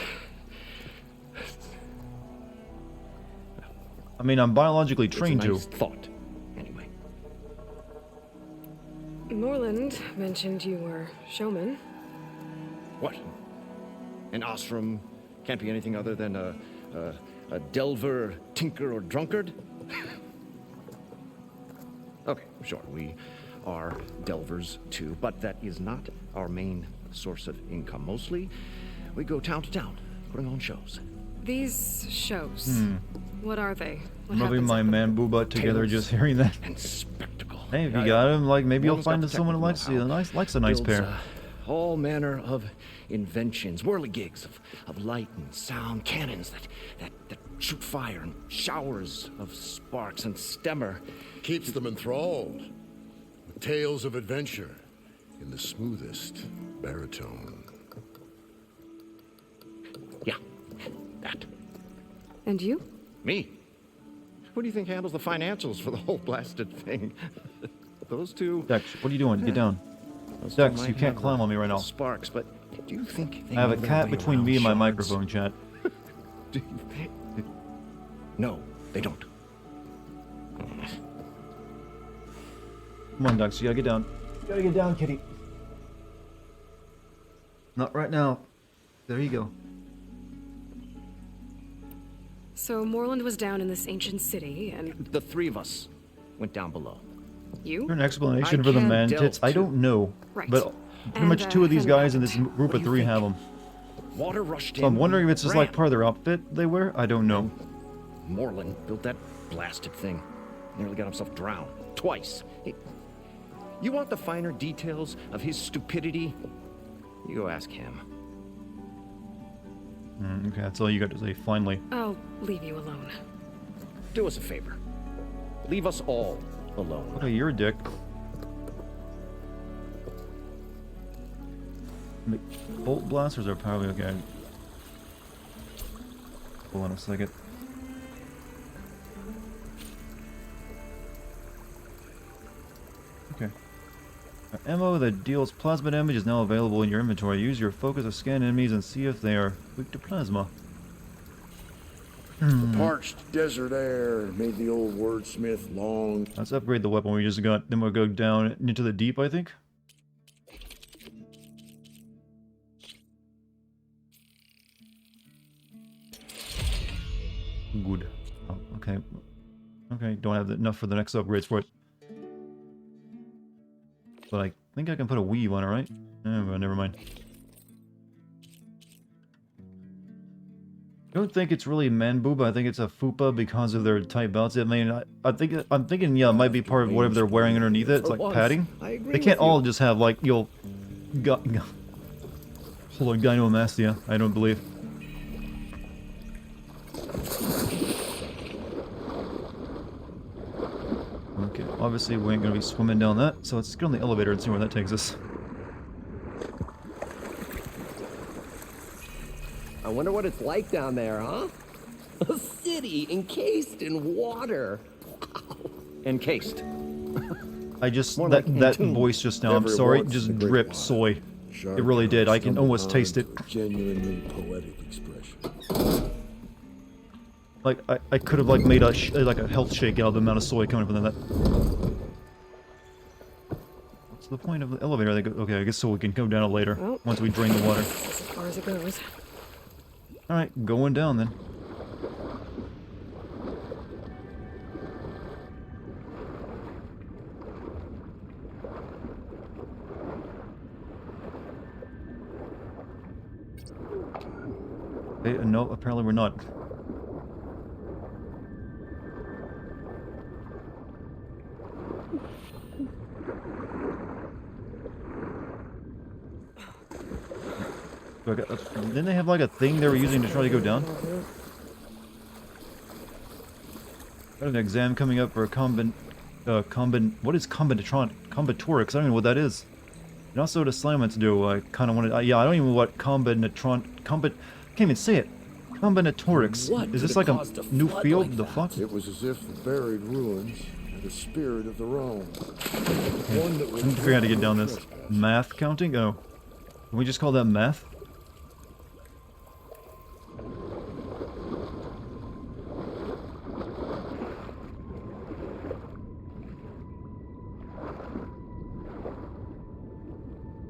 I mean, I'm biologically trained it's a nice to. Thought, anyway. Morland mentioned you were showman. What? An Ostrom can't be anything other than a delver, tinker, or drunkard? Okay, sure, we are delvers too, but that is not our main source of income. Mostly, we go town to town, putting on shows. These shows, what are they? I'm rubbing my man boo butt together just hearing that. And spectacle. Hey, if you got him, like, maybe you'll find someone who likes a nice pair. All manner of inventions, whirligigs of light and sound, cannons that shoot fire, and showers of sparks, and stemmer. Keeps them enthralled with tales of adventure in the smoothest baritone. Yeah, that. And you? Me? Who do you think handles the financials for the whole blasted thing? Those two. Dex, what are you doing? Get down. Dex, you can't climb on me right now. Sparks, but do you think they I have a know their cat way between around me and my shards? microphone, chat. No, they don't. Come on, Dex, you gotta get down. You gotta get down, kitty. Not right now. There you go. So Morland was down in this ancient city, and the 3 of us went down below. You? Is there an explanation for the man tits? I don't know. Right. But pretty much 2 of these guys in this group of 3 have them. Water rushed in. So I'm wondering if it's just like part of their outfit they wear. I don't know. Morland built that blasted thing. Nearly got himself drowned. Twice. You want the finer details of his stupidity? You go ask him. Okay, that's all you got to say, finally. I'll leave you alone. Do us a favor. Leave us all alone. Okay, you're a dick. Bolt blasters are probably okay. Hold on a second. Okay. Ammo that deals plasma damage is now available in your inventory. Use your focus to scan enemies and see if they are weak to plasma. The parched desert air made the old wordsmith long. Let's upgrade the weapon we just got. Then we'll go down into the deep, I think. Good. Oh, okay. Okay, don't have enough for the next upgrades for it. But I think I can put a weave on it, right? Oh, never mind. I don't think it's really man boob. I think it's a fupa because of their tight belts. I mean, I'm thinking, yeah, it might be part of whatever they're wearing underneath it. It's like padding. They can't all just have like hold on, gynomastia. I don't believe. Okay, obviously we ain't gonna be swimming down that, so let's get on the elevator and see where that takes us. I wonder what it's like down there, huh? A city encased in water. Wow. Encased. I just that voice just now. I'm sorry, just dripped soy. It really did. I can almost taste it. Genuinely poetic expression. Like I could have like made a like a health shake out of the amount of soy coming from that. What's the point of the elevator? Okay, I guess so we can go down it later once we drain the water. As far as it goes. All right, going down then. Okay, no, apparently we're not. Didn't they have like a thing they were using to try to go down? Got an exam coming up for a what is combinatorics? I don't even know what that is. And also what assignments do. I kind of wanted. Yeah, I don't even know what can't even say it. Combinatorics. Is this like a new field? The fuck? It was as if the buried ruins had the spirit of the realm. One that was I need to figure out how to get down this. Math counting? Oh. Can we just call that math?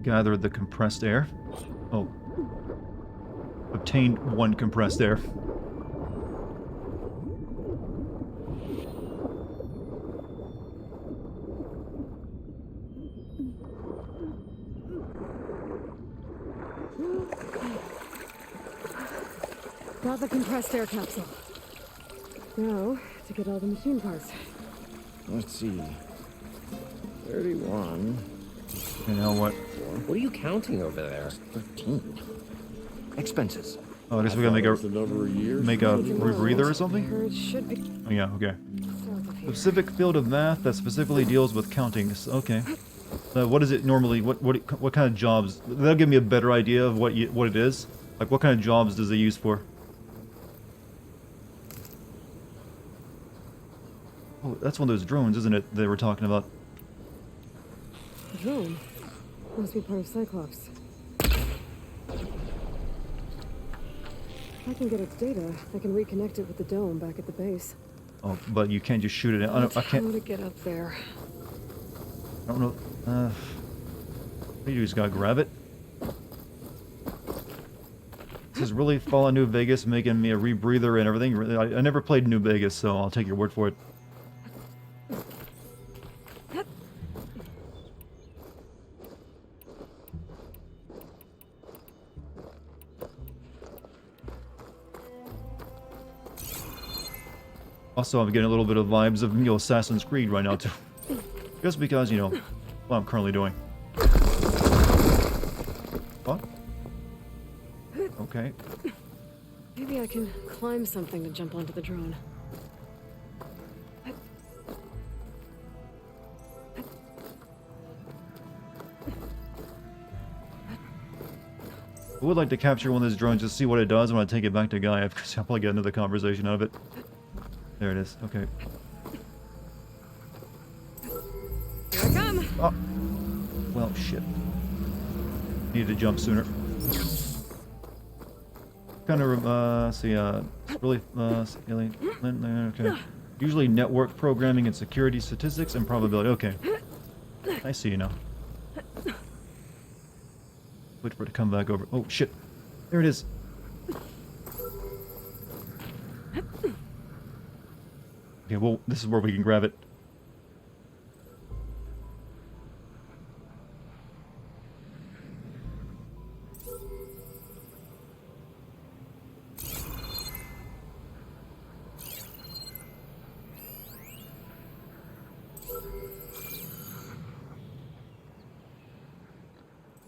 Gathered the compressed air. Oh. Obtained 1 compressed air. Got the compressed air capsule. Now, to get all the machine parts. Let's see. 31. And now what? What are you counting over there? 13. Expenses. Oh, I guess we gotta make a rebreather or something? It should be. Oh yeah, okay. Specific field of math that specifically deals with counting. Okay. What is it normally? What kind of jobs? That'll give me a better idea of what it is. Like what kind of jobs does it use for? Oh, that's one of those drones, isn't it? They were talking about. A drone. Must be part of Cyclops. If I can get its data, I can reconnect it with the dome back at the base. Oh, but you can't just shoot it. I can't. How to get up there? I don't know. You just gotta grab it. This is really Fallout New Vegas making me a rebreather and everything. I never played New Vegas, so I'll take your word for it. Also, I'm getting a little bit of vibes of, Assassin's Creed right now, too. Just because, what I'm currently doing. What? Okay. Maybe I can climb something to jump onto the drone. I would like to capture one of those drones, just see what it does when I take it back to Gaia, because I'll probably get another conversation out of it. There it is. Okay. Here I come. Oh. Well, shit. Needed to jump sooner. Kind of, see, really, okay. Usually network programming and security statistics and probability. Okay. I see you now. Wait for it to come back over. Oh, shit. There it is. Okay, well, this is where we can grab it.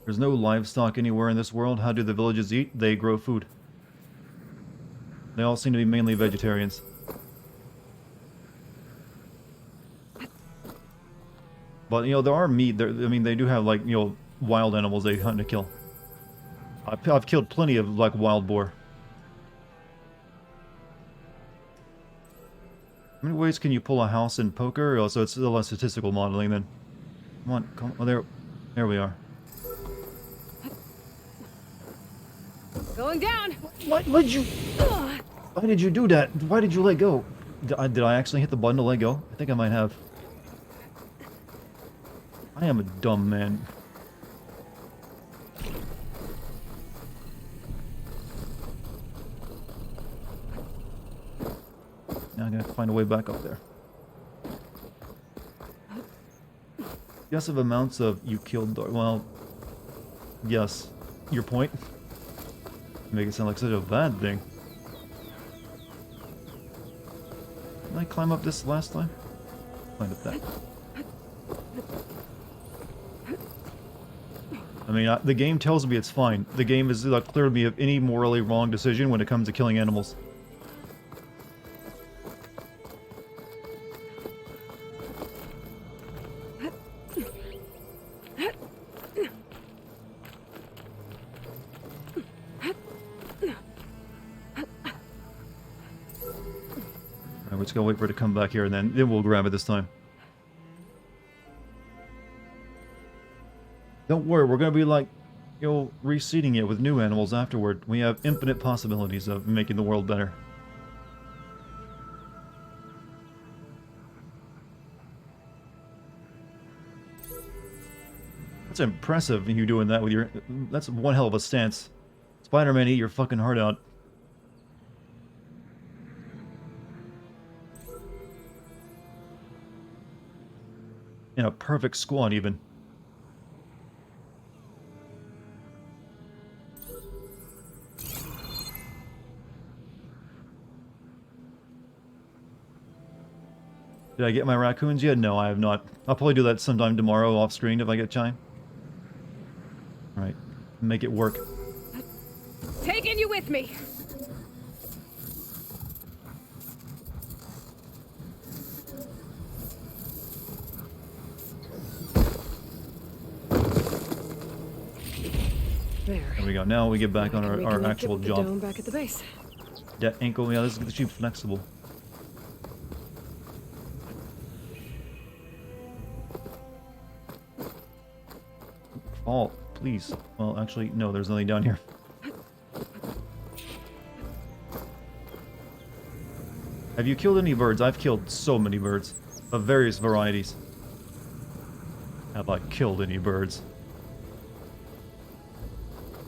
There's no livestock anywhere in this world. How do the villages eat? They grow food. They all seem to be mainly vegetarians. But, you know, there are meat. There, I mean, they do have, like, you know, wild animals they hunt to kill. I've killed plenty of, like, wild boar. How many ways can you pull a house in poker? Oh, so it's still a statistical modeling then. Come on, come on. Oh, there we are. Going down. Why did you do that? Why did you let go? Did I actually hit the button to let go? I think I might have. I am a dumb man. Now I'm gonna find a way back up there. Excessive amounts of you killed. Well, yes. Your point. Make it sound like such a bad thing. Did I climb up this last time? Climb up that. I mean, the game tells me it's fine. The game is cleared me of any morally wrong decision when it comes to killing animals. We're just gonna wait for it to come back here, and then we'll grab it this time. Don't worry, we're gonna be like, you know, reseeding it with new animals afterward. We have infinite possibilities of making the world better. That's impressive, you doing that with your... That's one hell of a stance. Spider-Man, eat your fucking heart out. In a perfect squad, even. Did I get my raccoons yet? No, I have not. I'll probably do that sometime tomorrow off screen if I get time. Alright. Make it work. Taking you with me. There we go. Now we get back on our actual job. Dome back at the base. That ankle, yeah, this is cheap flexible. Fall, please. Well, actually, no, there's nothing down here. Have you killed any birds? I've killed so many birds of various varieties. Have I killed any birds?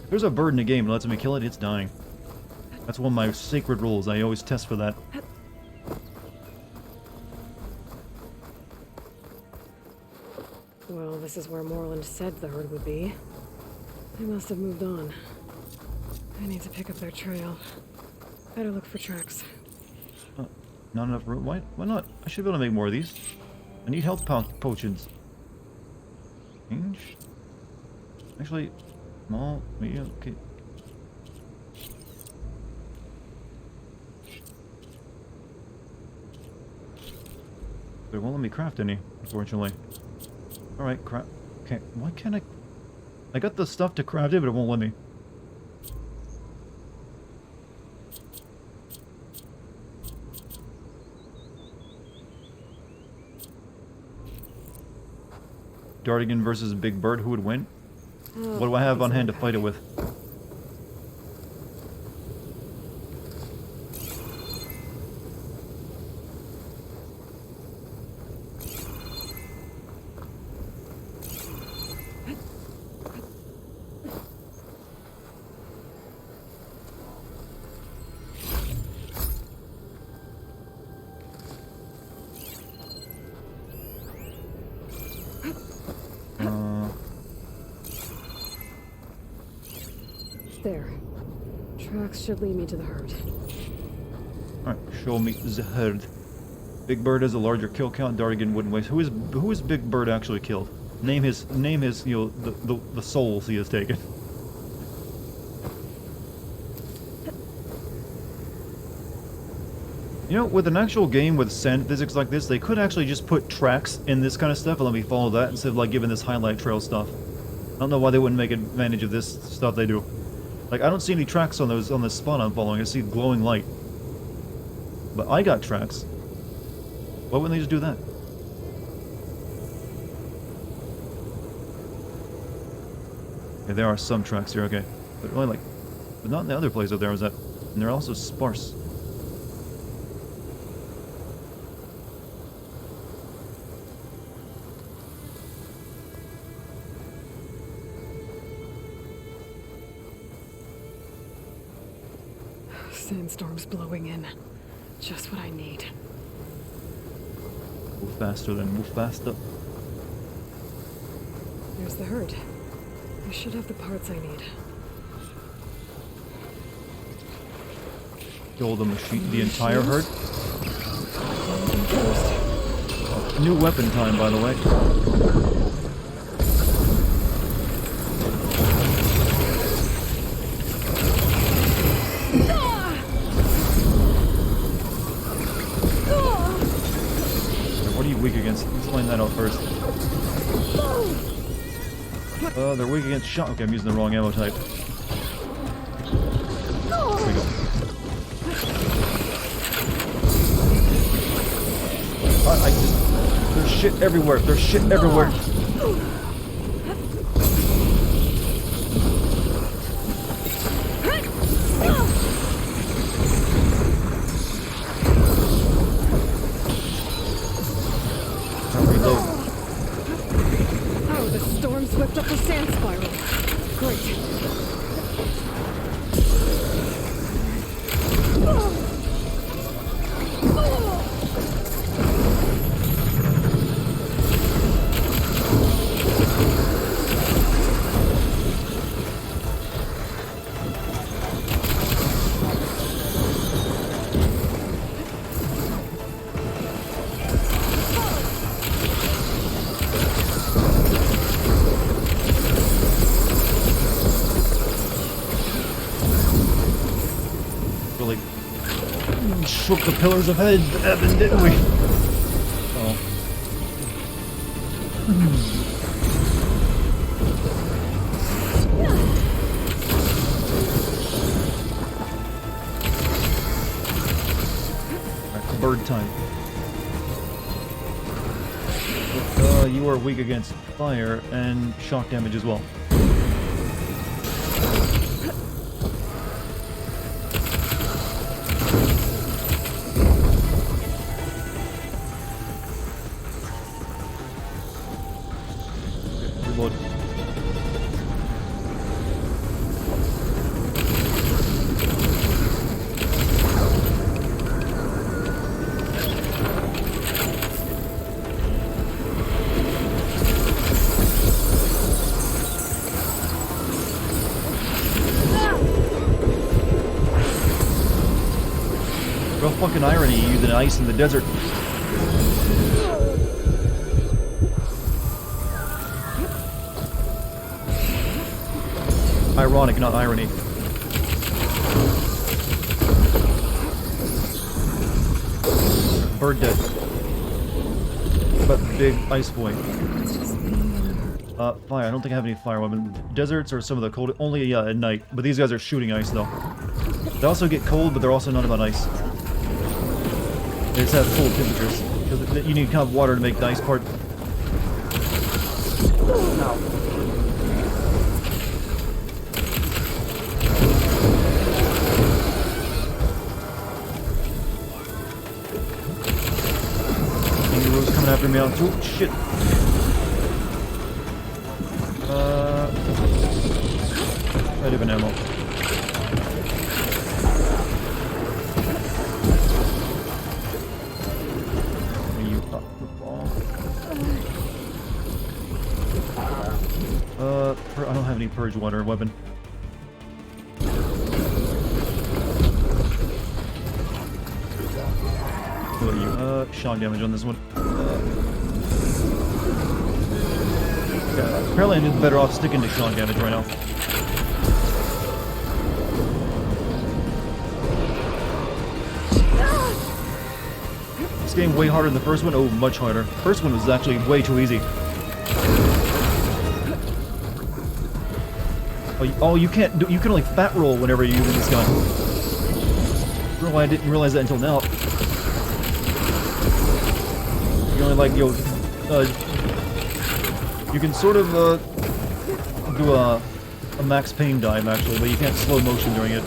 If there's a bird in the game that lets me kill it, it's dying. That's one of my sacred rules. I always test for that. Well, this is where Moreland said the herd would be. They must have moved on. I need to pick up their trail. Better look for tracks. Not enough room? Why not? I should be able to make more of these. I need health potions. Change? Actually, small, medium, okay. They won't let me craft any, unfortunately. Alright, craft. Okay, why can't I... I got the stuff to craft it, but it won't let me. Dartigan versus Big Bird, who would win? Oh, What do I have on hand to fight it with? There. Tracks should lead me to the herd. Alright, show me the herd. Big Bird has a larger kill count, Dartigan wouldn't waste. Who is Big Bird actually killed? Name his you know, the souls he has taken. You know, with an actual game with sand physics like this, they could actually just put tracks in this kind of stuff and let me follow that instead of like giving this highlight trail stuff. I don't know why they wouldn't make advantage of this stuff they do. Like, I don't see any tracks on this spot I'm following. I see glowing light. But I got tracks. Why wouldn't they just do that? Okay, there are some tracks here, okay. But only like... But not in the other place out there, is that... And they're also sparse. Sandstorm's blowing in. Just what I need. Move faster then, move faster. There's the herd. I should have the parts I need. Kill the machine, the entire herd? New weapon time, by the way. Weak against. Let's find that out first. They're weak against shot. Okay, I'm using the wrong ammo type. There we go. There's shit everywhere. There's shit everywhere. Swept up the sand spiral. Great. Shook the pillars of heaven, didn't we? Oh. Alright, bird time. You are weak against fire and shock damage as well. Real fucking irony, you using ice in the desert. Ironic, not irony. Bird dead. But big ice boy. Fire. I don't think I have any fire weapons. Deserts are some of the cold. Only at night. But these guys are shooting ice though. They also get cold, but they're also not about ice. They just have cold temperatures because you need kind of water to make the ice part. Kangaroo's coming after me on. Oh, shit. Not even ammo. You pop the ball. I don't have any purge water weapon. What are you? Shock damage on this one. Yeah, apparently I'm better off sticking to shock damage right now. This game way harder than the first one. Oh, much harder. First one was actually way too easy. Oh, you can't do. You can only fat roll whenever you're using this gun. I don't know why I didn't realize that until now. You only like you can sort of do a max pain dive actually, but you can't slow motion during it.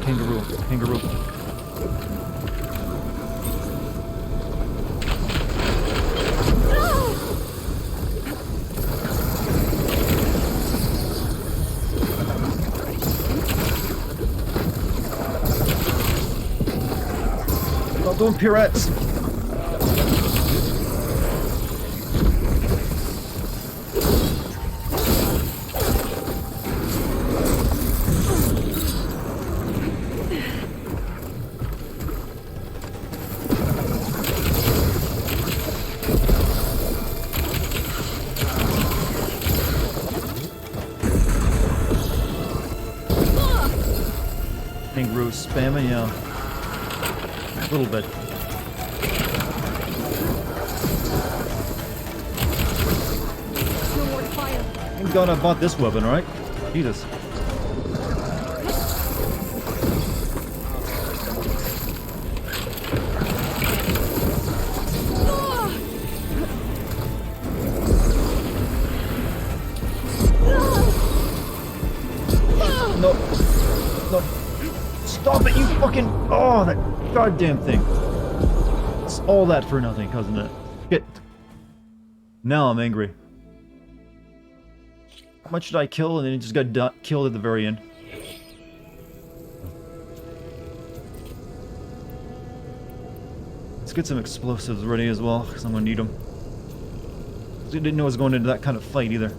Kangaroo. Not doing pirouettes. Kangaroo spamming, yeah. A little bit. Thank God I bought this weapon, right? Jesus. No. No. Stop it, you fucking... Oh, that goddamn thing. It's all that for nothing, isn't it? Shit. Now I'm angry. How much did I kill and then it just got killed at the very end? Let's get some explosives ready as well, because I'm gonna need them. I didn't know I was going into that kind of fight either.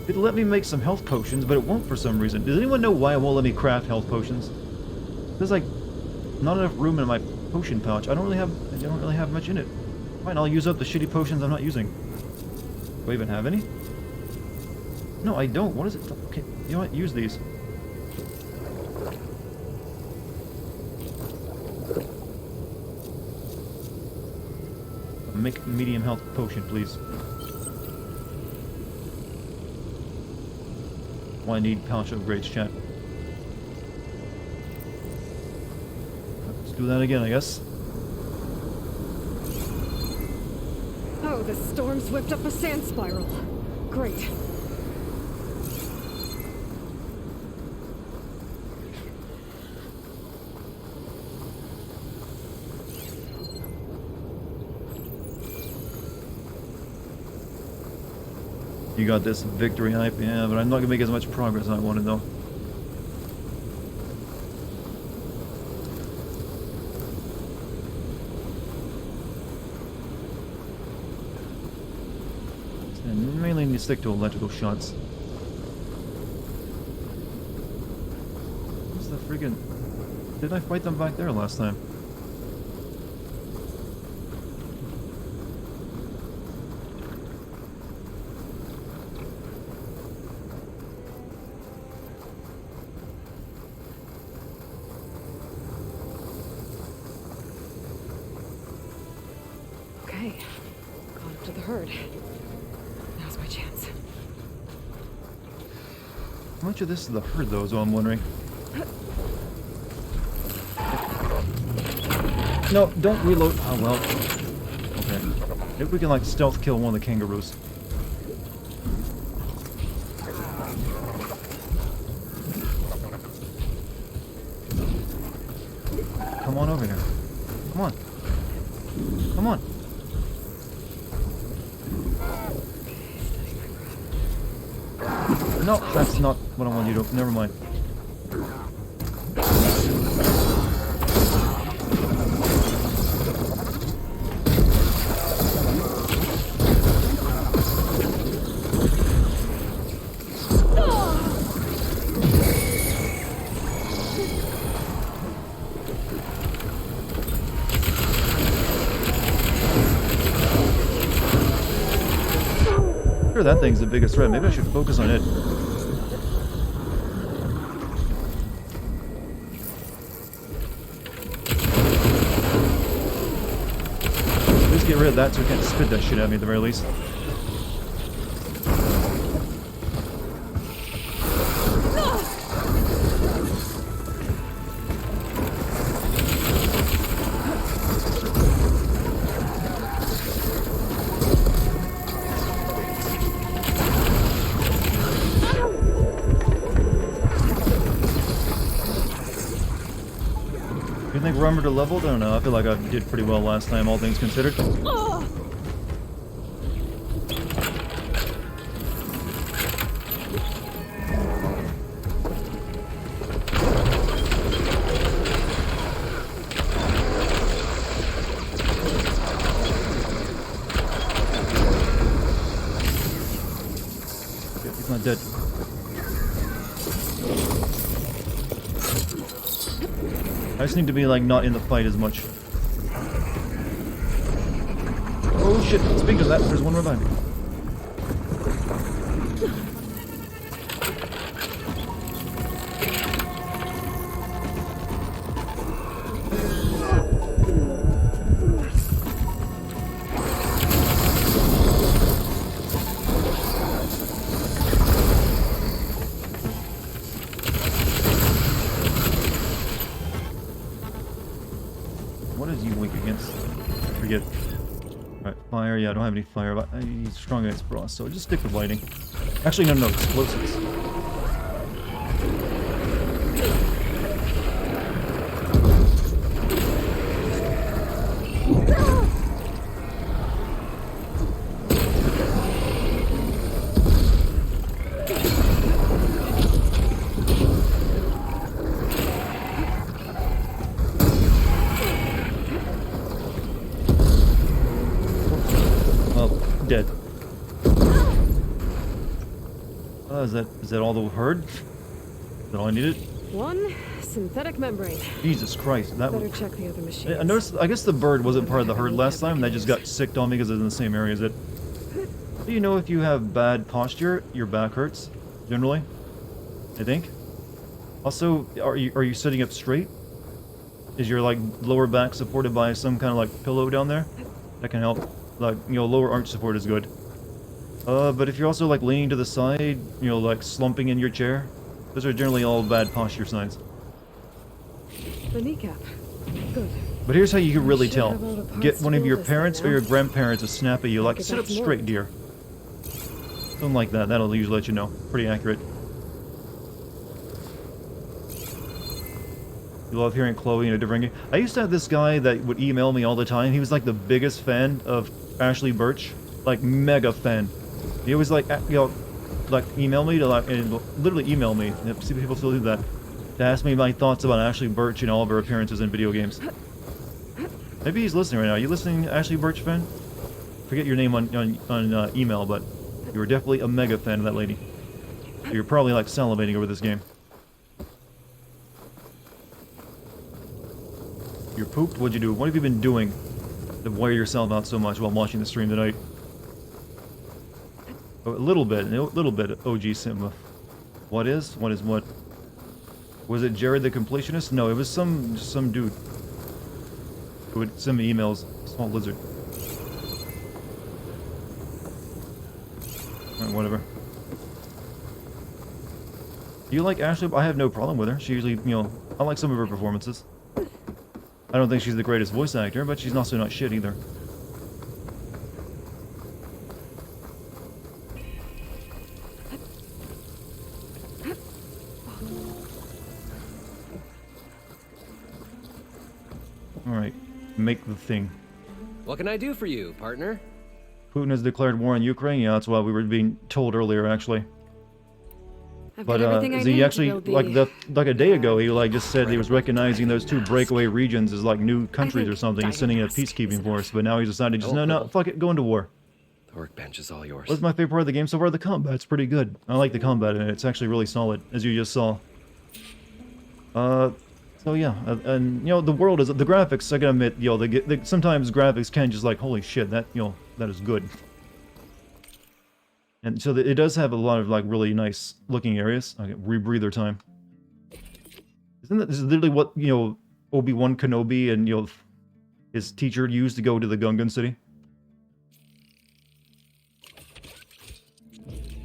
It'll let me make some health potions, but it won't for some reason. Does anyone know why it won't let me craft health potions? There's like not enough room in my potion pouch. I don't really have much in it. Fine, I'll use up the shitty potions I'm not using. Do I even have any? No, I don't. What is it? Okay, you know what? Use these. Make medium health potion, please. Well, I need pouch upgrades, chat. Let's do that again, I guess. Oh, the storm's whipped up a sand spiral. Great. You got this victory hype, yeah, but I'm not gonna make as much progress as I wanted though. And mainly need to stick to electrical shots. What's the friggin'... Did I fight them back there last time? Okay. Caught up to the herd. Now's my chance. How much of this is the herd, though, is what I'm wondering. No, don't reload. Oh, well. Okay. Maybe we can, like, stealth kill one of the kangaroos. Come on over here. Come on. Come on. No, that's not what I want you to. Never mind. Sure, that thing's the biggest threat. Maybe I should focus on it. Let's get rid of that so we can't spit that shit at me at the very least. You think Rummer leveled? I don't know. I feel like I did pretty well last time, all things considered. He's not dead. I just need to be, like, not in the fight as much. Oh shit, speaking of that, there's one right behind me. What is you weak against? I forget. Alright, fire. Yeah, I don't have any fire, but he's strong against frost, so just stick with lighting. Actually, no, explosives. Dead. Is that all the herd? Is that all I needed? One synthetic membrane. Jesus Christ, that Better was... check the other machines. I noticed, I guess the bird wasn't part of the herd last time, and that just got sicked on me because it's in the same area as it. Do you know if you have bad posture, your back hurts? Generally? I think. Also, are you sitting up straight? Is your, like, lower back supported by some kind of, like, pillow down there? That can help. Like, you know, lower arch support is good. But if you're also, like, leaning to the side, you know, like, slumping in your chair, those are generally all bad posture signs. The kneecap. Good. But here's how you can really Should tell. have all the Get parts one of for your this parents thing or now. your grandparents to snap at you, like, Think sit up that's straight, more. dear. Something like that. That'll usually let you know. Pretty accurate. You love hearing Chloe in a different game. I used to have this guy that would email me all the time. He was like the biggest fan of Ashley Birch. Like, mega fan. He always, like, you know, like, email me to, like, and literally email me. See, people still do that. To ask me my thoughts about Ashley Birch and all of her appearances in video games. Maybe he's listening right now. Are you listening, Ashley Birch fan? Forget your name on email, but you were definitely a mega fan of that lady. You're probably, like, salivating over this game. You're pooped? What'd you do? What have you been doing to wear yourself out so much while watching the stream tonight? Oh, a little bit, OG Simba. What is? What is what? Was it Jared the Completionist? No, it was some dude who would send me emails. Small lizard. whatever. Do you like Ashley? I have no problem with her. She usually, you know, I like some of her performances. I don't think she's the greatest voice actor, but she's also not shit either. Alright, make the thing. What can I do for you, partner? Putin has declared war on Ukraine. Yeah, that's what we were being told earlier, actually. But he actually, like a day ago, he like just said he was recognizing those 2 breakaway regions as like new countries or something, and sending a peacekeeping force. But now he's decided just no, fuck it, go into war. The workbench is all yours. What's my favorite part of the game so far? The combat's pretty good. I like the combat in it. It's actually really solid, as you just saw. So yeah, and you know the world is the graphics. I gotta admit, you know, sometimes graphics can just like holy shit, that you know that is good. And so it does have a lot of like really nice looking areas. Okay, rebreather time. Isn't that this is literally what you know Obi-Wan Kenobi and you know his teacher used to go to the Gungan city?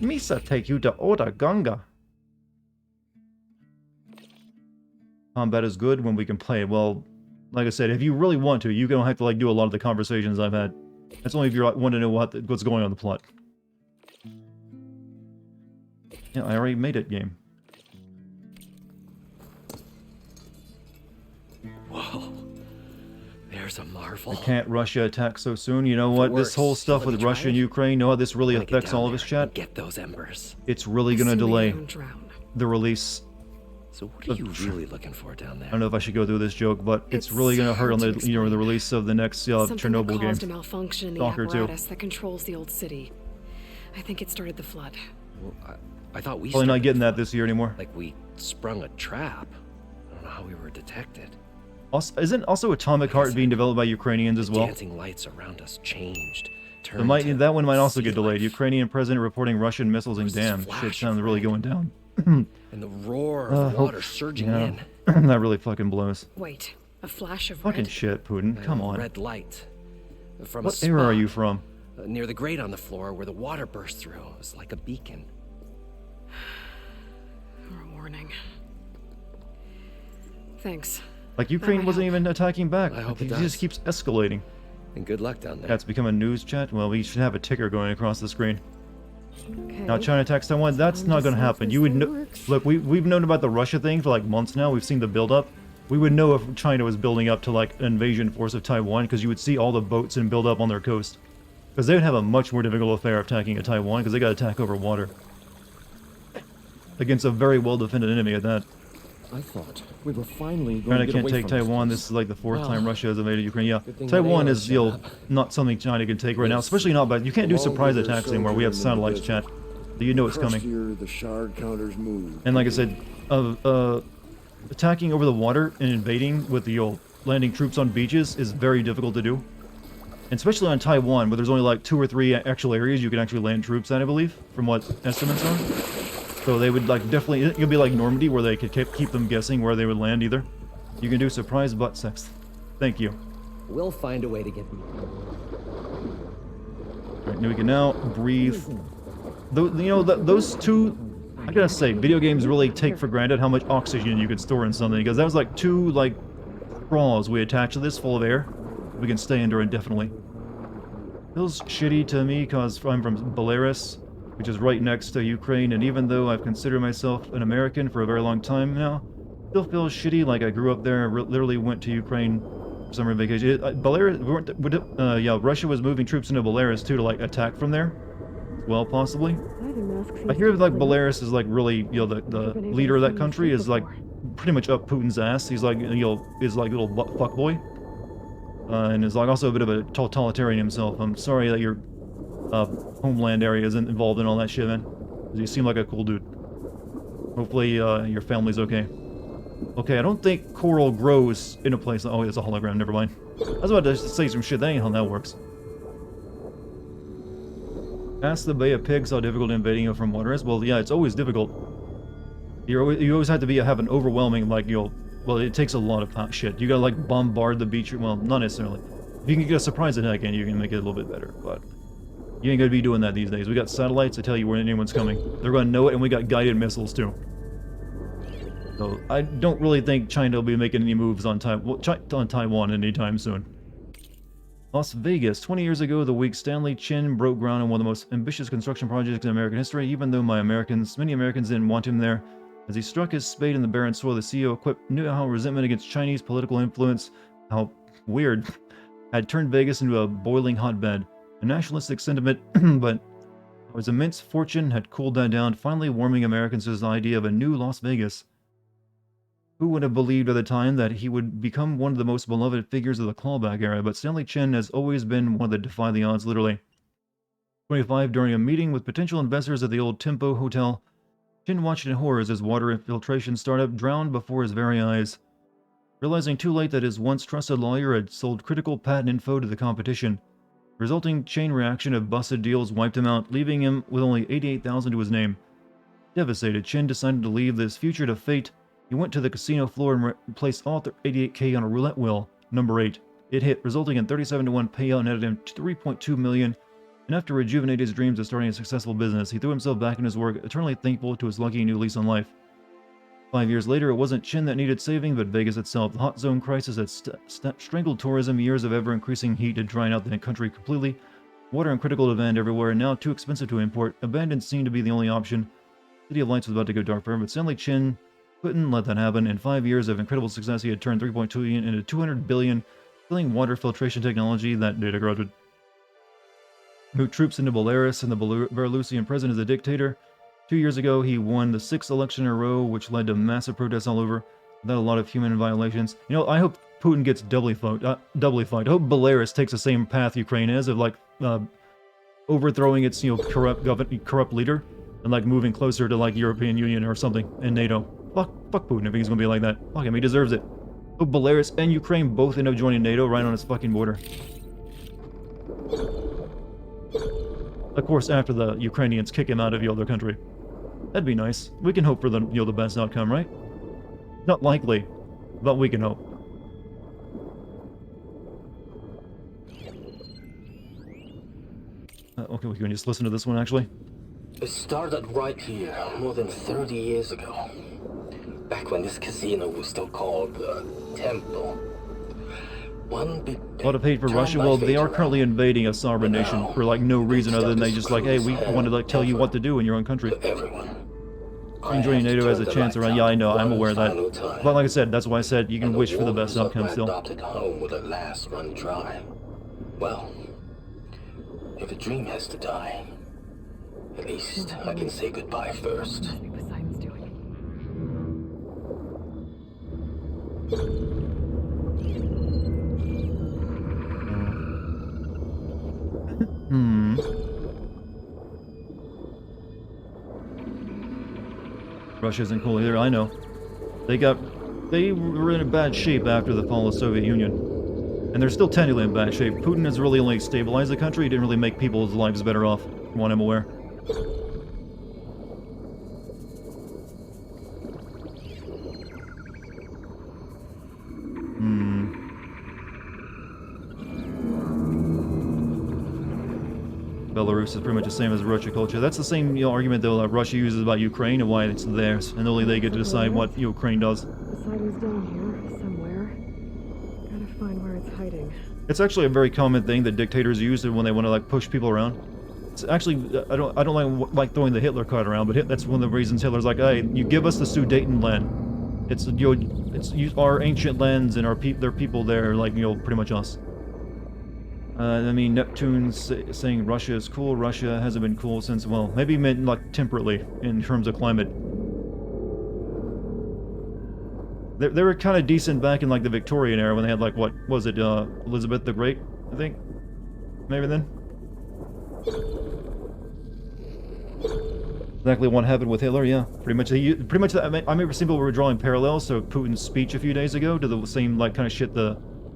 Misa take you to Oda Ganga. Combat is good when we can play it. Well, like I said, if you really want to, you don't have to like do a lot of the conversations I've had. That's only if you want to know what's going on in the plot. Yeah, I already made it, game. Whoa. There's a marvel. Can't Russia attack so soon? You know what? This whole stuff with Russia and Ukraine, you know how this really affects all of us, chat? Get those embers. It's really gonna delay the release. So what are you really looking for down there? I don't know if I should go through this joke, but it's really gonna hurt on the the release of the next Chernobyl game. Something caused a malfunction in the apparatus that controls the old city. I think it started the flood. Well, I thought we probably not getting that this year anymore. Like we sprung a trap. I don't know how we were detected. Also, isn't also Atomic Heart being developed by Ukrainians as well? Dancing lights around us changed. So that one might also get delayed. Ukrainian president reporting Russian missiles and damn, shit sounds really going down. And the roar of the water surging in. That really fucking blows. Wait, a flash of fucking shit, Putin. Come on. Red light. From what era are you from? Near the grate on the floor where the water burst through. It was like a beacon. Or a warning. Thanks. Like Ukraine wasn't even attacking back. I hope it just keeps escalating. And good luck down there. That's become a news chat. Well, we should have a ticker going across the screen. Okay. Now China attacks Taiwan. That's not going to happen. You would know. Look, we've known about the Russia thing for like months now. We've seen the build-up. We would know if China was building up to like an invasion force of Taiwan because you would see all the boats and build up on their coast. Because they would have a much more difficult affair of attacking a Taiwan because they got to attack over water against a very well-defended enemy at that. I thought we were finally going China to get can't away take from Taiwan. This is like the 4th time Russia has invaded Ukraine. Yeah, Taiwan is not something China can take right now, especially not by. You can't do surprise attacks anymore. We have satellites, chat. So you know it's coming. The shard counters move. And like I said, attacking over the water and invading with the landing troops on beaches is very difficult to do. And especially on Taiwan, where there's only like 2 or 3 actual areas you can actually land troops at, I believe, from what estimates are. So they would like definitely, it would be like Normandy where they could keep them guessing where they would land either. You can do surprise butt sex. Thank you. We'll find a way to get... Alright, now we can now breathe. Those two, I gotta say, video games really take for granted how much oxygen you can store in something, because that was like 2 like straws we attached to this full of air. We can stay under indefinitely. Feels shitty to me because I'm from Belarus, which is right next to Ukraine, and even though I've considered myself an American for a very long time now, still feels shitty like I grew up there and literally went to Ukraine for summer vacation. Belarus, Russia was moving troops into Belarus too to like attack from there. Well, possibly. I hear like Belarus is like really, the leader of that country is like pretty much up Putin's ass. He's like, is like a little fuckboy. And is like also a bit of a totalitarian himself. I'm sorry that your homeland area isn't involved in all that shit, man. You seem like a cool dude. Hopefully your family's okay. Okay, I don't think coral grows in a place. Oh, it's a hologram. Never mind. I was about to say some shit. That ain't how that works. Ask the Bay of Pigs how difficult invading from water is. Well, yeah, it's always difficult. You always have to have an overwhelming well, it takes a lot of shit. You gotta like bombard the beach. Well, not necessarily. If you can get a surprise attack in, you can make it a little bit better. But You ain't gonna be doing that these days. We got satellites to tell you when anyone's coming. They're gonna know it, and we got guided missiles too. So I don't really think China will be making any moves on Taiwan anytime soon. Las Vegas. 20 years ago, the week Stanley Chin broke ground on one of the most ambitious construction projects in American history, even though many Americans didn't want him there. As he struck his spade in the barren soil, the CEO knew how resentment against Chinese political influence, how weird, had turned Vegas into a boiling hotbed. A nationalistic sentiment, but his immense fortune had cooled that down, finally warming Americans to the idea of a new Las Vegas. Who would have believed at the time that he would become one of the most beloved figures of the clawback era, but Stanley Chin has always been one that defied the odds, literally. 25, during a meeting with potential investors at the old Tempo Hotel, Chin watched in horror as his water infiltration startup drowned before his very eyes. Realizing too late that his once trusted lawyer had sold critical patent info to the competition, the resulting chain reaction of busted deals wiped him out, leaving him with only $88,000 to his name. Devastated, Chin decided to leave this future to fate. He went to the casino floor and placed all $88K on a roulette wheel, number 8. It hit, resulting in 37-to-1 payout, netted him $3.2 million, enough to rejuvenate his dreams of starting a successful business. He threw himself back in his work, eternally thankful to his lucky new lease on life. 5 years later, it wasn't Chin that needed saving, but Vegas itself. The hot zone crisis had strangled tourism. Years of ever-increasing heat had dried out the country completely. Water in critical demand everywhere, and now too expensive to import. Abandoned seemed to be the only option. City of Lights was about to go dark forever, but Stanley Chin couldn't let that happen. In 5 years of incredible success, he had turned $3.2 billion into $200 billion, filling water filtration technology that data corrupted. Moved troops into Belarus, and the Belarusian president is a dictator. 2 years ago, he won the 6th election in a row, which led to massive protests all over, without a lot of human violations. You know, I hope Putin gets doubly fucked. I hope Belarus takes the same path Ukraine is, of like overthrowing its corrupt leader, and like moving closer to like European Union or something, and NATO. Fuck Putin if he's gonna be like that. Fuck him, he deserves it. Hope Belarus and Ukraine both end up joining NATO right on his fucking border. Of course, after the Ukrainians kick him out of the other country. That'd be nice. We can hope for the the best outcome, right? Not likely, but we can hope. Okay, we can just listen to this one actually. It started right here, more than 30 years ago. Back when this casino was still called the Temple. One big A lot of hate for Russia. Well, they are currently invading a sovereign nation for like no reason other than they just like, hey, we want to like tell you what to do in your own country. Joining NATO has a chance around. Yeah, I know, I'm aware of that. But like I said, that's why I said you can wish for the best outcome still. Adopted home would at last run dry. Well, if a dream has to die, at least I can say goodbye first. Russia isn't cool either, I know. They were in bad shape after the fall of the Soviet Union. And they're still technically in bad shape. Putin has really only stabilized the country, he didn't really make people's lives better off, from what I'm aware. Belarus is pretty much the same as Russia culture. That's the same argument though that Russia uses about Ukraine and why it's theirs, and only they get to decide what Ukraine does. The site is down here somewhere. Gotta find where it's hiding. It's actually a very common thing that dictators use when they want to like push people around. It's actually I don't like throwing the Hitler card around, but that's one of the reasons Hitler's like, hey, you give us the Sudeten land. It's our ancient lands and their people there, like pretty much us. I mean, Neptune's saying Russia is cool. Russia hasn't been cool since, well, maybe meant like temperately in terms of climate. They were kind of decent back in like the Victorian era when they had like, what was it, Elizabeth the Great, I think? Maybe then? Exactly what happened with Hitler, yeah. Pretty much, I remember seeing people were drawing parallels to Putin's speech a few days ago to the same like kind of shit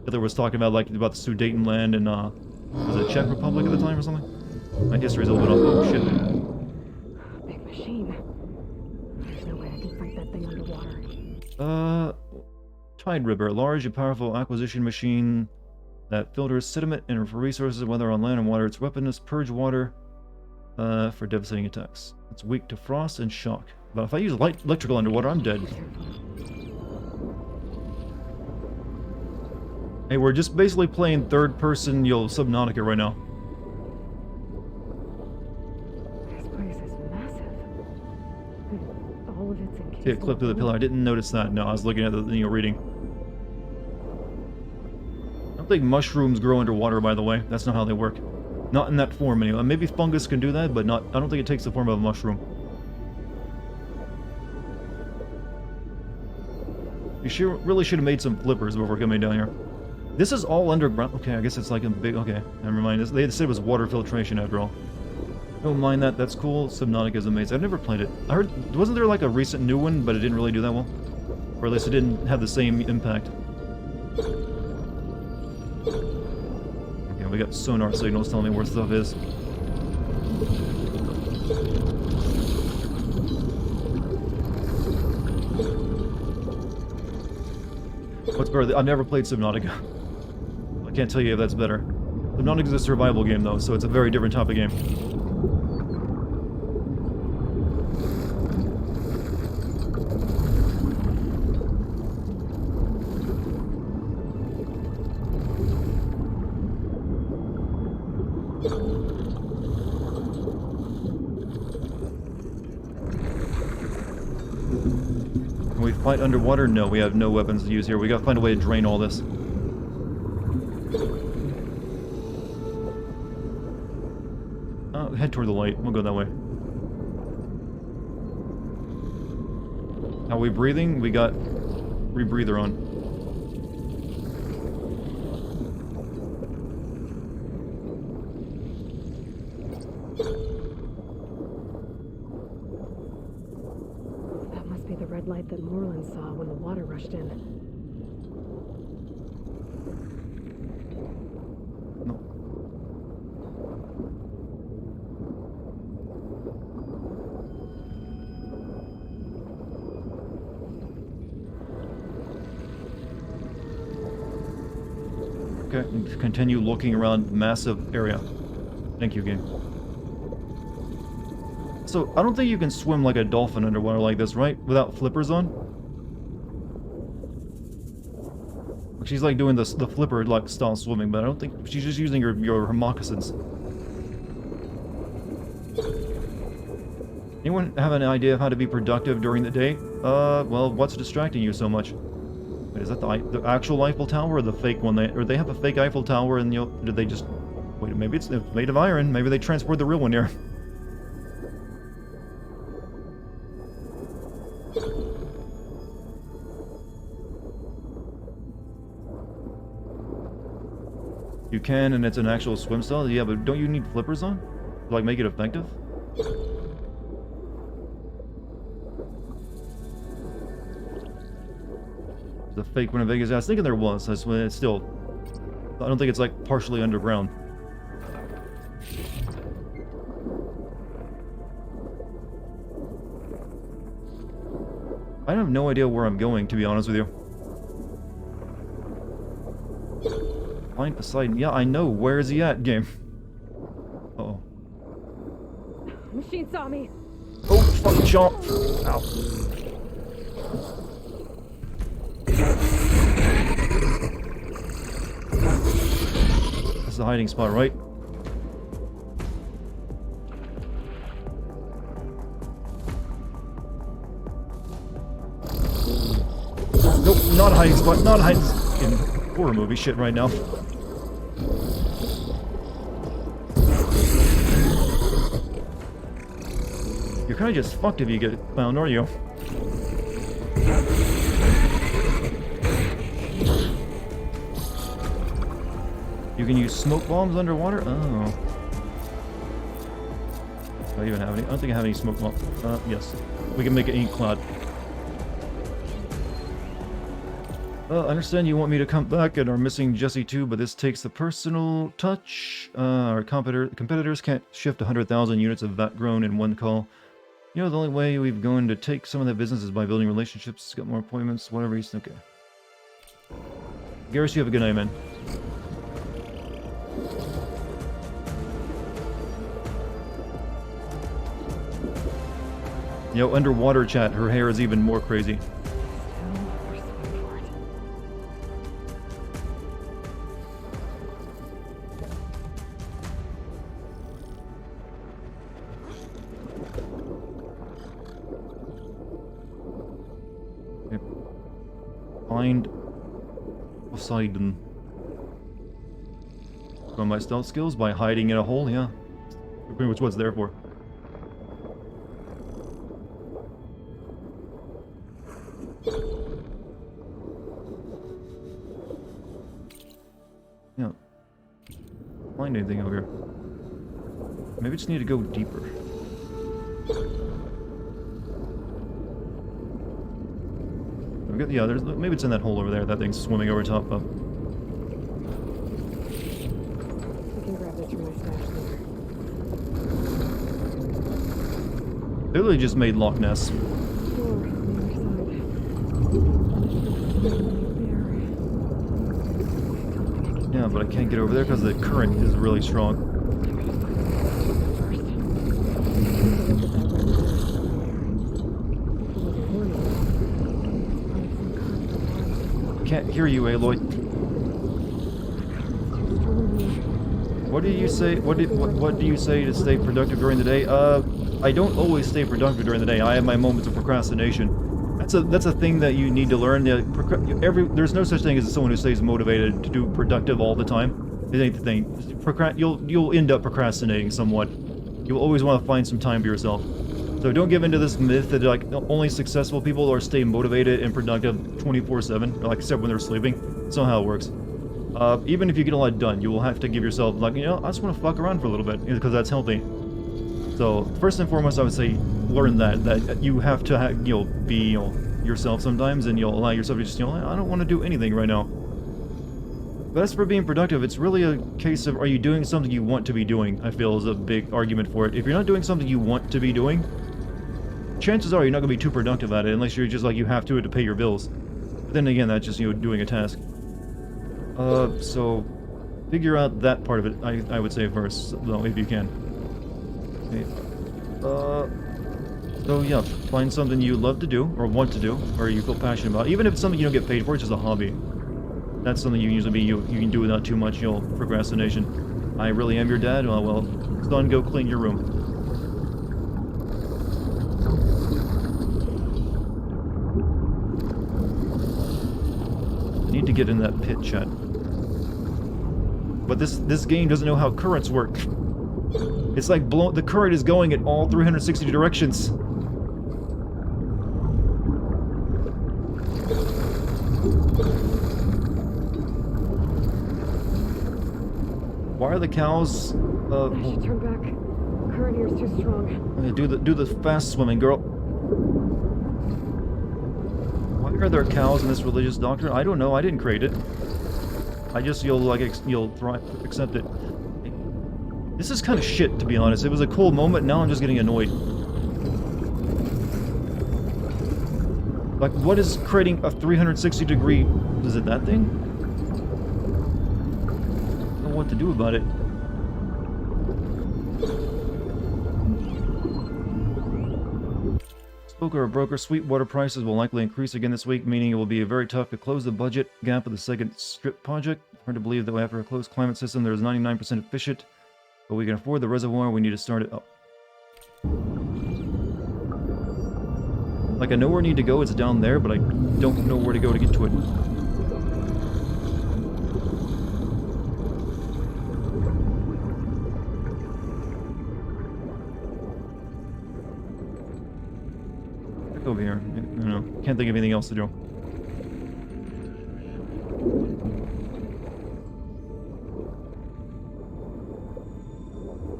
Hitler was talking about, like about the Sudeten land and was it Czech Republic at the time or something? My history's a little bit off. Oh shit. Big machine. There's no way I can fight that thing underwater. Tide Ripper, a large and powerful acquisition machine that filters sediment and for resources, whether on land or water. Its weapon is purge water for devastating attacks. It's weak to frost and shock. But if I use electrical underwater, I'm dead. Hey, we're just basically playing third-person, Subnautica right now. This place is massive. All of it's encased. See a clip through the pillar. I didn't notice that. No, I was looking at the reading. I don't think mushrooms grow underwater, by the way. That's not how they work. Not in that form, anyway. Maybe fungus can do that, but not. I don't think it takes the form of a mushroom. You really should have made some flippers before coming down here. This is all underground. Okay, I guess it's like a big... Okay, never mind. They said it was water filtration after all. Don't mind that. That's cool. Subnautica is amazing. I've never played it. I heard... Wasn't there like a recent new one, but it didn't really do that well? Or at least it didn't have the same impact. Okay, we got sonar signals telling me where stuff is. What's better? I've never played Subnautica. I can't tell you if that's better. Subnautica is a survival game, though, so it's a very different type of game. Can we fight underwater? No, we have no weapons to use here. We gotta find a way to drain all this. Head toward the light. We'll go that way. How are we breathing? We got rebreather on. That must be the red light that Moreland saw when the water rushed in. Okay, and continue looking around massive area. Thank you, game. So, I don't think you can swim like a dolphin underwater like this, right? Without flippers on? She's like doing the flipper like style swimming, but I don't think she's just using her moccasins. Anyone have an idea of how to be productive during the day? Well, what's distracting you so much? Wait, is that the actual Eiffel Tower or the fake one? Or they have a fake Eiffel Tower and did they just... Wait, maybe it's made of iron. Maybe they transport the real one here. You can, and it's an actual swim style? Yeah, but don't you need flippers on? To, like, make it effective? The fake one in Vegas. I was thinking there was. It's still... I don't think it's like partially underground. I have no idea where I'm going, to be honest with you. Find Poseidon. Yeah, I know. Where is he at, game? Uh-oh. Machine saw me. Oh, fuck, jump! Ow. That's the hiding spot, right? Nope, not a hiding spot, not a hiding spot. In horror movie shit right now. You're kind of just fucked if you get found, are you? You can use smoke bombs underwater? Oh. Do I even have any? I don't think I have any smoke bombs. Yes. We can make an ink cloud. I understand you want me to come back and are missing Jesse too, but this takes the personal touch. Our competitors can't shift 100,000 units of vat grown in one call. You know, the only way we've going to take some of that business is by building relationships, get more appointments, whatever he's... Okay. Garrus, you have a good night, man. You know, underwater chat, her hair is even more crazy. Okay. Find Poseidon. From my stealth skills by hiding in a hole, yeah. Pretty much what's there for. Yeah. Find anything over here. Maybe just need to go deeper. Yeah, there's maybe it's in that hole over there. That thing's swimming over top of. I can grab this from my stash later. They literally just made Loch Ness. Yeah, but I can't get over there because the current is really strong. Can't hear you, Aloy. What do you say? What do you say to stay productive during the day? I don't always stay productive during the day. I have my moments of procrastination. That's a thing that you need to learn. There's no such thing as someone who stays motivated to do productive all the time. It ain't the thing. You'll end up procrastinating somewhat. You'll always want to find some time for yourself. So don't give into this myth that like only successful people are stay motivated and productive 24/7, like except when they're sleeping. That's not how it works. Even if you get a lot done, you will have to give yourself like, you know, I just want to fuck around for a little bit because that's healthy. So first and foremost, I would say learn that you have to be yourself sometimes, and you'll allow yourself to just I don't want to do anything right now. But as for being productive, it's really a case of are you doing something you want to be doing? I feel is a big argument for it. If you're not doing something you want to be doing, chances are you're not going to be too productive at it unless you're just like you have to pay your bills. But then again, that's just doing a task. So figure out that part of it. I would say first, though, if you can. Okay. So yeah, find something you love to do or want to do or you feel passionate about. Even if it's something you don't get paid for, it's just a hobby. That's something you can do without too much procrastination. I really am your dad. Well, son, go clean your room. I need to get in that pit, chat. But this game doesn't know how currents work. It's like the current is going in all 360 directions. Why are the cows? I should turn back. The current here is too strong. Do the fast swimming, girl. Why are there cows in this religious doctrine? I don't know. I didn't create it. I just you'll accept it. This is kind of shit, to be honest. It was a cool moment. Now I'm just getting annoyed. Like, what is creating a 360 degree? Is it that thing? I don't know what to do about it. Spoker or broker, Sweetwater prices will likely increase again this week, meaning it will be very tough to close the budget gap of the second strip project. Hard to believe that after a closed climate system, there is 99% efficient, but we can afford the reservoir. We need to start it up. Like, I know where I need to go. It's down there, but I don't know where to go to get to it. Over here. I don't know. Can't think of anything else to do.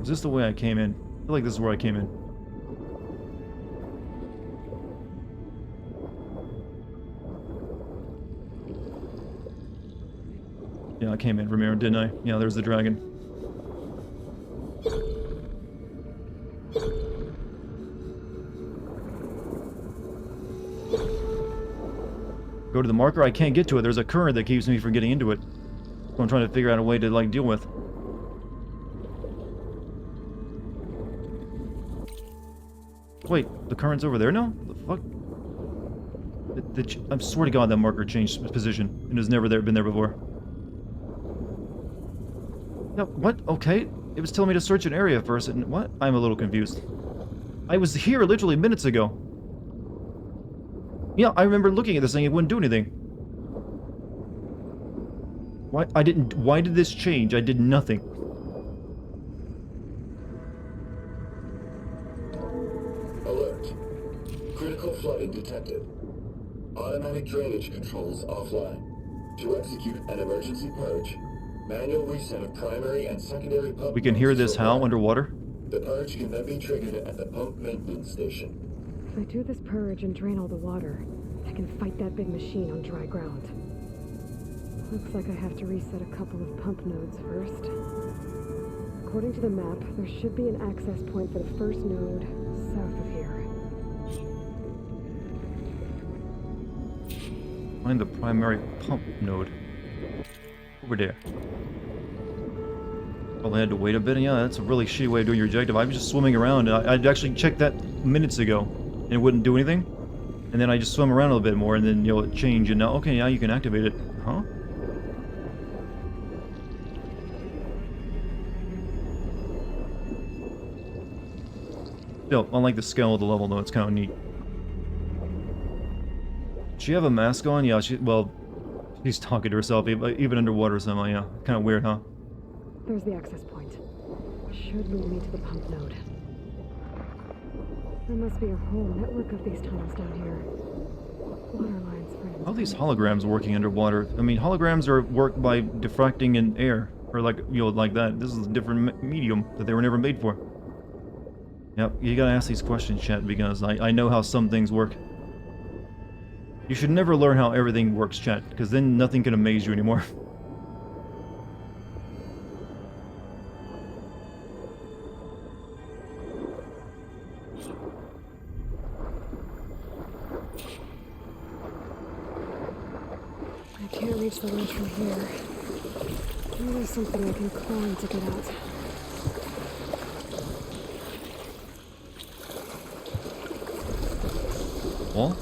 Is this the way I came in? I feel like this is where I came in. Yeah, I came in from here, didn't I? Yeah, there's the dragon. Go to the marker? I can't get to it. There's a current that keeps me from getting into it. So I'm trying to figure out a way to, like, deal with. Wait, the current's over there now? The fuck? I swear to God that marker changed position and has never been there before. No, what? Okay. It was telling me to search an area first, and what? I'm a little confused. I was here literally minutes ago. Yeah, I remember looking at this thing, it wouldn't do anything. Why did this change? I did nothing. Alert. Critical flooding detected. Automatic drainage controls offline. To execute an emergency purge, manual reset of primary and secondary pump. We can hear this how underwater? The purge can then be triggered at the pump maintenance station. If I do this purge and drain all the water, I can fight that big machine on dry ground. Looks like I have to reset a couple of pump nodes first. According to the map, there should be an access point for the first node south of here. Find the primary pump node. Over there. Probably had to wait a bit. Yeah, that's a really shitty way of doing your objective. I was just swimming around. I'd actually checked that minutes ago, and it wouldn't do anything. And then I just swim around a little bit more, and then, you know, it changed, and now, okay, now you can activate it. Huh? Still, unlike the scale of the level, though, it's kind of neat. Does she have a mask on? Yeah, well, she's talking to herself, even underwater somehow, yeah. Kind of weird, huh? There's the access point. Should lead me to the pump node. There must be a whole network of these tunnels down here. Water lines, for instance. How are these holograms working underwater? I mean, holograms are worked by diffracting in air, or like, you know, like that. This is a different medium that they were never made for. Yep, you gotta ask these questions, chat, because I know how some things work. You should never learn how everything works, chat, because then nothing can amaze you anymore. I can't reach the ledge from here. Maybe there's something I can climb to get out. Wall?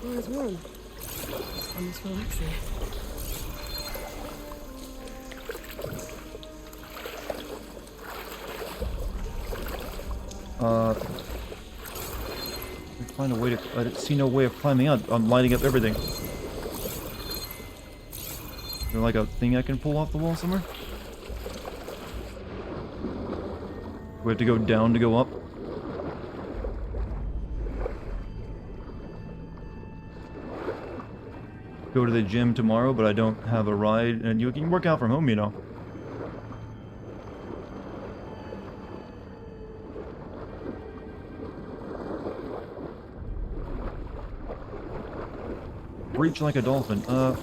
Water's warm. It's almost relaxing. I find a way to. I see no way of climbing out. I'm lighting up everything. Is there like a thing I can pull off the wall somewhere? We have to go down to go up. Go to the gym tomorrow, but I don't have a ride, and you can work out from home, you know. Breach like a dolphin. I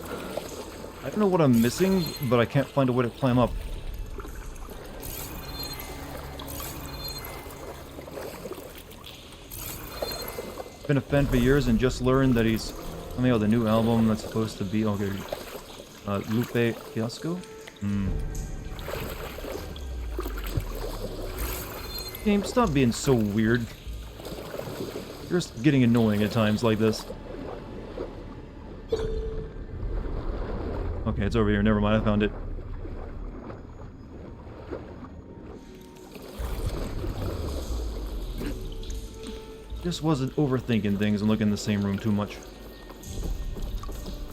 don't know what I'm missing, but I can't find a way to climb up. Been a fan for years and just learned that he's coming out with a new album that's supposed to be okay. Lupe Fiasco? Game, stop being so weird. You're just getting annoying at times like this. Okay, it's over here. Never mind, I found it. Just wasn't overthinking things and looking in the same room too much.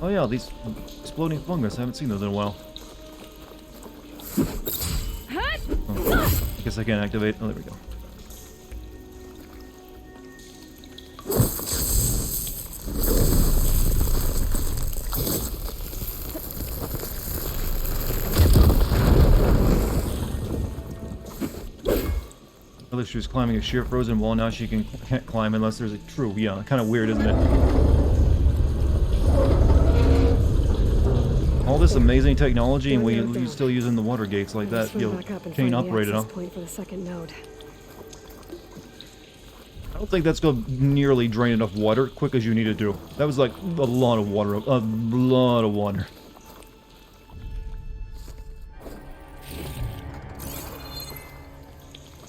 Oh yeah, these exploding fungus. I haven't seen those in a while. Oh, I guess I can't activate. Oh, there we go. Earlier she was climbing a sheer frozen wall, now she can't climb unless there's a true. Yeah, kind of weird, isn't it? All this amazing technology, and we still using the water gates like that. Yo, can't operate it, huh? Point for the second node. I don't think that's gonna nearly drain enough water quick as you need it to. That was like a lot of water. A lot of water.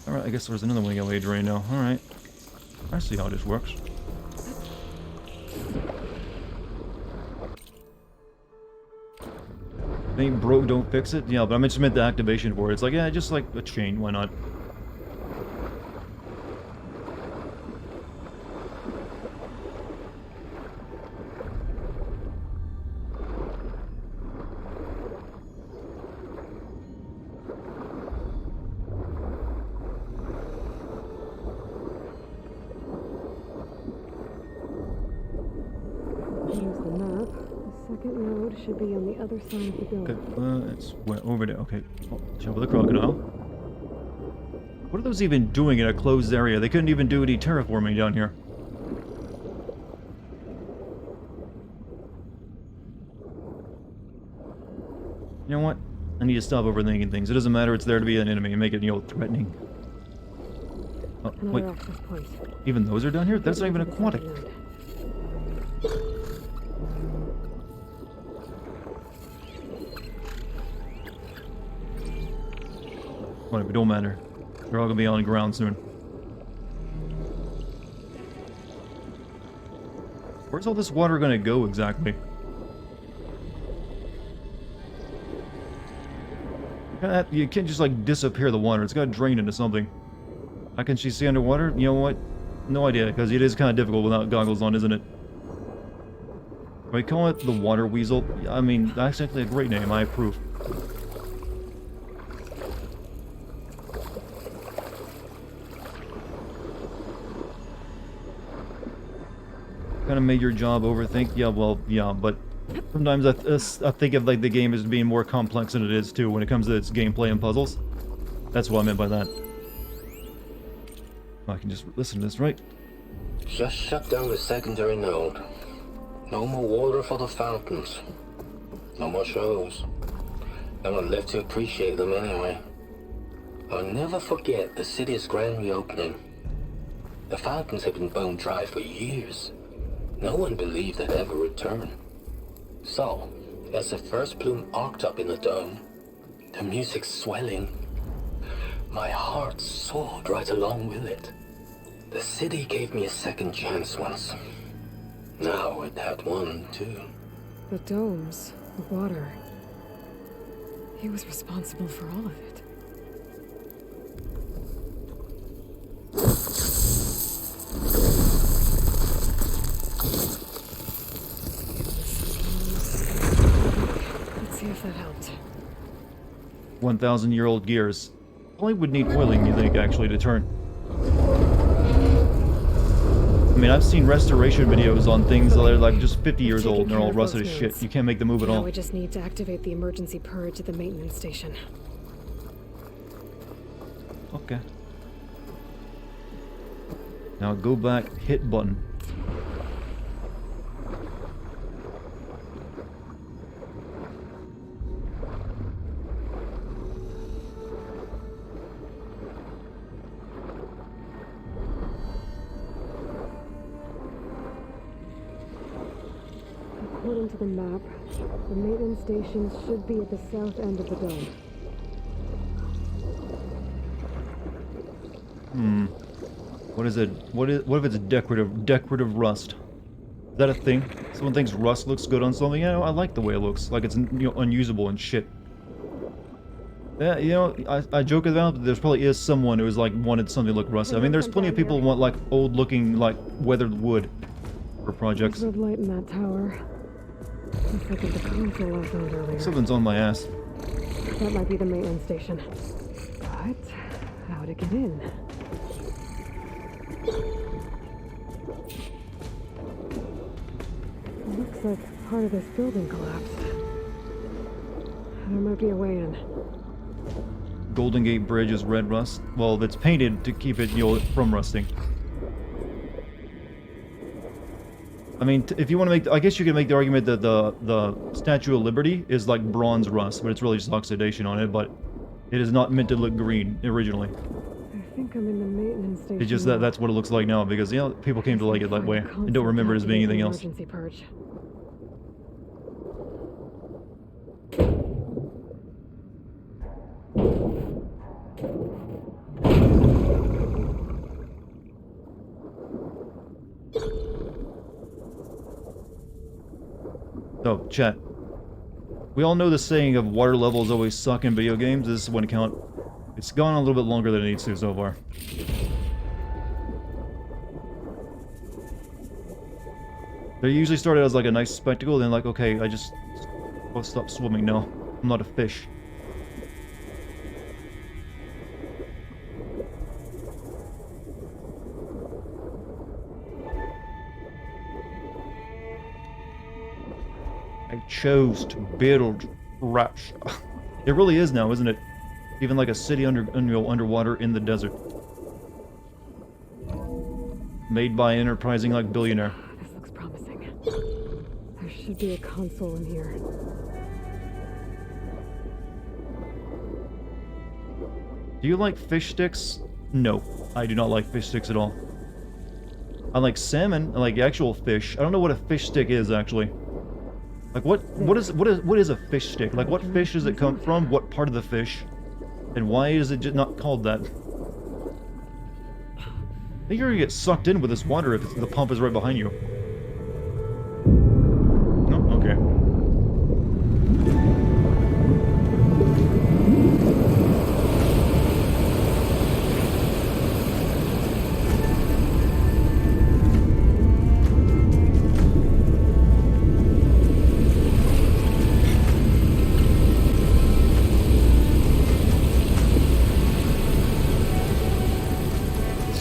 Alright, I guess there's another one we gotta drain now. Alright. I see how this works. If it ain't broke, don't fix it. Yeah, but I just meant the activation for it. It's like, yeah, just like a chain, why not? Should be on the other side of the building. Okay, it's over there. Okay, jump with the crocodile. What are those even doing in a closed area? They couldn't even do any terraforming down here. You know what? I need to stop overthinking things. It doesn't matter. It's there to be an enemy and make it, you know, threatening. Oh, wait. Even those are down here? That's not even aquatic. Whatever, don't matter. They're all gonna be on the ground soon. Where's all this water gonna go exactly? You can't just like disappear the water. It's gotta drain into something. How can she see underwater? You know what? No idea, because it is kind of difficult without goggles on, isn't it? We call it the water weasel. I mean, that's actually a great name. I approve. Kind of made your job overthink. Yeah, well, yeah, but sometimes I think of like the game as being more complex than it is too when it comes to its gameplay and puzzles. That's what I meant by that. I can just listen to this, right? Just shut down the secondary node. No more water for the fountains. No more shows. No one left to appreciate them anyway. I'll never forget the city's grand reopening. The fountains had been bone dry for years. No one believed they'd ever return. So, as the first plume arced up in the dome, the music swelling, my heart soared right along with it. The city gave me a second chance once. Now it had one, too. The domes, the water. He was responsible for all of it. Let's see if that helped. 1,000-year-old gears. Probably would need oiling, you think, actually, to turn. I mean, I've seen restoration videos on things that are like just 50 years old and they're all rusted as shit. You can't make them move at all. Now we just need to activate the emergency purge at the maintenance station. Okay. Now go back, hit button. According to the map, the maintenance station should be at the south end of the dome. What is it? What if it's decorative rust? Is that a thing? Someone thinks rust looks good on something. Yeah, I like the way it looks. Like it's, you know, unusable and shit. Yeah, you know, I joke about it, but there probably is someone who's like wanted something to look rusty. I mean, there's plenty of people who want like old looking, like weathered wood for projects. There's red light in that tower. Looks like the console I found earlier. Something's on my ass. That might be the maintenance station. But how to get in? It looks like part of this building collapsed. There might be a way in. Golden Gate Bridge is red rust. Well, it's painted to keep it, you know, from rusting. I mean, if you want to make, I guess you could make the argument that the Statue of Liberty is like bronze rust, but it's really just oxidation on it, but it is not meant to look green originally. I think I'm in the maintenance station. It's just that's what it looks like now, because, you know, people came to like it that way and don't remember it as being anything else. Emergency purge. So, chat. We all know the saying of water levels always suck in video games. This is one account. It's gone a little bit longer than it needs to so far. They usually start out as like a nice spectacle, then like, okay, I'll stop swimming now. I'm not a fish. I chose to build Rapture. It really is now, isn't it? Even like a city underwater in the desert. Made by an enterprising like billionaire. This looks promising. There should be a console in here. Do you like fish sticks? No, I do not like fish sticks at all. I like salmon, I like actual fish. I don't know what a fish stick is actually. Like what is a fish stick? Like what fish does it come from? What part of the fish? And why is it just not called that? I think you're gonna get sucked in with this water if the pump is right behind you. No? Okay.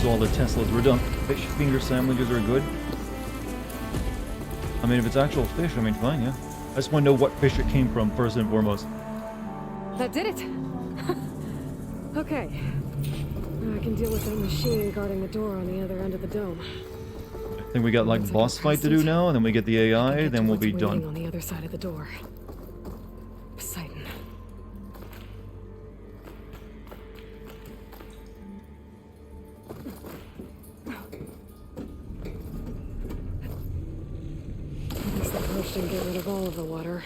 All the Teslas were done. Fish finger sandwiches are good. I mean, if it's actual fish, I mean, fine, yeah. I just want to know what fish it came from, first and foremost. That did it! Okay. Now I can deal with that machine guarding the door on the other end of the dome. I think we got, like, boss fight to do now, and then we get the AI, then we'll be done. On the other side of the door. Poseidon. And get rid of all of the water.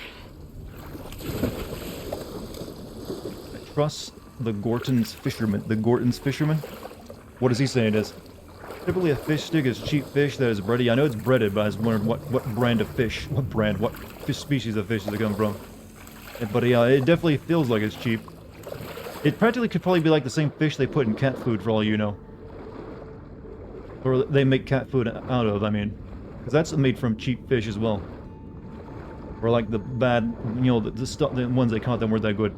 I trust the Gorton's fisherman. The Gorton's fisherman? What does he say it is? Typically a fish stick is cheap fish that is breaded. I know it's breaded, but I was wondering what brand of fish, what fish species of fish does it come from? But yeah, it definitely feels like it's cheap. It practically could probably be like the same fish they put in cat food for all you know. Or they make cat food out of, I mean. Because that's made from cheap fish as well. Or like the bad, you know, the stuff, the ones they caught that weren't that good.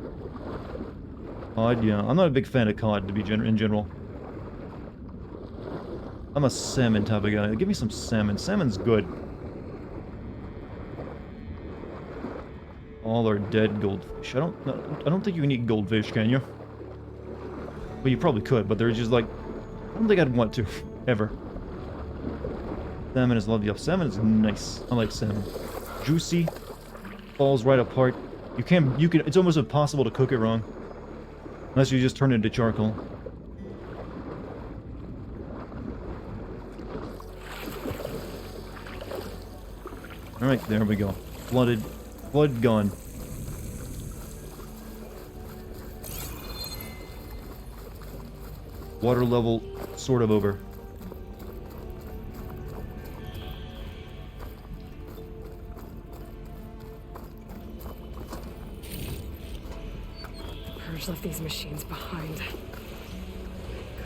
Cod, yeah. I'm not a big fan of cod, to be in general. I'm a salmon type of guy. Give me some salmon. Salmon's good. All are dead goldfish. I don't think you can eat goldfish, can you? Well, you probably could, but they're just like, I don't think I'd want to, ever. Salmon is lovely. Salmon is nice. I like salmon. Juicy. Falls right apart. You can, it's almost impossible to cook it wrong. Unless you just turn it into charcoal. Alright, there we go. Flooded. Flood gone. Water level sort of over. Left these machines behind.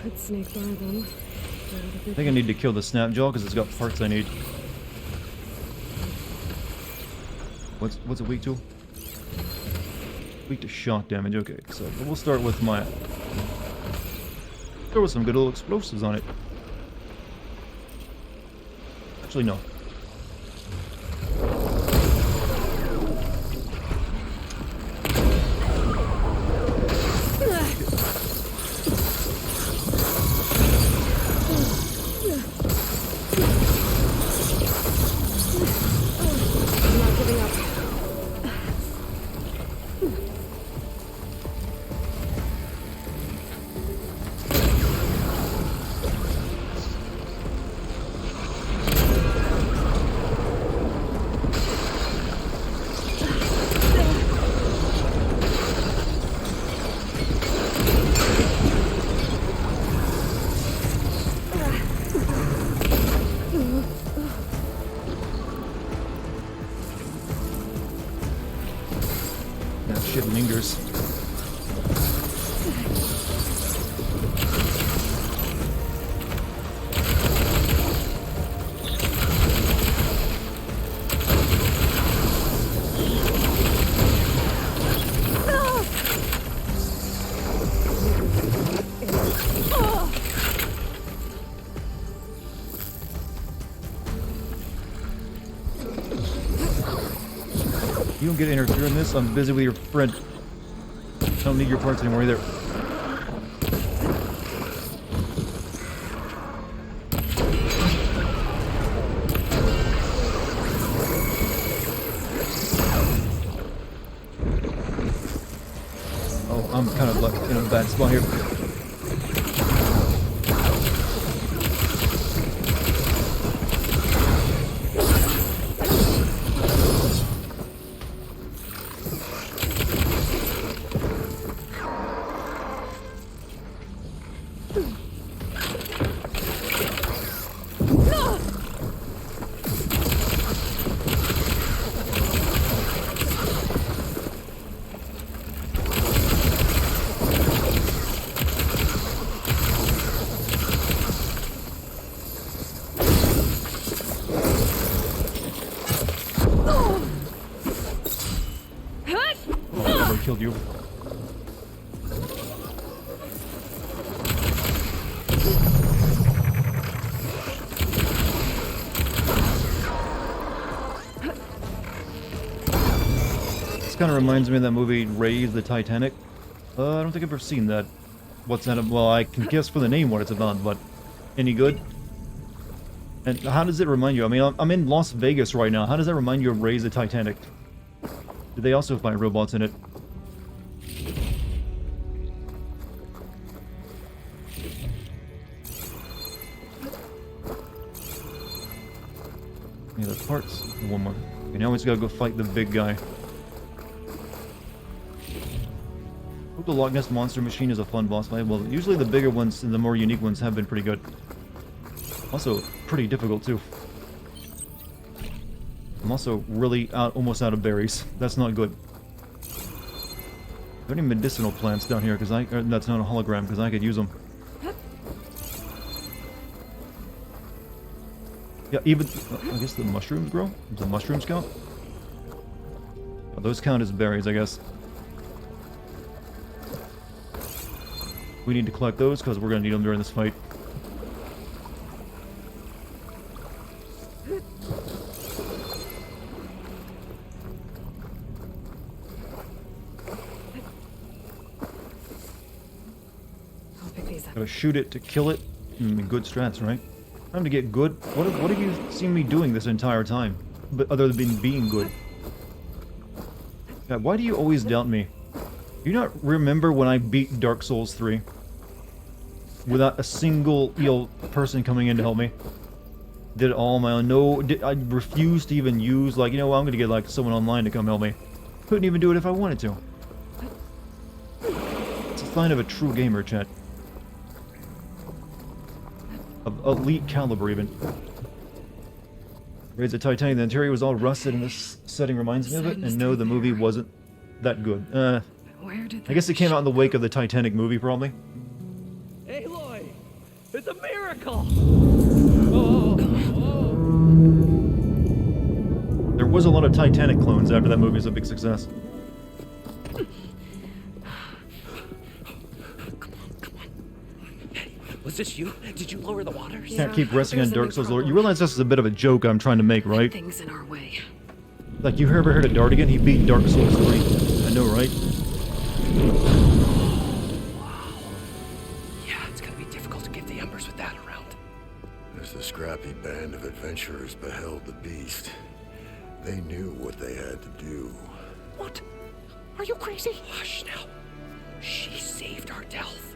Could sneak by them. I think I need to kill the snapjaw because it's got parts I need. What's it weak to? Weak to shock damage. Okay, so we'll start with my. There was some good little explosives on it. Actually, no. don't get to interfere in this. I'm busy with your friend. I don't need your parts anymore either. Oh, I'm kind of like in a bad spot here. Killed you. This kind of reminds me of that movie Raise the Titanic. I don't think I've ever seen that. What's that? Well, I can guess for the name what it's about, but any good? And how does it remind you? I mean, I'm in Las Vegas right now. How does that remind you of Raise the Titanic? Did they also find robots in it? Yeah, the parts. One more. Okay, now we just gotta go fight the big guy. Hope the Loch Ness Monster Machine is a fun boss fight. Well, usually the bigger ones and the more unique ones have been pretty good. Also, pretty difficult too. I'm also really almost out of berries. That's not good. Are there any medicinal plants down here? Because that's not a hologram, because I could use them. Yeah, even I guess the mushrooms grow. Does the mushrooms count? Oh, those count as berries, I guess. We need to collect those because we're gonna need them during this fight. Gotta shoot it to kill it. I mean, good strats, right? Time to get good. What have you seen me doing this entire time? But other than being good. God, why do you always doubt me? Do you not remember when I beat Dark Souls 3? Without a single, person coming in to help me? Did it all on my own. No, I refused to even use, like, you know what, I'm gonna get, like, someone online to come help me. Couldn't even do it if I wanted to. It's a sign of a true gamer, chat. Of elite caliber, even. Raise the Titanic. The interior was all rusted, and this setting reminds me of it. And no, the movie wasn't that good. I guess it came out in the wake of the Titanic movie, probably. Aloy! It's a miracle! There was a lot of Titanic clones after that movie was a big success. Was this you? Did you lower the waters? Can't keep resting on Dark Souls lore. You realize this is a bit of a joke I'm trying to make, right? Things in our way. Like, you ever heard of Dartigan? He beat Dark Souls 3. I know, right? Yeah, it's gonna be difficult to get the embers with that around. As the scrappy band of adventurers beheld the beast, they knew what they had to do. What? Are you crazy? Hush now. She saved our Delph.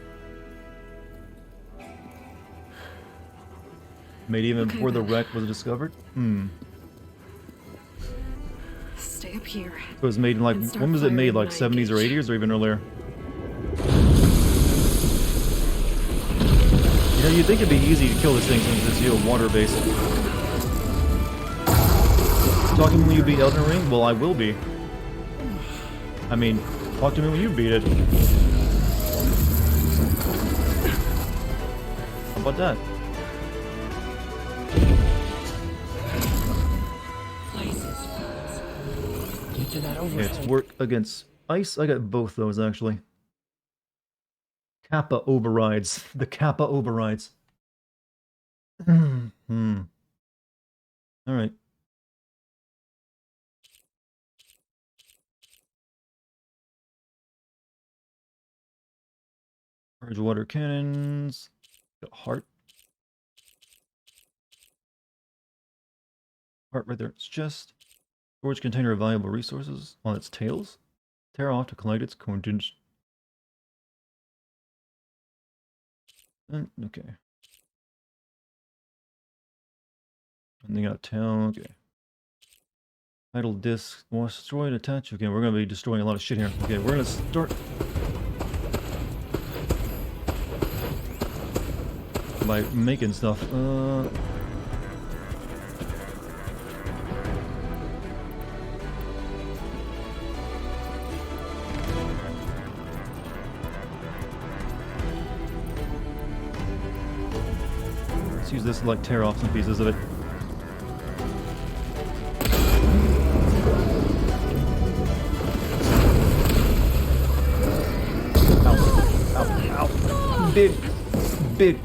Made even before the wreck was discovered? Stay up here. It was made in, like, when was it made? Like 70s or 80s or even earlier? You know, you'd think it'd be easy to kill this thing since it's, water-based. Talking when you beat Elden Ring? Well, I will be. I mean, talk to me when you beat it. How about that? Yeah, it's work against ice. I got both those, actually. Kappa overrides. The Kappa overrides. Alright. Yeah, Charge water cannons. Got heart. Heart right there. It's chest. Storage container of valuable resources on its tails. Tear off to collect its contents. Okay. And they got a tail. Okay. Idle disc. Was destroyed. Attach. Okay, we're gonna be destroying a lot of shit here. Okay, we're gonna start by making stuff. Let's use this to like tear off some pieces of it. Ow. Ow. Ow. Big. Big.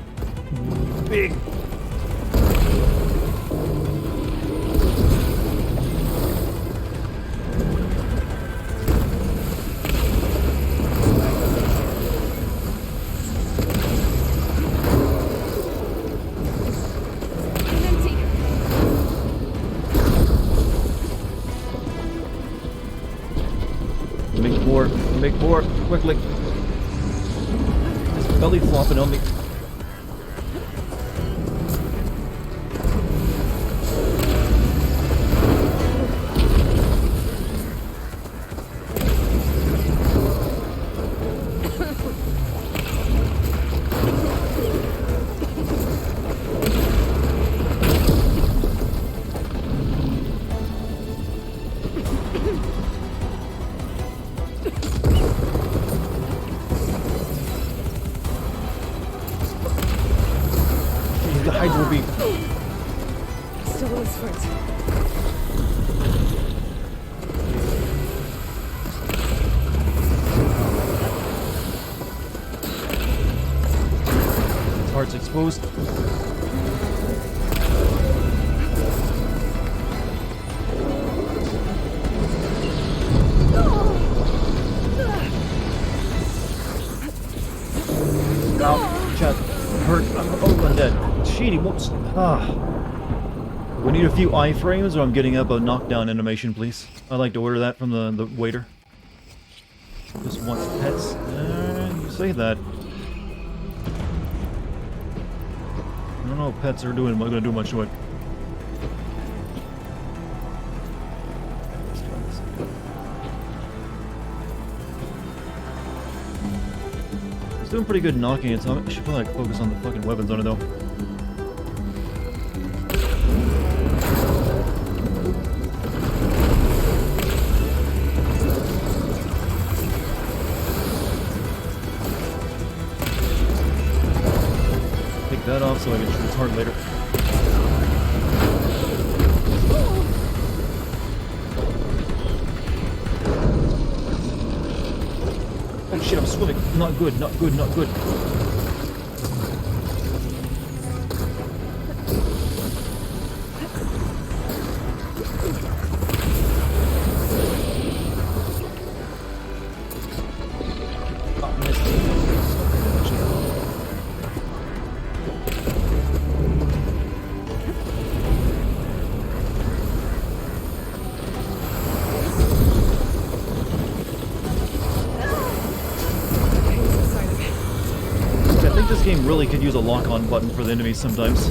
Big. Make more quickly. His belly flopping on me. The Hydro Beam. Still his foot. Heart's exposed. Ow, chest hurt. I'm dead. Sheedy, whoops. We need a few iframes or I'm getting up a knockdown animation, please. I'd like to order that from the waiter. Just wants pets. You say that. I don't know if pets are doing gonna do much to it. It's doing pretty good knocking it, so I should probably like, focus on the fucking weapons on it though. Take that off so I can shoot its heart later. Oh shit, I'm swimming. Not good, not good, not good. This game really could use a lock-on button for the enemies sometimes.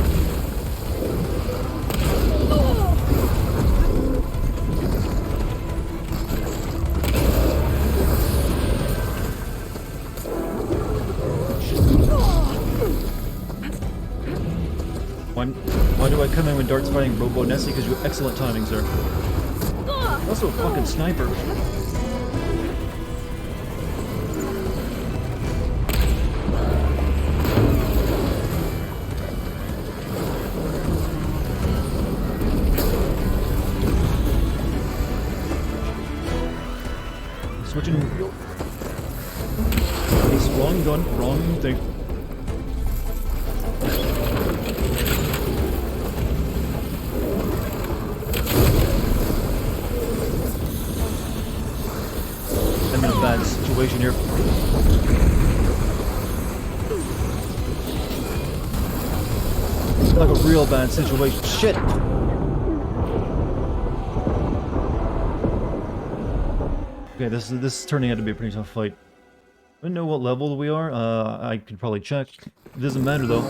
Why do I come in when Dart's fighting Robo Nessie? Because you have excellent timing, sir. Also a fucking sniper. Switching wheel. It's wrong gun, wrong thing. I'm in a bad situation here. Like a real bad situation. Shit! Okay, this is turning out to be a pretty tough fight. I don't know what level we are. I could probably check. It doesn't matter though.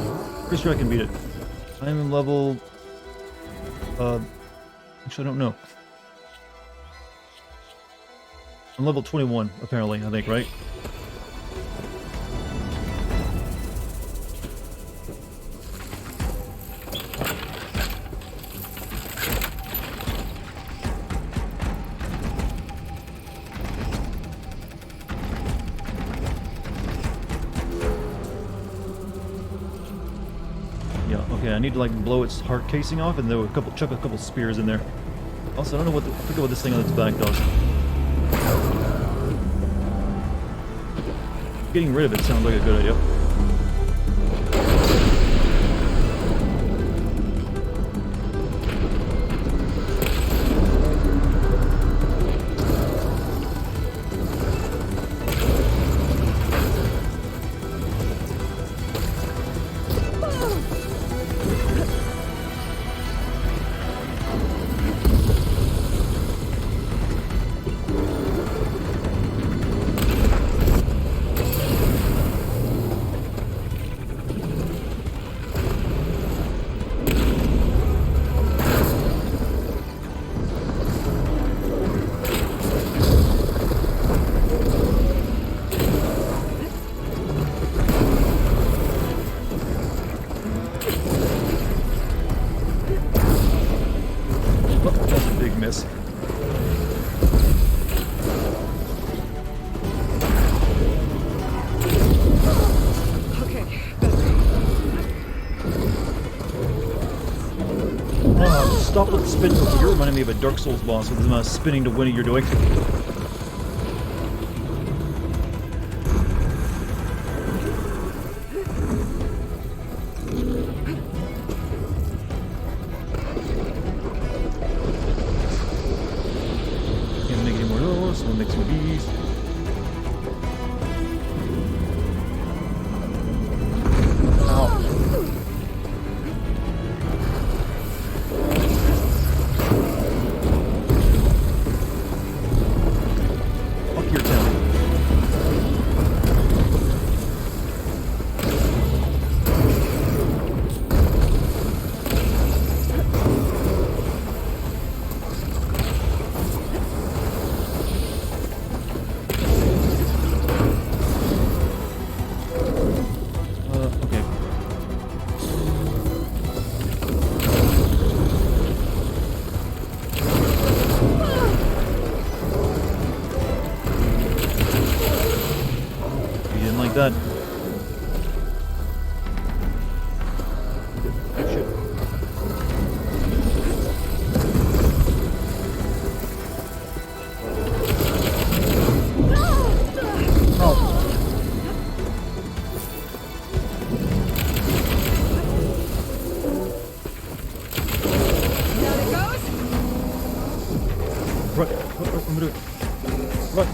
Pretty sure I can beat it. I am in level... actually I don't know. I'm level 21, apparently, I think, right? Yeah, okay, I need to like blow its heart casing off and then chuck a couple spears in there. Also, I don't know I forget what this thing on its back does. Getting rid of it sounds like a good idea. Stop with the spin move. You're reminding me of a Dark Souls boss with the amount of spinning to winning you're doing. Can't make any more of those, so we'll make some of these. That. Shit. Oh. Down it goes. Run. I'm gonna do it. Run.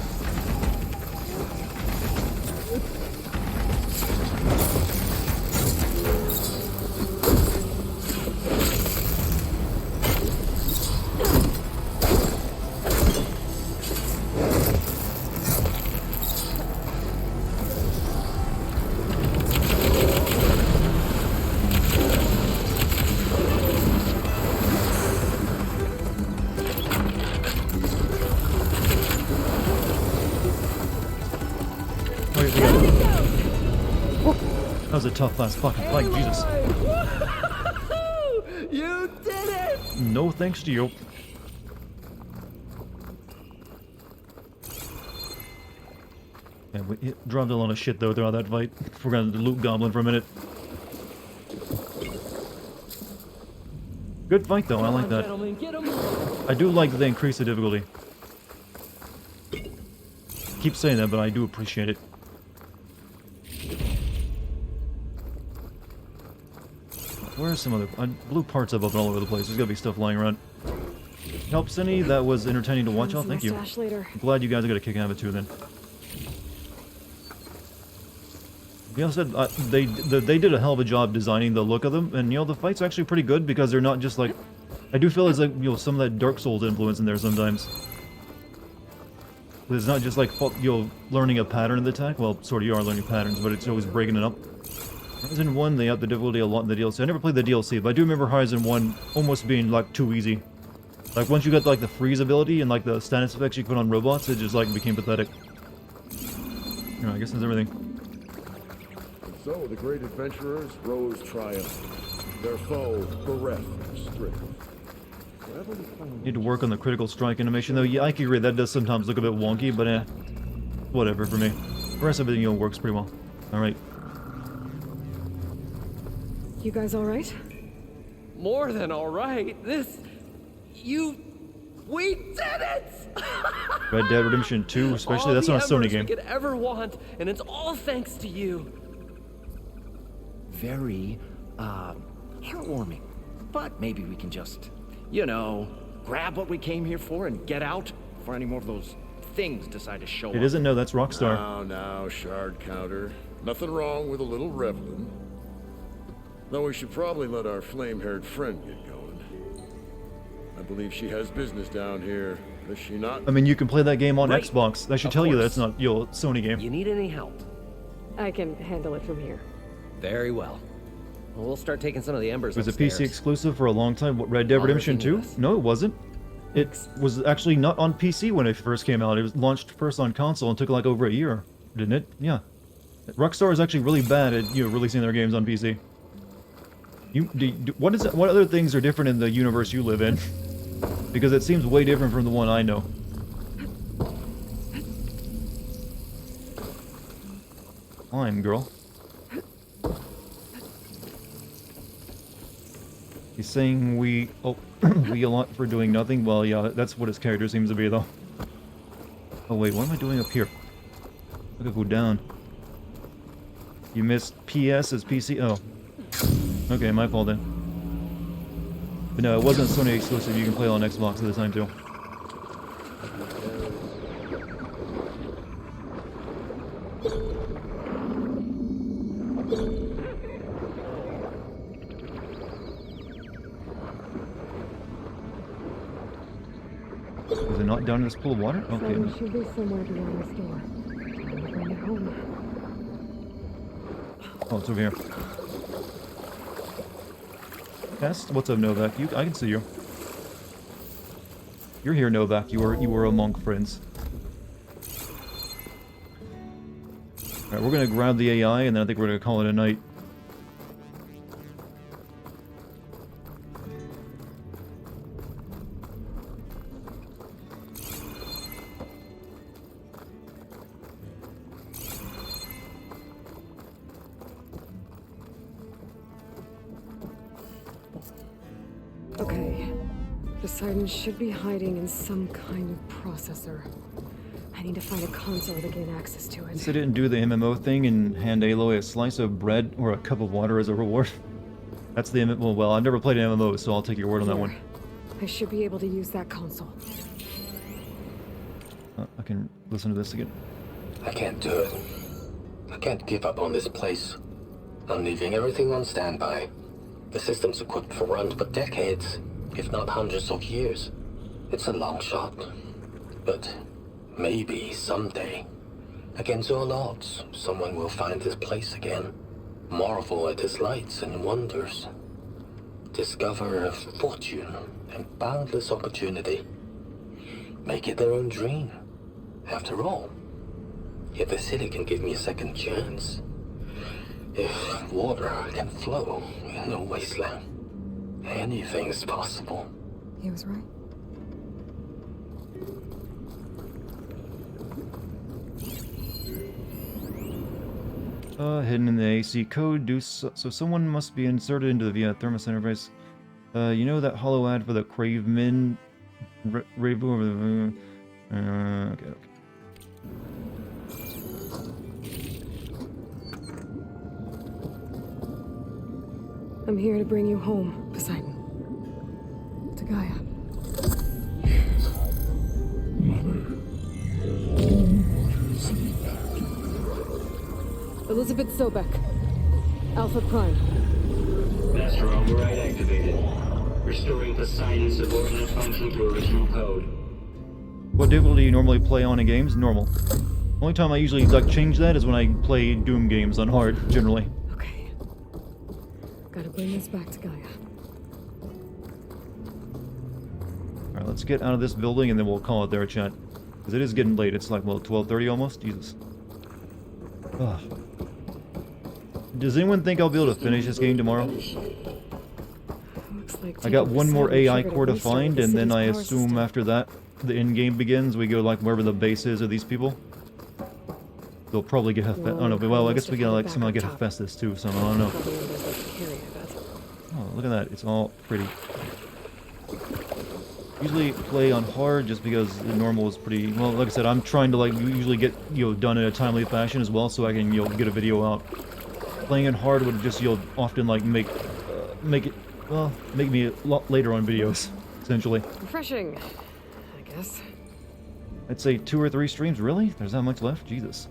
That was a tough last fucking fight, Jesus. You did it! No thanks to you. Yeah, we dropped a lot of shit though throughout that fight. Forgot to loot Goblin for a minute. Good fight though, I like that. I do like that they increase the difficulty. Keep saying that, but I do appreciate it. Where are some other... blue parts up all over the place. There's gotta be stuff lying around. Helps any? That was entertaining to watch. Oh, thank you. I'm glad you guys got a kick out of it too then. You know, said they did a hell of a job designing the look of them, and you know the fights are actually pretty good because they're not just like. I do feel there's like some of that Dark Souls influence in there sometimes. It's not just like learning a pattern of the attack. Well, sort of you are learning patterns, but it's always breaking it up. Horizon 1, they upped the difficulty a lot in the DLC. I never played the DLC, but I do remember Horizon 1 almost being like too easy. Like once you got like the freeze ability and like the status effects you could put on robots, it just like became pathetic. You know, I guess that's everything. And so the great adventurers rose triumphant, their foe bereft of strength. Need to work on the critical strike animation though. Yeah, I can agree that does sometimes look a bit wonky, but whatever for me. The rest of everything, you know, works pretty well. Alright. You guys alright? More than alright. We did it! Red Dead Redemption 2, especially, that's not a Sony game. We could ever want, and it's all thanks to you. Very, heartwarming. But maybe we can just, you know, grab what we came here for and get out before any more of those things decide to show up. It isn't, no, that's Rockstar. Now, Shard Counter. Nothing wrong with a little reveling. Though we should probably let our flame-haired friend get going. I believe she has business down here, does she not? I mean, you can play that game on Right. Xbox. I should tell you that's not your Sony game. You need any help? I can handle it from here. Very well. We'll start taking some of the embers It was a upstairs. PC exclusive for a long time. What, Red Dead Redemption 2? No, it wasn't. It was actually not on PC when it first came out. It was launched first on console and took like over a year, didn't it? Yeah. Rockstar is actually really bad at releasing their games on PC. What other things are different in the universe you live in? Because it seems way different from the one I know. Climb, girl. He's saying we a lot for doing nothing. Well, yeah, that's what his character seems to be, though. Oh wait, what am I doing up here? I gotta go down. You missed PS as PC. Oh, okay, my fault then. But no, it wasn't Sony exclusive. You can play it on Xbox at the time too. Is it not down in this pool of water? Okay. So we should be somewhere beyond this door. Bring it home. Oh, it's over here. Test? What's up, Novak? I can see you. You're here, Novak. You were among friends. Alright, we're gonna grab the AI, and then I think we're gonna call it a night. Okay. Poseidon should be hiding in some kind of processor. I need to find a console to gain access to it. So didn't do the MMO thing and hand Aloy a slice of bread or a cup of water as a reward. That's the MMO. Well, I've never played an MMO, so I'll take your word on that one. I should be able to use that console. I can listen to this again. I can't do it. I can't give up on this place. I'm leaving everything on standby. The system's equipped for runs for decades, if not hundreds of years. It's a long shot. But maybe someday, against all odds, someone will find this place again. Marvel at its lights and wonders. Discover a fortune and boundless opportunity. Make it their own dream. After all, if the city can give me a second chance, if water can flow in a wasteland, anything's possible. He was right. Hidden in the AC code. So someone must be inserted into the via Thermos interface. You know that hollow ad for the Cravemen? Okay. I'm here to bring you home, Poseidon. To Gaia. Mother, all waters lead back to Elizabeth Sobek. Alpha Prime. Master override activated. Restoring Poseidon's subordinate function to original code. What difficulty do you normally play on in games? Normal. Only time I usually like change that is when I play Doom games on hard, generally. Okay. Gotta bring this back to Gaia. Alright, let's get out of this building and then we'll call it there, chat. Because it is getting late. It's like, well, 12:30 almost? Jesus. Ugh. Does anyone think I'll be able to finish this game tomorrow? Like I got one more AI core to find, the and then city's I power assume system. after that, the end game begins. We go like wherever the base is of these people. They'll probably get Hephaestus. I don't know. Well, I guess we gotta like somehow get Hephaestus too. So I don't know. Oh, look at that! It's all pretty. Usually play on hard just because the normal is pretty. Well, like I said, I'm trying to like usually get done in a timely fashion as well, so I can get a video out. Playing in hard would just often like make it. Well, make me a lot later on videos, essentially. Refreshing, I guess. I'd say 2 or 3 streams. Really? There's that much left? Jesus.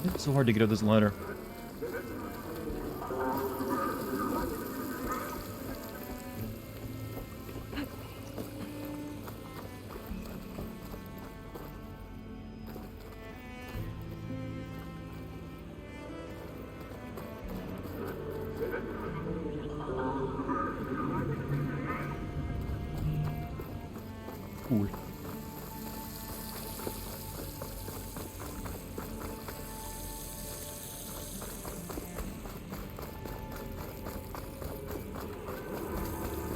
It's so hard to get up this ladder. Cool.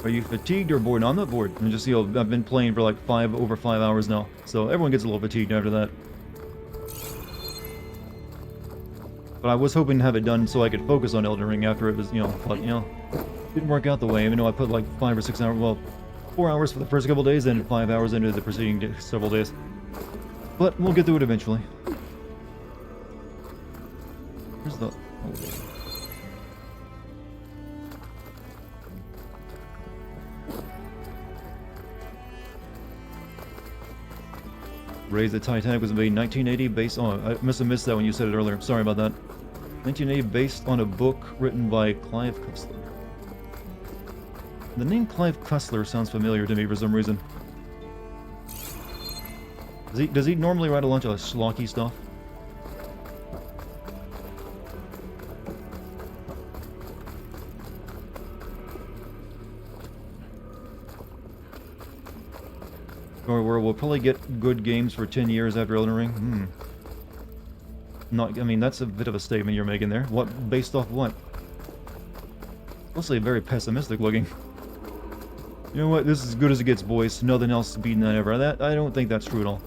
Are you fatigued or bored? No, I'm not bored. I'm just, I've been playing for like over 5 hours now. So everyone gets a little fatigued after that. But I was hoping to have it done so I could focus on Elden Ring after it was, but, didn't work out the way, even though I put like 5 or 6 hours, well, 4 hours for the first couple days, then 5 hours into the preceding several days. But we'll get through it eventually. Where's the... Oh, Raise the Titanic was made in 1980 based on... I must have missed that when you said it earlier. Sorry about that. 1980 based on a book written by Clive Cussler. The name Clive Cussler sounds familiar to me for some reason. Does he normally write a bunch of schlocky stuff? Or where we'll probably get good games for 10 years after Elden Ring? I mean, that's a bit of a statement you're making there. What? Based off what? Mostly very pessimistic looking. You know what? This is as good as it gets, boys. Nothing else beating that ever. I don't think that's true at all.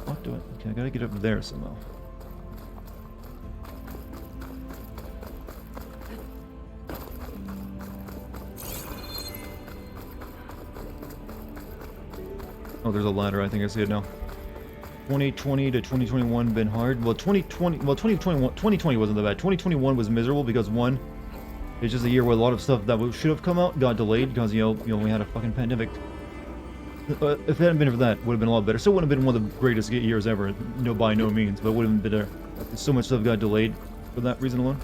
What do I... Okay, I gotta get up there somehow. Oh, there's a ladder. I think I see it now. 2020 to 2021 been hard. Well, 2020 wasn't that bad. 2021 was miserable because one, it's just a year where a lot of stuff that should have come out got delayed because we had a fucking pandemic. If it hadn't been for that, it would have been a lot better. Still wouldn't have been one of the greatest years ever, by no means, but would have been better. So much stuff got delayed for that reason alone.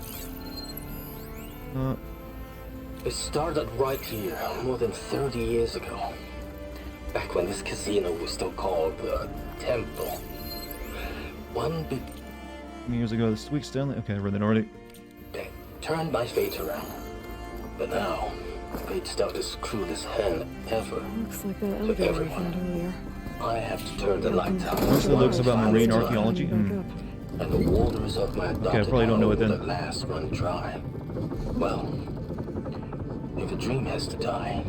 It started right here, more than 30 years ago. Back when this casino was still called the Temple. One big... Years ago, this week Stanley... Okay, I read that already. They turned my fate around. But now, fate's dealt this cruelest hand ever. Looks like that elevator we found earlier. I have to turn the lights out. Most of the looks about marine archaeology. And the waters of my okay, I probably don't know it then. At last run dry. Well, if a dream has to die,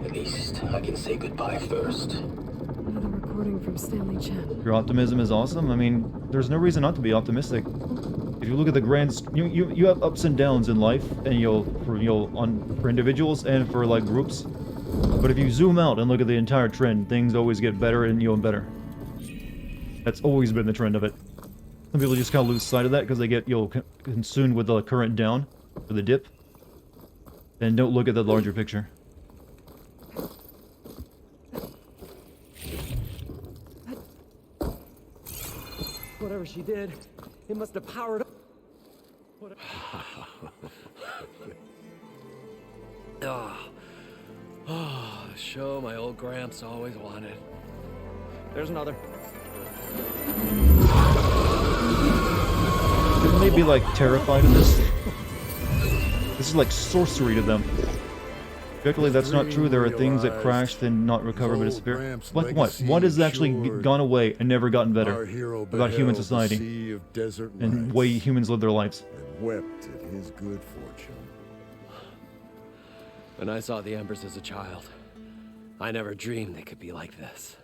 at least I can say goodbye first. Another recording from Stanley Chen. Your optimism is awesome. I mean, there's no reason not to be optimistic. If you look at the grand, you have ups and downs in life, and for individuals and for like groups. But if you zoom out and look at the entire trend, things always get better and better. That's always been the trend of it. Some people just kind of lose sight of that because they get consumed with the current down or the dip, and don't look at the larger picture. Whatever she did, it must have powered up. Oh, the show my old Gramps always wanted. There's another. Shouldn't they be like terrified of this? This is like sorcery to them. Luckily, that's not true. There are things that crash, then not recover, but disappear. Like what? What has actually gone away and never gotten better about human society and way humans live their lives? And wept at his good fortune. When I saw the Embers as a child, I never dreamed they could be like this.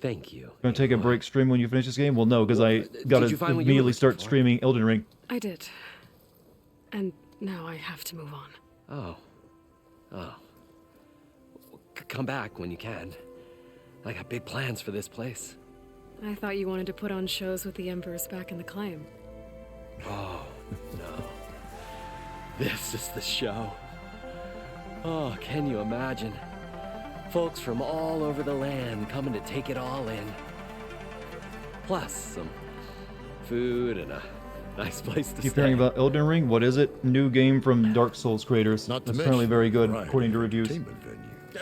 Thank you. Gonna take a break stream when you finish this game? Well, no, because I gotta immediately start streaming Elden Ring. I did. And now I have to move on. Oh. Come back when you can. I got big plans for this place. I thought you wanted to put on shows with the Embers back in the Claim. Oh, no. This is the show. Oh, can you imagine? Folks from all over the land coming to take it all in. Plus some food and a nice place to Keep stay. hearing about Elden Ring. What is it? New game from Dark Souls creators. That's apparently very good, according to reviews.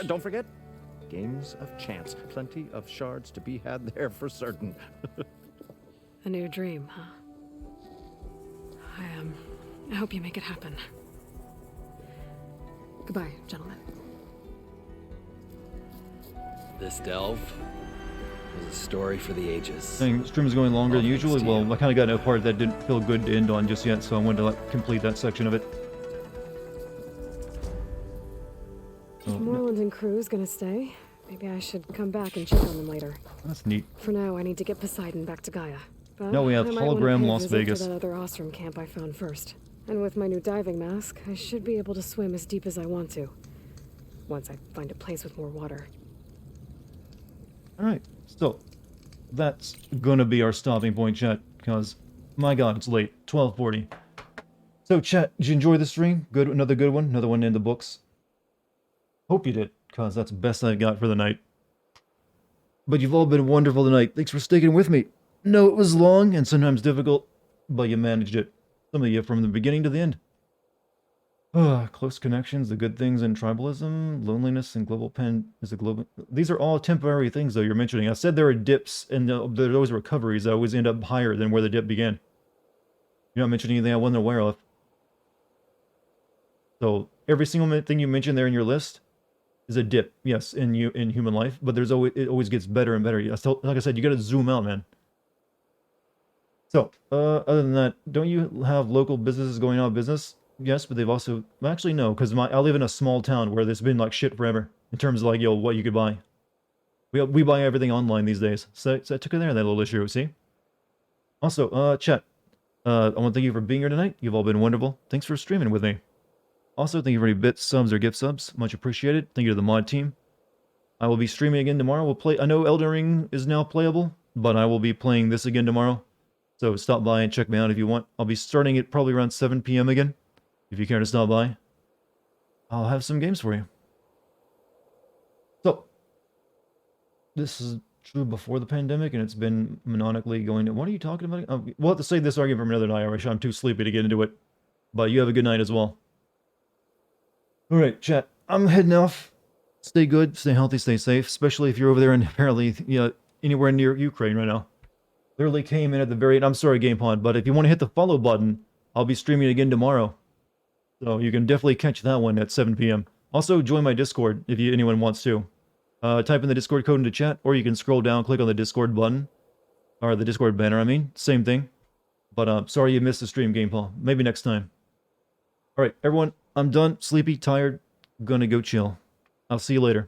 Don't forget, games of chance. Plenty of shards to be had there for certain. A new dream, huh? I hope you make it happen. Goodbye, gentlemen. This delve is a story for the ages. Stream is going longer than usual. Well, I kind of got to a part that didn't feel good to end on just yet, so I wanted to complete that section of it. Moreland and crew's gonna stay. Maybe I should come back and check on them later. That's neat. For now, I need to get Poseidon back to Gaia. But No, we have I might wanna Hologram pay a Las visit Vegas. to that other Ostrom camp I found first. And with my new diving mask, I should be able to swim as deep as I want to. Once I find a place with more water. Alright, so that's gonna be our stopping point, chat, because my god, it's late. 12:40. So chat, did you enjoy the stream? Good, another good one, another one in the books. Hope you did, because that's the best I've got for the night. But you've all been wonderful tonight. Thanks for sticking with me. No, it was long and sometimes difficult, but you managed it. Some of you from the beginning to the end. Close connections, the good things in tribalism, loneliness, and global pen is a global. These are all temporary things, though, you're mentioning. I said there are dips, and there's always recoveries that always end up higher than where the dip began. You're not mentioning anything I wasn't aware of. So, every single thing you mentioned there in your list is a dip, yes, in human life, but there's always, it always gets better and better. Like I said, you gotta zoom out, man. So, other than that, don't you have local businesses going out of business? Yes, but they've also... Well, actually, no, because I live in a small town where there's been, like, shit forever. In terms of, like, what you could buy. We buy everything online these days. So I took care of that little issue, see? Also, chat. I want to thank you for being here tonight. You've all been wonderful. Thanks for streaming with me. Also, thank you for any bits, subs, or gift subs. Much appreciated. Thank you to the mod team. I will be streaming again tomorrow. We'll play... I know Elden Ring is now playable, but I will be playing this again tomorrow. So stop by and check me out if you want. I'll be starting it probably around 7 p.m. again. If you care to stop by, I'll have some games for you. So, this is true before the pandemic, and it's been monotonically going... What are you talking about? We'll have to save this argument for another night, or I'm too sleepy to get into it. But you have a good night as well. Alright, chat. I'm heading off. Stay good, stay healthy, stay safe, especially if you're over there and apparently, anywhere near Ukraine right now. Literally came in at the very end. I'm sorry, GamePod, but if you want to hit the follow button, I'll be streaming again tomorrow. So you can definitely catch that one at 7 p.m. Also, join my Discord if anyone wants to. Type in the Discord code into chat, or you can scroll down, click on the Discord button. Or the Discord banner, I mean. Same thing. But sorry you missed the stream, GamePod. Maybe next time. Alright, everyone, I'm done. Sleepy, tired. Gonna go chill. I'll see you later.